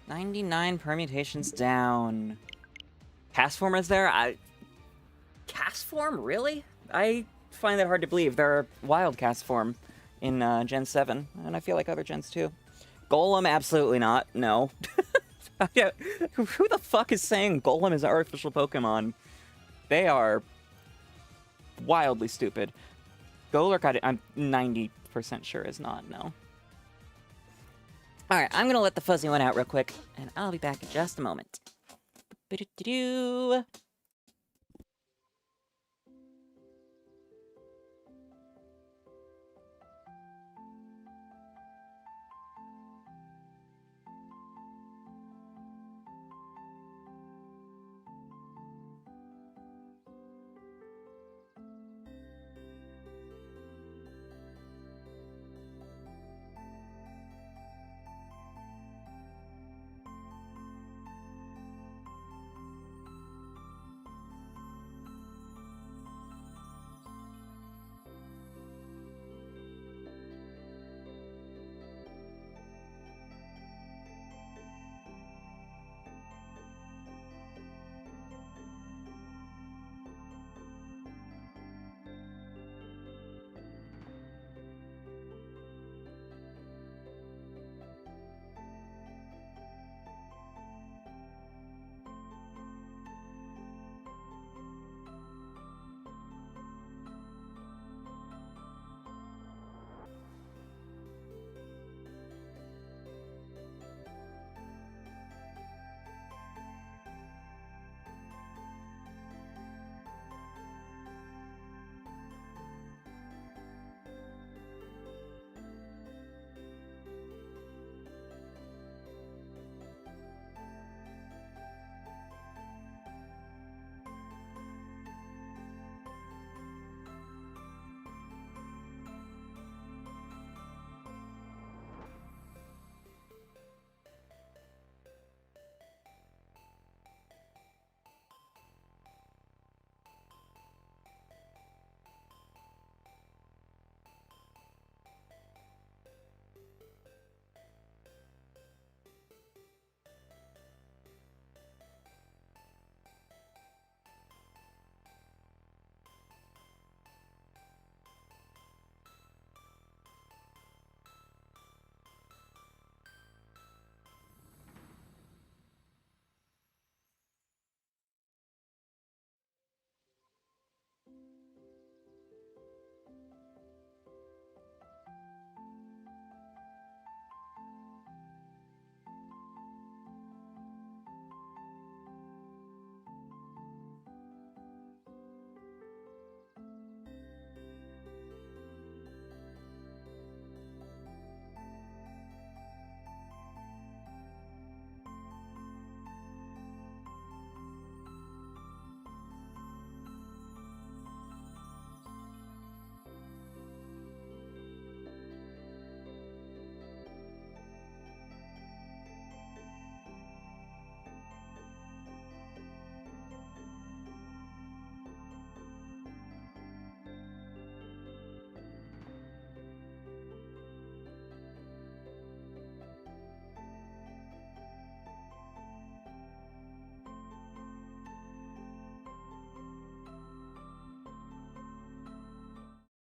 A: "99 permutations down." Castform is there? Castform? Really? I find that hard to believe. There are wild Castform in Gen 7, and I feel like other gens too. Golem? Absolutely not. No. Who the fuck is saying Golem is an artificial Pokemon? They are wildly stupid. Golurk, I'm 90% sure is not, no. Alright, I'm gonna let the fuzzy one out real quick, and I'll be back in just a moment. Ba-do-do-do.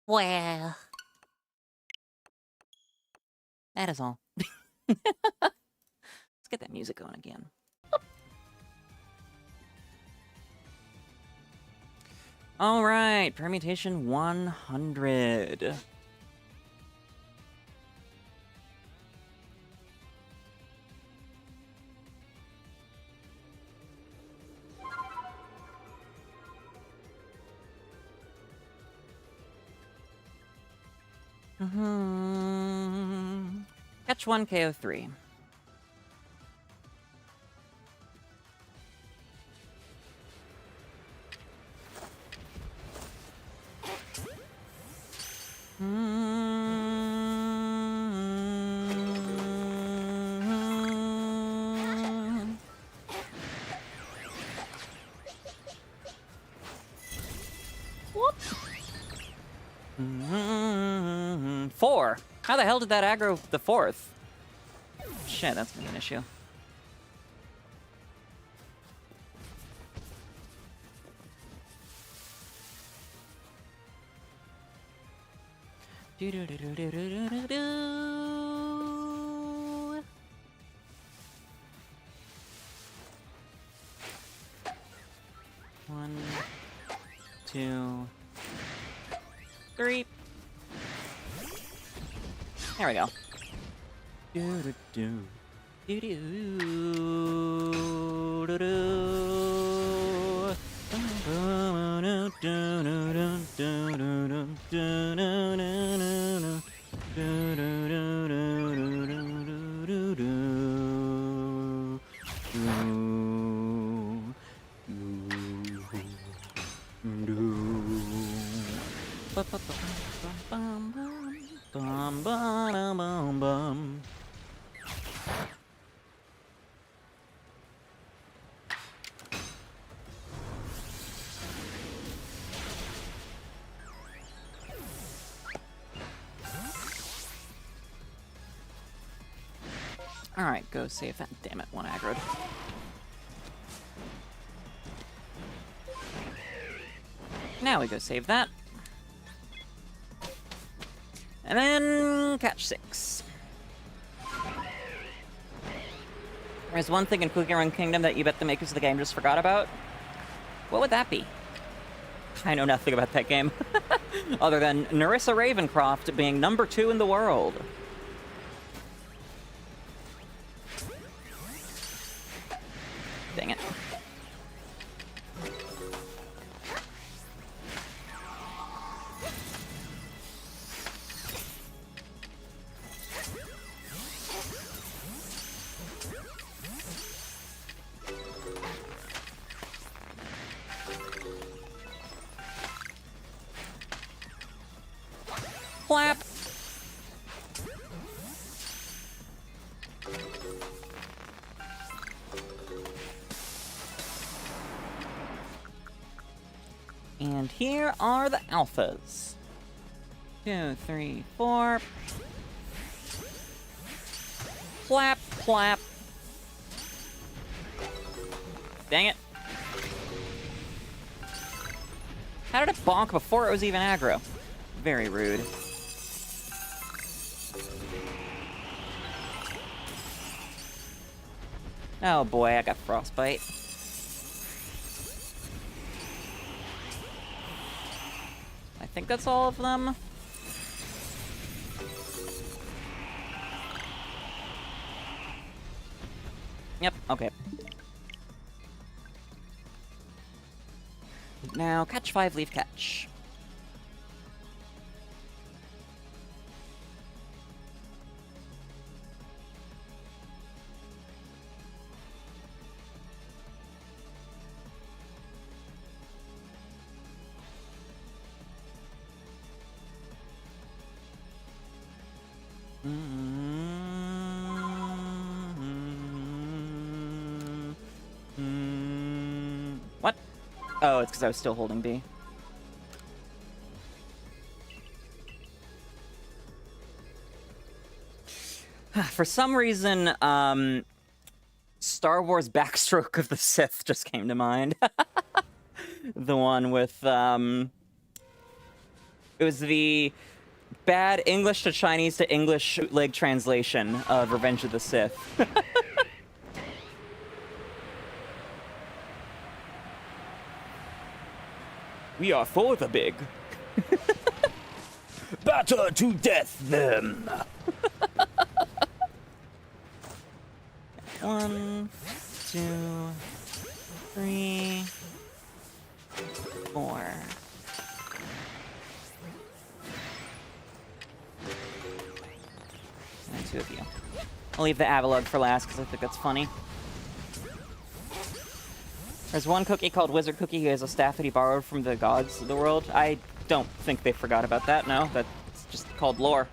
D: Well,
A: That is all. Let's get that music going again. All right, permutation 100. Catch 1, KO 3. 4. How the hell did that aggro the 4th? Shit, that's gonna be an issue. One, 2, 3. There we go. Alright, go save that. Damn it, one aggroed. Now we go save that. And then catch 6. There's one thing in Cookie Run Kingdom that you bet the makers of the game just forgot about. What would that be? I know nothing about that game. Other than Nerissa Ravencroft being number 2 in the world. Dang it. Flap. And here are the alphas. 2, 3, 4. Flap, flap. Dang it. How did it bonk before it was even aggro? Very rude. Oh boy, I got frostbite. I think that's all of them. Yep, okay. Now, catch 5, leave catch. What? Oh, it's because I was still holding B. For some reason, Star Wars Backstroke of the Sith just came to mind. The one with, it was the bad English to Chinese to English bootleg translation of Revenge of the Sith. We are for the big.
C: Batter to death them!
A: 1, 2, 3, 4. And 2 of you. I'll leave the Avalugg for last because I think that's funny. There's one cookie called Wizard Cookie who has a staff that he borrowed from the gods of the world. I don't think they forgot about that, no. That's just called lore.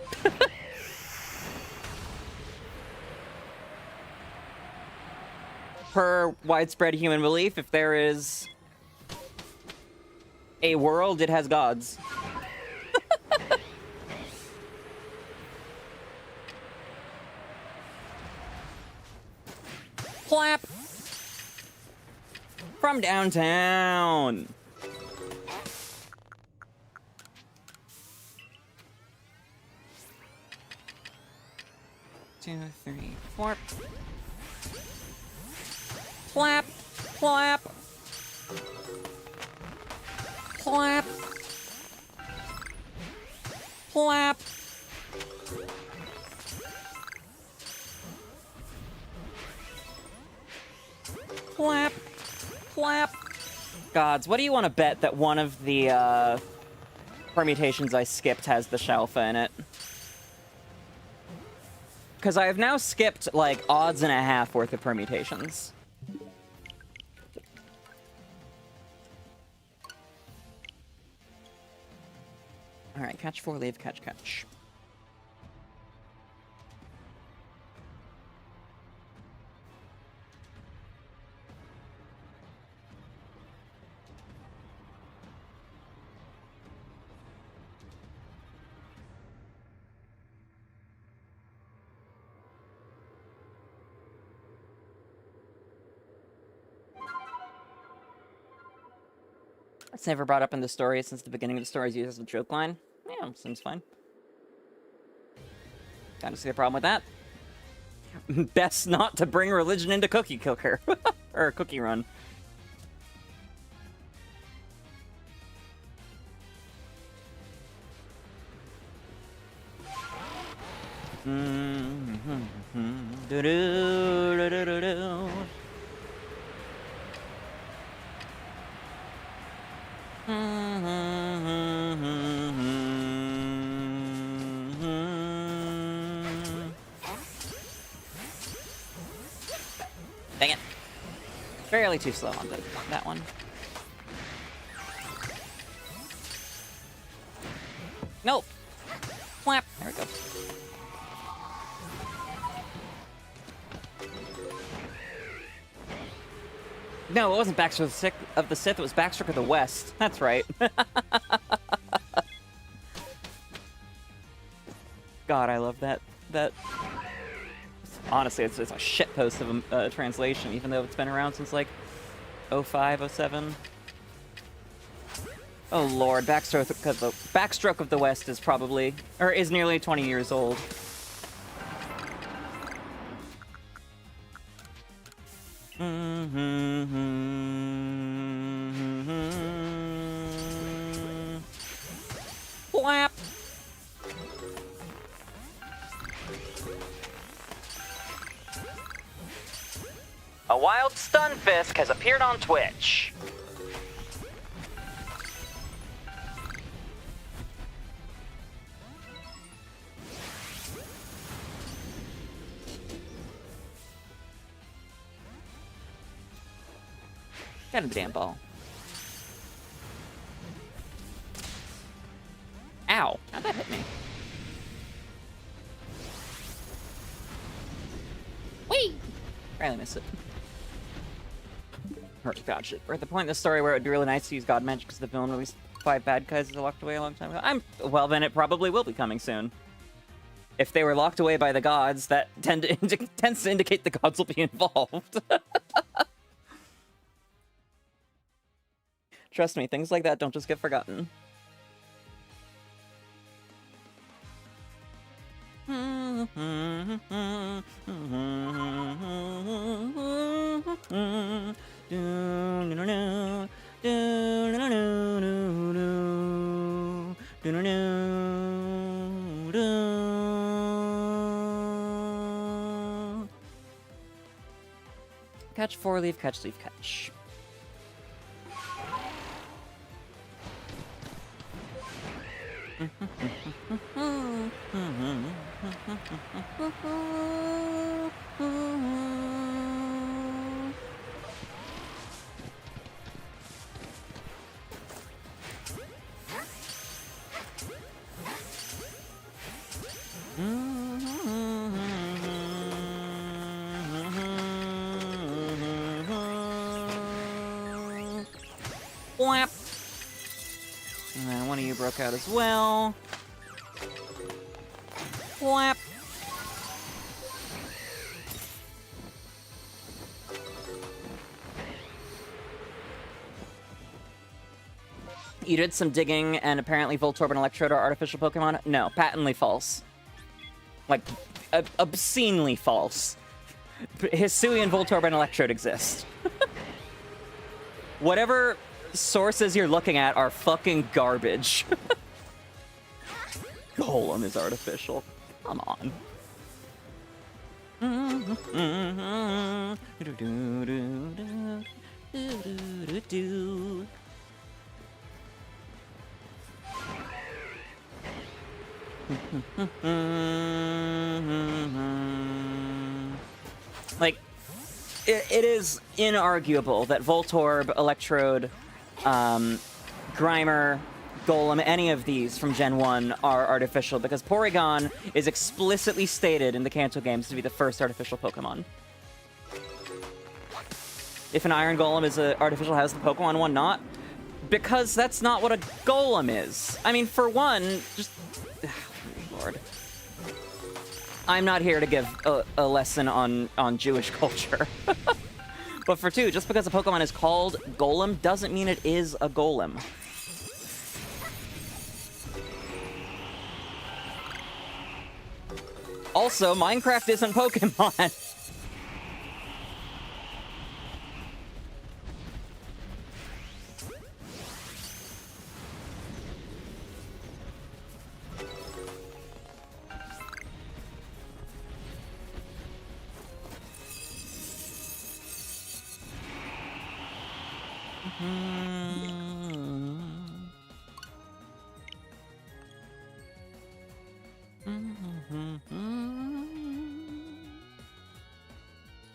A: Per widespread human belief, if there is a world, it has gods. Clap! From downtown! Two, three, four. Clap! Clap! Clap! Clap! Clap! Clap! Gods, what do you want to bet that one of the permutations I skipped has the Shalfa in it? Because I have now skipped, like, odds and a half worth of permutations. Alright, catch 4, leave, catch, catch. It's never brought up in the story since the beginning of the story is used as a joke line. Yeah, seems fine. Kind of see the problem with that. Best not to bring religion into Cookie Cooker. Or Cookie Run. Do-do-do-do-do-do. Dang it. Fairly too slow on that one. Nope. Flap. There we go. No, it wasn't Backstroke of the Sith, it was Backstroke of the West. That's right. God, I love that. Honestly, it's a shitpost of a translation, even though it's been around since, like, 05, 07. Oh lord, Backstroke of the West is probably, or is nearly 20 years old. Flap! A wild Stunfisk has appeared on Twitch. Get in the damn ball. Ow. How'd that hit me? Whee! Barely missed it. Or, God, shit. We're at the point in the story where it would be really nice to use God Magic because the villain released 5 bad guys that locked away a long time ago. Well, then it probably will be coming soon. If they were locked away by the gods, that tends to indicate the gods will be involved. Trust me, things like that don't just get forgotten. Catch 4, leave, catch, leave, catch. Whap. And then one of you broke out as well. Whap. You did some digging, and apparently Voltorb and Electrode are artificial Pokemon? No, patently false. Like, obscenely false. Hisui and Voltorb and Electrode exist. Whatever sources you're looking at are fucking garbage. Golem is artificial. Come on. Like, it is inarguable that Voltorb, Electrode, Grimer, Golem, any of these from Gen 1 are artificial, because Porygon is explicitly stated in the Kanto games to be the first artificial Pokemon. If an Iron Golem is an artificial, how's the Pokemon one not? Because that's not what a Golem is. I mean, for one, just... Lord. I'm not here to give a lesson on Jewish culture. But for two, just because a Pokemon is called Golem doesn't mean it is a Golem. Also, Minecraft isn't Pokemon.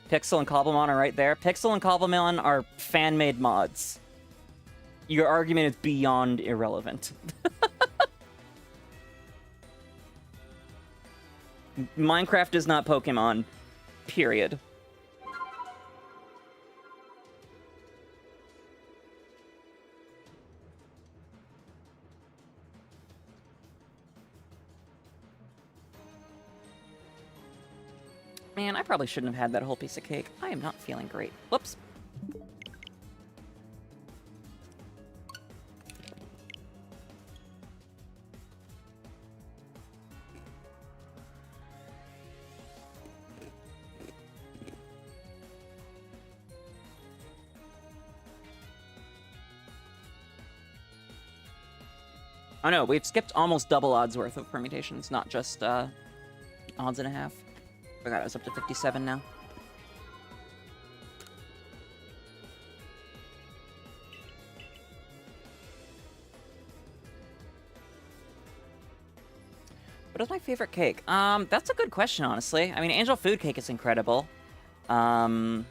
A: Pixel and Cobblemon are right there. Pixel and Cobblemon are fan-made mods. Your argument is beyond irrelevant. Minecraft is not Pokemon. Period. Man, I probably shouldn't have had that whole piece of cake. I am not feeling great. Whoops. Oh no, we've skipped almost double odds worth of permutations, not just odds and a half. Forgot I was up to 57 now. What is my favorite cake? That's a good question, honestly. I mean, Angel Food Cake is incredible. But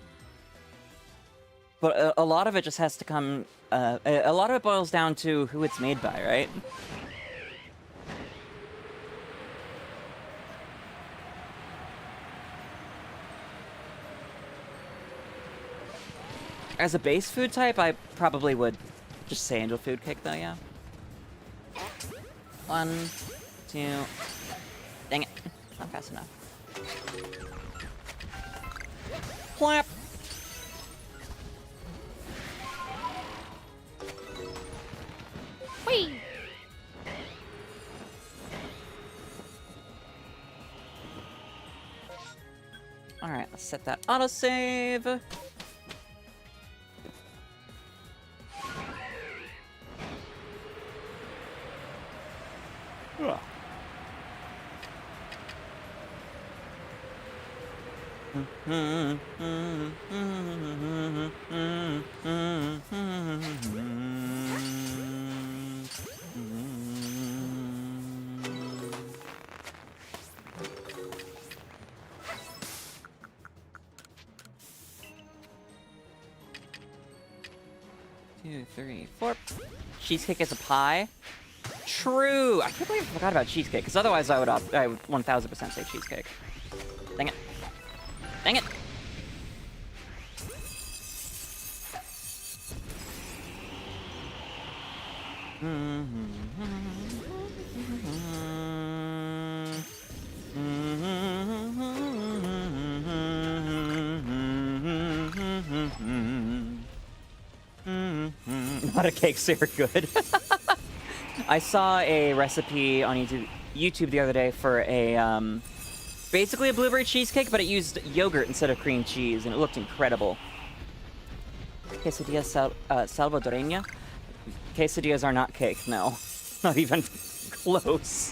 A: a lot of it just has to come... a lot of it boils down to who it's made by, right? As a base food type, I probably would just say Angel Food Cake, though, yeah. 1, 2... Dang it. Not fast enough. Clap!
D: Whee!
A: Alright, let's set that autosave. Two, three, four. Cheesecake is a pie. True. I can't believe I forgot about cheesecake, because otherwise I would 1000% say cheesecake. Dang it. Dang it. Not a cake, so you're good. I saw a recipe on YouTube the other day for a, basically a blueberry cheesecake, but it used yogurt instead of cream cheese, and it looked incredible. Quesadilla salvadoreña? Quesadillas are not cake, no. Not even close.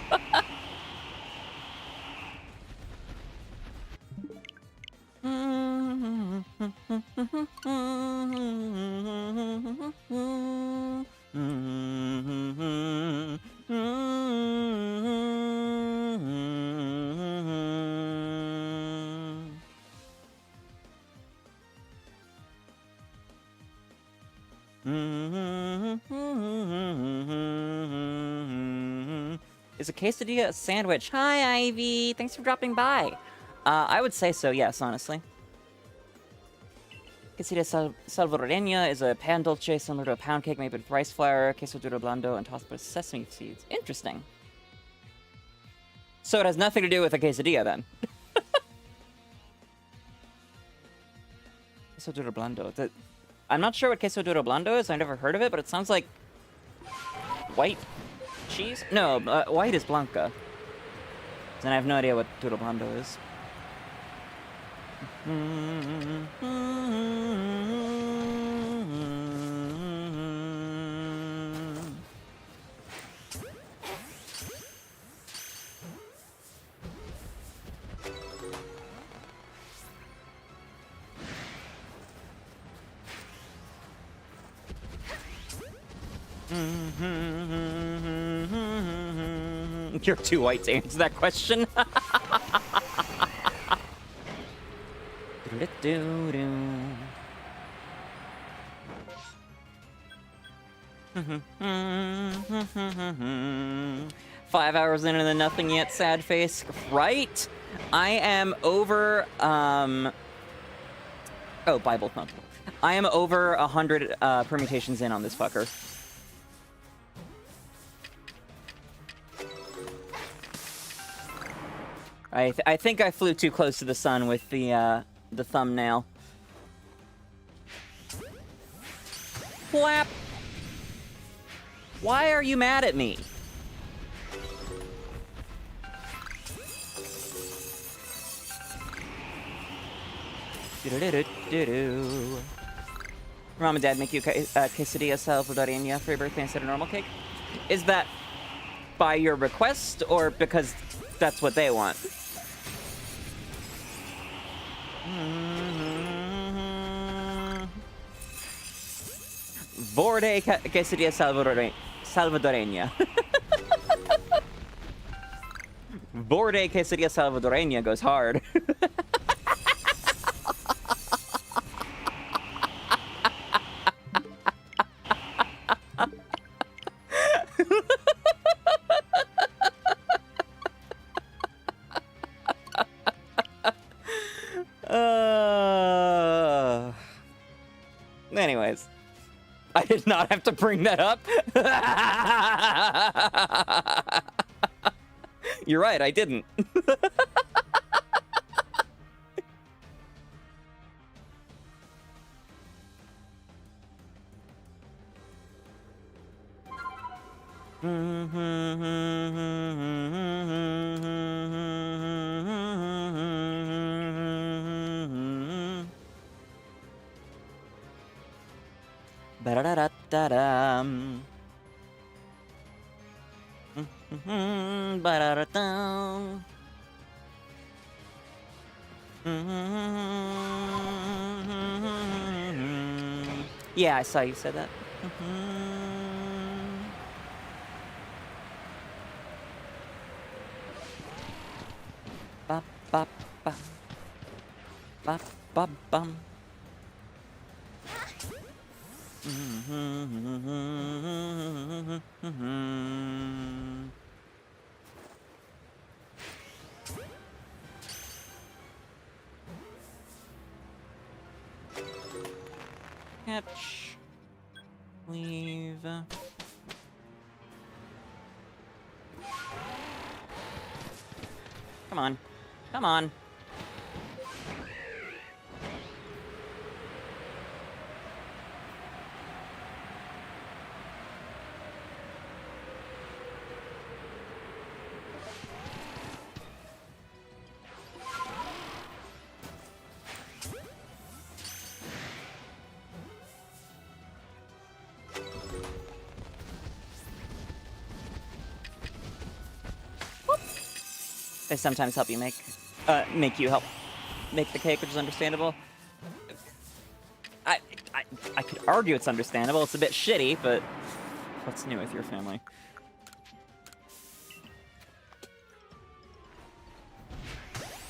A: Is a quesadilla a sandwich? Hi, Ivy. Thanks for dropping by. I would say so, yes, honestly. Quesadilla salvadoreña is a pan dulce similar to a pound cake made with rice flour, queso duro blando, and tossed with sesame seeds. Interesting. So it has nothing to do with a quesadilla, then. Queso duro blando. I'm not sure what queso duro blando is. I've never heard of it, but it sounds like white cheese? No, white is blanca. And I have no idea what duro blando is. You're too white to answer that question. Five hours in and then nothing yet, sad face. Right? I am over, oh, Bible thump. I am over 100 permutations in on this fucker. I think I flew too close to the sun with the thumbnail. Flap! Why are you mad at me? Mom and Dad make you quesadilla salvadoreña for your birthday instead of normal cake? Is that by your request or because that's what they want? Borde quesadilla salvadoreña. Borde quesadilla salvadoreña goes hard. Anyways, I did not have to bring that up. You're right, I didn't. Ba-da-da-da-da-dum. Ba-da-da-dum. Yeah, I saw you said that. Ba ba ba ba ba bum. Catch. Leave. Come on. Come on. They sometimes help you make you help make the cake, which is understandable. I could argue it's understandable. It's a bit shitty, but what's new with your family?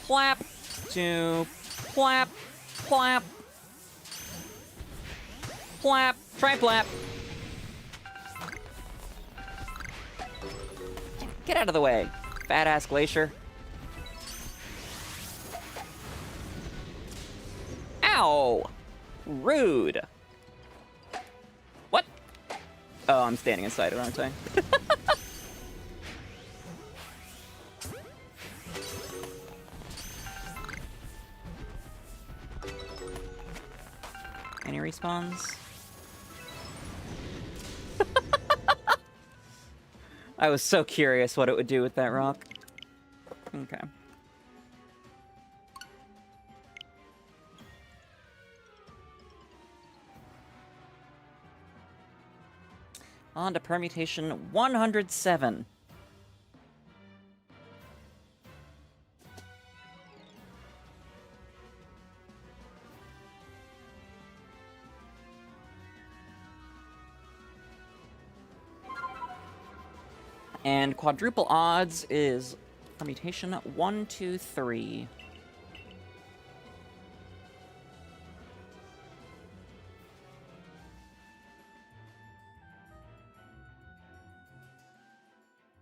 A: Plap, to plap, plap, plap, try plap. Get out of the way, fat ass glacier. Ow! Rude. What? Oh, I'm standing inside it, aren't I? Any respawns? I was so curious what it would do with that rock. Okay. On to permutation 107. And quadruple odds is permutation 1, 2, 3.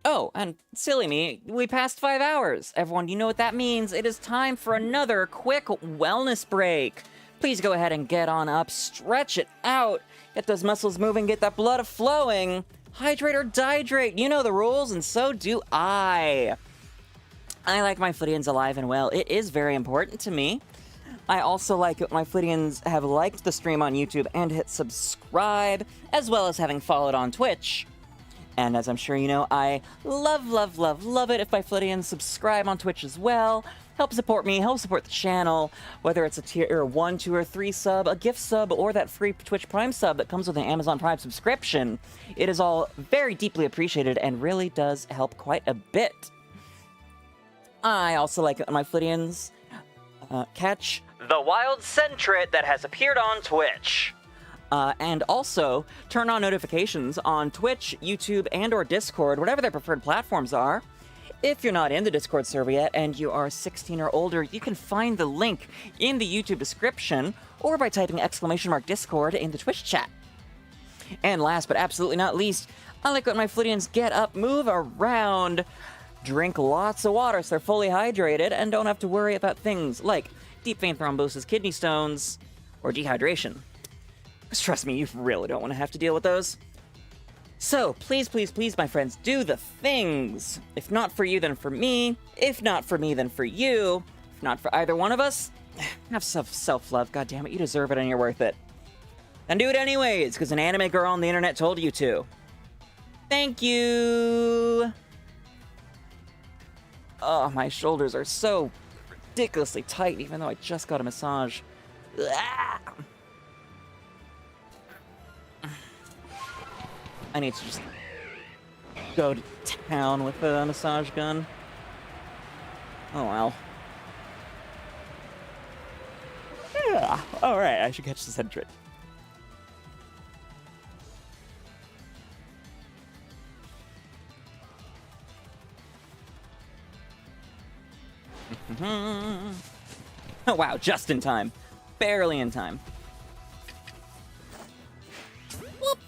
A: Oh, and silly me, we passed 5 hours. Everyone, you know what that means. It is time for another quick wellness break. Please go ahead and get on up, stretch it out, get those muscles moving, get that blood flowing. Hydrate or dihydrate, you know the rules, and so do I. I like my Flittians alive and well. It is very important to me. I also like it when my Flittians have liked the stream on YouTube and hit subscribe, as well as having followed on Twitch. And as I'm sure you know, I love, love, love, love it if my Flittians subscribe on Twitch as well. Help support me, help support the channel, whether it's a tier 1, 2, or 3 sub, a gift sub, or that free Twitch Prime sub that comes with an Amazon Prime subscription. It is all very deeply appreciated and really does help quite a bit. I also like it when my Flittians catch the wild Sentret that has appeared on Twitch. And also, turn on notifications on Twitch, YouTube, and or Discord, whatever their preferred platforms are. If you're not in the Discord server yet and you are 16 or older, you can find the link in the YouTube description or by typing !Discord in the Twitch chat. And last but absolutely not least, I like when my Flittians get up, move around, drink lots of water so they're fully hydrated and don't have to worry about things like deep vein thrombosis, kidney stones, or dehydration. Because trust me, you really don't want to have to deal with those. So, please, please, please, my friends, do the things. If not for you, then for me. If not for me, then for you. If not for either one of us, have self-love. God damn it, you deserve it and you're worth it. And do it anyways, because an anime girl on the internet told you to. Thank you! Oh, my shoulders are so ridiculously tight, even though I just got a massage. Ah! I need to just go to town with the massage gun. Oh, well. Yeah, alright, I should catch the Sentret. Oh, wow, just in time. Barely in time. Whoop.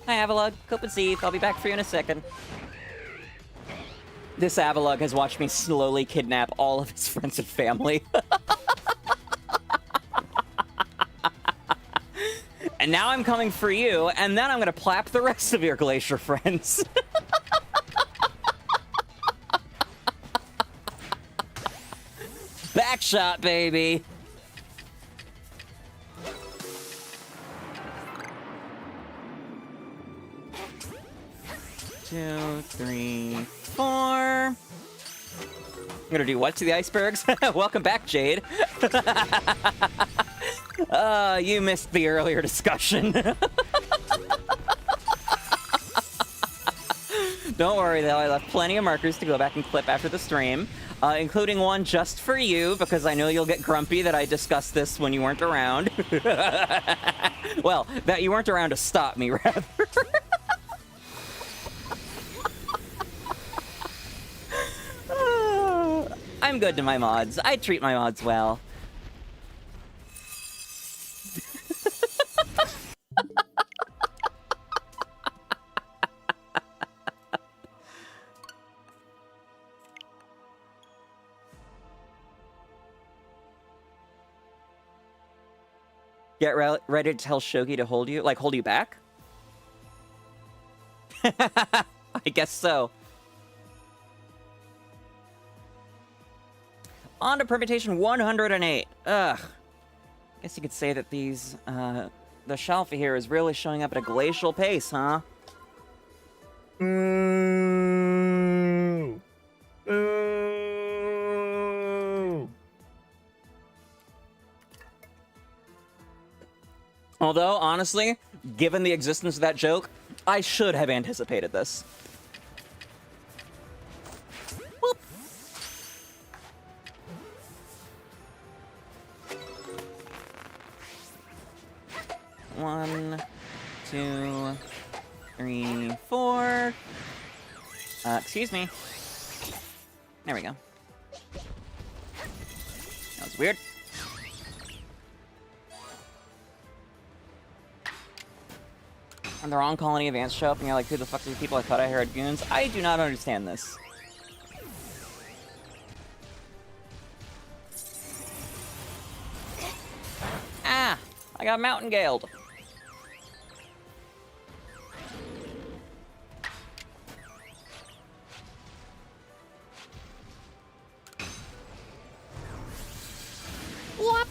A: Hi, Avalugg. Cope and Steve. I'll be back for you in a second. This Avalugg has watched me slowly kidnap all of his friends and family. And now I'm coming for you, and then I'm gonna plap the rest of your glacier friends. Backshot, baby. Two, three, four. I'm gonna do what to the icebergs? Welcome back, Jade. You missed the earlier discussion. Don't worry, though. I left plenty of markers to go back and clip after the stream, including one just for you, because I know you'll get grumpy that I discussed this when you weren't around. Well, that you weren't around to stop me, rather. I'm good to my mods. I treat my mods well. Get ready to tell Shogi to hold you? Like, hold you back? I guess so. On to permutation 108. Ugh. Guess you could say that these, the shelf here is really showing up at a glacial pace, huh? Although, honestly, given the existence of that joke, I should have anticipated this. Whoop. One, two, three, four. Excuse me. There we go. That was weird. And the wrong colony of ants show up and you're like, who the fuck are the people? I thought I heard goons. I do not understand this. Ah! I got mountain galed. What?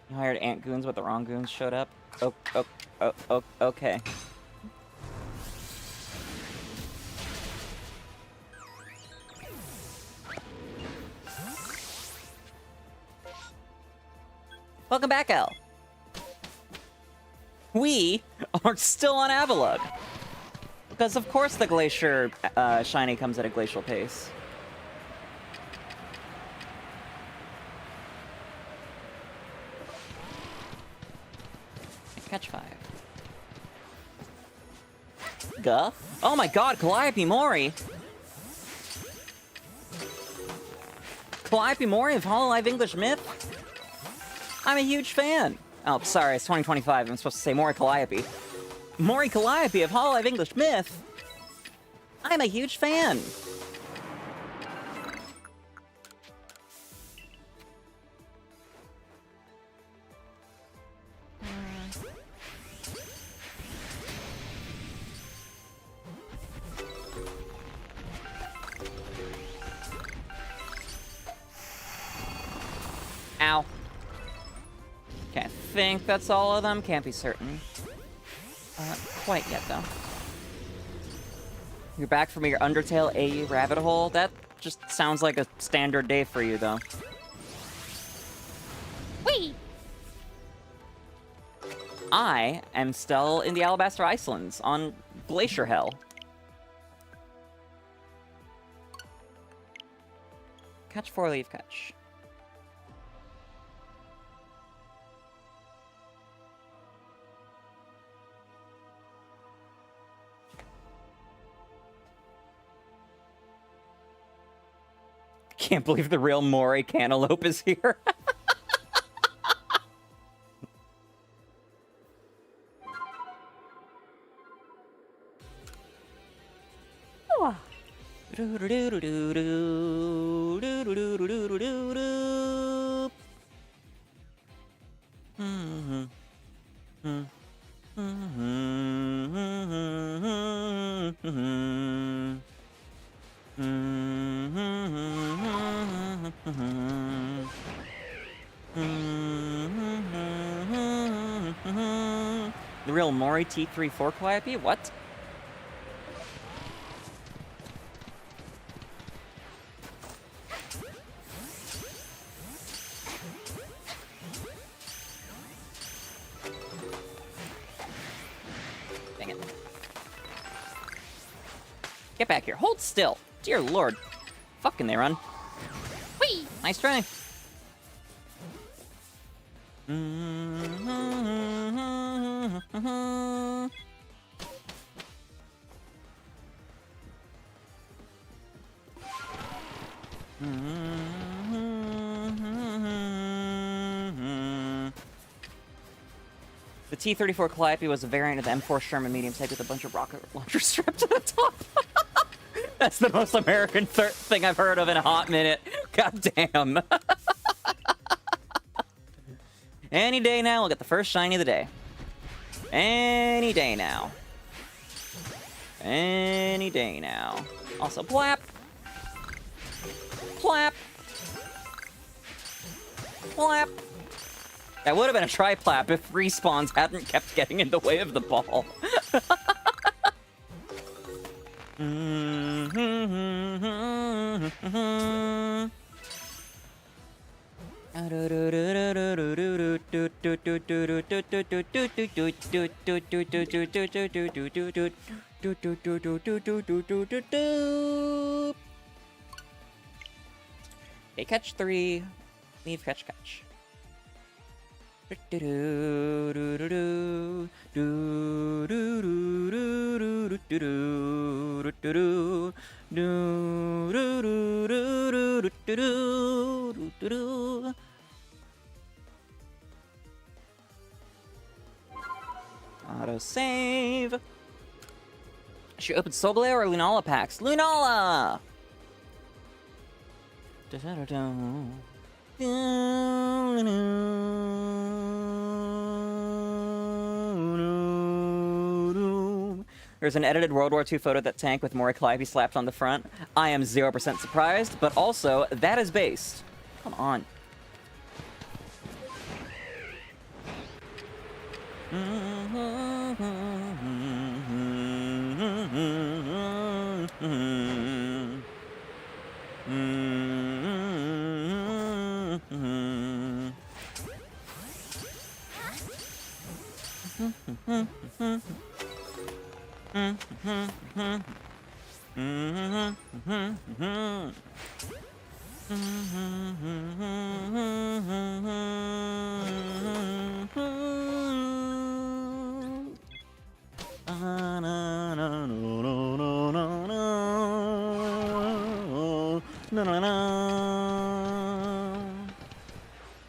A: You hired ant goons, but the wrong goons showed up? Okay. Welcome back, El. We are still on Avalugg. Because of course the glacier shiny comes at a glacial pace. Catch 5. Guh. Oh my god, 𝒎𝒊𝒈𝒉𝒕. 𝒎𝒊𝒈𝒉𝒕 of Hololive English Myth? I'm a huge fan. Oh, sorry, it's 2025. I'm supposed to say 𝒎𝒊𝒈𝒉𝒕. 𝒎𝒊𝒈𝒉𝒕 of Hololive English Myth? I'm a huge fan. Ow. Okay, I think that's all of them. Can't be certain. Quite yet, though. You're back from your Undertale AU rabbit hole? That just sounds like a standard day for you, though.
D: Whee!
A: I am still in the Alabaster Icelands on Glacier Hell. Catch 4-leaf catch. Can't believe the real Mori cantaloupe is here. The real Mori 𝑇34 What? Dang it. Get back here. Hold still. Dear lord. Fucking they run.
D: Whee!
A: Nice try. The 𝑇34 was a variant of the M4 Sherman medium type with a bunch of rocket launchers strapped to the top. That's the most American thing I've heard of in a hot minute. God damn. Any day now, we'll get the first shiny of the day. Any day now. Any day now. Also, plap. Plap. Plap. That would have been a tri-plap if respawns hadn't kept getting in the way of the ball. Okay, catch 3. Leave, catch. Auto save. Should we open Sogleo or Lunala packs? Lunala! There's an edited World War II photo that tank with Mori 𝒂𝒊𝒏𝒈 slapped on the front. I am 0% surprised, but also, that is based. Come on.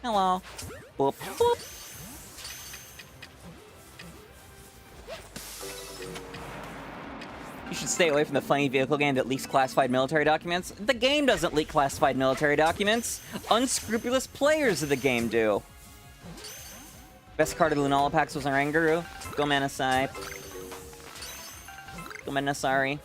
A: Hello. Boop, boop. You should stay away from the funny vehicle game that leaks classified military documents. The game doesn't leak classified military documents. Unscrupulous players of the game do. Best card of the Lunala packs was Oranguru. Gomenasai. Gomenasari.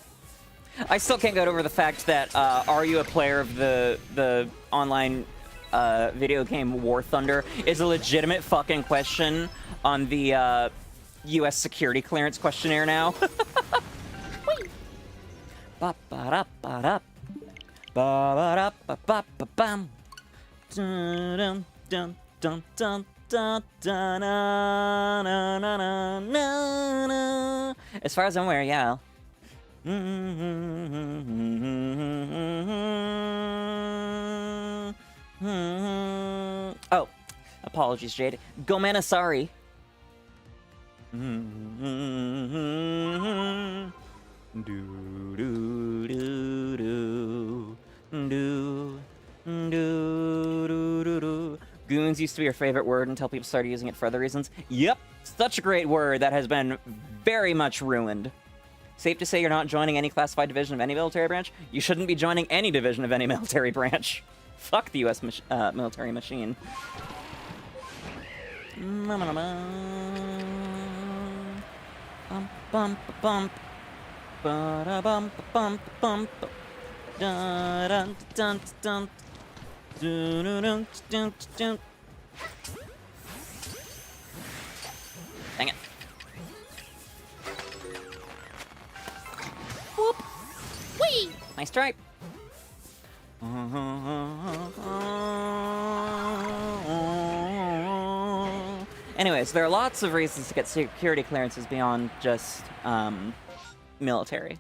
A: I still can't get over the fact that, are you a player of the online video game War Thunder is a legitimate fucking question on the U.S. security clearance questionnaire now. Ba-ba-da-ba-da. Ba-ba-da-ba-ba-ba-bam. Dun-dun-dun-dun-dun-dun-dun-na-na-na-na-na. As far as I'm aware, yeah. Oh, apologies, Jade. Gomenasari. Goons used to be your favorite word until people started using it for other reasons. Yep, such a great word that has been very much ruined. Safe to say you're not joining any classified division of any military branch? You shouldn't be joining any division of any military branch. Fuck the U.S. military machine. Bump, bump, bump. Ba-da-bum, bump, bump. Dun, dun, dun, dun, dun, dun. Dang it. stripe. Anyways, there are lots of reasons to get security clearances beyond just military.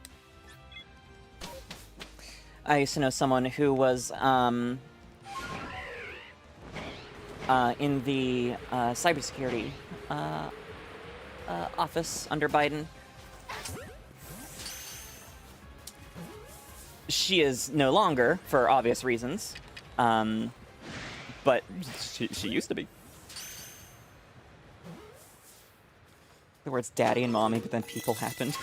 A: I used to know someone who was in the cybersecurity office under Biden. She is no longer, for obvious reasons, but she used to be. The words daddy and mommy, but then people happened.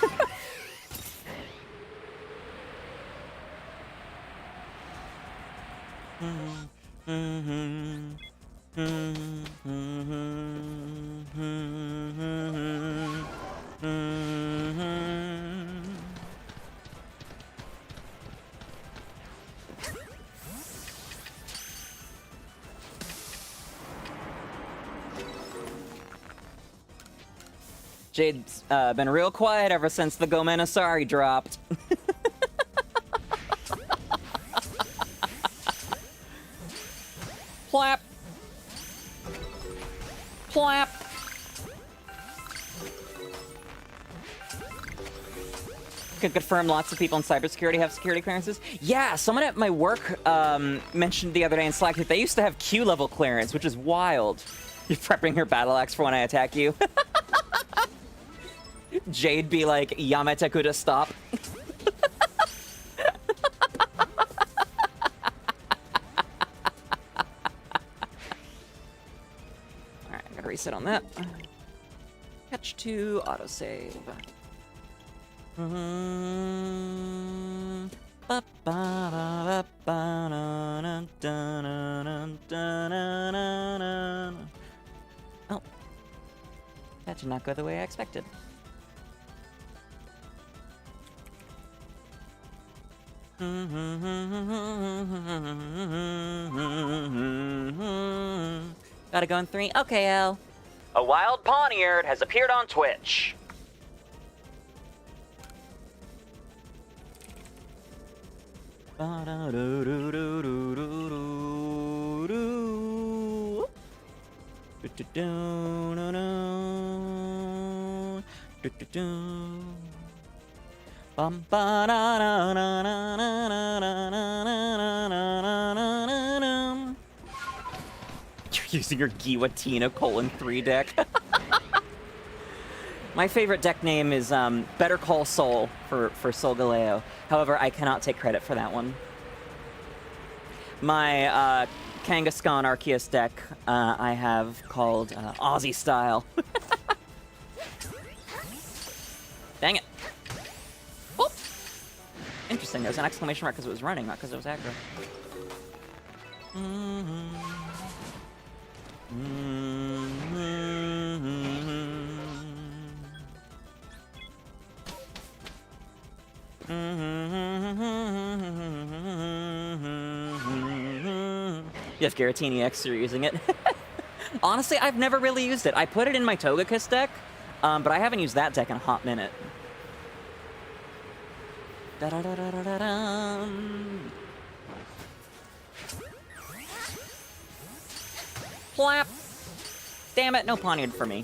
A: Jade's been real quiet ever since the Gomenasari dropped. Plap. Plap. Could confirm lots of people in cybersecurity have security clearances. Yeah, someone at my work mentioned the other day in Slack that they used to have Q level clearance, which is wild. You're prepping her battle axe for when I attack you. Jade be like, Yamete to stop. Alright, I gotta reset on that. Catch 2, autosave. Oh. That did not go the way I expected. Gotta go in 3. Okay, L. A wild Pawniard has appeared on Twitch. You're using your 𝑔𝒂𝒄𝒌 (3) deck. My favorite deck name is Better Call Saul for Solgaleo. However, I cannot take credit for that one. My Kangaskhan Arceus deck I have called Aussie Style. Dang it. Whoop. Interesting, there's an exclamation mark because it was running, not because it was aggro. You have Giratina X, you're using it. Honestly, I've never really used it. I put it in my Togekiss deck, but I haven't used that deck in a hot minute. Plap! Damn it, no Pawniard for me.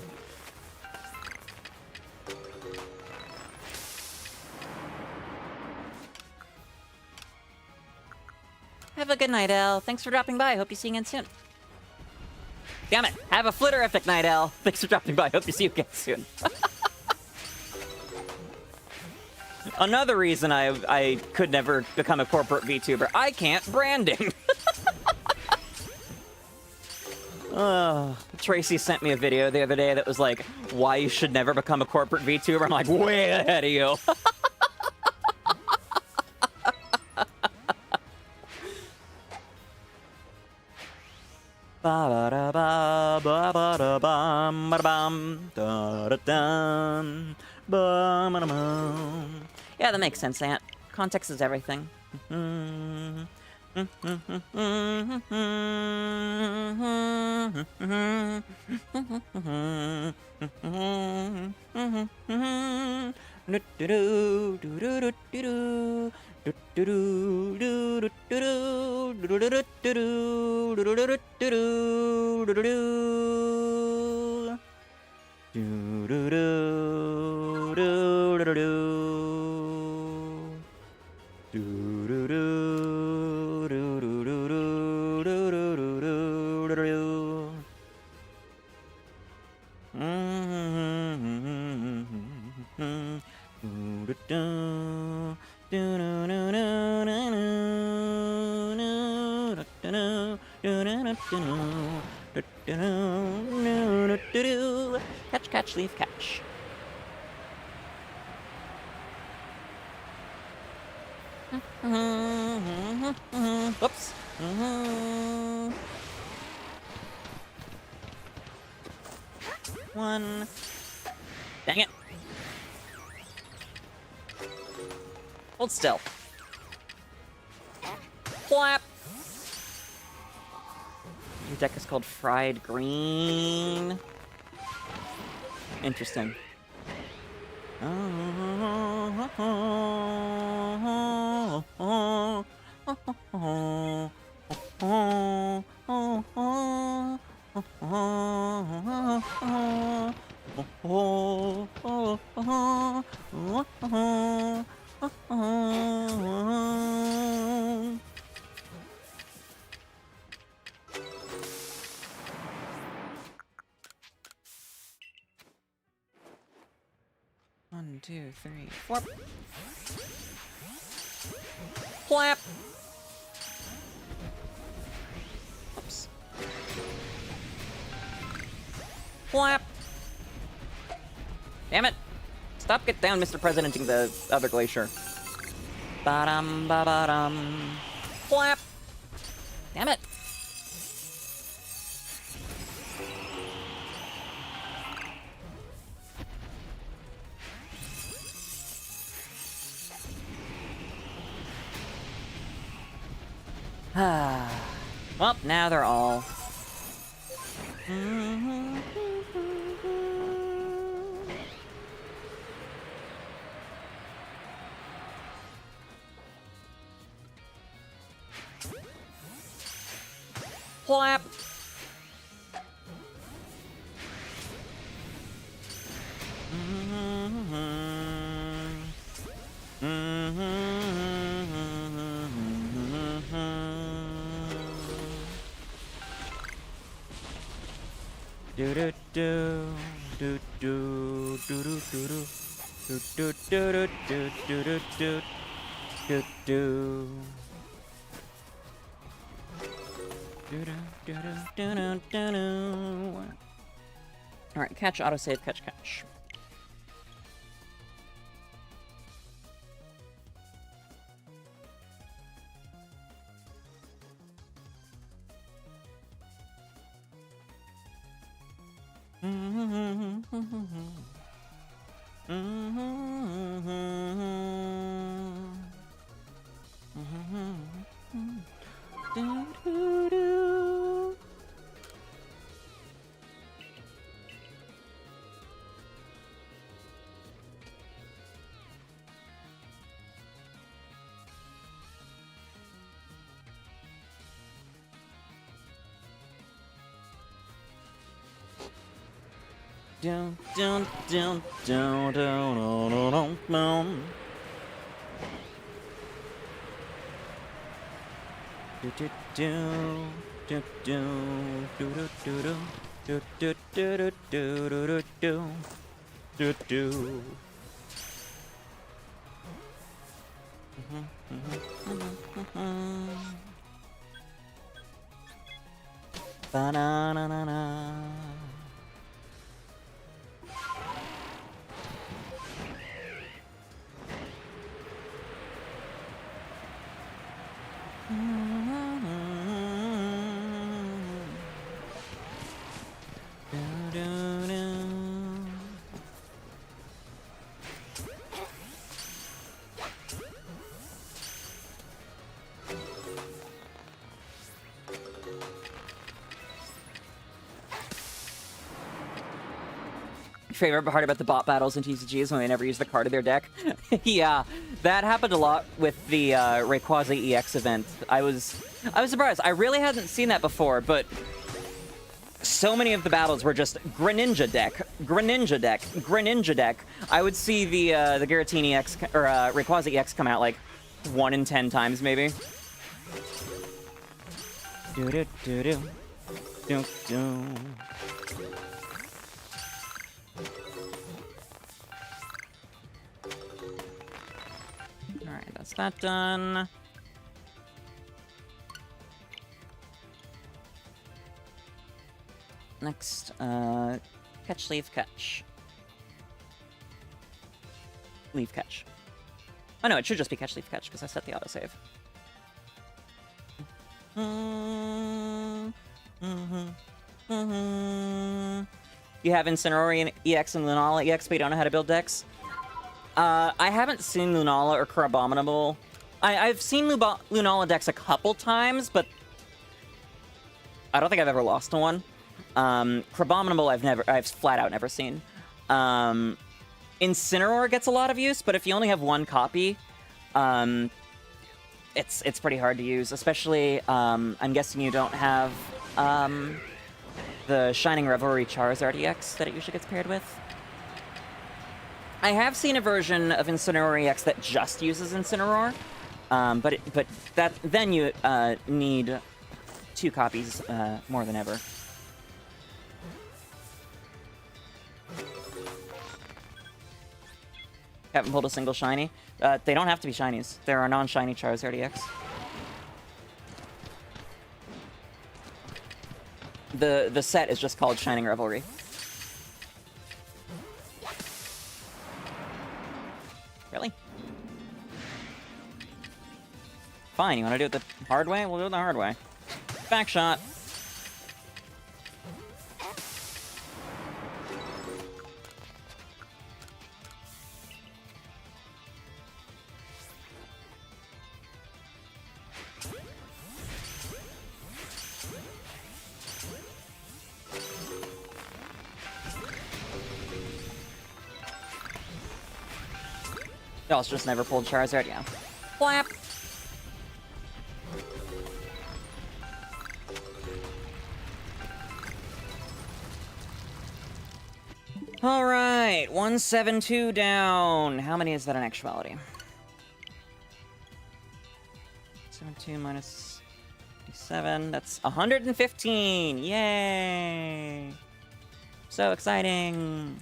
A: Have a good night, Elle. Thanks for dropping by. Hope you see you again soon. Damn it. Have a flitterific night, Elle. Thanks for dropping by. Hope you see you again soon. Another reason I could never become a corporate VTuber. I can't branding. Tracy sent me a video the other day that was like, why you should never become a corporate VTuber. I'm like, way ahead of you. Yeah, that makes sense, Ant. Context is everything. Catch, catch, leaf, catch. Whoops. One. Dang it. Hold still. Flap. Your deck is called Fried Green. Interesting. One, two, three, four. Flap. Oops. Flap. Damn it. Stop, get down, Mr. Presidenting the other glacier. Ba-dum, ba-ba-dum. Flap. Damn it. Well, now they're all. Flap. Do do do do do do do do do do do do do do do do. All right, catch, autosave, catch, catch. Down, down, down, down, down, down, down, down. Do do do do do do do do do do do do do do do. Ba-na-na-na-na. favorite part about the bot battles in TCG is when they never use the card of their deck. Yeah, that happened a lot with the Rayquaza EX event. I was surprised. I really hadn't seen that before, but so many of the battles were just Greninja deck, Greninja deck, Greninja deck. I would see the Giratina EX or Rayquaza EX come out like 1 in 10 times maybe. Do do do do do do. Alright, that's that done. Next, catch, leave, catch. Leave, catch. Oh no, it should just be catch, leave, catch, because I set the autosave. You have Incineroar EX and Lunala EX, but you don't know how to build decks? I haven't seen Lunala or Crabominable. I've seen Lunala decks a couple times, but I don't think I've ever lost to one. Crabominable I've flat out never seen. Incineroar gets a lot of use, but if you only have one copy, it's pretty hard to use, especially, I'm guessing you don't have, the Shining Revelry Charizard EX that it usually gets paired with. I have seen a version of Incineroar EX that just uses Incineroar, but then you, need 2 copies, more than ever. Haven't pulled a single shiny. They don't have to be shinies. There are non-shiny Charizard EX. The set is just called Shining Revelry. Really? Fine, you want to do it the hard way? We'll do it the hard way. Back shot. Y'all just never pulled Charizard, yeah. Flap! Alright, 172 down. How many is that in actuality? 72 minus 7, that's 115! Yay! So exciting!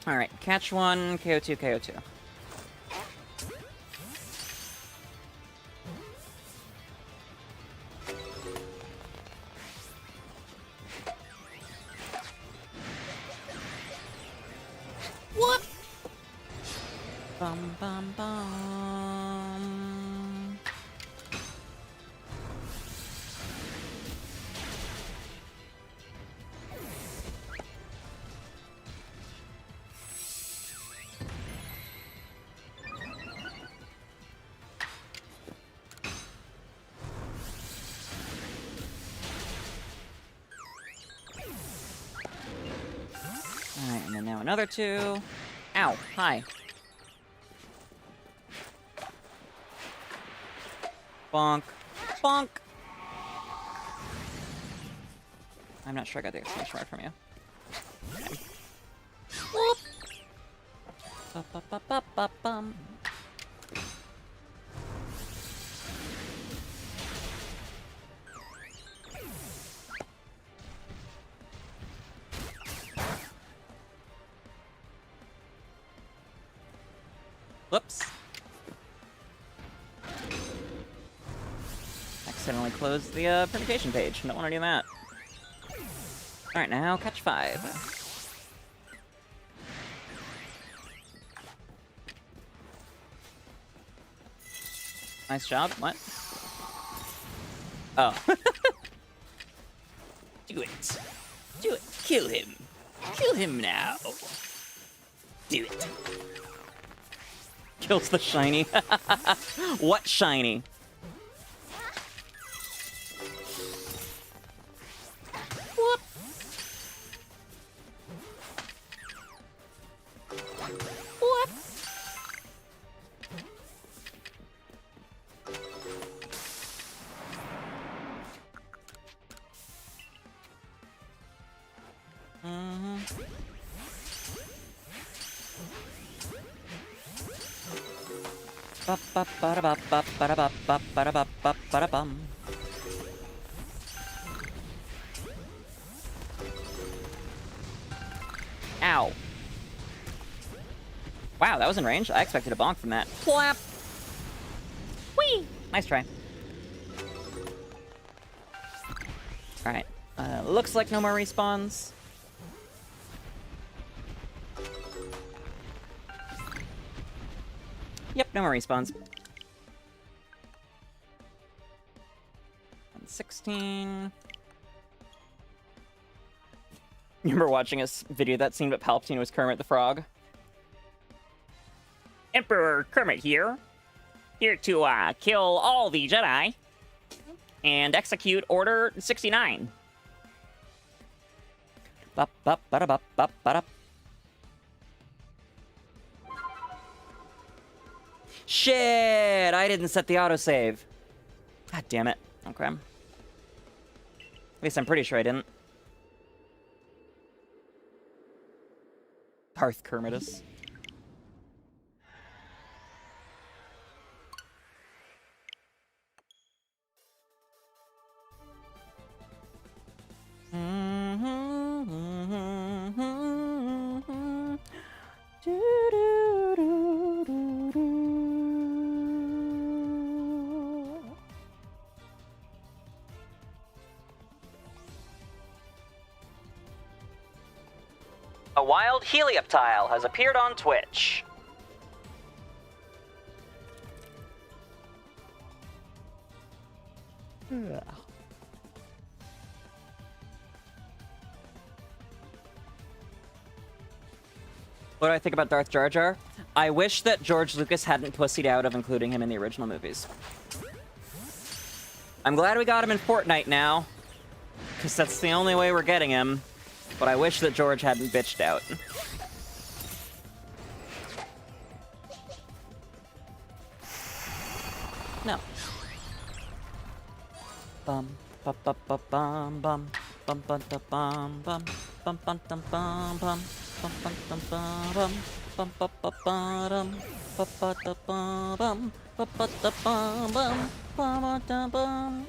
A: Alright, catch 1, KO2, KO2.
D: What?
A: Bum bum bum. Alright, and then now another 2. Ow, hi. Bonk. Bonk! I'm not sure I got the exclamation mark from you. Whoop! Ba-ba-ba-ba-ba-bum. Whoops. Accidentally closed the permutation page. Don't want to do that. Alright, now catch 5. Nice job. What? Oh.
C: Do it. Do it. Kill him. Kill him now. Do it.
A: Kills the shiny. What shiny?
D: Whoop. Whoop.
A: Ba-ba-ba-da-ba-ba-ba-da-ba-ba-ba-da-ba-ba-ba-da-bum. Ow. Wow, that was in range. I expected a bonk from that. Flap! Whee! Nice try. Alright. Looks like no more respawns. Yep, no more respawns. 116. You remember watching a video that scene about Palpatine was Kermit the Frog?
E: Emperor Kermit here. Here to kill all the Jedi and execute Order 69.
A: Ba-ba-ba-da-ba-ba-ba-da. Shit! I didn't set the autosave. God damn it. Okay. At least I'm pretty sure I didn't. Darth Kermitus. A wild helioptile has appeared on Twitch. What do I think about Darth Jar Jar? I wish that George Lucas hadn't pussied out of including him in the original movies. I'm glad we got him in Fortnite now, because that's the only way we're getting him. But I wish that George hadn't bitched out. No. Bum ba ba ba bum bum bum bum da bum bum bum bum dum bum bum bum bum dum bum bum ba ba ba dum ba ba da bum bum ba ba da bum bum ba ba da bum.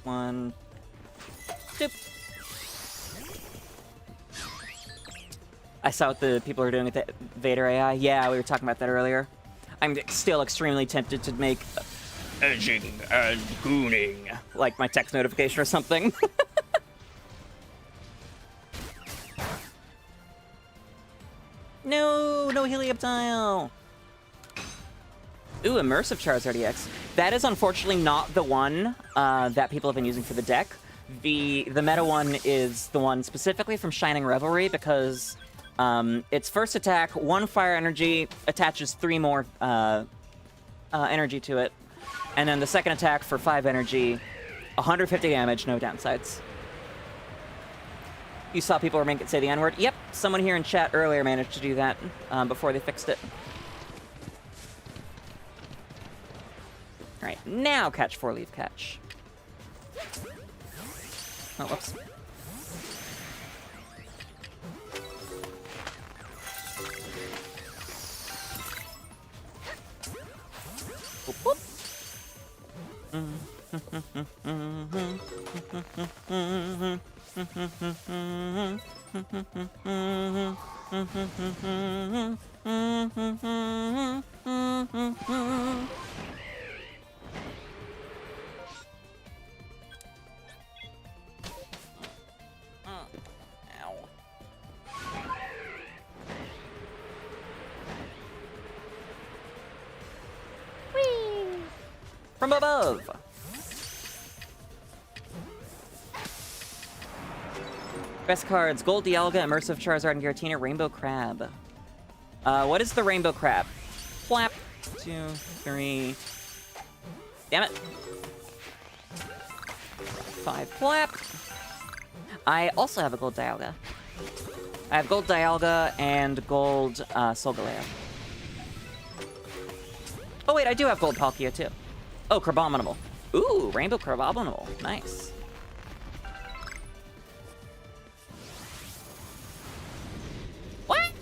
A: One. Doop. I saw what the people are doing with the Vader AI. Yeah, we were talking about that earlier. I'm still extremely tempted to make
C: Edging and gooning.
A: like my text notification or something. No helioptile. Ooh, immersive Charizard EX. That is unfortunately not the one that people have been using for the deck. The meta one is the one specifically from Shining Revelry because its first attack, 1 fire energy, attaches 3 more energy to it. And then the second attack for 5 energy, 150 damage, no downsides. You saw people were say the N-word? Yep, someone here in chat earlier managed to do that before they fixed it. Alright, now catch 4-leaf catch. Oh, whoops. Whoop, whoop. from above. Best cards: Gold Dialga, Immersive Charizard and Giratina, Rainbow Crab. What is the Rainbow Crab? Flap. 2, 3. Damn it. 5 flap. I also have a gold Dialga. I have gold Dialga and gold Solgaleo. Oh wait, I do have gold Palkia too. Oh, Crabominable. Ooh, Rainbow Crabominable. Nice. What?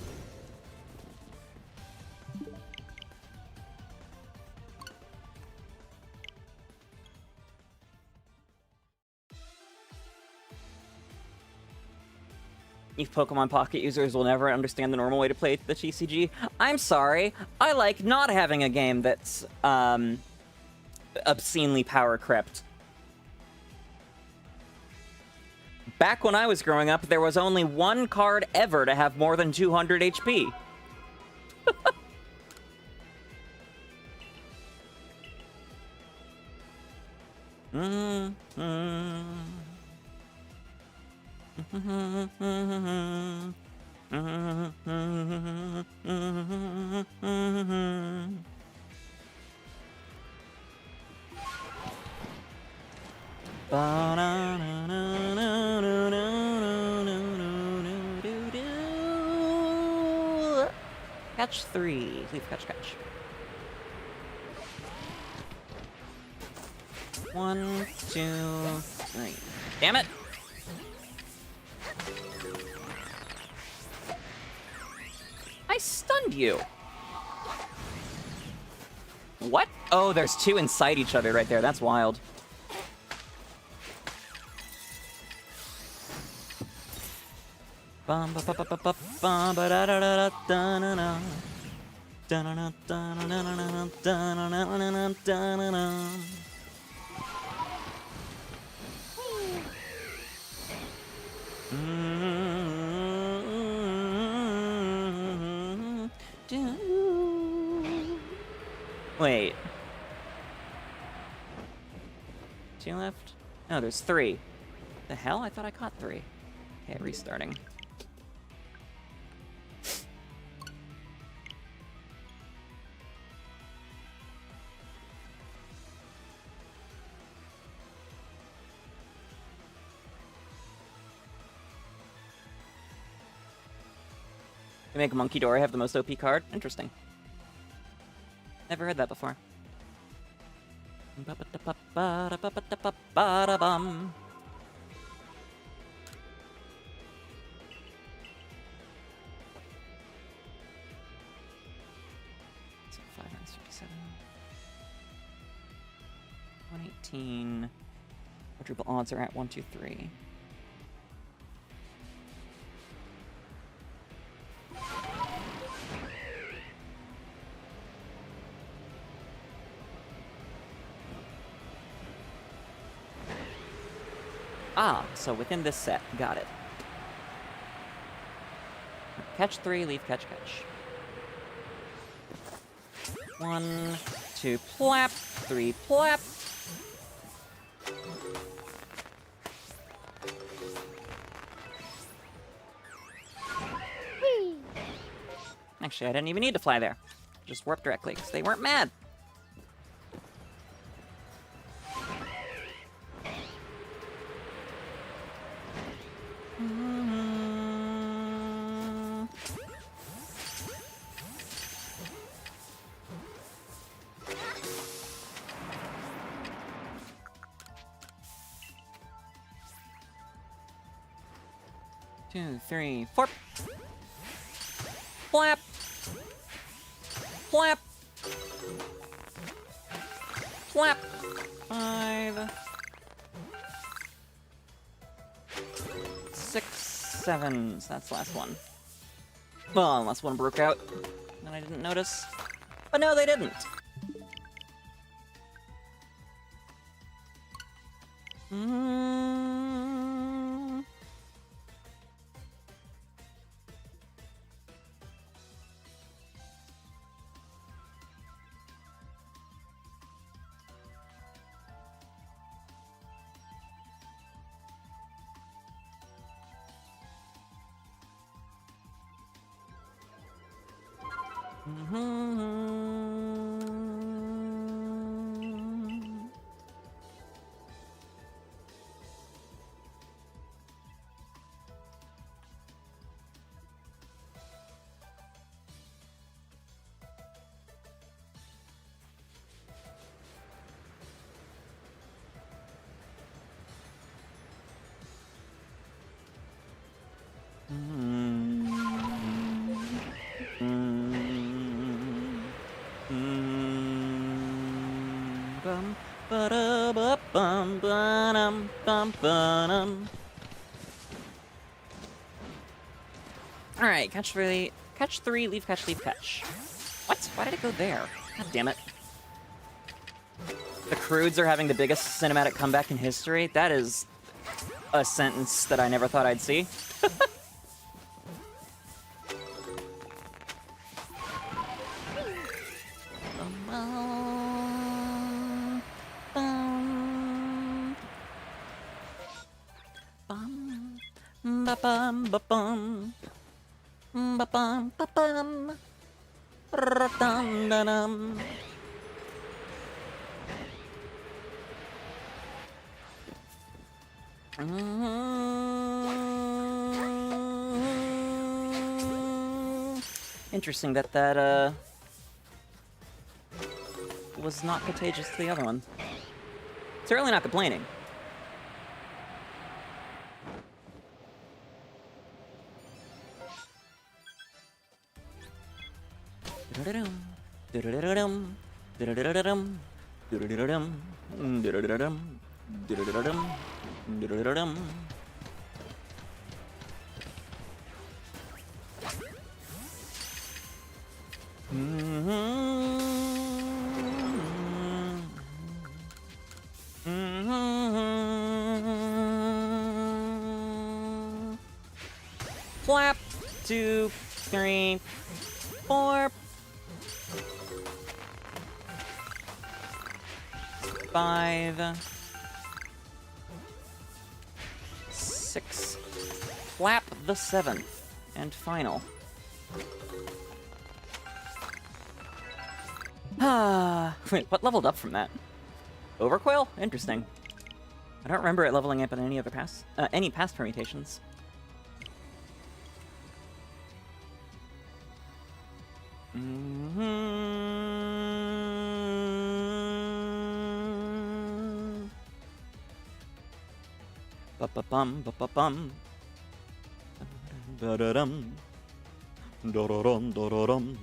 A: You Pokemon Pocket users will never understand the normal way to play the TCG. I'm sorry. I like not having a game that's obscenely power crept. Back when I was growing up, there was only one card ever to have more than 200 HP. Catch 3. Leaf catch. 1, 2, 3. Damn it! I stunned you! What? Oh, there's 2 inside each other right there. That's wild. Bum ba ba ba ba ba bum ba da da da da da na na. Da na na da na na na na da na na na na da na na. Wait. 2 left? No, there's 3. The hell? I thought I caught 3. Okay, restarting. They make Monkey Dory have the most OP card? Interesting. Never heard that before. Ba-ba-da-ba-ba-da-ba-ba-da-ba-ba-da-bum. So 557. 118. Quadruple odds are at 1, 2, 3. Ah, so within this set. Got it. Catch 3, leave catch. 1, 2, plap. 3, plap. Actually, I didn't even need to fly there. Just warp directly, because they weren't mad. Two, 3, 4. Flap. Flap. Flap. 5. 6, 7. So that's the last one. Well, unless one broke out and I didn't notice. But no, they didn't. Alright, catch three, leave catch. What? Why did it go there? God damn it. The Crudes are having the biggest cinematic comeback in history? That is a sentence that I never thought I'd see. Interesting that was not contagious to the other one. Certainly not complaining. Flap, 2, 3, 4, 5, 6. Flap the 7th and final. Wait, what leveled up from that? Overcoil? Interesting. I don't remember it leveling up in any other past permutations. Ba-ba-bum, ba-ba-bum. Da-da-dum. Da-da-dum, da-da-dum.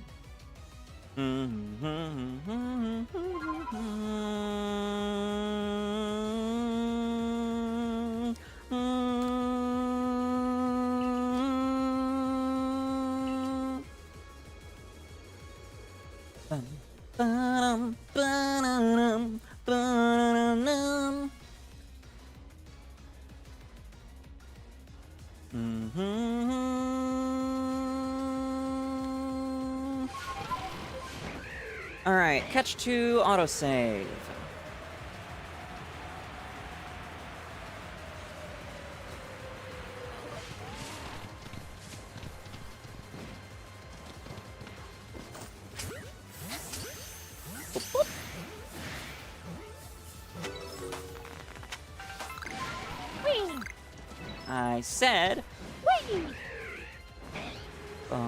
A: Ba-dum, ba-dum, ba-dum. Alright, catch 2, autosave. I said, whee! Bum,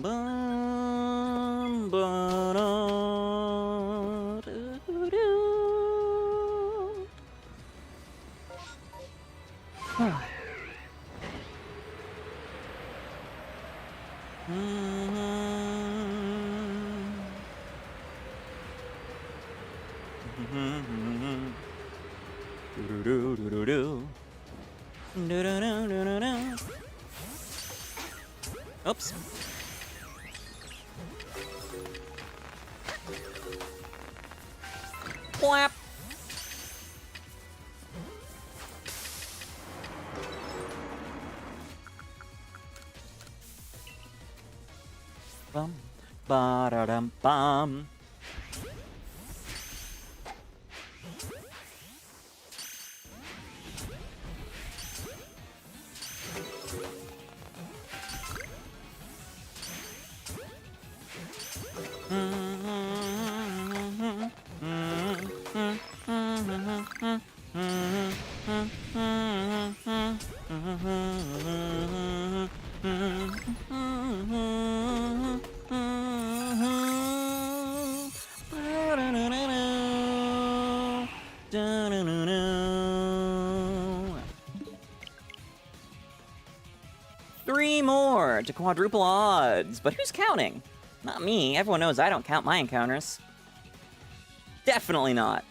A: bum, ba-da, doo-doo. Do-do-do-do-do. Do-do-do-do-do-do. Oops. Flap. Bum, ba-da-dum, bum. 3 more to quadruple odds. But who's counting? Not me. Everyone knows I don't count my encounters. Definitely not.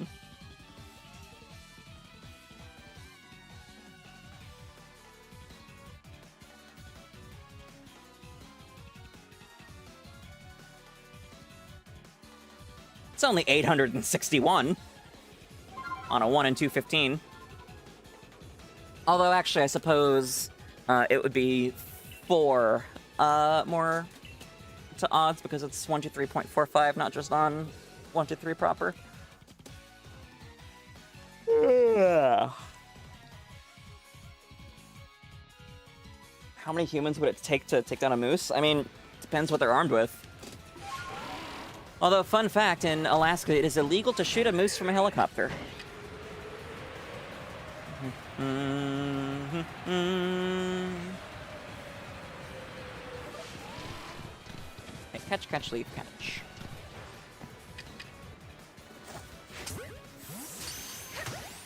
A: It's only 861 on a 1 and 215. Although, actually, I suppose it would be 4 more to odds because it's 123.45, not just on 123 proper. How many humans would it take to take down a moose? I mean, depends what they're armed with. Although, fun fact, in Alaska, it is illegal to shoot a moose from a helicopter. Okay, catch, catch, leave, catch.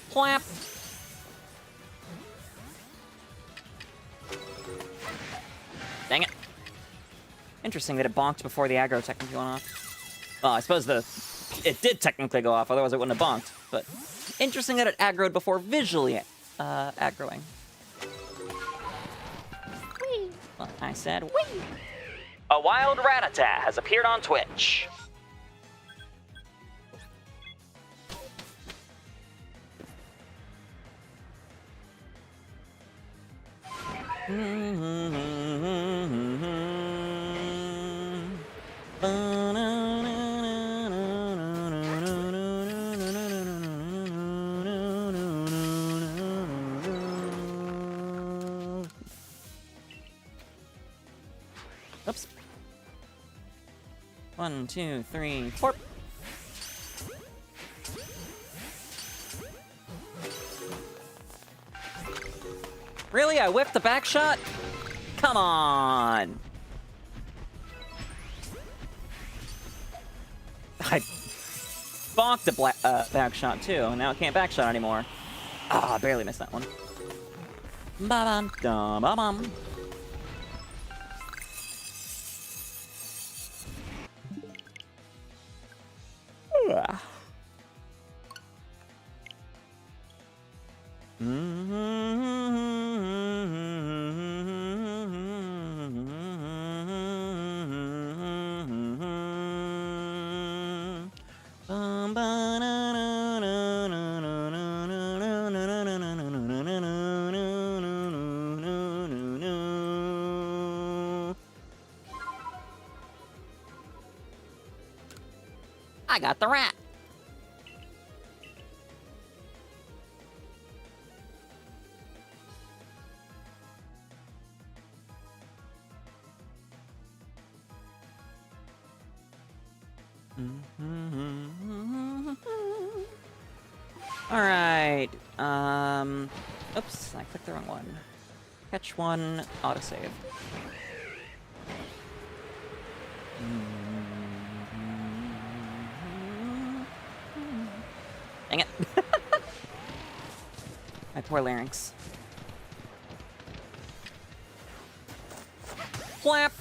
A: Plap! Dang it. Interesting that it bonked before the aggro technically went off. Well, I suppose it did technically go off, otherwise it wouldn't have bonked. But interesting that it aggroed before visually aggroing.
D: Whee!
A: Well, I said whee! A wild Rattata has appeared on Twitch. Oops. 1, 2, 3, 4. Really? I whipped the back shot? Come on! I bonked the back shot too, and now it can't back shot anymore. Ah, I barely missed that one. Ba-bum, da-ba-bum. I got the rat. All right. Oops, I clicked the wrong one. Catch one, autosave. Dang it. My poor larynx. Flap!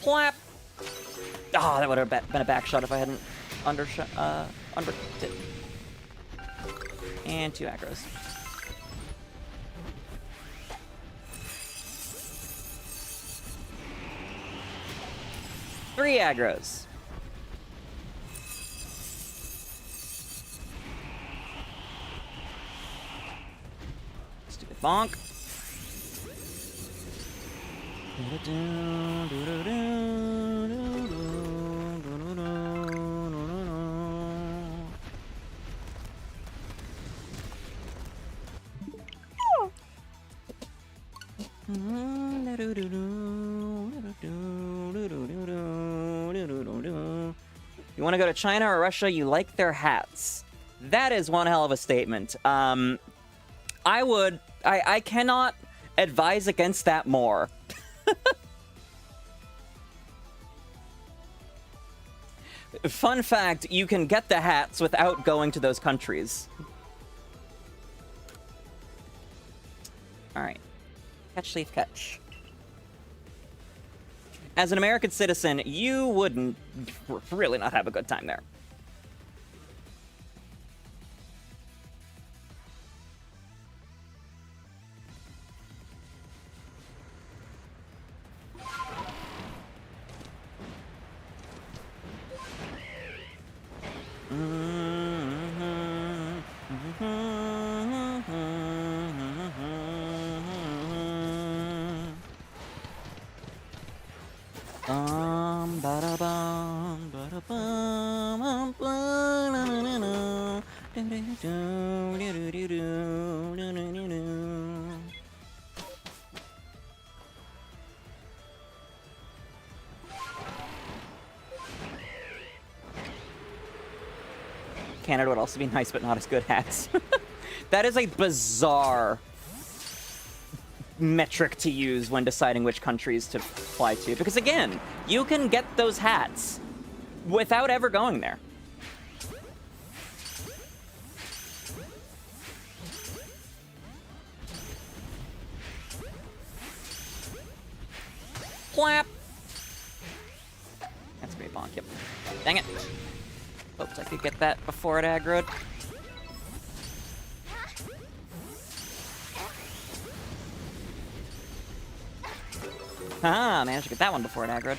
A: Plap! Oh, that would have been a back shot if I hadn't undershot it. And 2 aggros. Three aggros. Bonk. You want to go to China or Russia? You like their hats. That is one hell of a statement. I cannot advise against that more. Fun fact, you can get the hats without going to those countries. Alright. Catch, leaf, catch. As an American citizen, you wouldn't really not have a good time there. Canada would also be nice, but not as good hats. That is a bizarre metric to use when deciding which countries to fly to. Because again, you can get those hats without ever going there. Plap! That's great bonk, yep. Dang it. Hoped I could get that before it aggroed. Ah, managed to get that one before it aggroed.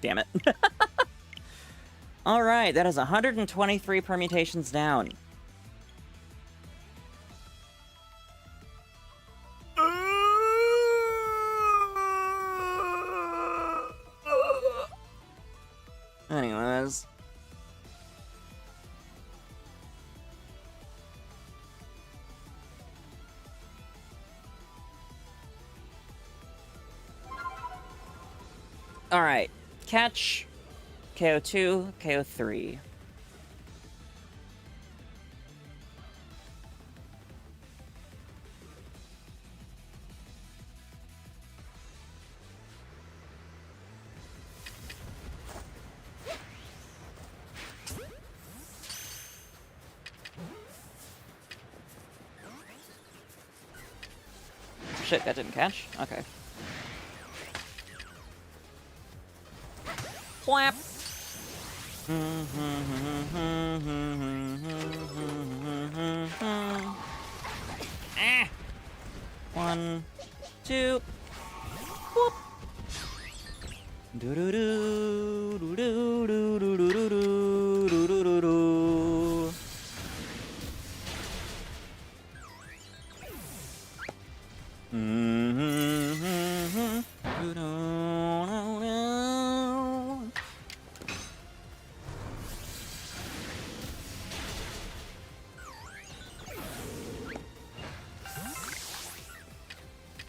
A: Damn it. Alright, that is 123 permutations down. Anyways. Alright. Catch. KO2, KO3. Shit, that didn't catch? Okay. Flap! Ah! 1, 2. Whoop! Do-do-do, do-do-do, do-do-do, do-do-do.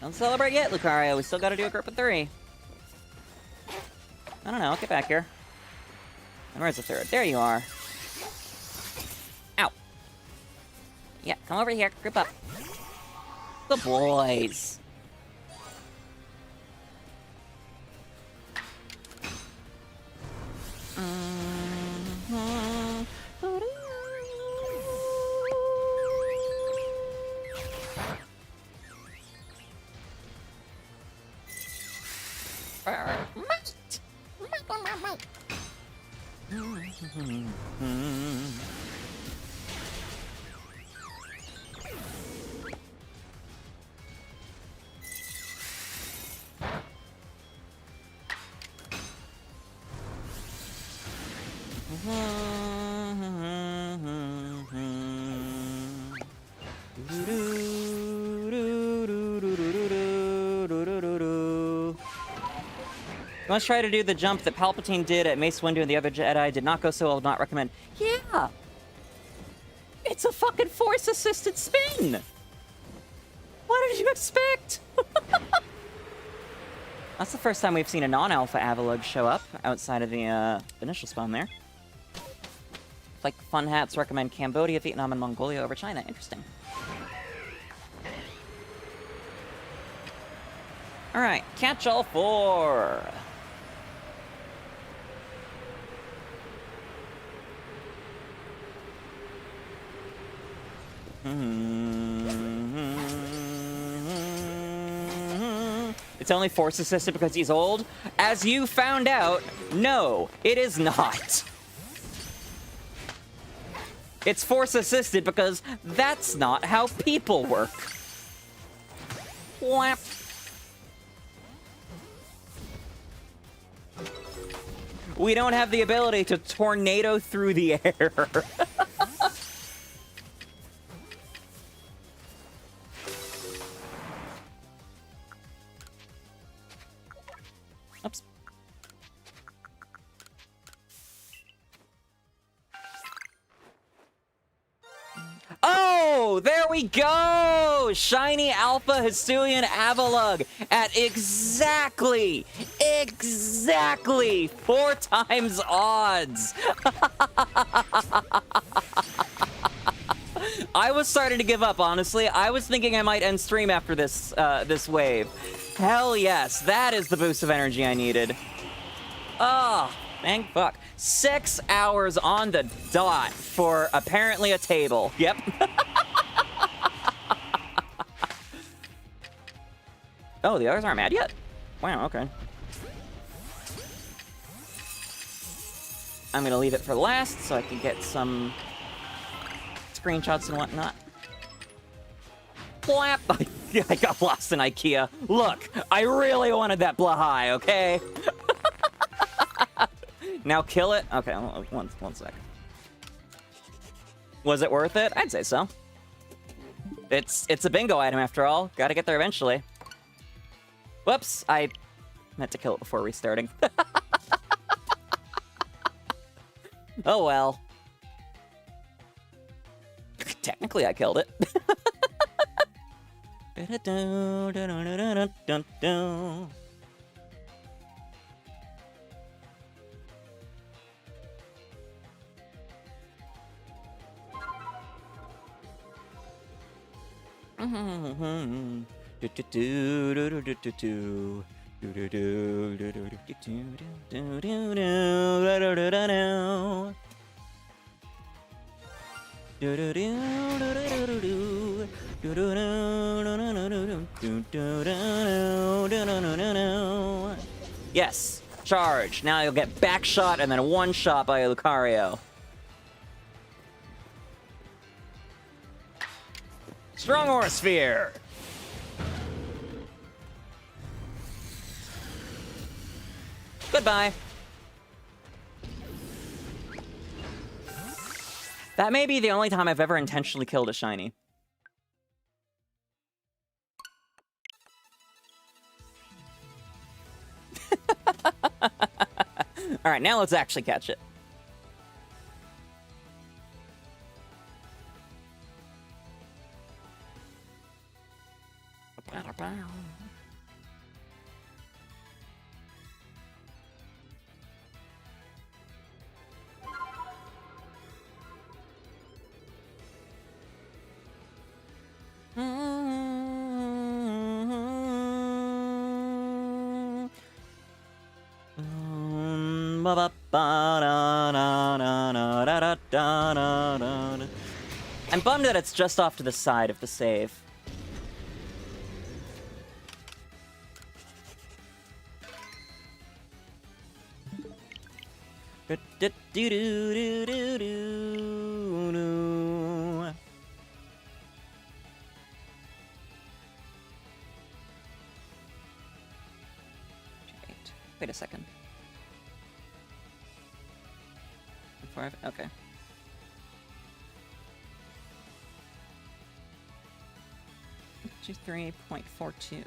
A: Don't celebrate yet, Lucario. We still gotta do a group of 3. I don't know. Get back here. And where's the 3rd? There you are. Ow. Yeah, come over here. Group up. Good boys. Let's try to do the jump that Palpatine did at Mace Windu and the other Jedi. Did not go so well, would not recommend. Yeah! It's a fucking Force-assisted spin! What did you expect? That's the first time we've seen a non-Alpha Avalugg show up outside of the initial spawn there. Like Fun Hats recommend Cambodia, Vietnam, and Mongolia over China. Interesting. Alright, catch all 4. It's only Force assisted because he's old? As you found out, no, it is not. It's Force assisted because that's not how people work. Whap. We don't have the ability to tornado through the air. Oops. Oh, there we go! Shiny Alpha Hisuian Avalugg at exactly 4 times odds. I was starting to give up, honestly. I was thinking I might end stream after this this wave. Hell yes, that is the boost of energy I needed. Oh, thank fuck. 6 hours on the dot for apparently a table. Yep. Oh, the others aren't mad yet? Wow, okay. I'm gonna leave it for last so I can get some screenshots and whatnot. Blap! I got lost in IKEA. Look, I really wanted that Blahai, okay? Now kill it? Okay, one sec. Was it worth it? I'd say so. It's a bingo item after all. Gotta get there eventually. Whoops, I meant to kill it before restarting. Oh well. Technically, I killed it. Yes, charge. Now you'll get back shot and then one shot by Lucario. Strong Aura Sphere. Goodbye. That may be the only time I've ever intentionally killed a shiny. All right, now let's actually catch it. I'm bummed that it's just off to the side of the save. Wait a second. before I... Okay. Two 3.42.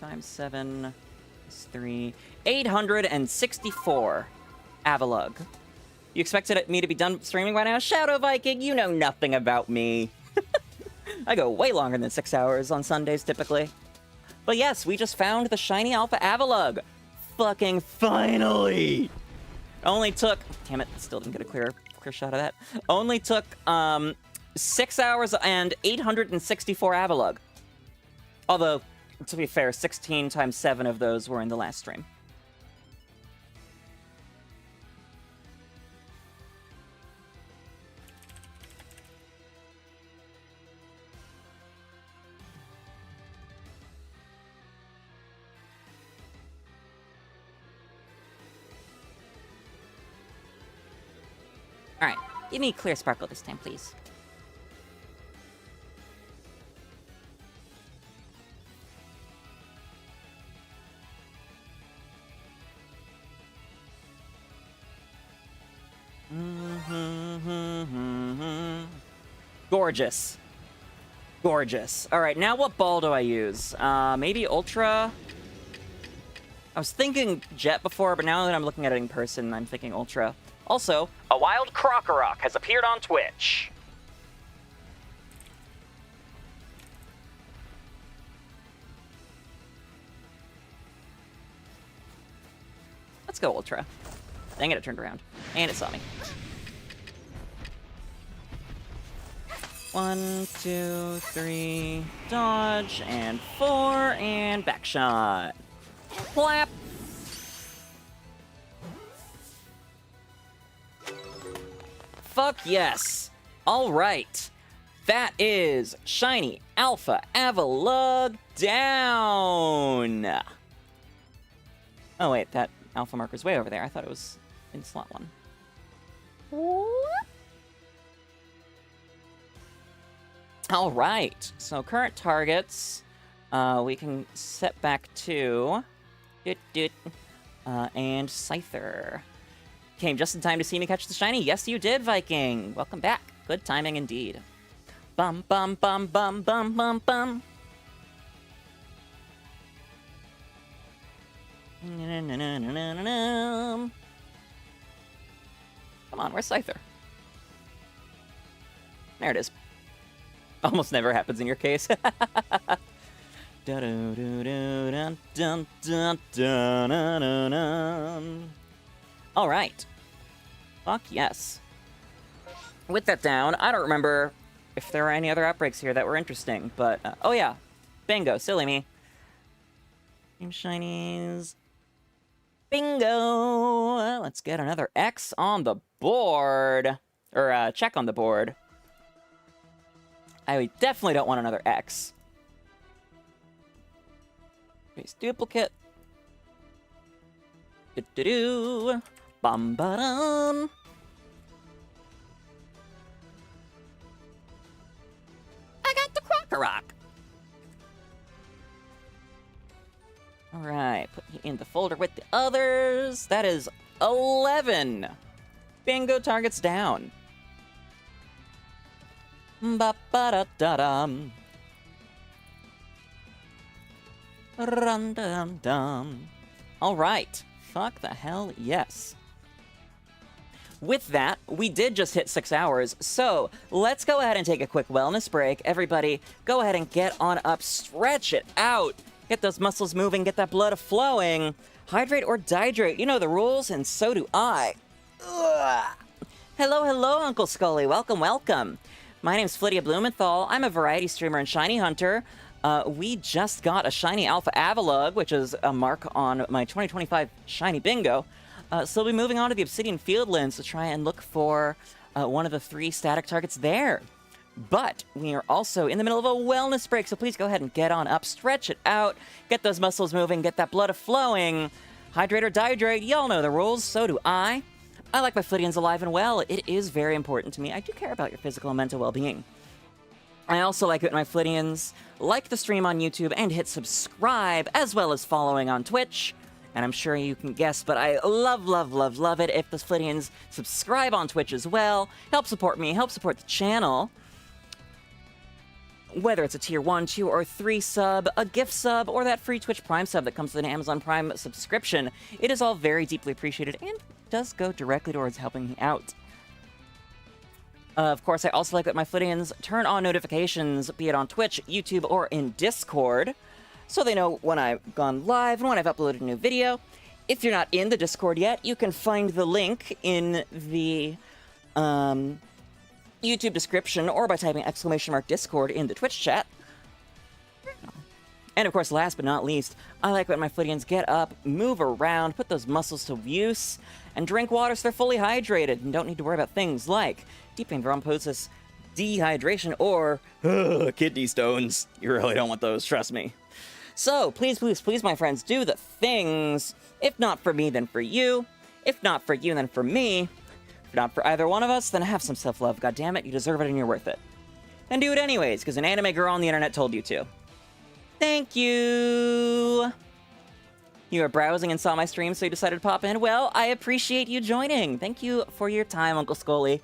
A: Times 7 is 3. 864 Avalugg. You expected me to be done streaming by now? Shadow Viking, you know nothing about me. I go way longer than 6 hours on Sundays, typically. But yes, we just found the shiny Alpha Avalugg. Fucking finally! Only took... Damn it, still didn't get a clear shot of that. Only took 6 hours and 864 Avalugg. Although, to be fair, 16 times 7 of those were in the last stream. Alright, give me clear sparkle this time, please. Gorgeous. Gorgeous. Alright, now what ball do I use? Maybe Ultra? I was thinking Jet before, but now that I'm looking at it in person, I'm thinking Ultra. Also, a wild Krokorok has appeared on Twitch. Let's go Ultra. Dang it, it turned around. And it saw me. 1, 2, 3, dodge, and 4, and back shot. Clap! Fuck yes! Alright. That is shiny Alpha Avalugg down! Oh wait, that alpha marker's way over there. I thought it was in slot 1. Alright, so current targets, we can set back to... and Scyther. Came just in time to see me catch the shiny. Yes, you did, Viking. Welcome back. Good timing indeed. Bum, bum, bum, bum, bum, bum, bum. Come on, where's Scyther? There it is. Almost never happens in your case. All right. Fuck yes. With that down, I don't remember if there were any other outbreaks here that were interesting, but... oh yeah. Bingo. Silly me. Team Shinies. Bingo! Let's get another X on the board. Or, check on the board. I definitely don't want another X. Base duplicate. Do-do-do. Bum-ba-dum. I got the Krokorok. Alright, put you in the folder with the others. That is 11. Bingo, targets down. Ba-ba-da-da-dum. Run-dum-dum. Alright. Fuck the hell yes. With that, we did just hit 6 hours, so let's go ahead and take a quick wellness break. Everybody, go ahead and get on up, stretch it out, get those muscles moving, get that blood flowing, hydrate or dehydrate, you know the rules, and so do I. Ugh. Hello, hello, Uncle Scully, welcome, welcome. My name's 𝑹𝒊𝒈𝒉𝒕, I'm a variety streamer and shiny hunter. We just got a shiny Alpha Avalugg, which is a mark on my 2025 shiny bingo. So we'll be moving on to the Obsidian Fieldlands to try and look for one of the 3 static targets there. But we are also in the middle of a wellness break, so please go ahead and get on up, stretch it out, get those muscles moving, get that blood flowing. Hydrate or dehydrate, y'all know the rules, so do I. I like my Flittians alive and well. It is very important to me. I do care about your physical and mental well-being. I also like it when my Flittians like the stream on YouTube and hit subscribe, as well as following on Twitch. And I'm sure you can guess, but I love, love, love, love it if the Flittians subscribe on Twitch as well. Help support me, help support the channel. Whether it's a tier 1, 2, or 3 sub, a gift sub, or that free Twitch Prime sub that comes with an Amazon Prime subscription, it is all very deeply appreciated and does go directly towards helping me out. Of course, I also like that my Flittians turn on notifications, be it on Twitch, YouTube, or in Discord, so they know when I've gone live and when I've uploaded a new video. If you're not in the Discord yet, you can find the link in the YouTube description or by typing !Discord in the Twitch chat. And of course, last but not least, I like when my Flittians get up, move around, put those muscles to use, and drink water so they're fully hydrated and don't need to worry about things like deep vein thrombosis, dehydration, or kidney stones. You really don't want those, trust me. So, please, please, please, my friends, do the things. If not for me, then for you. If not for you, then for me. If not for either one of us, then have some self-love. God damn it, you deserve it and you're worth it. And do it anyways, because an anime girl on the internet told you to. Thank you! You were browsing and saw my stream, so you decided to pop in. Well, I appreciate you joining. Thank you for your time, Uncle Scully.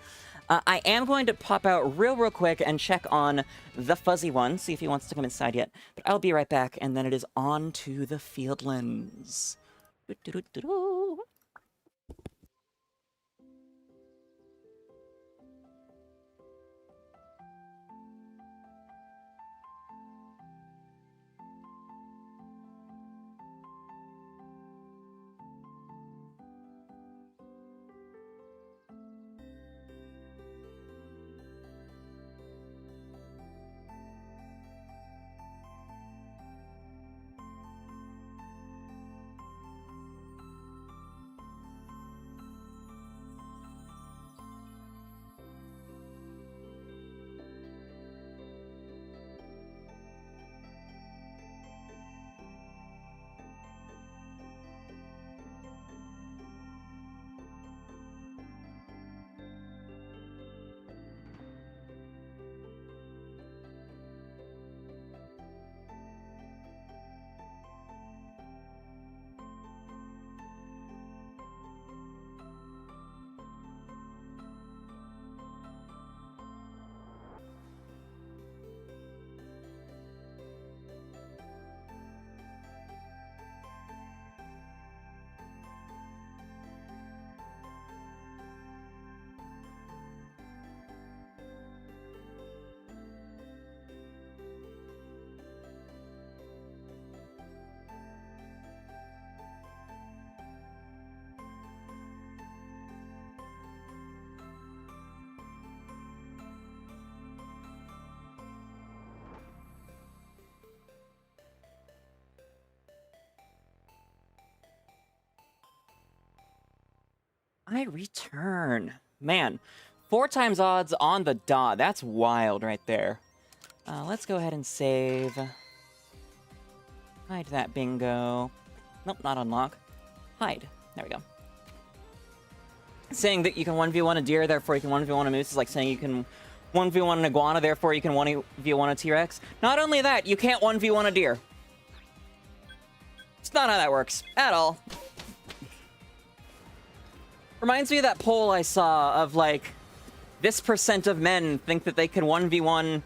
A: I am going to pop out real quick and check on the fuzzy one, see if he wants to come inside yet. But I'll be right back, and then it is on to the Fieldlands. Doo-doo-doo-doo-doo. I return. Man, 4 times odds on the dot. That's wild right there. Let's go ahead and save. Hide that bingo. Nope, not unlock. Hide. There we go. Saying that you can 1v1 a deer, therefore you can 1v1 a moose is like saying you can 1v1 an iguana, therefore you can 1v1 a T-Rex. Not only that, you can't 1v1 a deer. It's not how that works at all. Reminds me of that poll I saw of, like, this % of men think that they can 1v1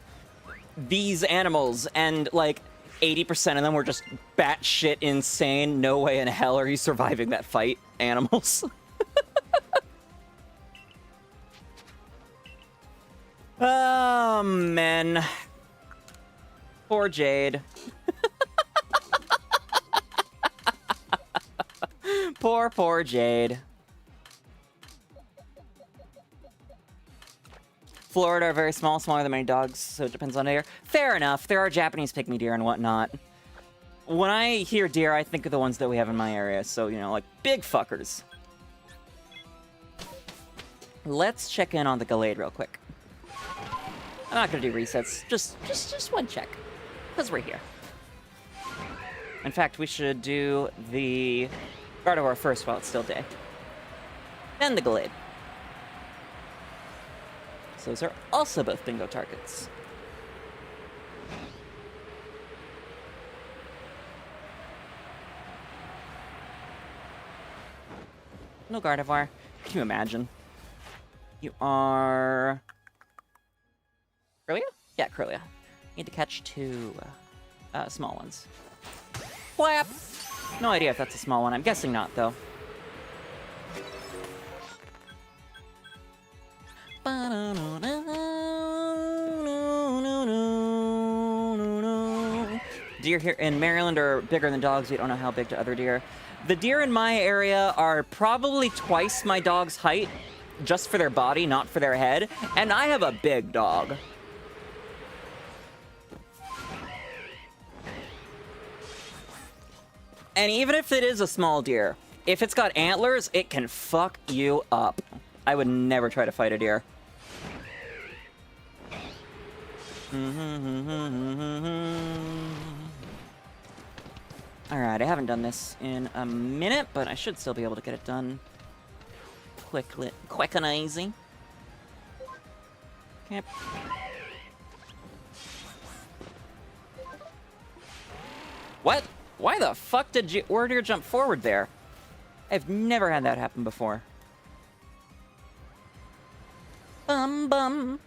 A: these animals, and, like, 80% of them were just batshit insane, no way in hell are you surviving that fight, animals. Oh, men. Poor Jade. Poor Jade. Florida are very small, smaller than many dogs, so it depends on deer. Fair enough. There are Japanese pygmy deer and whatnot. When I hear deer, I think of the ones that we have in my area, so, you know, like, big fuckers. Let's check in on the Gallade real quick. I'm not gonna do resets, just one check, because we're here. In fact, we should do the Gardevoir first while it's still day. Then the Gallade. So those are also both bingo targets. No Gardevoir. Can you imagine? You are... Curlia? Yeah, Curlia. Need to catch 2 small ones. Flap! No idea if that's a small one. I'm guessing not, though. Deer here in Maryland are bigger than dogs. We don't know how big to other deer. The deer in my area are probably twice my dog's height, just for their body, not for their head. And I have a big dog. And even if it is a small deer, if it's got antlers, it can fuck you up. I would never try to fight a deer. Alright, I haven't done this in a minute, but I should still be able to get it done quick and easy. Yep. What? Why the fuck did Warrior jump forward there? I've never had that happen before. Bum bum.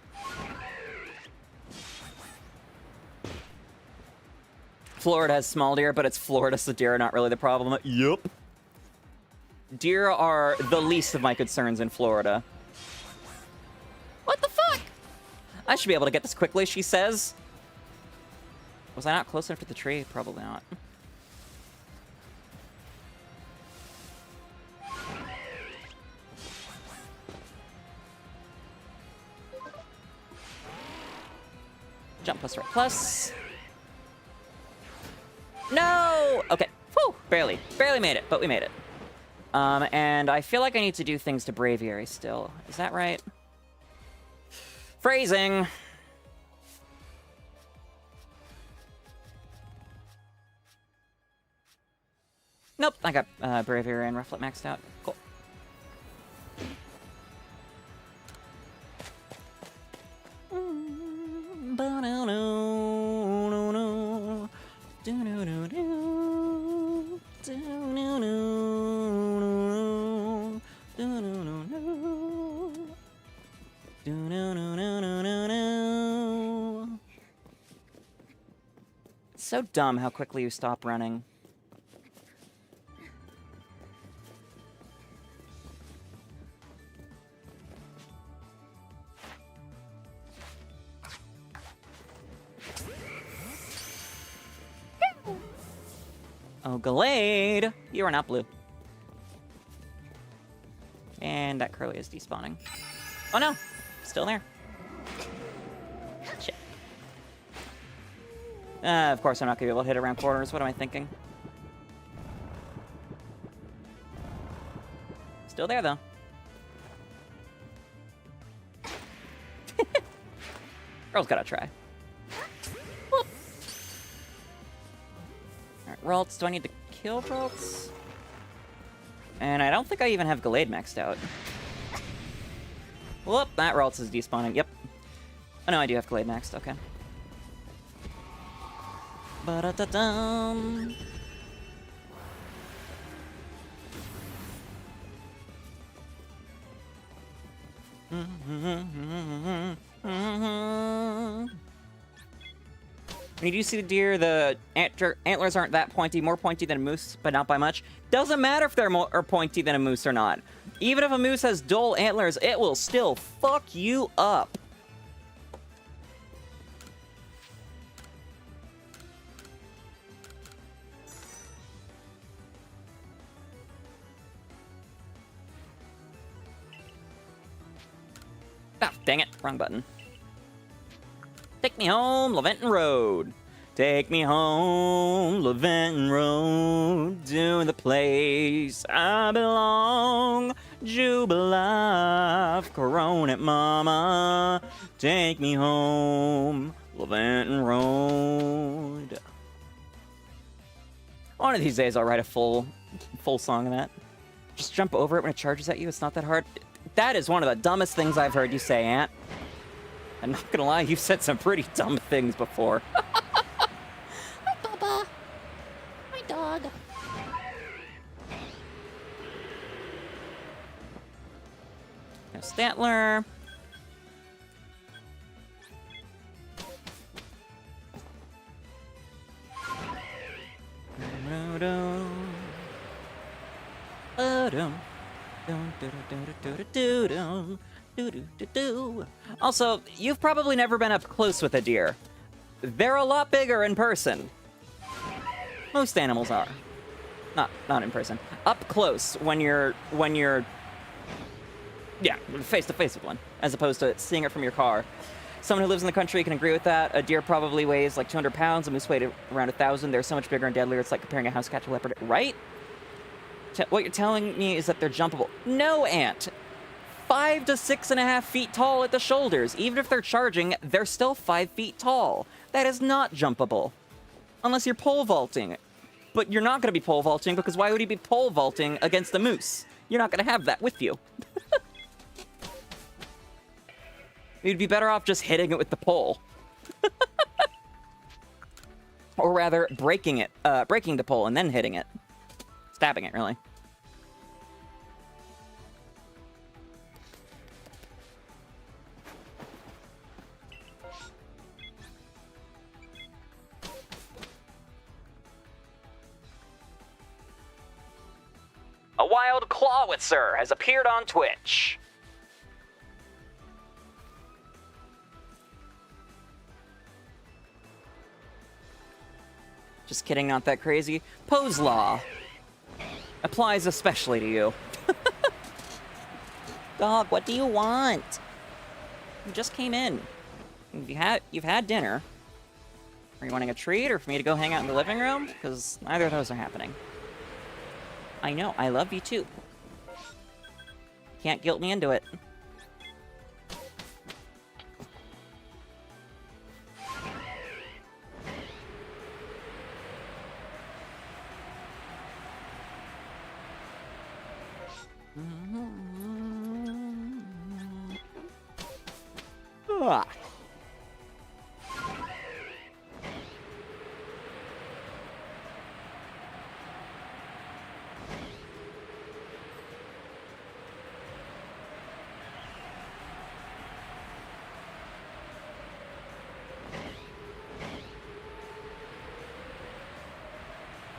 A: Florida has small deer, but it's Florida, so deer are not really the problem. Yup. Deer are the least of my concerns in Florida. What the fuck? I should be able to get this quickly, she says. Was I not close enough to the tree? Probably not. Jump plus right plus. No! Okay. Whew! Barely. Barely made it, but we made it. And I feel like I need to do things to Braviary still. Is that right? Phrasing! Nope, I got Braviary and Rufflet maxed out. Cool. It's so dumb how quickly you stop running. Oh, Gallade! You are not blue. And that Curly is despawning. Oh no! Still there. Shit. Of course I'm not gonna be able to hit around corners. What am I thinking? Still there, though. Girl's gotta try. Whoop. Alright, Ralts. Do I need to kill Ralts? And I don't think I even have Gallade maxed out. Whoop, that Ralts is despawning. Yep. Oh no, I do have Gallade maxed. Okay. Ba-da-da-dum. When you do see the deer, the antlers aren't that pointy. More pointy than a moose, but not by much. Doesn't matter if they're more pointy than a moose or not. Even if a moose has dull antlers, it will still fuck you up. Ah, dang it. Wrong button. Take me home, Leventon Road. Take me home, Leventon Road, to the place I belong. Jubilife, Coronet Mama. Take me home, Leventon Road. One of these days I'll write a full song of that. Just jump over it when it charges at you. It's not that hard. That is one of the dumbest things I've heard you say, Ant. I'm not gonna lie, you've said some pretty dumb things before.
D: Hi, Bubba. My dog.
A: No Statler. Also, you've probably never been up close with a deer. They're a lot bigger in person. Most animals are. Not in person. Up close when you're yeah, face to face with one, as opposed to seeing it from your car. Someone who lives in the country can agree with that. A deer probably weighs like 200 pounds. A moose weighed around 1,000. They're so much bigger and deadlier. It's like comparing a house cat to a leopard, right? What you're telling me is that they're jumpable. No, Ant. 5 to 6.5 feet tall at the shoulders. Even if they're charging, they're still 5 feet tall. That is not jumpable. Unless you're pole vaulting. But you're not going to be pole vaulting, because why would you be pole vaulting against a moose? You're not going to have that with you. You'd be better off just hitting it with the pole. Or rather, breaking the pole and then hitting it. Stabbing it, really. A wild 𝒒𝒊𝒄 has appeared on Twitch. Just kidding, not that crazy. Poe's Law applies especially to you. Dog, what do you want? You just came in. You've had dinner. Are you wanting a treat or for me to go hang out in the living room? Because neither of those are happening. I know, I love you too. Can't guilt me into it. Ah.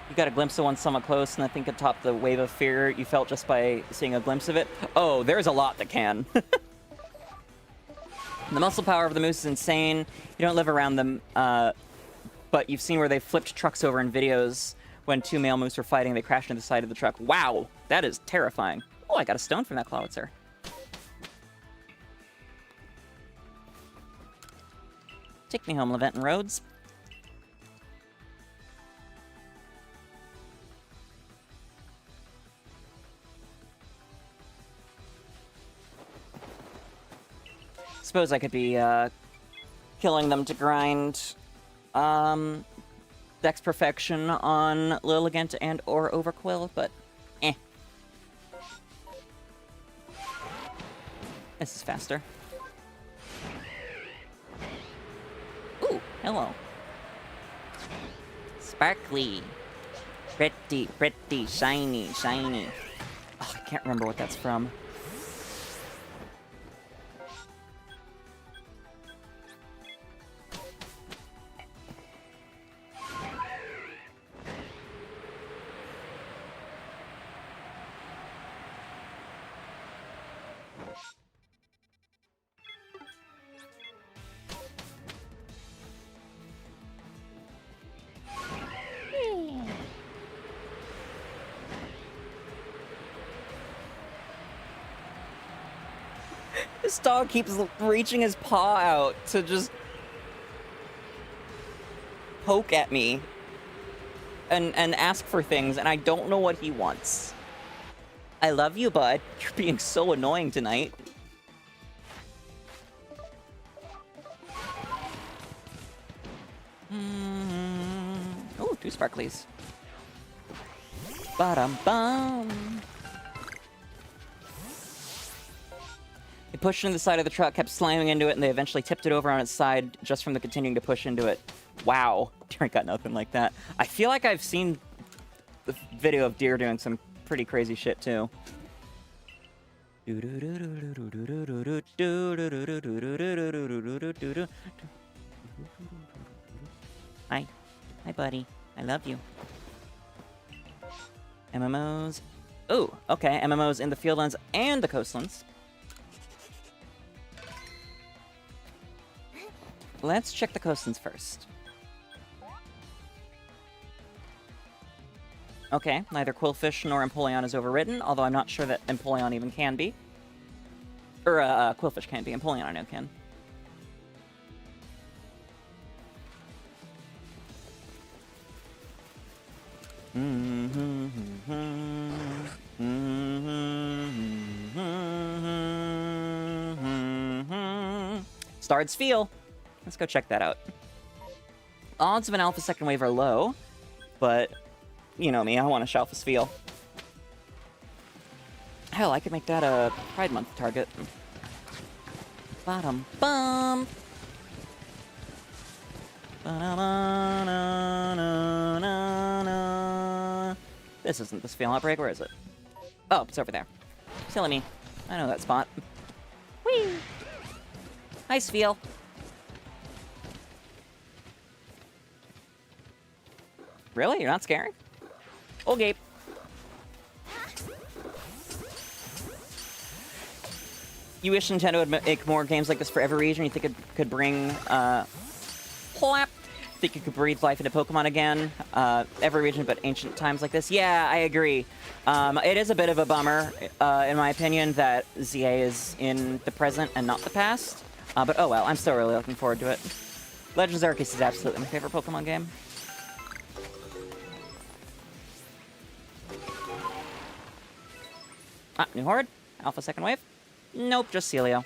A: You got a glimpse of one somewhat close, and I think it topped the wave of fear you felt just by seeing a glimpse of it. Oh, there's a lot that can. The muscle power of the moose is insane. You don't live around them, but you've seen where they flipped trucks over in videos when two male moose were fighting. They crashed into the side of the truck. Wow, that is terrifying. Oh, I got a stone from that 𝒒𝒊𝒄. Take me home, 𝒂𝒐𝒻𝒄. Suppose I could be killing them to grind Dex Perfection on Lilligant and or Overquill, but eh. This is faster. Ooh, hello. Sparkly. Pretty, pretty, shiny, shiny. Oh, I can't remember what that's from. This dog keeps reaching his paw out to just poke at me and ask for things, and I don't know what he wants. I love you, bud. You're being so annoying tonight. Ooh, 2 sparklies. Ba-dum-bum. They pushed into the side of the truck, kept slamming into it, and they eventually tipped it over on its side just from the continuing to push into it. Wow. Deer got nothing like that. I feel like I've seen the video of deer doing some pretty crazy shit, too. Hi. Hi, buddy. I love you. MMOs. Ooh, okay. MMOs in the Fieldlands and the Coastlands. Let's check the Coastlands first. Okay, neither Quillfish nor Empoleon is overridden, although I'm not sure that Empoleon even can be. Or, Quillfish can be. Empoleon I know can. Star's Feel. Let's go check that out. Odds of an Alpha second wave are low, but you know me, I want a Shalfus Feel. Hell, I could make that a Pride Month target. Bottom bum. This isn't the Spheal Outbreak, where is it? Oh, it's over there. Silly me. I know that spot. Whee! Hi, Spheal. Really? You're not scared? Okay. You wish Nintendo would make more games like this for every region? You think it could bring, Plap! Think you could breathe life into Pokemon again? Every region but ancient times like this? Yeah, I agree. It is a bit of a bummer, in my opinion, that ZA is in the present and not the past. But oh well, I'm still really looking forward to it. Legends Arceus is absolutely my favorite Pokemon game. Ah, new horde? Alpha second wave? Nope, just Celio.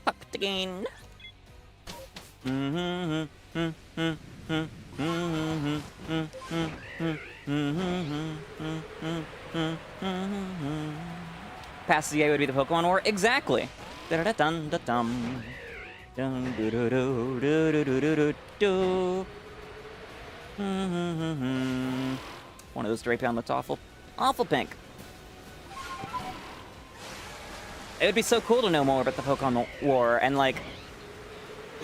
A: Fucked again. Past ZA would be the Pokemon War? Exactly! Da-da-da-dum-da-dum. Dun-do-do-do-do-do-do-do. One of those Drapion looked awful. Awful pink. It would be so cool to know more about the Pokemon War and, like,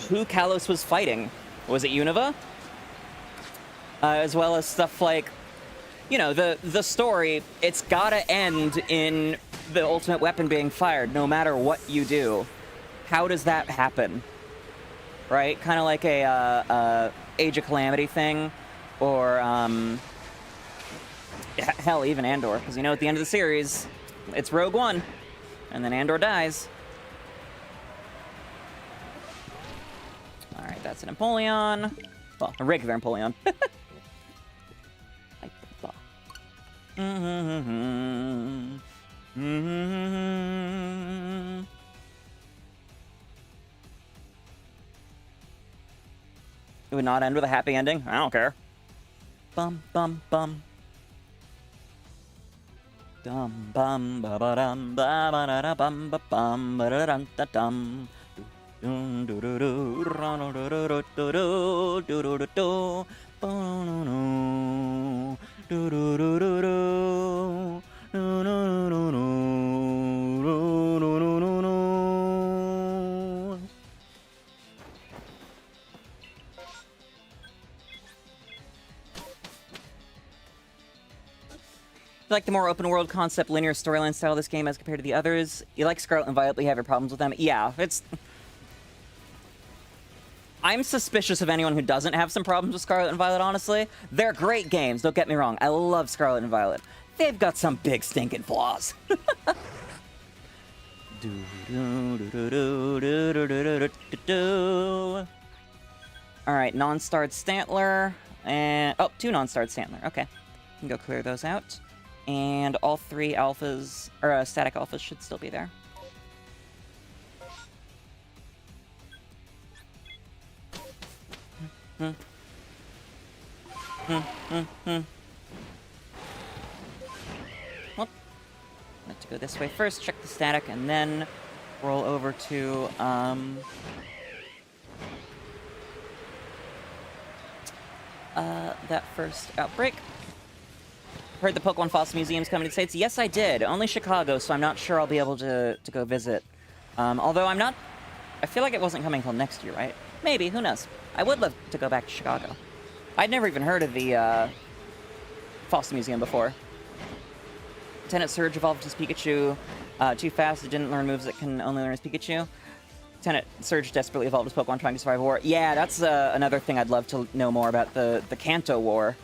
A: who Kalos was fighting. Was it Unova? As well as stuff like, you know, the story, it's gotta end in the ultimate weapon being fired, no matter what you do. How does that happen? Right? Kind of like a Age of Calamity thing, or, hell, even Andor, because you know at the end of the series, it's Rogue One, and then Andor dies. Alright, that's an Empoleon. Well, a regular Empoleon. It would not end with a happy ending? I don't care. Bum, bum, bum. Dum, bum, ba, ba, dum, ba, ba, da, da, bum, ba, bum, ba, da, dum, da, dum. Dun, do, do, do, ra, no, do, do, do, do, do, do, do, do, ba, no, no, do, do, do, do, do, no, no, no, no, no, no, no, no, no. You like the more open world concept, linear storyline style of this game as compared to the others? You like Scarlet and Violet, but you have your problems with them? Yeah, it's... I'm suspicious of anyone who doesn't have some problems with Scarlet and Violet, honestly. They're great games, don't get me wrong. I love Scarlet and Violet. They've got some big stinking flaws. Alright, non-starred Stantler. And... oh, 2 non-starred Stantler. Okay. You can go clear those out. And all 3 alphas, or static alphas should still be there. Well, let's go this way first, check the static, and then roll over to, that first outbreak. heard the Pokemon Fossil Museum's coming to the States? Yes, I did. Only Chicago, so I'm not sure I'll be able to go visit. Although I'm not... I feel like it wasn't coming until next year, right? Maybe, who knows? I would love to go back to Chicago. I'd never even heard of the Fossil Museum before. Lieutenant Surge evolved his Pikachu too fast. It didn't learn moves that can only learn as Pikachu. Lieutenant Surge desperately evolved his Pokemon trying to survive war. Yeah, that's another thing I'd love to know more about, the Kanto War.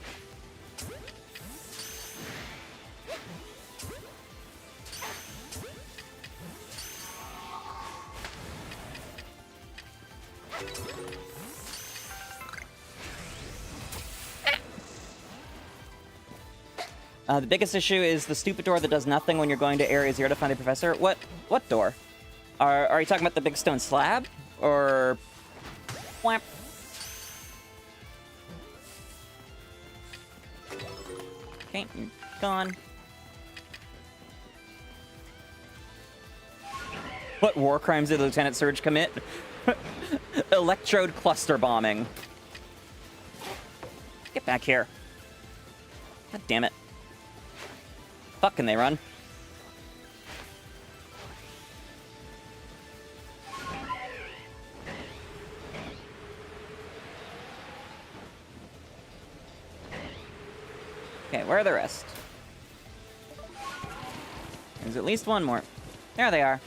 A: The biggest issue is the stupid door that does nothing when you're going to Area 0 to find the professor. What door? Are you talking about the big stone slab? Or... Whap. Okay, you're gone. What war crimes did Lieutenant Surge commit? Electrode cluster bombing. Get back here. God damn it. Fuck, can they run? Okay, where are the rest? There's at least one more. There they are.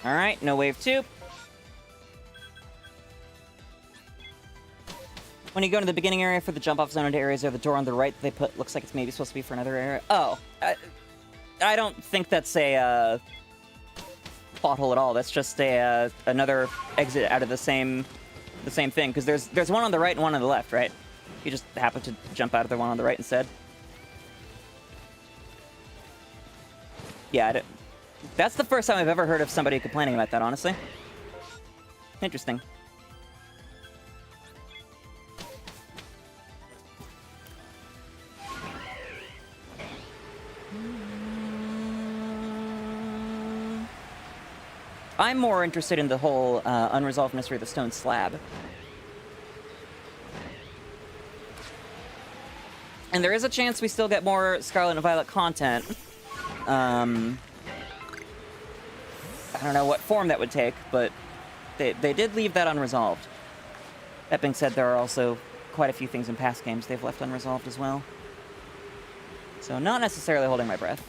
A: Alright, no wave 2. When you go to the beginning area for the jump-off zone into areas, or the door on the right they put looks like it's maybe supposed to be for another area. Oh, I don't think that's a plot hole at all. That's just a another exit out of the same thing. Because there's one on the right and one on the left, right? You just happen to jump out of the one on the right instead. Yeah, that's the first time I've ever heard of somebody complaining about that, honestly. Interesting. I'm more interested in the whole unresolved mystery of the stone slab. And there is a chance we still get more Scarlet and Violet content. I don't know what form that would take, but they did leave that unresolved. That being said, there are also quite a few things in past games they've left unresolved as well. So not necessarily holding my breath.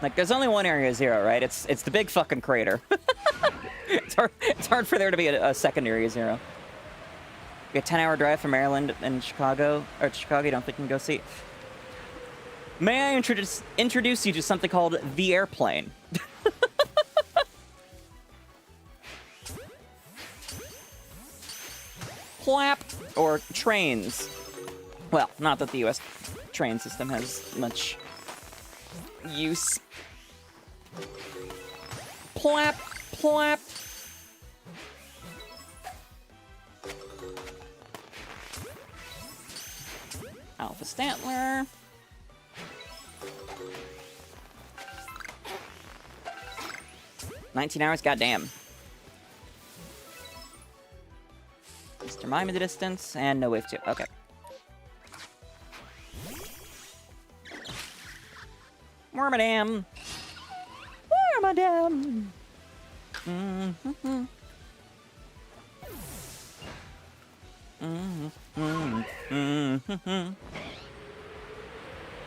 A: Like, there's only one Area 0, right? It's the big fucking crater. It's hard for there to be a second Area 0. A 10-hour drive from Maryland and Chicago, or Chicago, you don't think you can go see. May I introduce you to something called the airplane? Plap, or trains. Well, not that the U.S. train system has much use. Plap, plap. Alpha Stantler. $19 hours, goddamn. Mr. Mime in the distance, and no wave 2. Okay. Wormadam. Wormadam. Mm-hmm.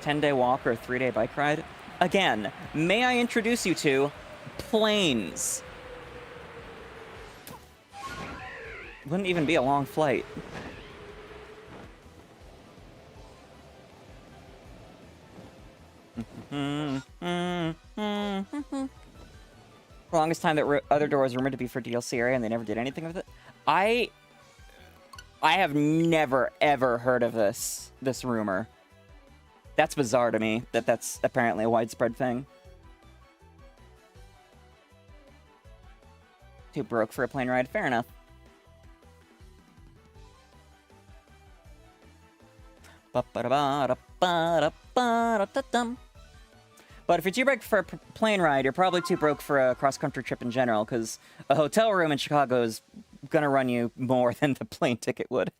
A: 10-day walk or a 3-day bike ride? Again, may I introduce you to planes? Wouldn't even be a long flight. Longest time that other doors were rumored to be for DLC area and they never did anything with it. I have never ever heard of this rumor. That's bizarre to me, that that's apparently a widespread thing. Too broke for a plane ride, fair enough. But if you're too broke for a plane ride, you're probably too broke for a cross-country trip in general, because a hotel room in Chicago is gonna run you more than the plane ticket would.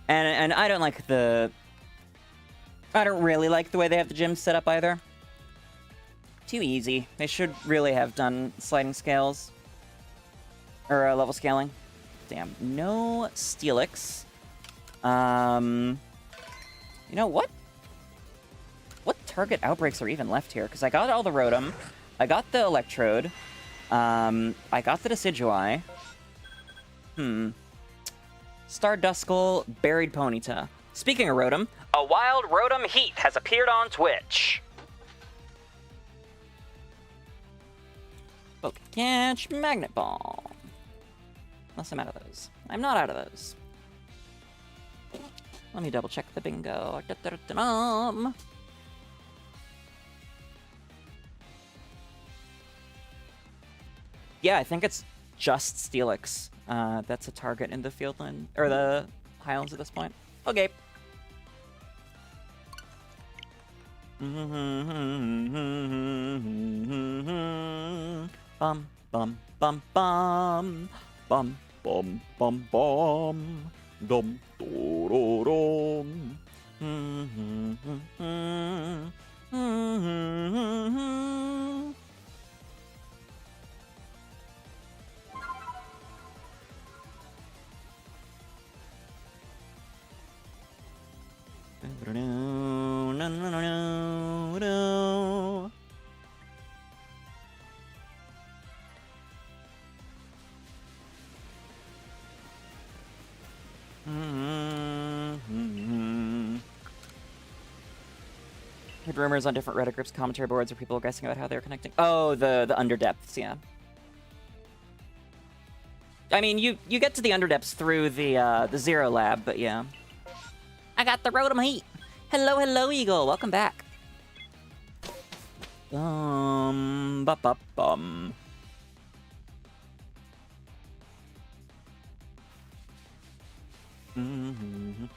A: And I don't like the... I don't really like the way they have the gym set up either. Too easy. They should really have done sliding scales. Or level scaling. Damn. No Steelix. You know, what target outbreaks are even left here? Because I got all the Rotom. I got the Electrode. I got the Decidueye. Starduskull, Buried Ponyta. Speaking of Rotom, a wild Rotom Heat has appeared on Twitch. Catch Magnet Ball. Unless I'm out of those. I'm not out of those. Let me double check the bingo. Yeah, I think it's just Steelix. That's a target in the Fieldland, or the Highlands at this point. Okay. Bum bum bum bum bum bum bum bum dum dum. Heard rumors on different Reddit groups, commentary boards, where people are guessing about how they're connecting. Oh, the underdepths, yeah. I mean, you get to the underdepths through the Zero Lab, but yeah. I got the Rotom Heat. Hello, hello, Eagle. Welcome back. Bum.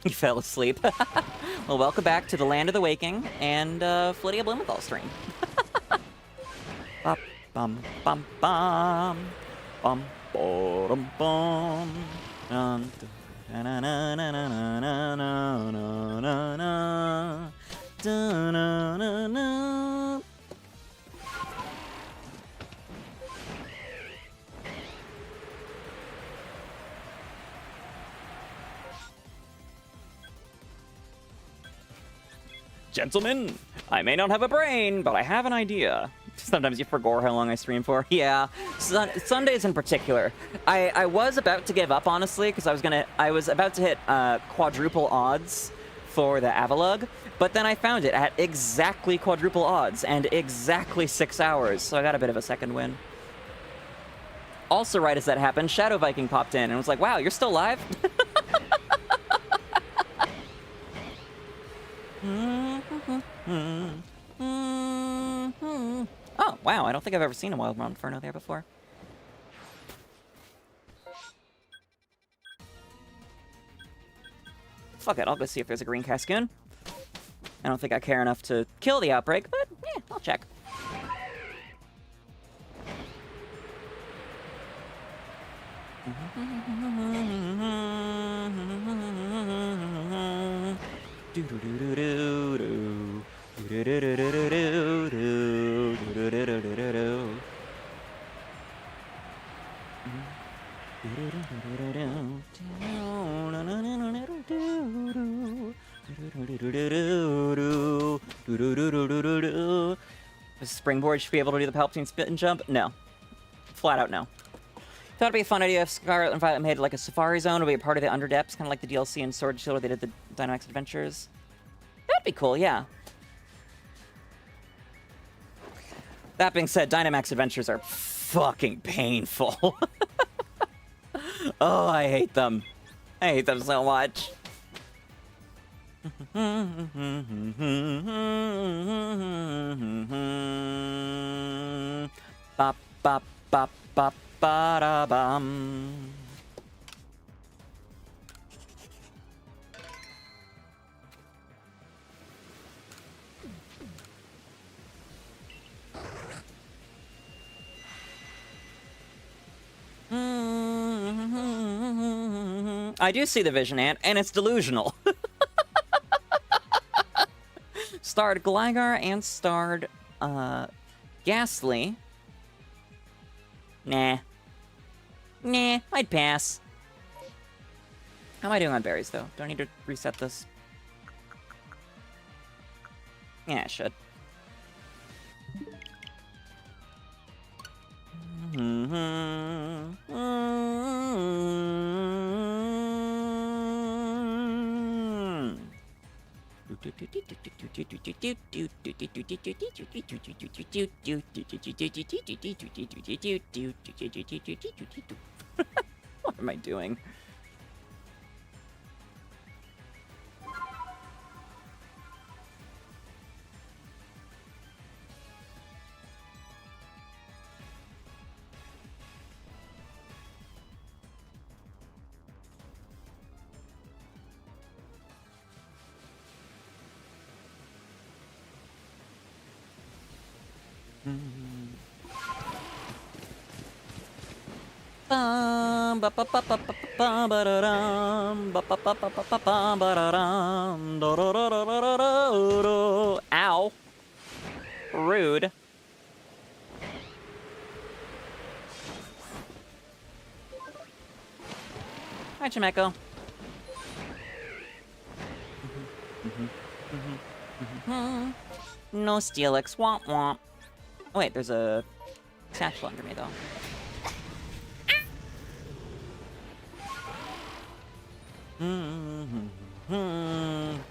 A: You fell asleep. Well, welcome back to the land of the waking and Flittia 𝑑𝒂𝒄𝒉𝒕 stream. Bum bum bum bum bum bum bum. Na na na na na na na na na na na na na. Gentlemen, I may not have a brain, but I have an idea. Sometimes you forget how long I stream for. Yeah, Sundays in particular. I was about to give up, honestly, because I was about to hit quadruple odds for the Avalugg, but then I found it at exactly quadruple odds and exactly 6 hours, so I got a bit of a second win. Also, right as that happened, Shadow Viking popped in and was like, wow, you're still live? Oh, wow, I don't think I've ever seen a Wild Inferno there before. Fuck it, I'll go see if there's a green Cascoon. I don't think I care enough to kill the outbreak, but yeah, I'll check. Springboard should be able to do the Palpatine spit and jump? No. Flat out no. Thought it'd be a fun idea if Scarlet and Violet made like a Safari Zone, would be a part of the Underdepths, kind of like the DLC in Sword and Shield where they did the Dynamax Adventures. That'd be cool, yeah. That being said, Dynamax Adventures are fucking painful. Oh, I hate them. I hate them so much. Bop, bop, bop, bop, ba-da-bum. I do see the vision, Ant, and it's delusional. Starred Gligar and starred, Ghastly. Nah. Nah, I'd pass. How am I doing on berries, though? Do I need to reset this? Yeah, I should. What am I doing? Ow. Rude. Hi, Chimeco. No Steelix. Womp womp. Oh, wait, there's a satchel under me, though.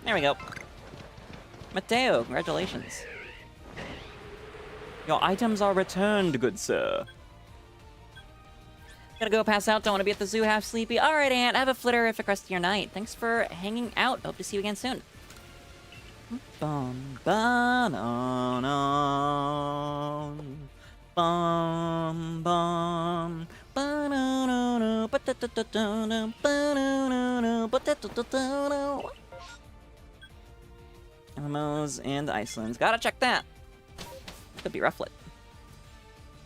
A: There we go. Mateo, congratulations. Your items are returned, good sir. Gotta go pass out, don't want to be at the zoo half sleepy. Alright, Ant, have a flitterific rest of your night. Thanks for hanging out. Hope to see you again soon. Bum, ba-na-na. Bum, bum. Ba-na-na-na. Ba-da-da-da-da-da. Ba-na-na-na. Ba-da-da-da-da-da. MMOs and Icelands. Gotta check that. Could be Rufflet.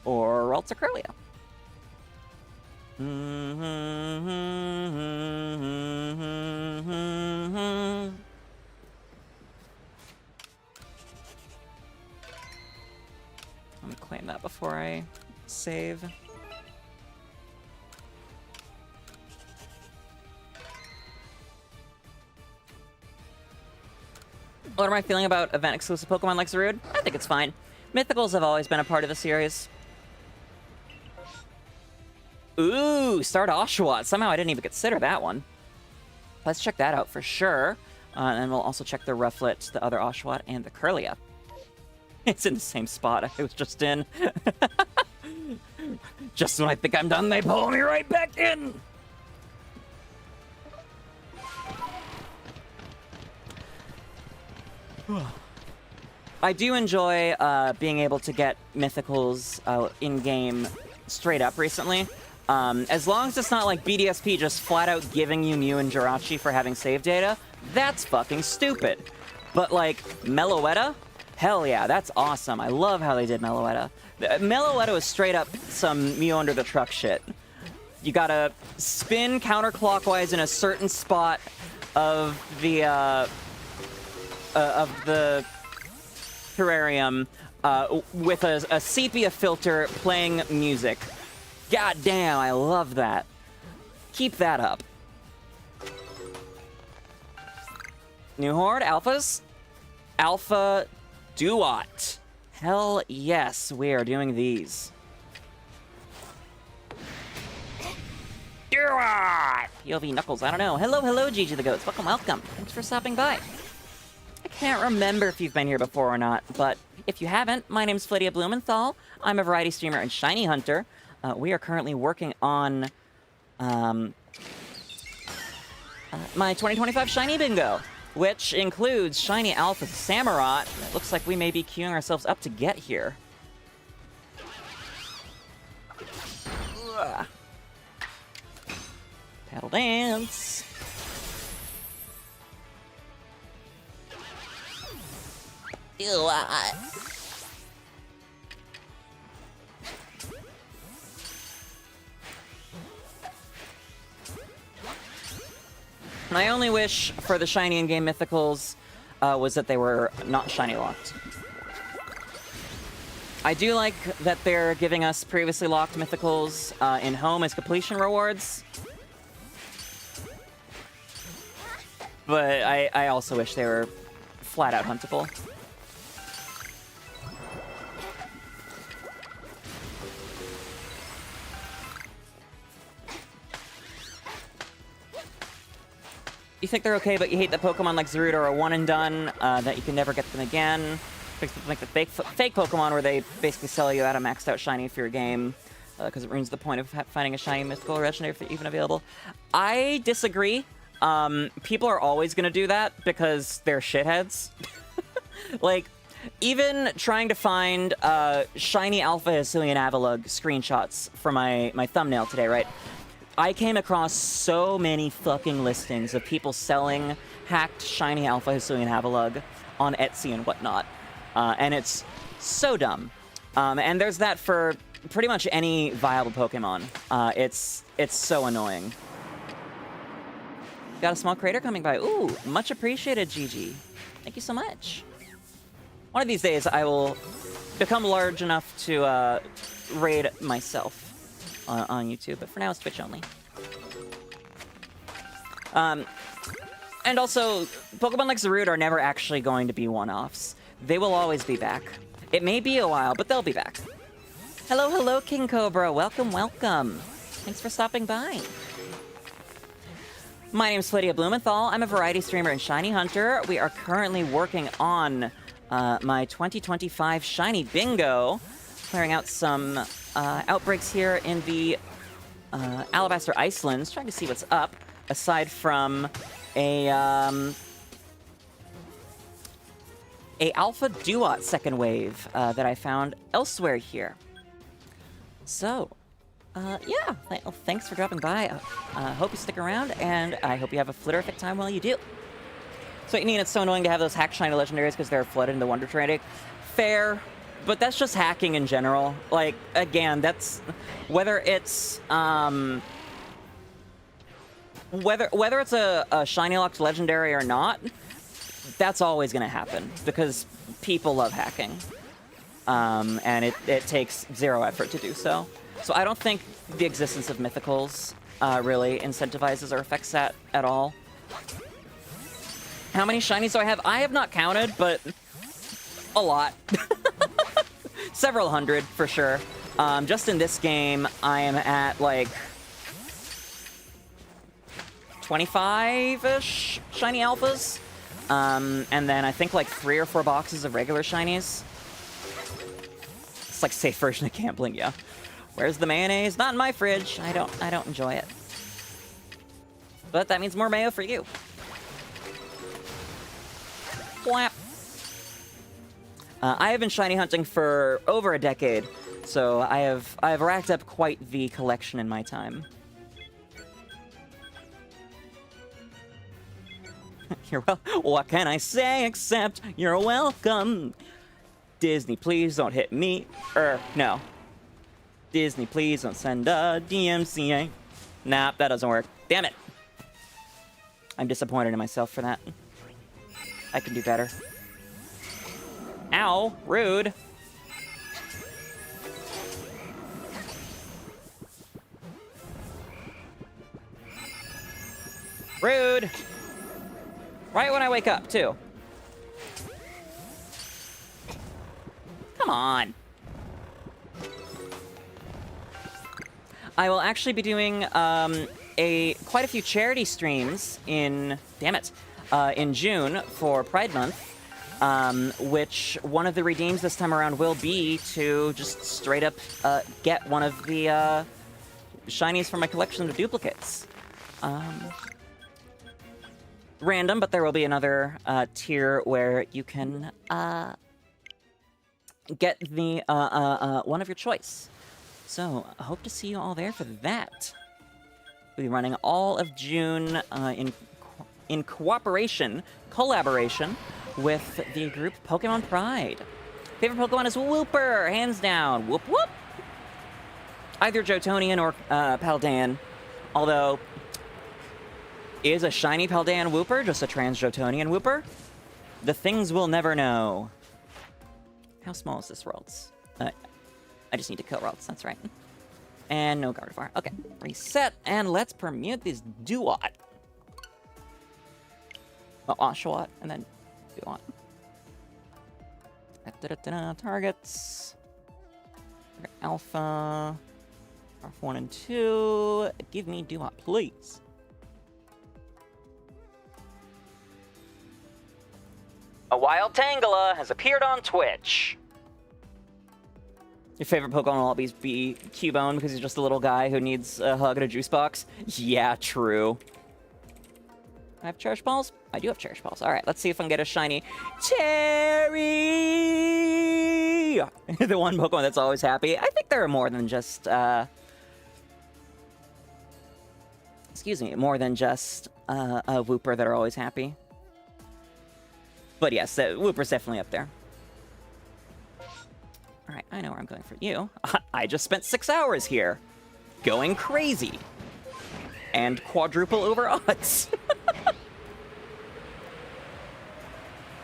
A: Or Raltzacurlia. Let me claim that before I save. What am I feeling about event-exclusive Pokemon like Zarude? I think it's fine. Mythicals have always been a part of the series. Ooh, Start Oshawott. Somehow I didn't even consider that one. Let's check that out for sure. And we'll also check the Rufflet, the other Oshawott, and the Curlia. It's in the same spot I was just in. Just when I think I'm done, they pull me right back in. I do enjoy being able to get mythicals in-game straight up recently. As long as it's not like BDSP just flat out giving you Mew and Jirachi for having save data, that's fucking stupid. But like, Meloetta? Hell yeah, that's awesome. I love how they did Meloetta. Meloetta is straight up some Mew under the truck shit. You gotta spin counterclockwise in a certain spot of the terrarium with a sepia filter playing music. God damn, I love that. Keep that up. New Horde, Alphas. Alpha Duot. Hell yes, we are doing these.
E: Duot!
A: POV Knuckles, I don't know. Hello, hello, GG the Goats. Welcome, welcome. Thanks for stopping by. I can't remember if you've been here before or not, but if you haven't, my name's 𝑹𝒊𝒈𝒉𝒕. I'm a variety streamer and shiny hunter. We are currently working on my 2025 Shiny Bingo, which includes Shiny Alpha Samurott. It looks like we may be queuing ourselves up to get here. Ugh. Paddle dance.
D: Ew,
A: My only wish for the shiny in-game mythicals was that they were not shiny locked. I do like that they're giving us previously locked mythicals in home as completion rewards. But I also wish they were flat out huntable. You think they're okay, but you hate that Pokemon like Zarude are a one and done, that you can never get them again. Like the fake Pokemon where they basically sell you out a maxed out shiny for your game, because it ruins the point of finding a shiny mythical or legendary if they're even available. I disagree. People are always going to do that because they're shitheads. Like, even trying to find shiny Alpha Avalugg screenshots for my thumbnail today, right? I came across so many fucking listings of people selling hacked shiny Alpha Avalugg on Etsy and whatnot. And it's so dumb. And there's that for pretty much any viable Pokemon. It's so annoying. Got a small crater coming by. Ooh, much appreciated, GG. Thank you so much. One of these days, I will become large enough to raid myself on YouTube, but for now, it's Twitch only. And also, Pokemon like Zarude are never actually going to be one-offs. They will always be back. It may be a while, but they'll be back. Hello, hello, King Cobra. Welcome, welcome. Thanks for stopping by. My name is 𝑹𝒊𝒈𝒉𝒕. I'm a variety streamer and shiny hunter. We are currently working on my 2025 Shiny Bingo, clearing out some outbreaks here in the Alabaster Icelands, trying to see what's up, aside from a Alpha Duot second wave that I found elsewhere here. So, yeah, well, thanks for dropping by. Hope you stick around, and I hope you have a flitterific time while you do. So, Neen, it's so annoying to have those hack shiny legendaries because they're flooded into Wonder Trading. Fair, but that's just hacking in general. Like, again, that's whether it's whether it's a shiny locked legendary or not, that's always going to happen because people love hacking, and it takes zero effort to do so. So I don't think the existence of mythicals really incentivizes or affects that at all. How many shinies do I have? I have not counted, but a lot. Several hundred, for sure. Just in this game, I am at, like, 25-ish shiny alphas. And then I think, like, 3 or 4 boxes of regular shinies. It's like safe version of gambling, yeah. Where's the mayonnaise? Not in my fridge. I don't enjoy it. But that means more mayo for you. Blap. I have been shiny hunting for over a decade, so I have racked up quite the collection in my time. You're well. What can I say except you're welcome? Disney, please don't hit me. No. Disney, please don't send a DMCA. Nah, that doesn't work. Damn it. I'm disappointed in myself for that. I can do better. Ow, rude. Rude. Right when I wake up, too.
E: Come on.
A: I will actually be doing quite a few charity streams in June for Pride Month, which one of the redeems this time around will be to just straight up get one of the shinies from my collection of duplicates. Random, but there will be another tier where you can get the one of your choice. So, I hope to see you all there for that. We'll be running all of June in collaboration with the group Pokemon Pride. Favorite Pokemon is Wooper, hands down. Whoop whoop. Either Jotonian or Paldean. Although, is a shiny Paldean Wooper just a trans Jotonian Wooper? The things we'll never know. How small is this Ralts? I just need to kill Ralts, that's right. And no Gardevoir. Okay, reset, and let's permute this Duat. Well, Oshawott, and then Duat. Targets. Alpha. Alpha 1 and 2. Give me Duat, please. A wild Tangela has appeared on Twitch. Your favorite Pokemon will always be Cubone because he's just a little guy who needs a hug and a juice box. Yeah, true. I have Cherish Balls? I do have Cherish Balls. Alright, let's see if I can get a shiny Terry! The one Pokemon that's always happy. I think there are more than just, more than just a Wooper that are always happy. But yes, Wooper's definitely up there. Alright, I know where I'm going for you. I just spent 6 hours here. Going crazy. And quadruple over odds.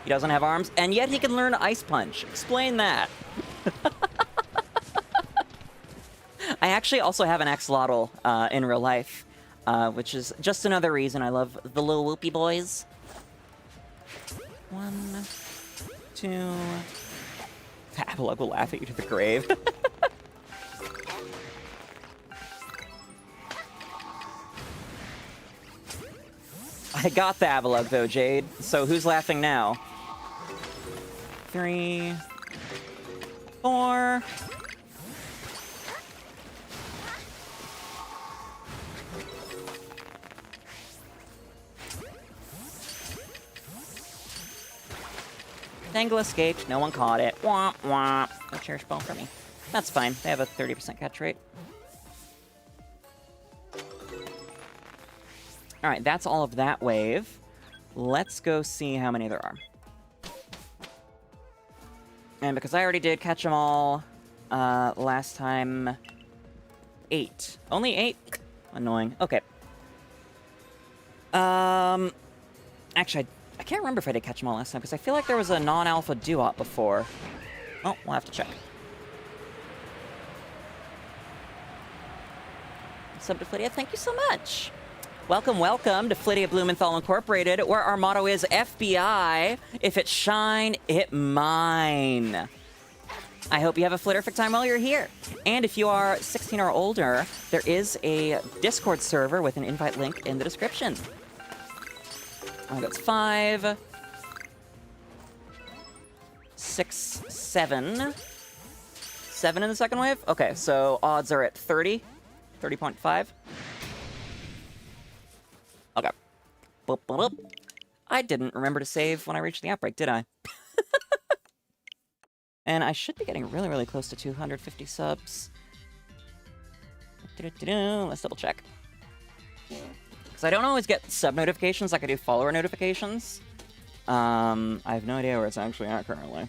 A: He doesn't have arms, and yet he can learn Ice Punch. Explain that. I actually also have an Axolotl in real life, which is just another reason I love the little whoopie boys. 1, 2... Avalugg will laugh at you to the grave. I got the Avalugg though, Jade. So who's laughing now? 3, 4. Tangle escaped. No one caught it. Womp womp. No Cherish Ball for me. That's fine. They have a 30% catch rate. Alright, that's all of that wave. Let's go see how many there are. And because I already did catch them all last time... 8. Only 8? Annoying. Okay. Actually, I can't remember if I did catch them all last time, because I feel like there was a non-alpha Duop before. Oh, we'll have to check. Sub to Flittia, thank you so much. Welcome, welcome to 𝑹𝒊𝒈𝒕 Incorporated, where our motto is FBI, if it shine, it mine. I hope you have a flitterific time while you're here. And if you are 16 or older, there is a Discord server with an invite link in the description. That's 5, 6, 7. 7 in the second wave? Okay, so odds are at 30. 30.5. Okay. Boop, boop, boop. I didn't remember to save when I reached the outbreak, did I? And I should be getting really, really close to 250 subs. Let's double check. Because I don't always get sub notifications like I do follower notifications. I have no idea where it's actually at currently.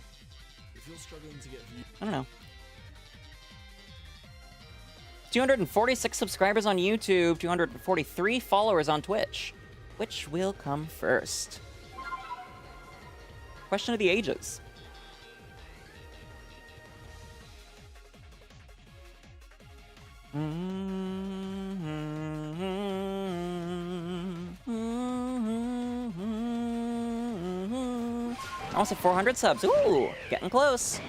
A: I don't know. 246 subscribers on YouTube, 243 followers on Twitch. Which will come first? Question of the ages. Almost at 400 subs. Ooh, getting close.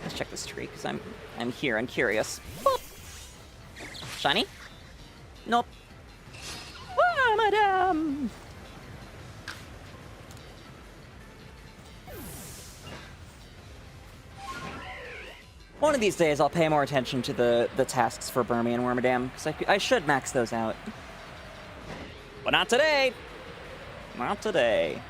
A: Let's check this tree, because I'm here and curious. Boop. Shiny? Nope. Ah, madame! One of these days, I'll pay more attention to the tasks for Burmy and Wormadam, because I should max those out. But not today! Not today.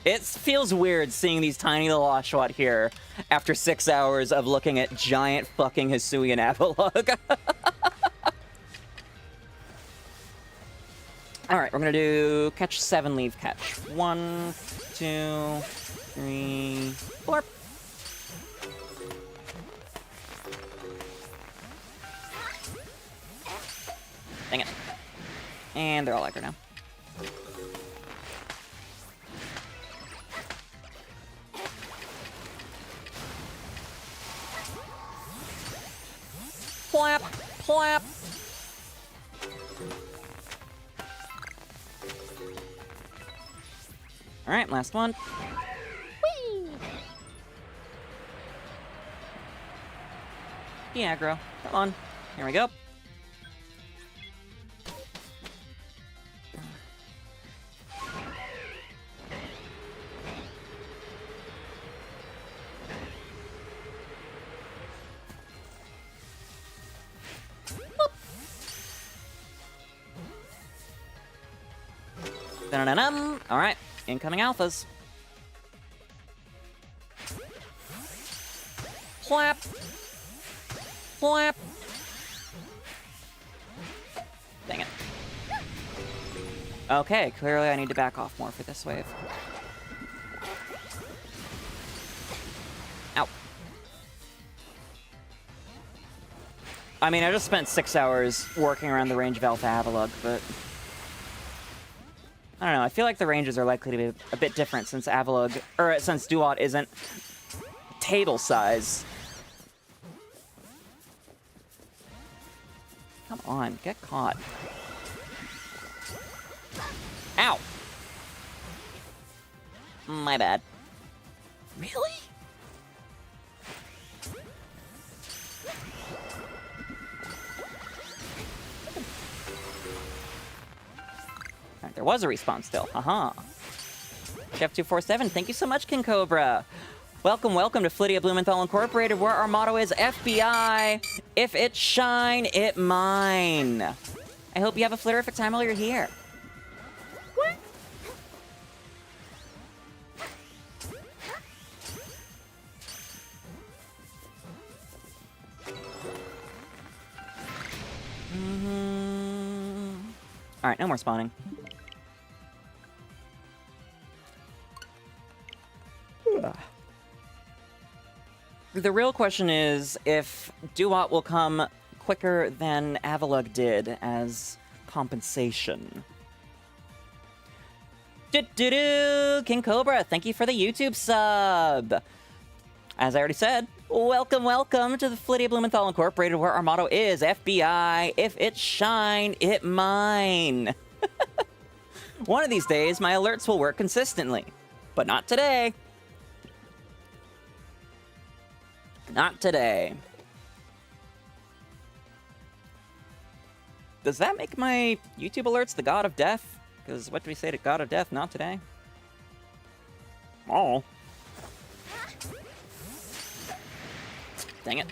A: It feels weird seeing these tiny little Oshawott here after 6 hours of looking at giant fucking Hisuian Avalugg. Alright, we're gonna do catch 7, leave catch. 1, 2, 3, 4. Dang it. And they're all aggro now. Plap, plap. All right, last one. Whee! The aggro. Come on. Here we go. All right, incoming alphas. Flap. Flap. Dang it. Okay, clearly I need to back off more for this wave. Ow. I mean, I just spent 6 hours working around the range of Alpha Avalugg, but I don't know, I feel like the ranges are likely to be a bit different since Avalugg, or since Duat isn't table size. Come on, get caught. Ow! My bad. Really? Alright, there was a respawn still. Haha. Chef247, thank you so much, King Cobra. Welcome, welcome to Flittia Blumenthal Incorporated, where our motto is FBI. If it shine, it mine. I hope you have a flitterific time while you're here. What? Alright, no more spawning. The real question is if Duat will come quicker than Avalugg did as compensation. King Cobra, thank you for the YouTube sub. As I already said, welcome, welcome to the Flittia Blumenthal Incorporated, where our motto is FBI, if it shine, it mine. One of these days, my alerts will work consistently, but not today. Not today. Does that make my YouTube alerts the god of death? Because what do we say to god of death? Not today. Oh. Dang it.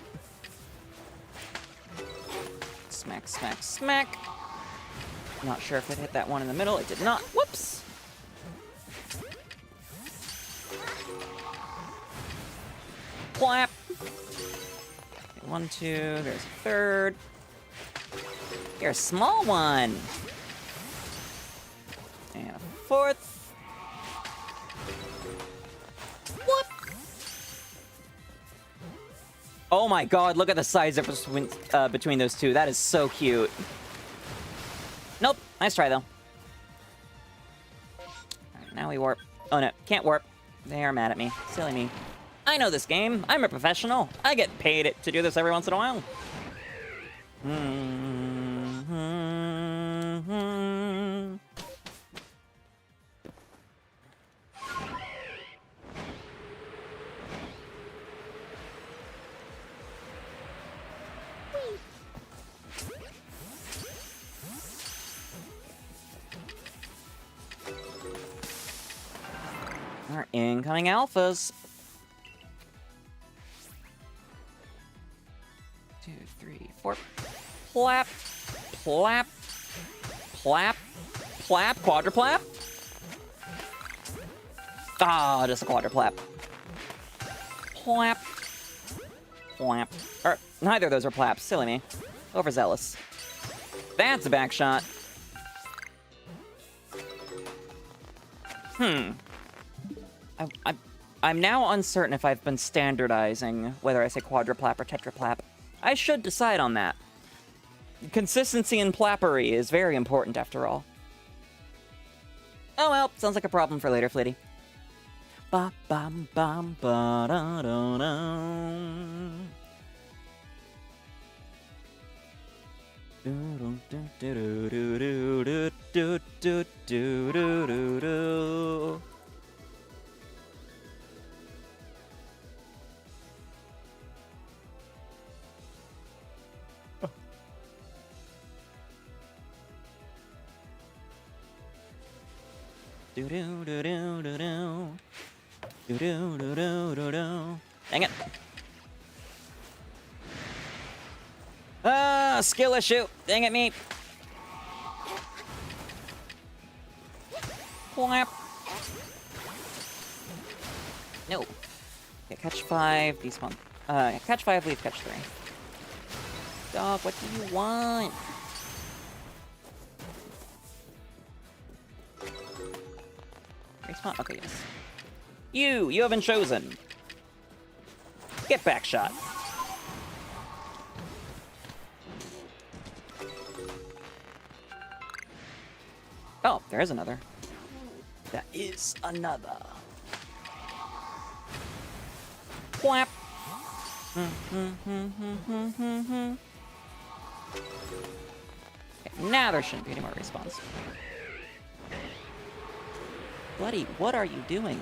A: Smack, smack, smack. Not sure if it hit that one in the middle. It did not. Whoops. Clap. 1, 2, there's a third. You're a small one. And a fourth. What? Oh my god, look at the size difference between those two. That is so cute. Nope, nice try though. Alright, now we warp. Oh no, can't warp. They are mad at me. Silly me. I know this game. I'm a professional. I get paid to do this every once in a while. Our incoming alphas. 2, 3, 4. Plap. Plap. Plap. Plap. Quadruplap. Ah, just a quadruplap. Plap. Plap. Or, neither of those are plaps. Silly me. Overzealous. That's a back shot. I'm now uncertain if I've been standardizing whether I say quadruplap or tetraplap. I should decide on that. Consistency in plappery is very important, after all. Oh well, sounds like a problem for later, Flitty. Ba bam bam ba da da da. Do do do do do do do do do do do do. Do do do do do do. Do do do do do do. Dang it. Ah, skill issue. Dang it, me. Plap. No. Okay, catch 5, despawn. Catch 5, leave, catch 3. Dog, what do you want? Respawn? Okay, yes. You have been chosen. Get back shot. Oh, there is another. That is another. Whap. Okay, now there shouldn't be any more respawns. Buddy, what are you doing?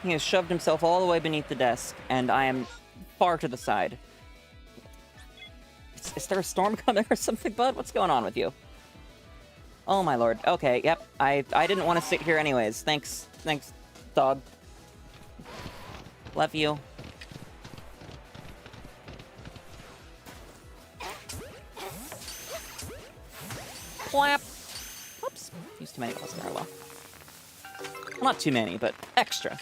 A: He has shoved himself all the way beneath the desk, and I am far to the side. Is there a storm coming or something, bud? What's going on with you? Oh my lord. Okay, yep. I didn't want to sit here anyways. Thanks, dog. Love you. Clap. Whoops. Used too many balls there, well. Not too many, but extra.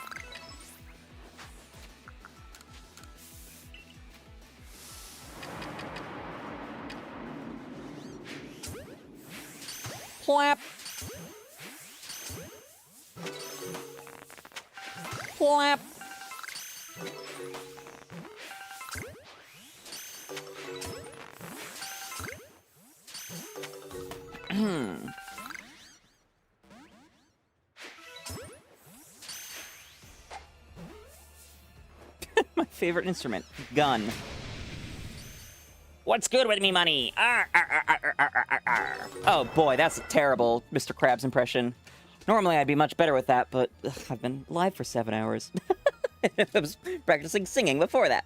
A: Clap. Clap. My favorite instrument, gun.
E: What's good with me money?
A: Oh boy, that's a terrible Mr. Krabs impression. Normally I'd be much better with that, but I've been live for 7 hours. I was practicing singing before that.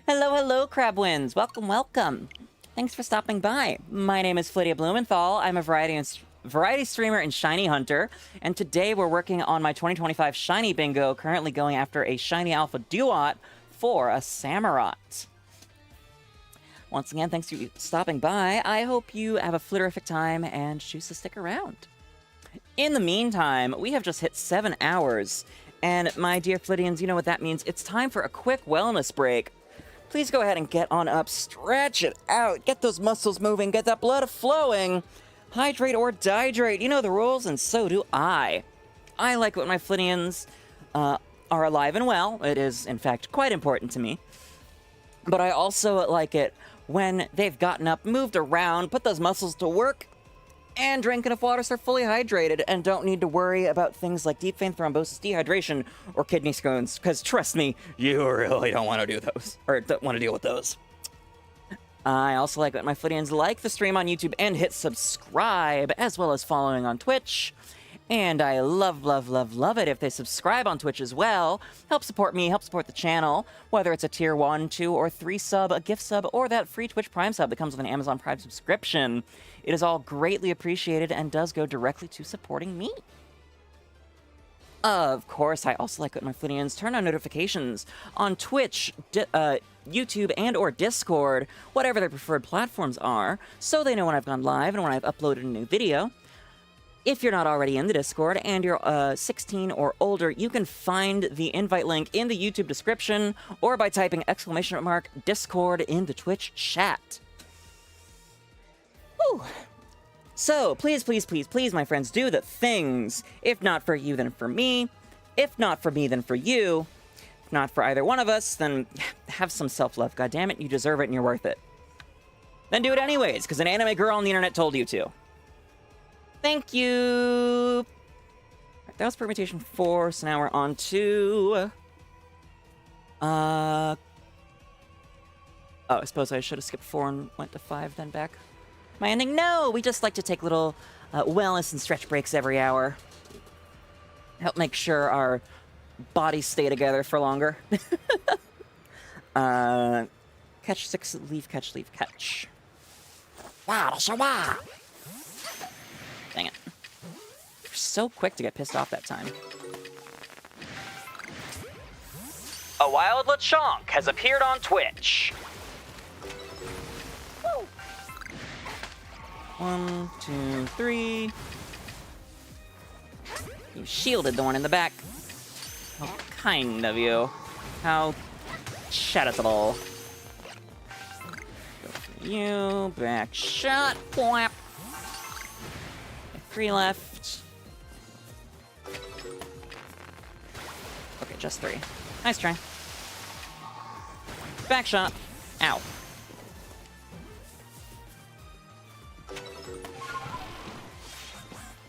A: Hello, Crabwins. Welcome. Thanks for stopping by. My name is 𝑹𝒊𝒈𝒉𝒕. I'm a variety streamer and shiny hunter, and today we're working on my 2025 shiny bingo, currently going after a shiny alpha duot for a Samurott. Once again, thanks for stopping by. I hope you have a flitterific time and choose to stick around. In the meantime, we have just hit 7 hours, and my dear Flittians, you know what that means. It's time for a quick wellness break. Please go ahead and get on up, stretch it out, get those muscles moving, get that blood flowing. Hydrate or dihydrate, you know the rules, and so do I. I like when my Flittians are alive and well. It is, in fact, quite important to me. But I also like it when they've gotten up, moved around, put those muscles to work, and drink enough water so they're fully hydrated and don't need to worry about things like deep vein thrombosis, dehydration, or kidney stones, because trust me, you really don't want to do those, or don't want to deal with those. I also like that my Flittians like the stream on YouTube and hit subscribe, as well as following on Twitch. And I love it if they subscribe on Twitch as well. Help support me, help support the channel, whether it's a tier 1, 2, or 3 sub, a gift sub, or that free Twitch Prime sub that comes with an Amazon Prime subscription. It is all greatly appreciated and does go directly to supporting me. Of course, I also like it when my Flittians turn on notifications on Twitch, YouTube, and or Discord, whatever their preferred platforms are, so they know when I've gone live and when I've uploaded a new video. If you're not already in the Discord and you're 16 or older, you can find the invite link in the YouTube description or by typing !Discord in the Twitch chat. Whew. So, please, please, please, please, my friends, do the things. If not for you, then for me. If not for me, then for you. If not for either one of us, then have some self-love. Goddammit, you deserve it and you're worth it. Then do it anyways, because an anime girl on the internet told you to. Thank you! Right, that was permutation 4, so now we're on to... Oh, I suppose I should have skipped 4 and went to 5, then back. My ending? No! We just like to take little wellness and stretch breaks every hour. Help make sure our bodies stay together for longer. Catch 6, leave, catch, leave, catch. Wow, wow. Dang it. You're so quick to get pissed off that time. A wild Lechonk has appeared on Twitch. 1, 2, 3. You shielded the one in the back. How kind of you. How charitable. Go for you. Back shot. Whap. 3 left. Okay, just 3. Nice try. Back shot. Ow.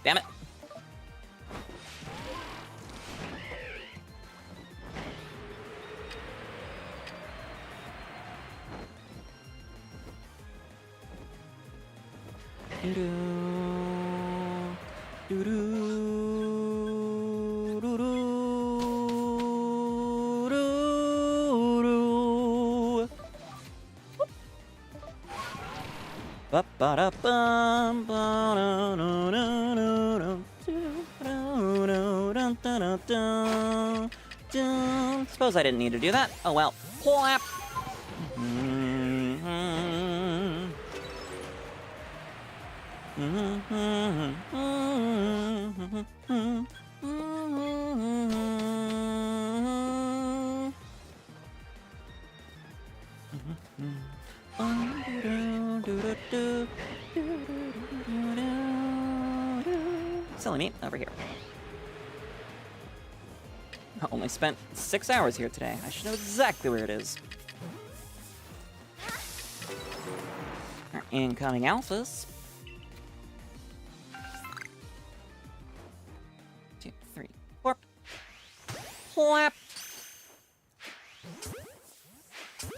A: Damn it. Suppose I didn't need to do that. Oh well. Plap. Silly me, over here. I only spent 6 hours here today. I should know exactly where it is. Our incoming alphas. 2, 3, 4. Whap.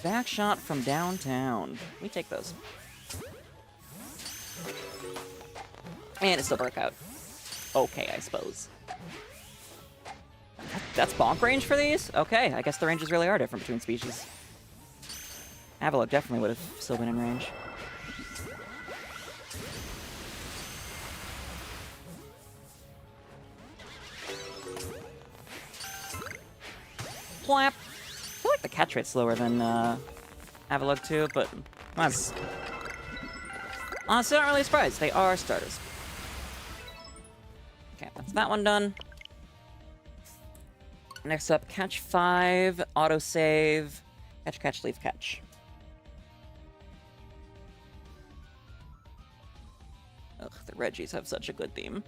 A: Back shot from downtown. We take those. And it's still work out. Okay, I suppose. That's bonk range for these? Okay, I guess the ranges really are different between species. Avalugg definitely would have still been in range. Plap! I feel like the catch rate's slower than Avalugg too, but that's... honestly, not really surprised. They are starters. Okay, that's that one done. Next up, catch 5, autosave, catch, catch, leave, catch. Ugh, the Reggies have such a good theme.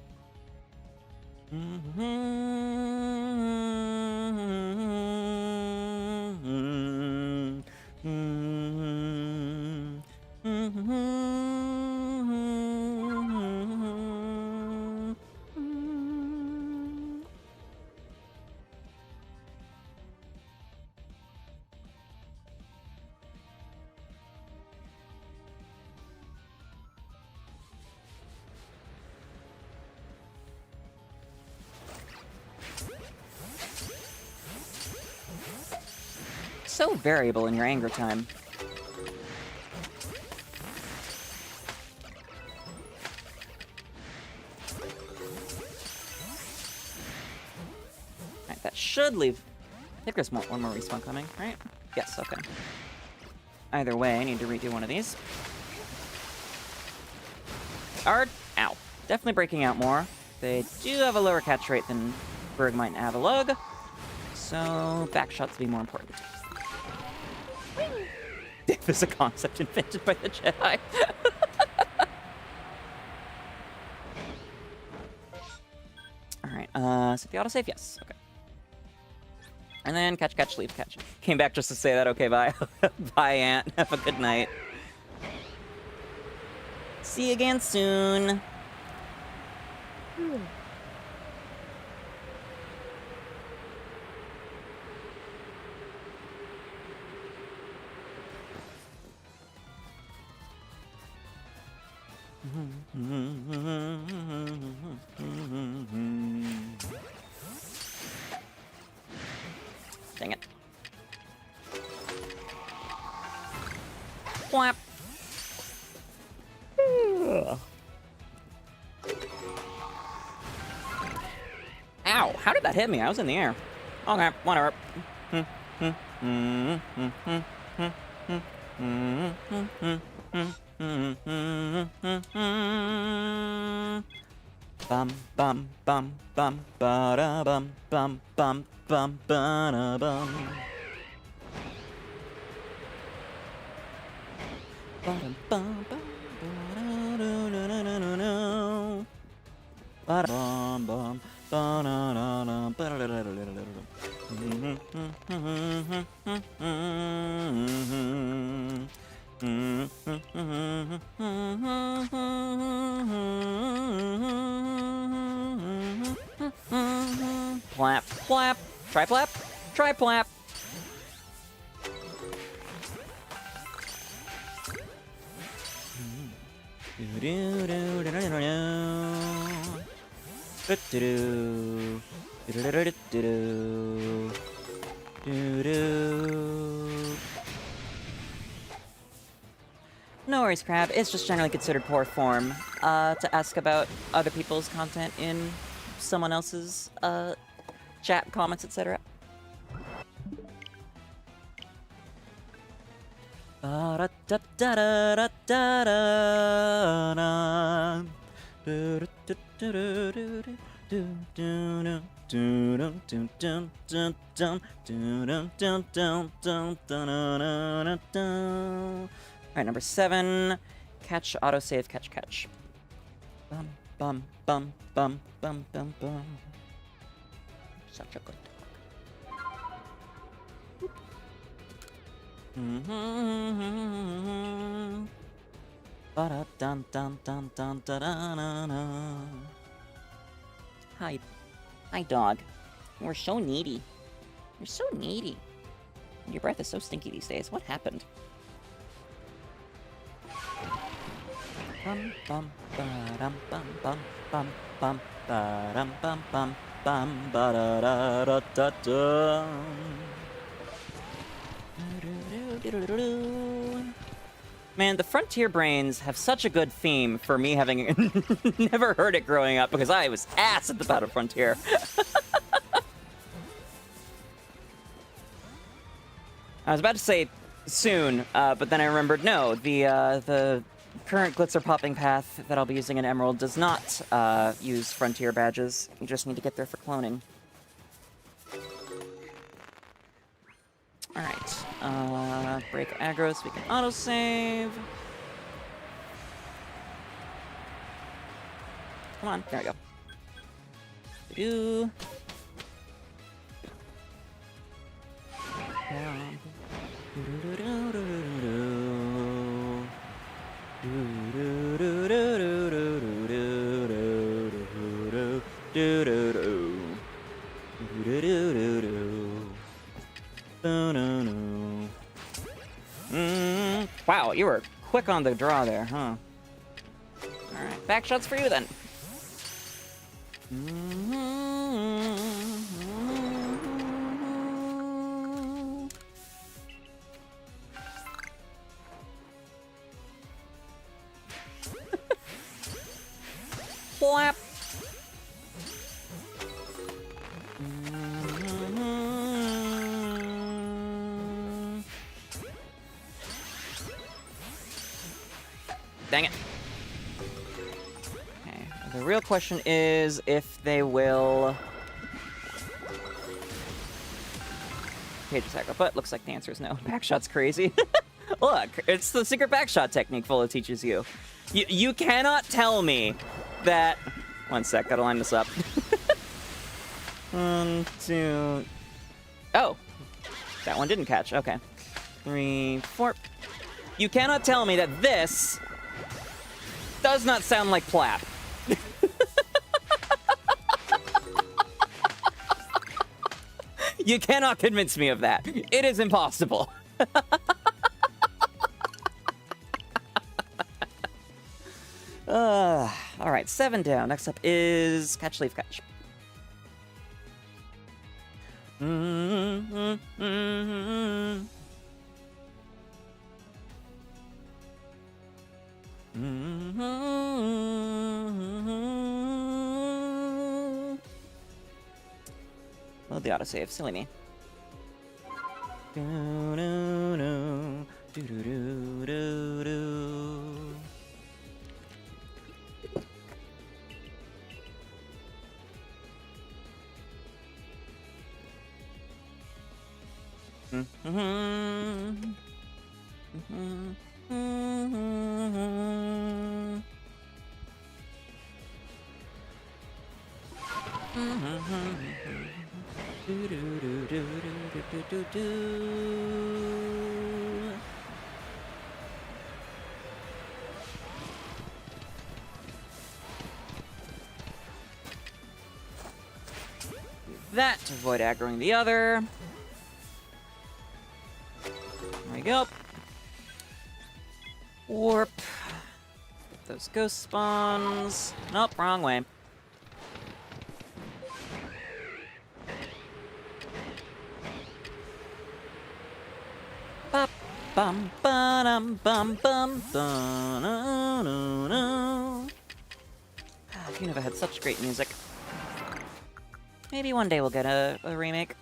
A: So variable in your anger time. That should leave... I think there's one more respawn coming, right? Yes, okay. Either way, I need to redo one of these. Ow. Definitely breaking out more. They do have a lower catch rate than Bergmite and Avalugg, so back shots will be more important. Diff is a concept invented by the Jedi. Alright, so the autosave, yes, okay. And then catch, catch, leave, catch. Came back just to say that, okay, bye. Bye, Aunt. Have a good night. See you again soon. Dang it. Whap. Ow, how did that hit me? I was in the air. Okay, whatever. Bum bum bum bum ba da bum bum bum bum ba da bum. Ba dum bum bum ba da do do do do do do. Ba da bum bum ba da da da ba da da da da da. Plap, plap, tri-plap, tri-plap. No worries, Crab. It's just generally considered poor form to ask about other people's content in someone else's chat, comments, etc. Alright, number 7. Catch, autosave, catch, catch. Bum, bum, bum, bum, bum, bum, bum. Such a good dog. Hi. Hi, dog. You're so needy. You're so needy. Your breath is so stinky these days. What happened? Bum bum ba-dum bum bum bum bum ba-dum bum bum bum ba-da-da-da-da-da. Man, the Frontier Brains have such a good theme for me having never heard it growing up because I was ass at the Battle Frontier. I was about to say soon, but then I remembered no, the current Glitzer popping path that I'll be using in Emerald does not use Frontier badges. You just need to get there for cloning. Alright, break aggro so we can autosave. Come on, there we go. Do. Wow, you were quick on the draw there, huh? Alright, back shots for you then. Flap. Dang it. Okay. The real question is if they will cage attack, but looks like the answer is no. Backshot's crazy. Look, it's the secret backshot technique Fulla teaches you. You cannot tell me that... One sec, gotta line this up. 1, 2... Oh! That one didn't catch, okay. 3, 4... You cannot tell me that this does not sound like Plap. You cannot convince me of that. It is impossible. All right, 7 down. Next up is Catch Leaf Catch. Load the autosave, silly me. That to avoid aggroing the other. There we go. Warp. Get those ghost spawns. Nope, wrong way. Bum bum bum bum bum. Unova had such great music. Maybe one day we'll get a remake.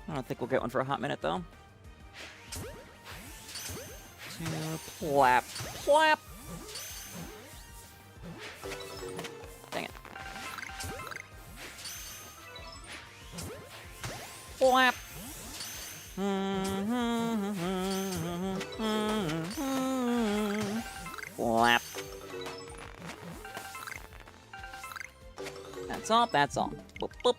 A: I don't think we'll get one for a hot minute, though. Plap. Plap! Dang it. Plap! Plap. That's all, that's all. Boop, boop.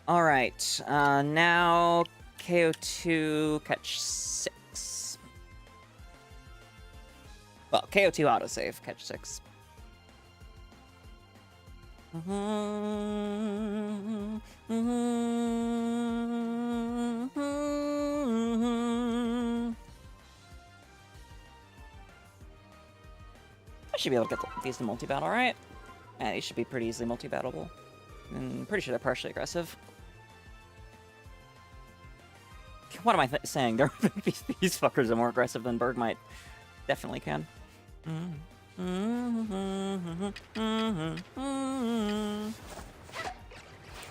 A: Alright, now KO2 catch 6. Well, KO2 autosave, catch 6. I should be able to get these to multi-battle, right? Yeah, these should be pretty easily multi-battleable. I'm pretty sure they're partially aggressive. What am I saying? These fuckers are more aggressive than Bergmite. Definitely can. Boop,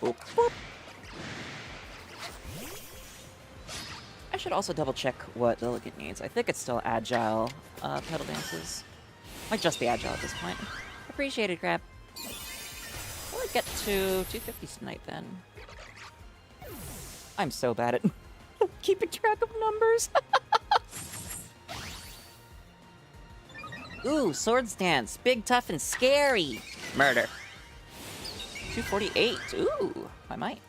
A: boop. I should also double check what Delegate needs. I think it's still agile pedal dances. Might just be agile at this point. Appreciated, Crab. I'll get to 250 tonight then. I'm so bad at keeping track of numbers. Ooh, Swords Dance. Big, tough, and scary. Murder. 248. Ooh, I might.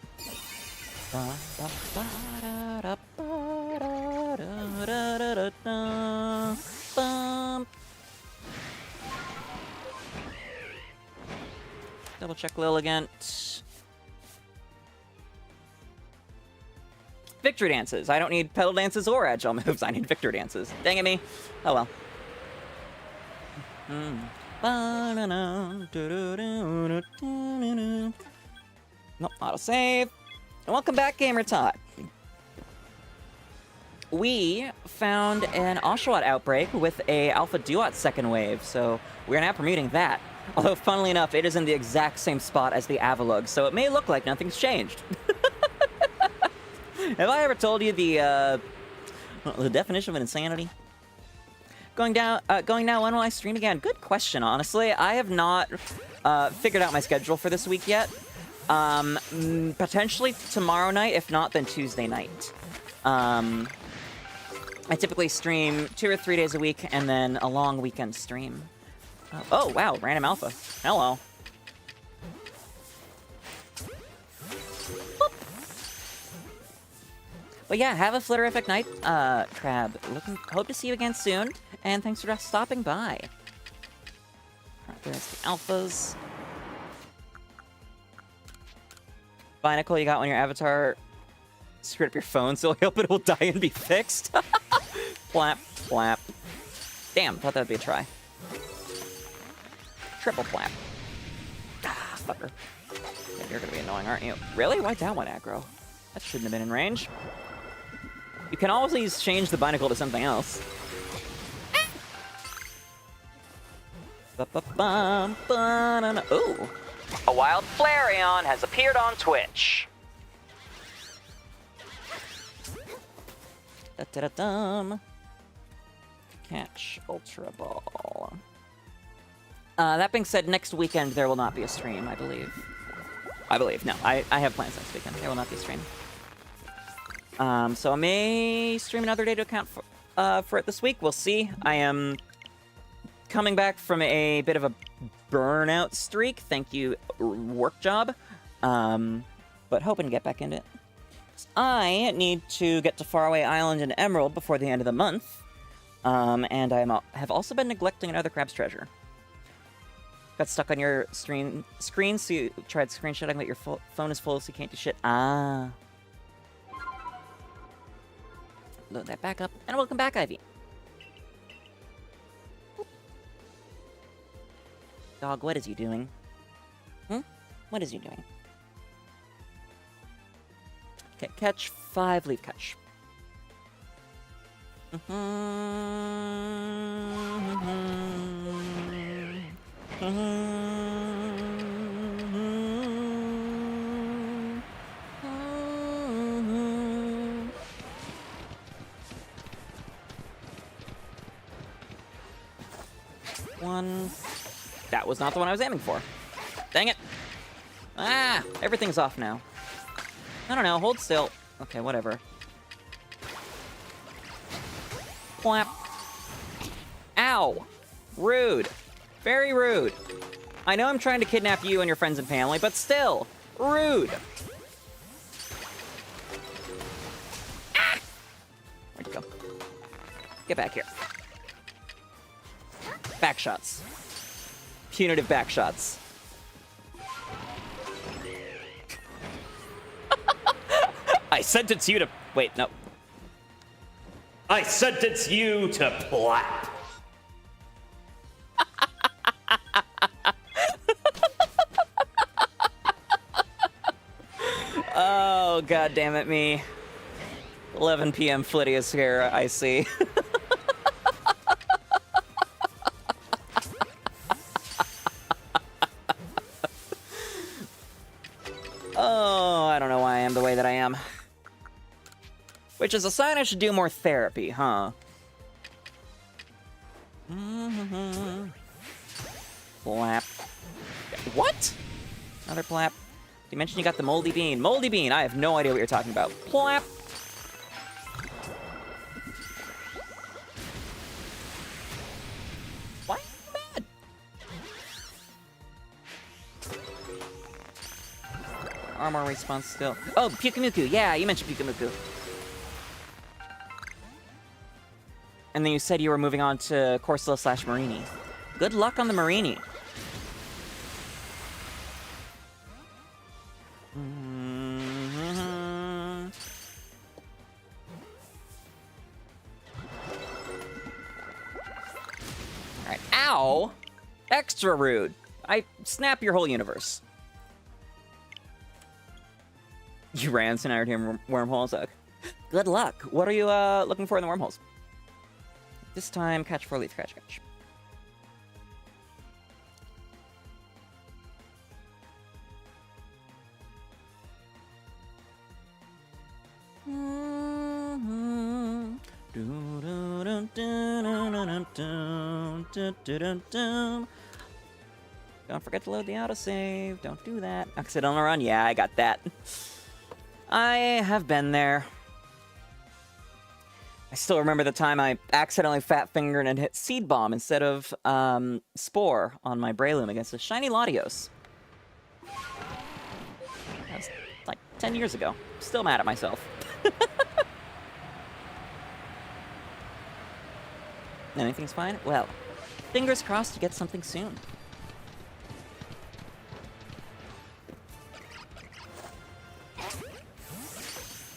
A: Double check Lilligant. Victory dances. I don't need pedal dances or agile moves. I need victory dances. Dang it me. Oh well. Nope, autosave. And welcome back, Gamer Todd. We found an Oshawott outbreak with a Alpha Duot second wave, so we're now permuting that. Although, funnily enough, it is in the exact same spot as the Avalugg, so it may look like nothing's changed. Have I ever told you the definition of an insanity? Going now, when will I stream again? Good question, honestly. I have not figured out my schedule for this week yet. Potentially tomorrow night, if not, then Tuesday night. I typically stream 2 or 3 days a week, and then a long weekend stream. Oh, wow, random alpha. Hello. Boop. But yeah, have a flitterific night, Crab. Hope to see you again soon, and thanks for stopping by. Alright, there's the alphas. Binacle, you got when your avatar screwed up your phone, so I hope it will die and be fixed. Flap, flap. Damn, thought that'd be a try. Triple flap. Ah, fucker. Yeah, you're gonna be annoying, aren't you? Really? Why'd that one aggro? That shouldn't have been in range. You can always change the binacle to something else. Ooh. A wild Flareon has appeared on Twitch. Da-da-da-dum. Catch Ultra Ball. That being said, next weekend there will not be a stream, I believe. No, I have plans next weekend. There will not be a stream. So I may stream another day to account for it this week. We'll see. I am coming back from a bit of a burnout streak. Thank you, work job. But hoping to get back into it. I need to get to Faraway Island and Emerald before the end of the month. And I have also been neglecting another Crab's Treasure. Got stuck on your screen, so you tried screenshotting, but your phone is full, so you can't do shit. Ah. Load that back up, and welcome back, Ivy. Dog, what is you doing? What is you doing? Okay, catch 5, leave catch. One. That was not the one I was aiming for. Dang it. Ah, everything's off now. I don't know, hold still. Okay, whatever. Flap. Ow. Rude. Very rude. I know I'm trying to kidnap you and your friends and family, but still, rude. Ah! Where'd you go? Get back here. Back shots. Punitive back shots.
B: I sentence you to... Wait, no. I sentence you to plap.
A: Oh, god damn it, me. 11 p.m. Flittia is here, I see. Oh, I don't know why I am the way that I am. Which is a sign I should do more therapy, huh? Plap. What? Another plap. You mentioned you got the moldy bean. Moldy bean, I have no idea what you're talking about. Plap. Why are you mad? Armor response still. Oh, 𝑹𝒊𝒈𝒄. Yeah, you mentioned 𝑹𝒊𝒈𝒄. And then you said you were moving on to Corsola/Marini. Good luck on the Marini. Alright, ow! Extra rude. I snap your whole universe. You ran, so now you're doing wormholes. Okay. Good luck. What are you looking for in the wormholes? This time, catch 4 leaf, catch. Don't forget to load the autosave. Don't do that. Exit on the run. Yeah, I got that. I have been there. I still remember the time I accidentally fat fingered and hit Seed Bomb instead of Spore on my Breloom against a shiny Latios. That was like 10 years ago. Still mad at myself. Anything's fine? Well, fingers crossed to get something soon.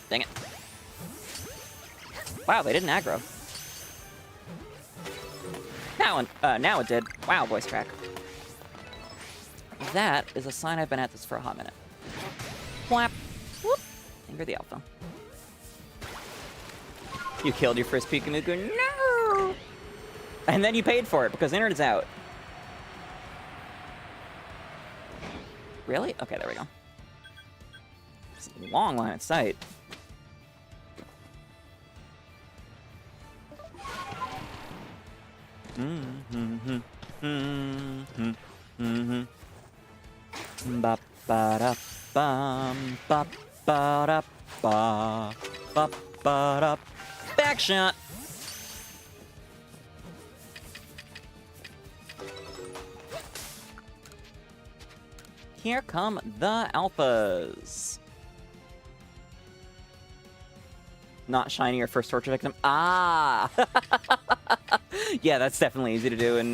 A: Dang it. Wow, they didn't aggro. Now it did. Wow, voice crack. That is a sign I've been at this for a hot minute. Whap. Whoop. And you're the alpha. You killed your first Pikachu. No! And then you paid for it because internet's out. Really? Okay, there we go. It's a long line of sight. Ba ba da bum ba ba da ba ba ba da. Back shot. Here come the alphas. Not shiny or first torture victim. Ah! Yeah, that's definitely easy to do in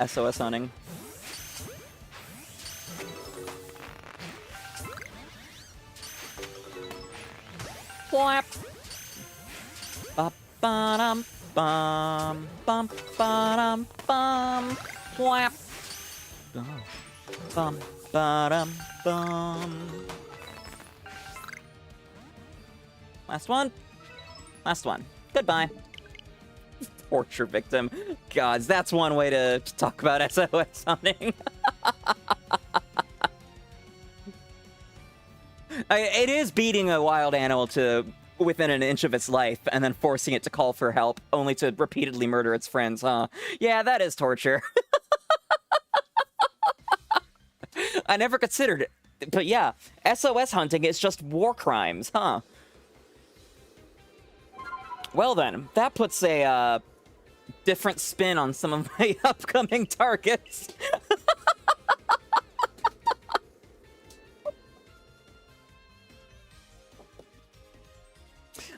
A: SOS hunting. Whap! Ba-ba-dum bum bum ba-dum bum whap! Bum ba-dum bum. Last one. Last one. Goodbye. Torture victim. Gods, that's one way to talk about SOS hunting. It is beating a wild animal to within an inch of its life and then forcing it to call for help, only to repeatedly murder its friends, huh? Yeah, that is torture. I never considered it. But yeah, SOS hunting is just war crimes, huh? Well then, that puts a different spin on some of my upcoming targets.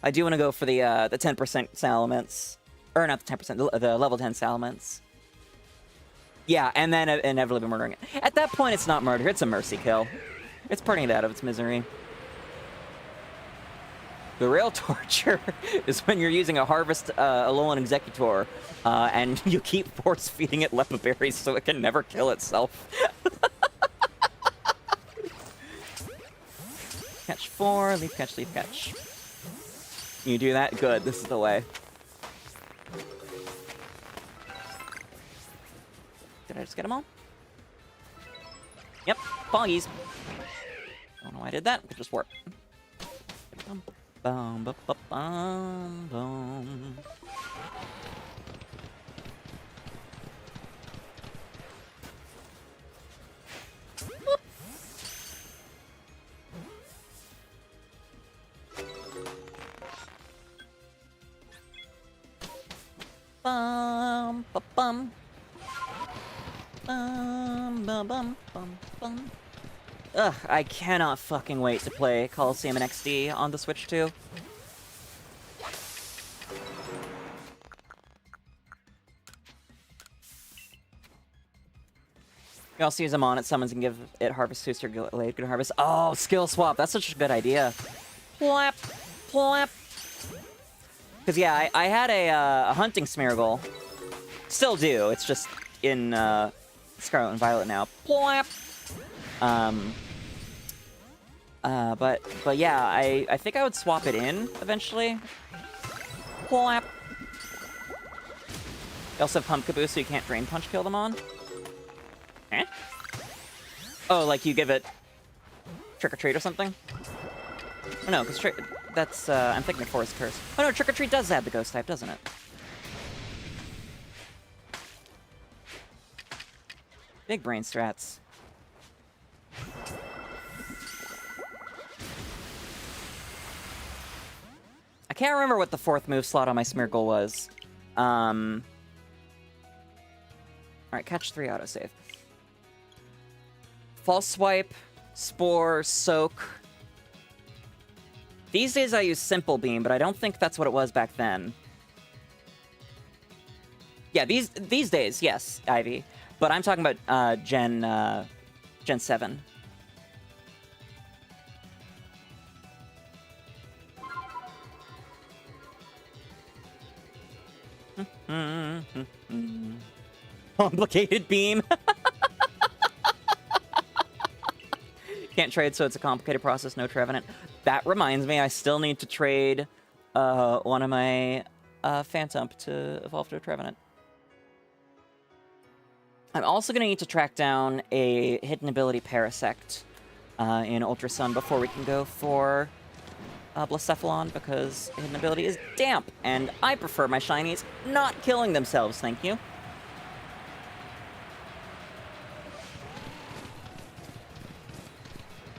A: I do want to go for the 10% Salamence. Or not the 10%, the level 10 Salamence. Yeah, and then inevitably be murdering it. At that point, it's not murder, it's a mercy kill. It's putting it out of its misery. The real torture is when you're using a Harvest Alolan Executor, and you keep force-feeding it Leppa berries so it can never kill itself. Catch 4, leaf catch, leaf catch. You do that? Good, this is the way. Did I just get them all? Yep, Foggies. Don't know why I did that, it just worked. Bum, ba, ba, bum, bum. Bum, ba, bum. Bum, bum, bum, bum, bum. Ugh, I cannot fucking wait to play Coliseum and XD on the Switch 2. You can also use them on it. Summons and give it Harvest Booster, Glade, good Harvest. Oh, skill swap. That's such a good idea. Plap, plap. Because, yeah, I had a hunting Smeargle. Still do. It's just in Scarlet and Violet now. Plap. But yeah, I think I would swap it in eventually. Plap. You also have Pump Caboose, so you can't Drain Punch kill them on. Eh? Oh, like you give it Trick or Treat or something? Oh no, because that's I'm thinking of Forest Curse. Oh no, Trick or Treat does have the Ghost type, doesn't it? Big brain strats. I can't remember what the 4th move slot on my Smeargle was. Alright, catch 3 autosave. False Swipe, Spore, Soak. These days I use Simple Beam, but I don't think that's what it was back then. Yeah, these days, yes, Ivy. But I'm talking about Gen 7. Complicated beam. Can't trade, so it's a complicated process. No Trevenant. That reminds me, I still need to trade one of my Phantump to evolve to a Trevenant. I'm also going to need to track down a hidden ability Parasect in Ultra Sun before we can go for Blacephalon, because hidden ability is damp, and I prefer my shinies not killing themselves, thank you.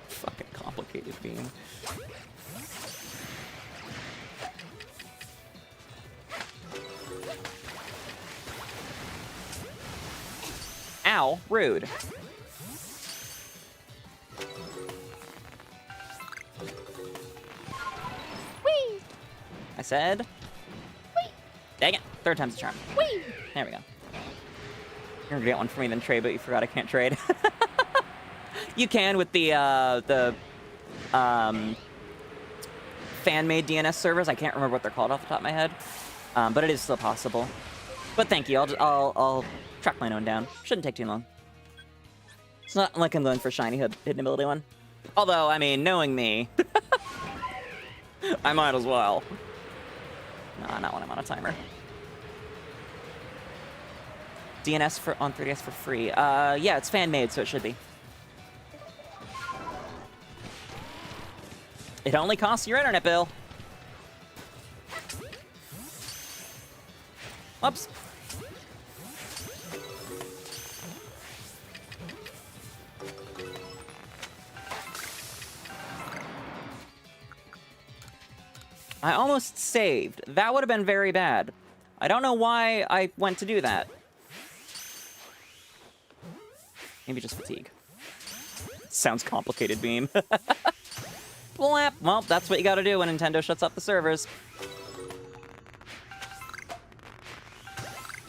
A: Fucking complicated beam. Ow, rude. Whee! I said, whee! Dang it, 3rd time's a charm. Whee! There we go. You're gonna get one for me then trade, but you forgot I can't trade. You can with the fan-made DNS servers. I can't remember what they're called off the top of my head, but it is still possible. But thank you. I'll track my own down. Shouldn't take too long. It's not like I'm going for shiny hidden ability one. Although, I mean, knowing me, I might as well. Nah, not when I'm on a timer. DNS on 3DS for free. Yeah, it's fan-made, so it should be. It only costs your internet bill. Whoops. I almost saved. That would have been very bad. I don't know why I went to do that. Maybe just fatigue. Sounds complicated, Beam. Blap. Well, that's what you gotta do when Nintendo shuts off the servers.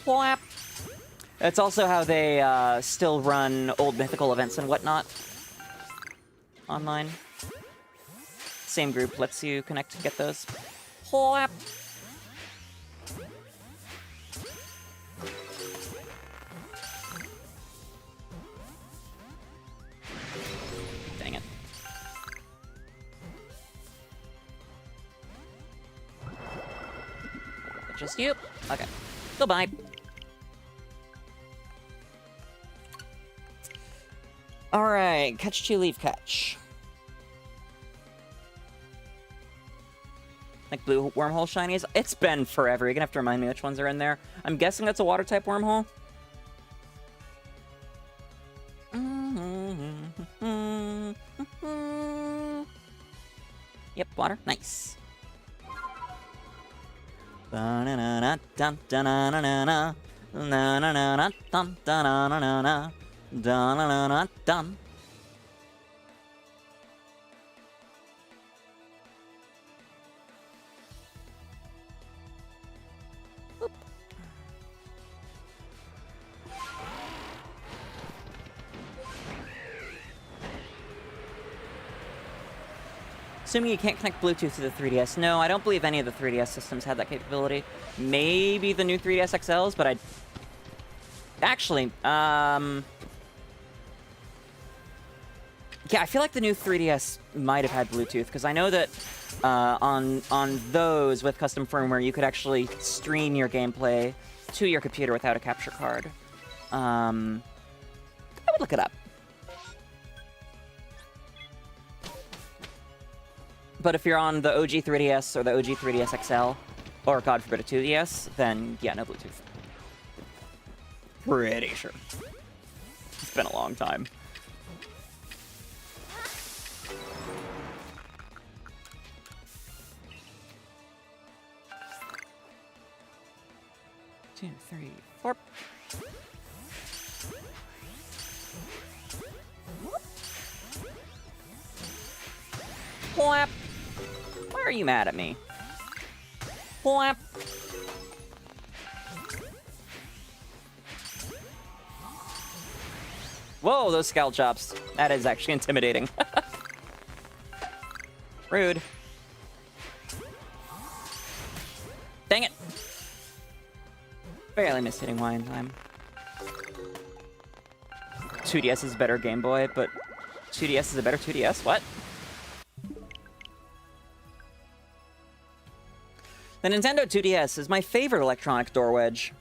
A: Blap. It's also how they still run old mythical events and whatnot online. Same group lets you connect to get those. Blap. Dang it. Just you? Okay. Goodbye. Alright, catch 2, leave catch. Like blue wormhole shinies? It's been forever. You're gonna have to remind me which ones are in there. I'm guessing that's a water type wormhole. Yep, water. Nice. Assuming you can't connect Bluetooth to the 3DS. No, I don't believe any of the 3DS systems had that capability. Maybe the new 3DS XLs, but I... Actually, yeah, I feel like the new 3DS might have had Bluetooth, because I know that on those with custom firmware, you could actually stream your gameplay to your computer without a capture card. I would look it up. But if you're on the OG 3DS or the OG 3DS XL, or God forbid a 2DS, then yeah, no Bluetooth. Pretty sure.
E: been a long time. Two, three, four. Whap. Why are you mad at me? Whap. Whoa, those scalp chops. That is actually intimidating. Rude. Dang it. Barely missed hitting Y in time. 2DS is a better Game Boy, but 2DS is a better 2DS? What? The Nintendo 2DS is my favorite electronic door wedge.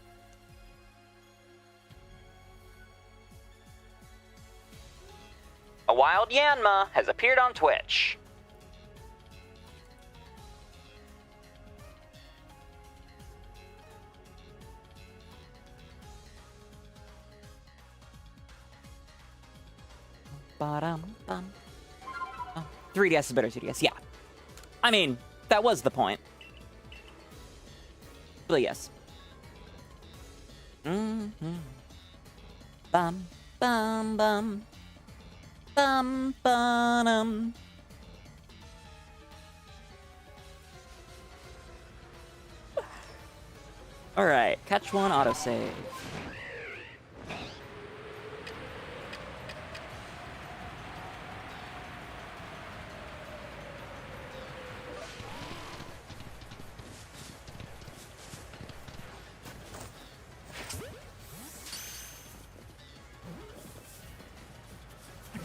E: A wild Yanma has appeared on Twitch. Ba-dum-bum. Oh, 3DS is better 2DS, yeah. I mean, that was the point. But yes. Mm-hmm. Bum, bum, bum. Bum, ba-dum. Alright, catch one, autosave.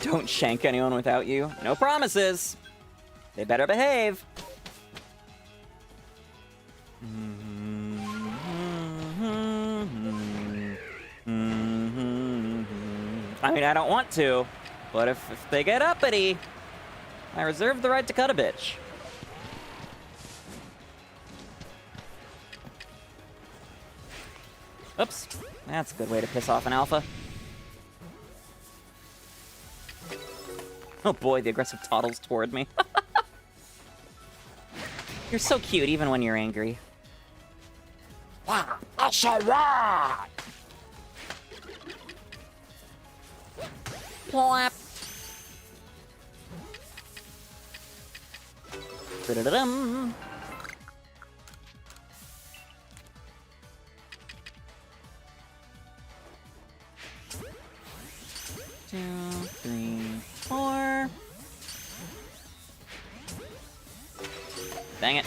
E: Don't shank anyone without you. No promises. They better behave. I mean, I don't want to, but if they get uppity, I reserve the right to cut a bitch. Oops. That's a good way to piss off an alpha. Oh boy, the aggressive toddles toward me. You're so cute, even when you're angry. Plop. Da-da-da-dum. Two, three, four. Dang it.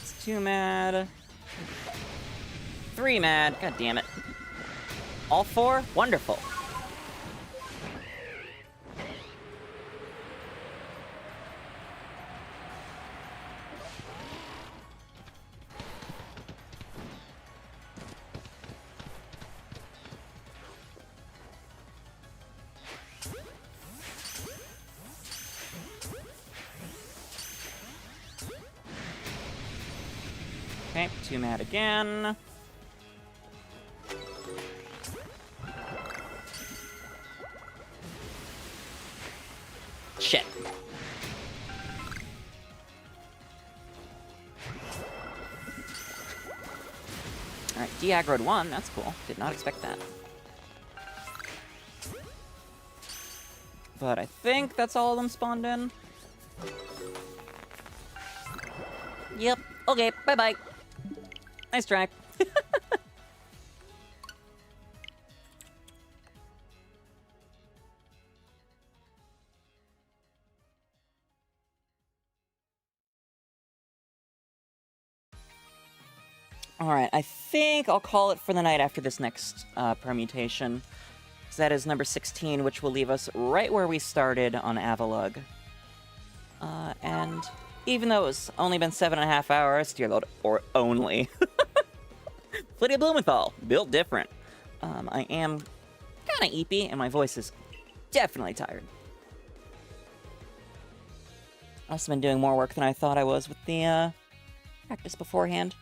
E: It's 2 mad. 3 mad. God damn it. All 4? Wonderful. Okay, 2 mad again. Shit. Alright, de-aggroed 1, that's cool. Did not expect that. But I think that's all of them spawned in. Yep, okay, bye-bye. Nice try. Alright, I think I'll call it for the night after this next permutation. So that is number 16, which will leave us right where we started on Avalugg. And even though it's only been 7.5 hours, dear Lord, or only. 𝑹𝒊𝒈𝒉𝒕, built different. I am kind of eepy, and my voice is definitely tired. I've also been doing more work than I thought I was with the practice beforehand.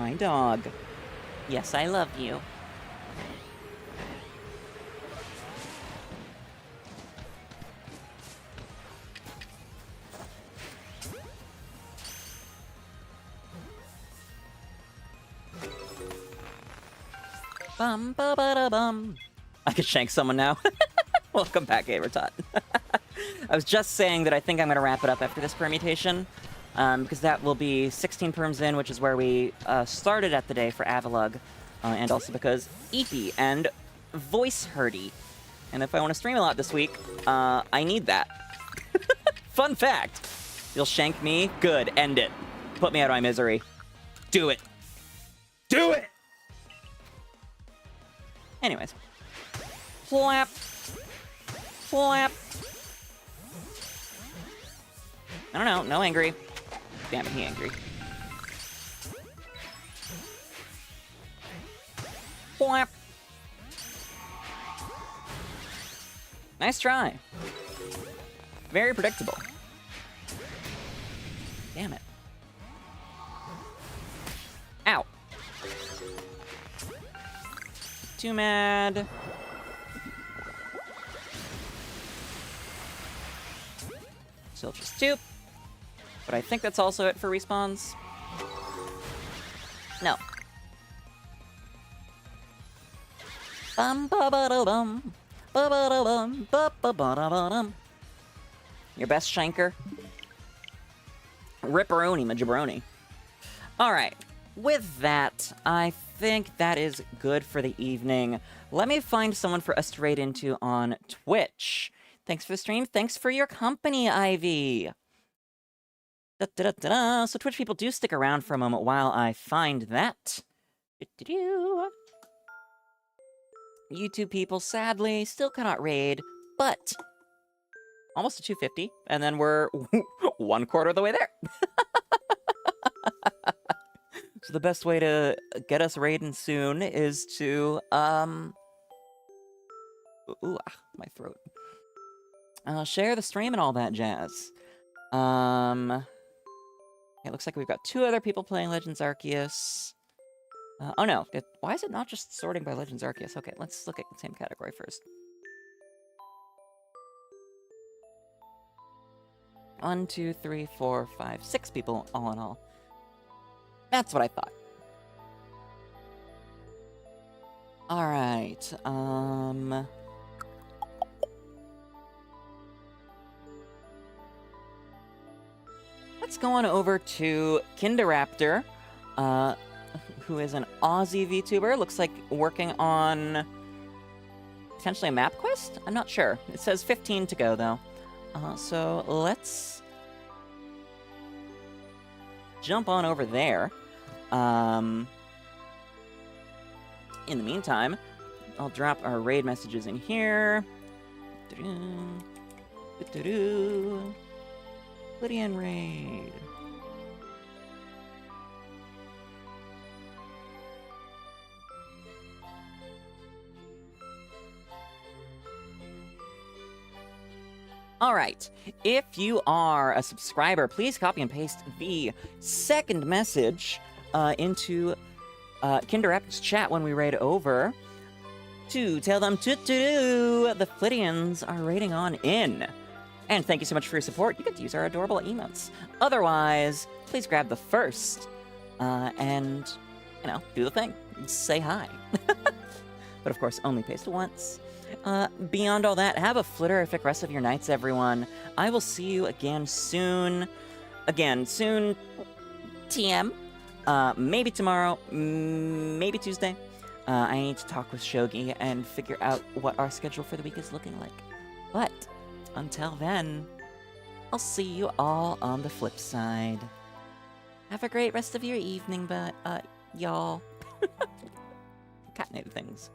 A: My dog. Yes, I love you. Bum ba ba da bum. I could shank someone now. Welcome back, 𝑹𝒊𝒈𝒉𝒕. I was just saying that I think I'm going to wrap it up after this permutation, because that will be 16 perms in, which is where we started at the day for Avalugg, and also because 𝒉𝒕 and voice hurdy. And if I want to stream a lot this week, I need that. Fun fact. You'll shank me? Good. End it. Put me out of my misery. Do it. Do it! Anyways. Flap. Flap. I don't know. No angry. Damn it, he angry. Flap. Nice try. Very predictable. Damn it. Ow. Too mad. Still just 2. But I think that's also it for respawns. No. Bum ba ba da bum. Ba ba da bum. Ba ba ba da ba dum. Your best shanker? Ripperoni, my jabroni. Alright. With that, I think that is good for the evening. Let me find someone for us to raid into on Twitch. Thanks for the stream. Thanks for your company, Ivy. Da, da, da, da, da. So Twitch people do stick around for a moment while I find that. YouTube people, sadly, still cannot raid, but almost to 250, and then we're 1/4 of the way there. So the best way to get us raiding soon is to, my throat. Share the stream and all that jazz. It looks like we've got 2 other people playing Legends Arceus. Oh no, why is it not just sorting by Legends Arceus? Okay, let's look at the same category first. 1, 2, 3, 4, 5, 6 people all in all. That's what I thought. Alright, let's go on over to Kinderaptor, who is an Aussie VTuber. Looks like working on potentially a map quest? I'm not sure. It says 15 to go, though. So let's jump on over there. In the meantime, I'll drop our raid messages in here. Flittian raid. Alright, if you are a subscriber, please copy and paste the second message into Kinderaptor's chat when we raid over to tell them the Flittians are raiding on in. And thank you so much for your support. You get to use our adorable emotes. Otherwise, please grab the first and, you know, do the thing. Say hi. But of course, only paste once. Beyond all that, have a flitterific rest of your nights, everyone. I will see you again soon. TM. Maybe tomorrow, maybe Tuesday. I need to talk with Shogi and figure out what our schedule for the week is looking like. But until then, I'll see you all on the flip side. Have a great rest of your evening, y'all. Catnip things.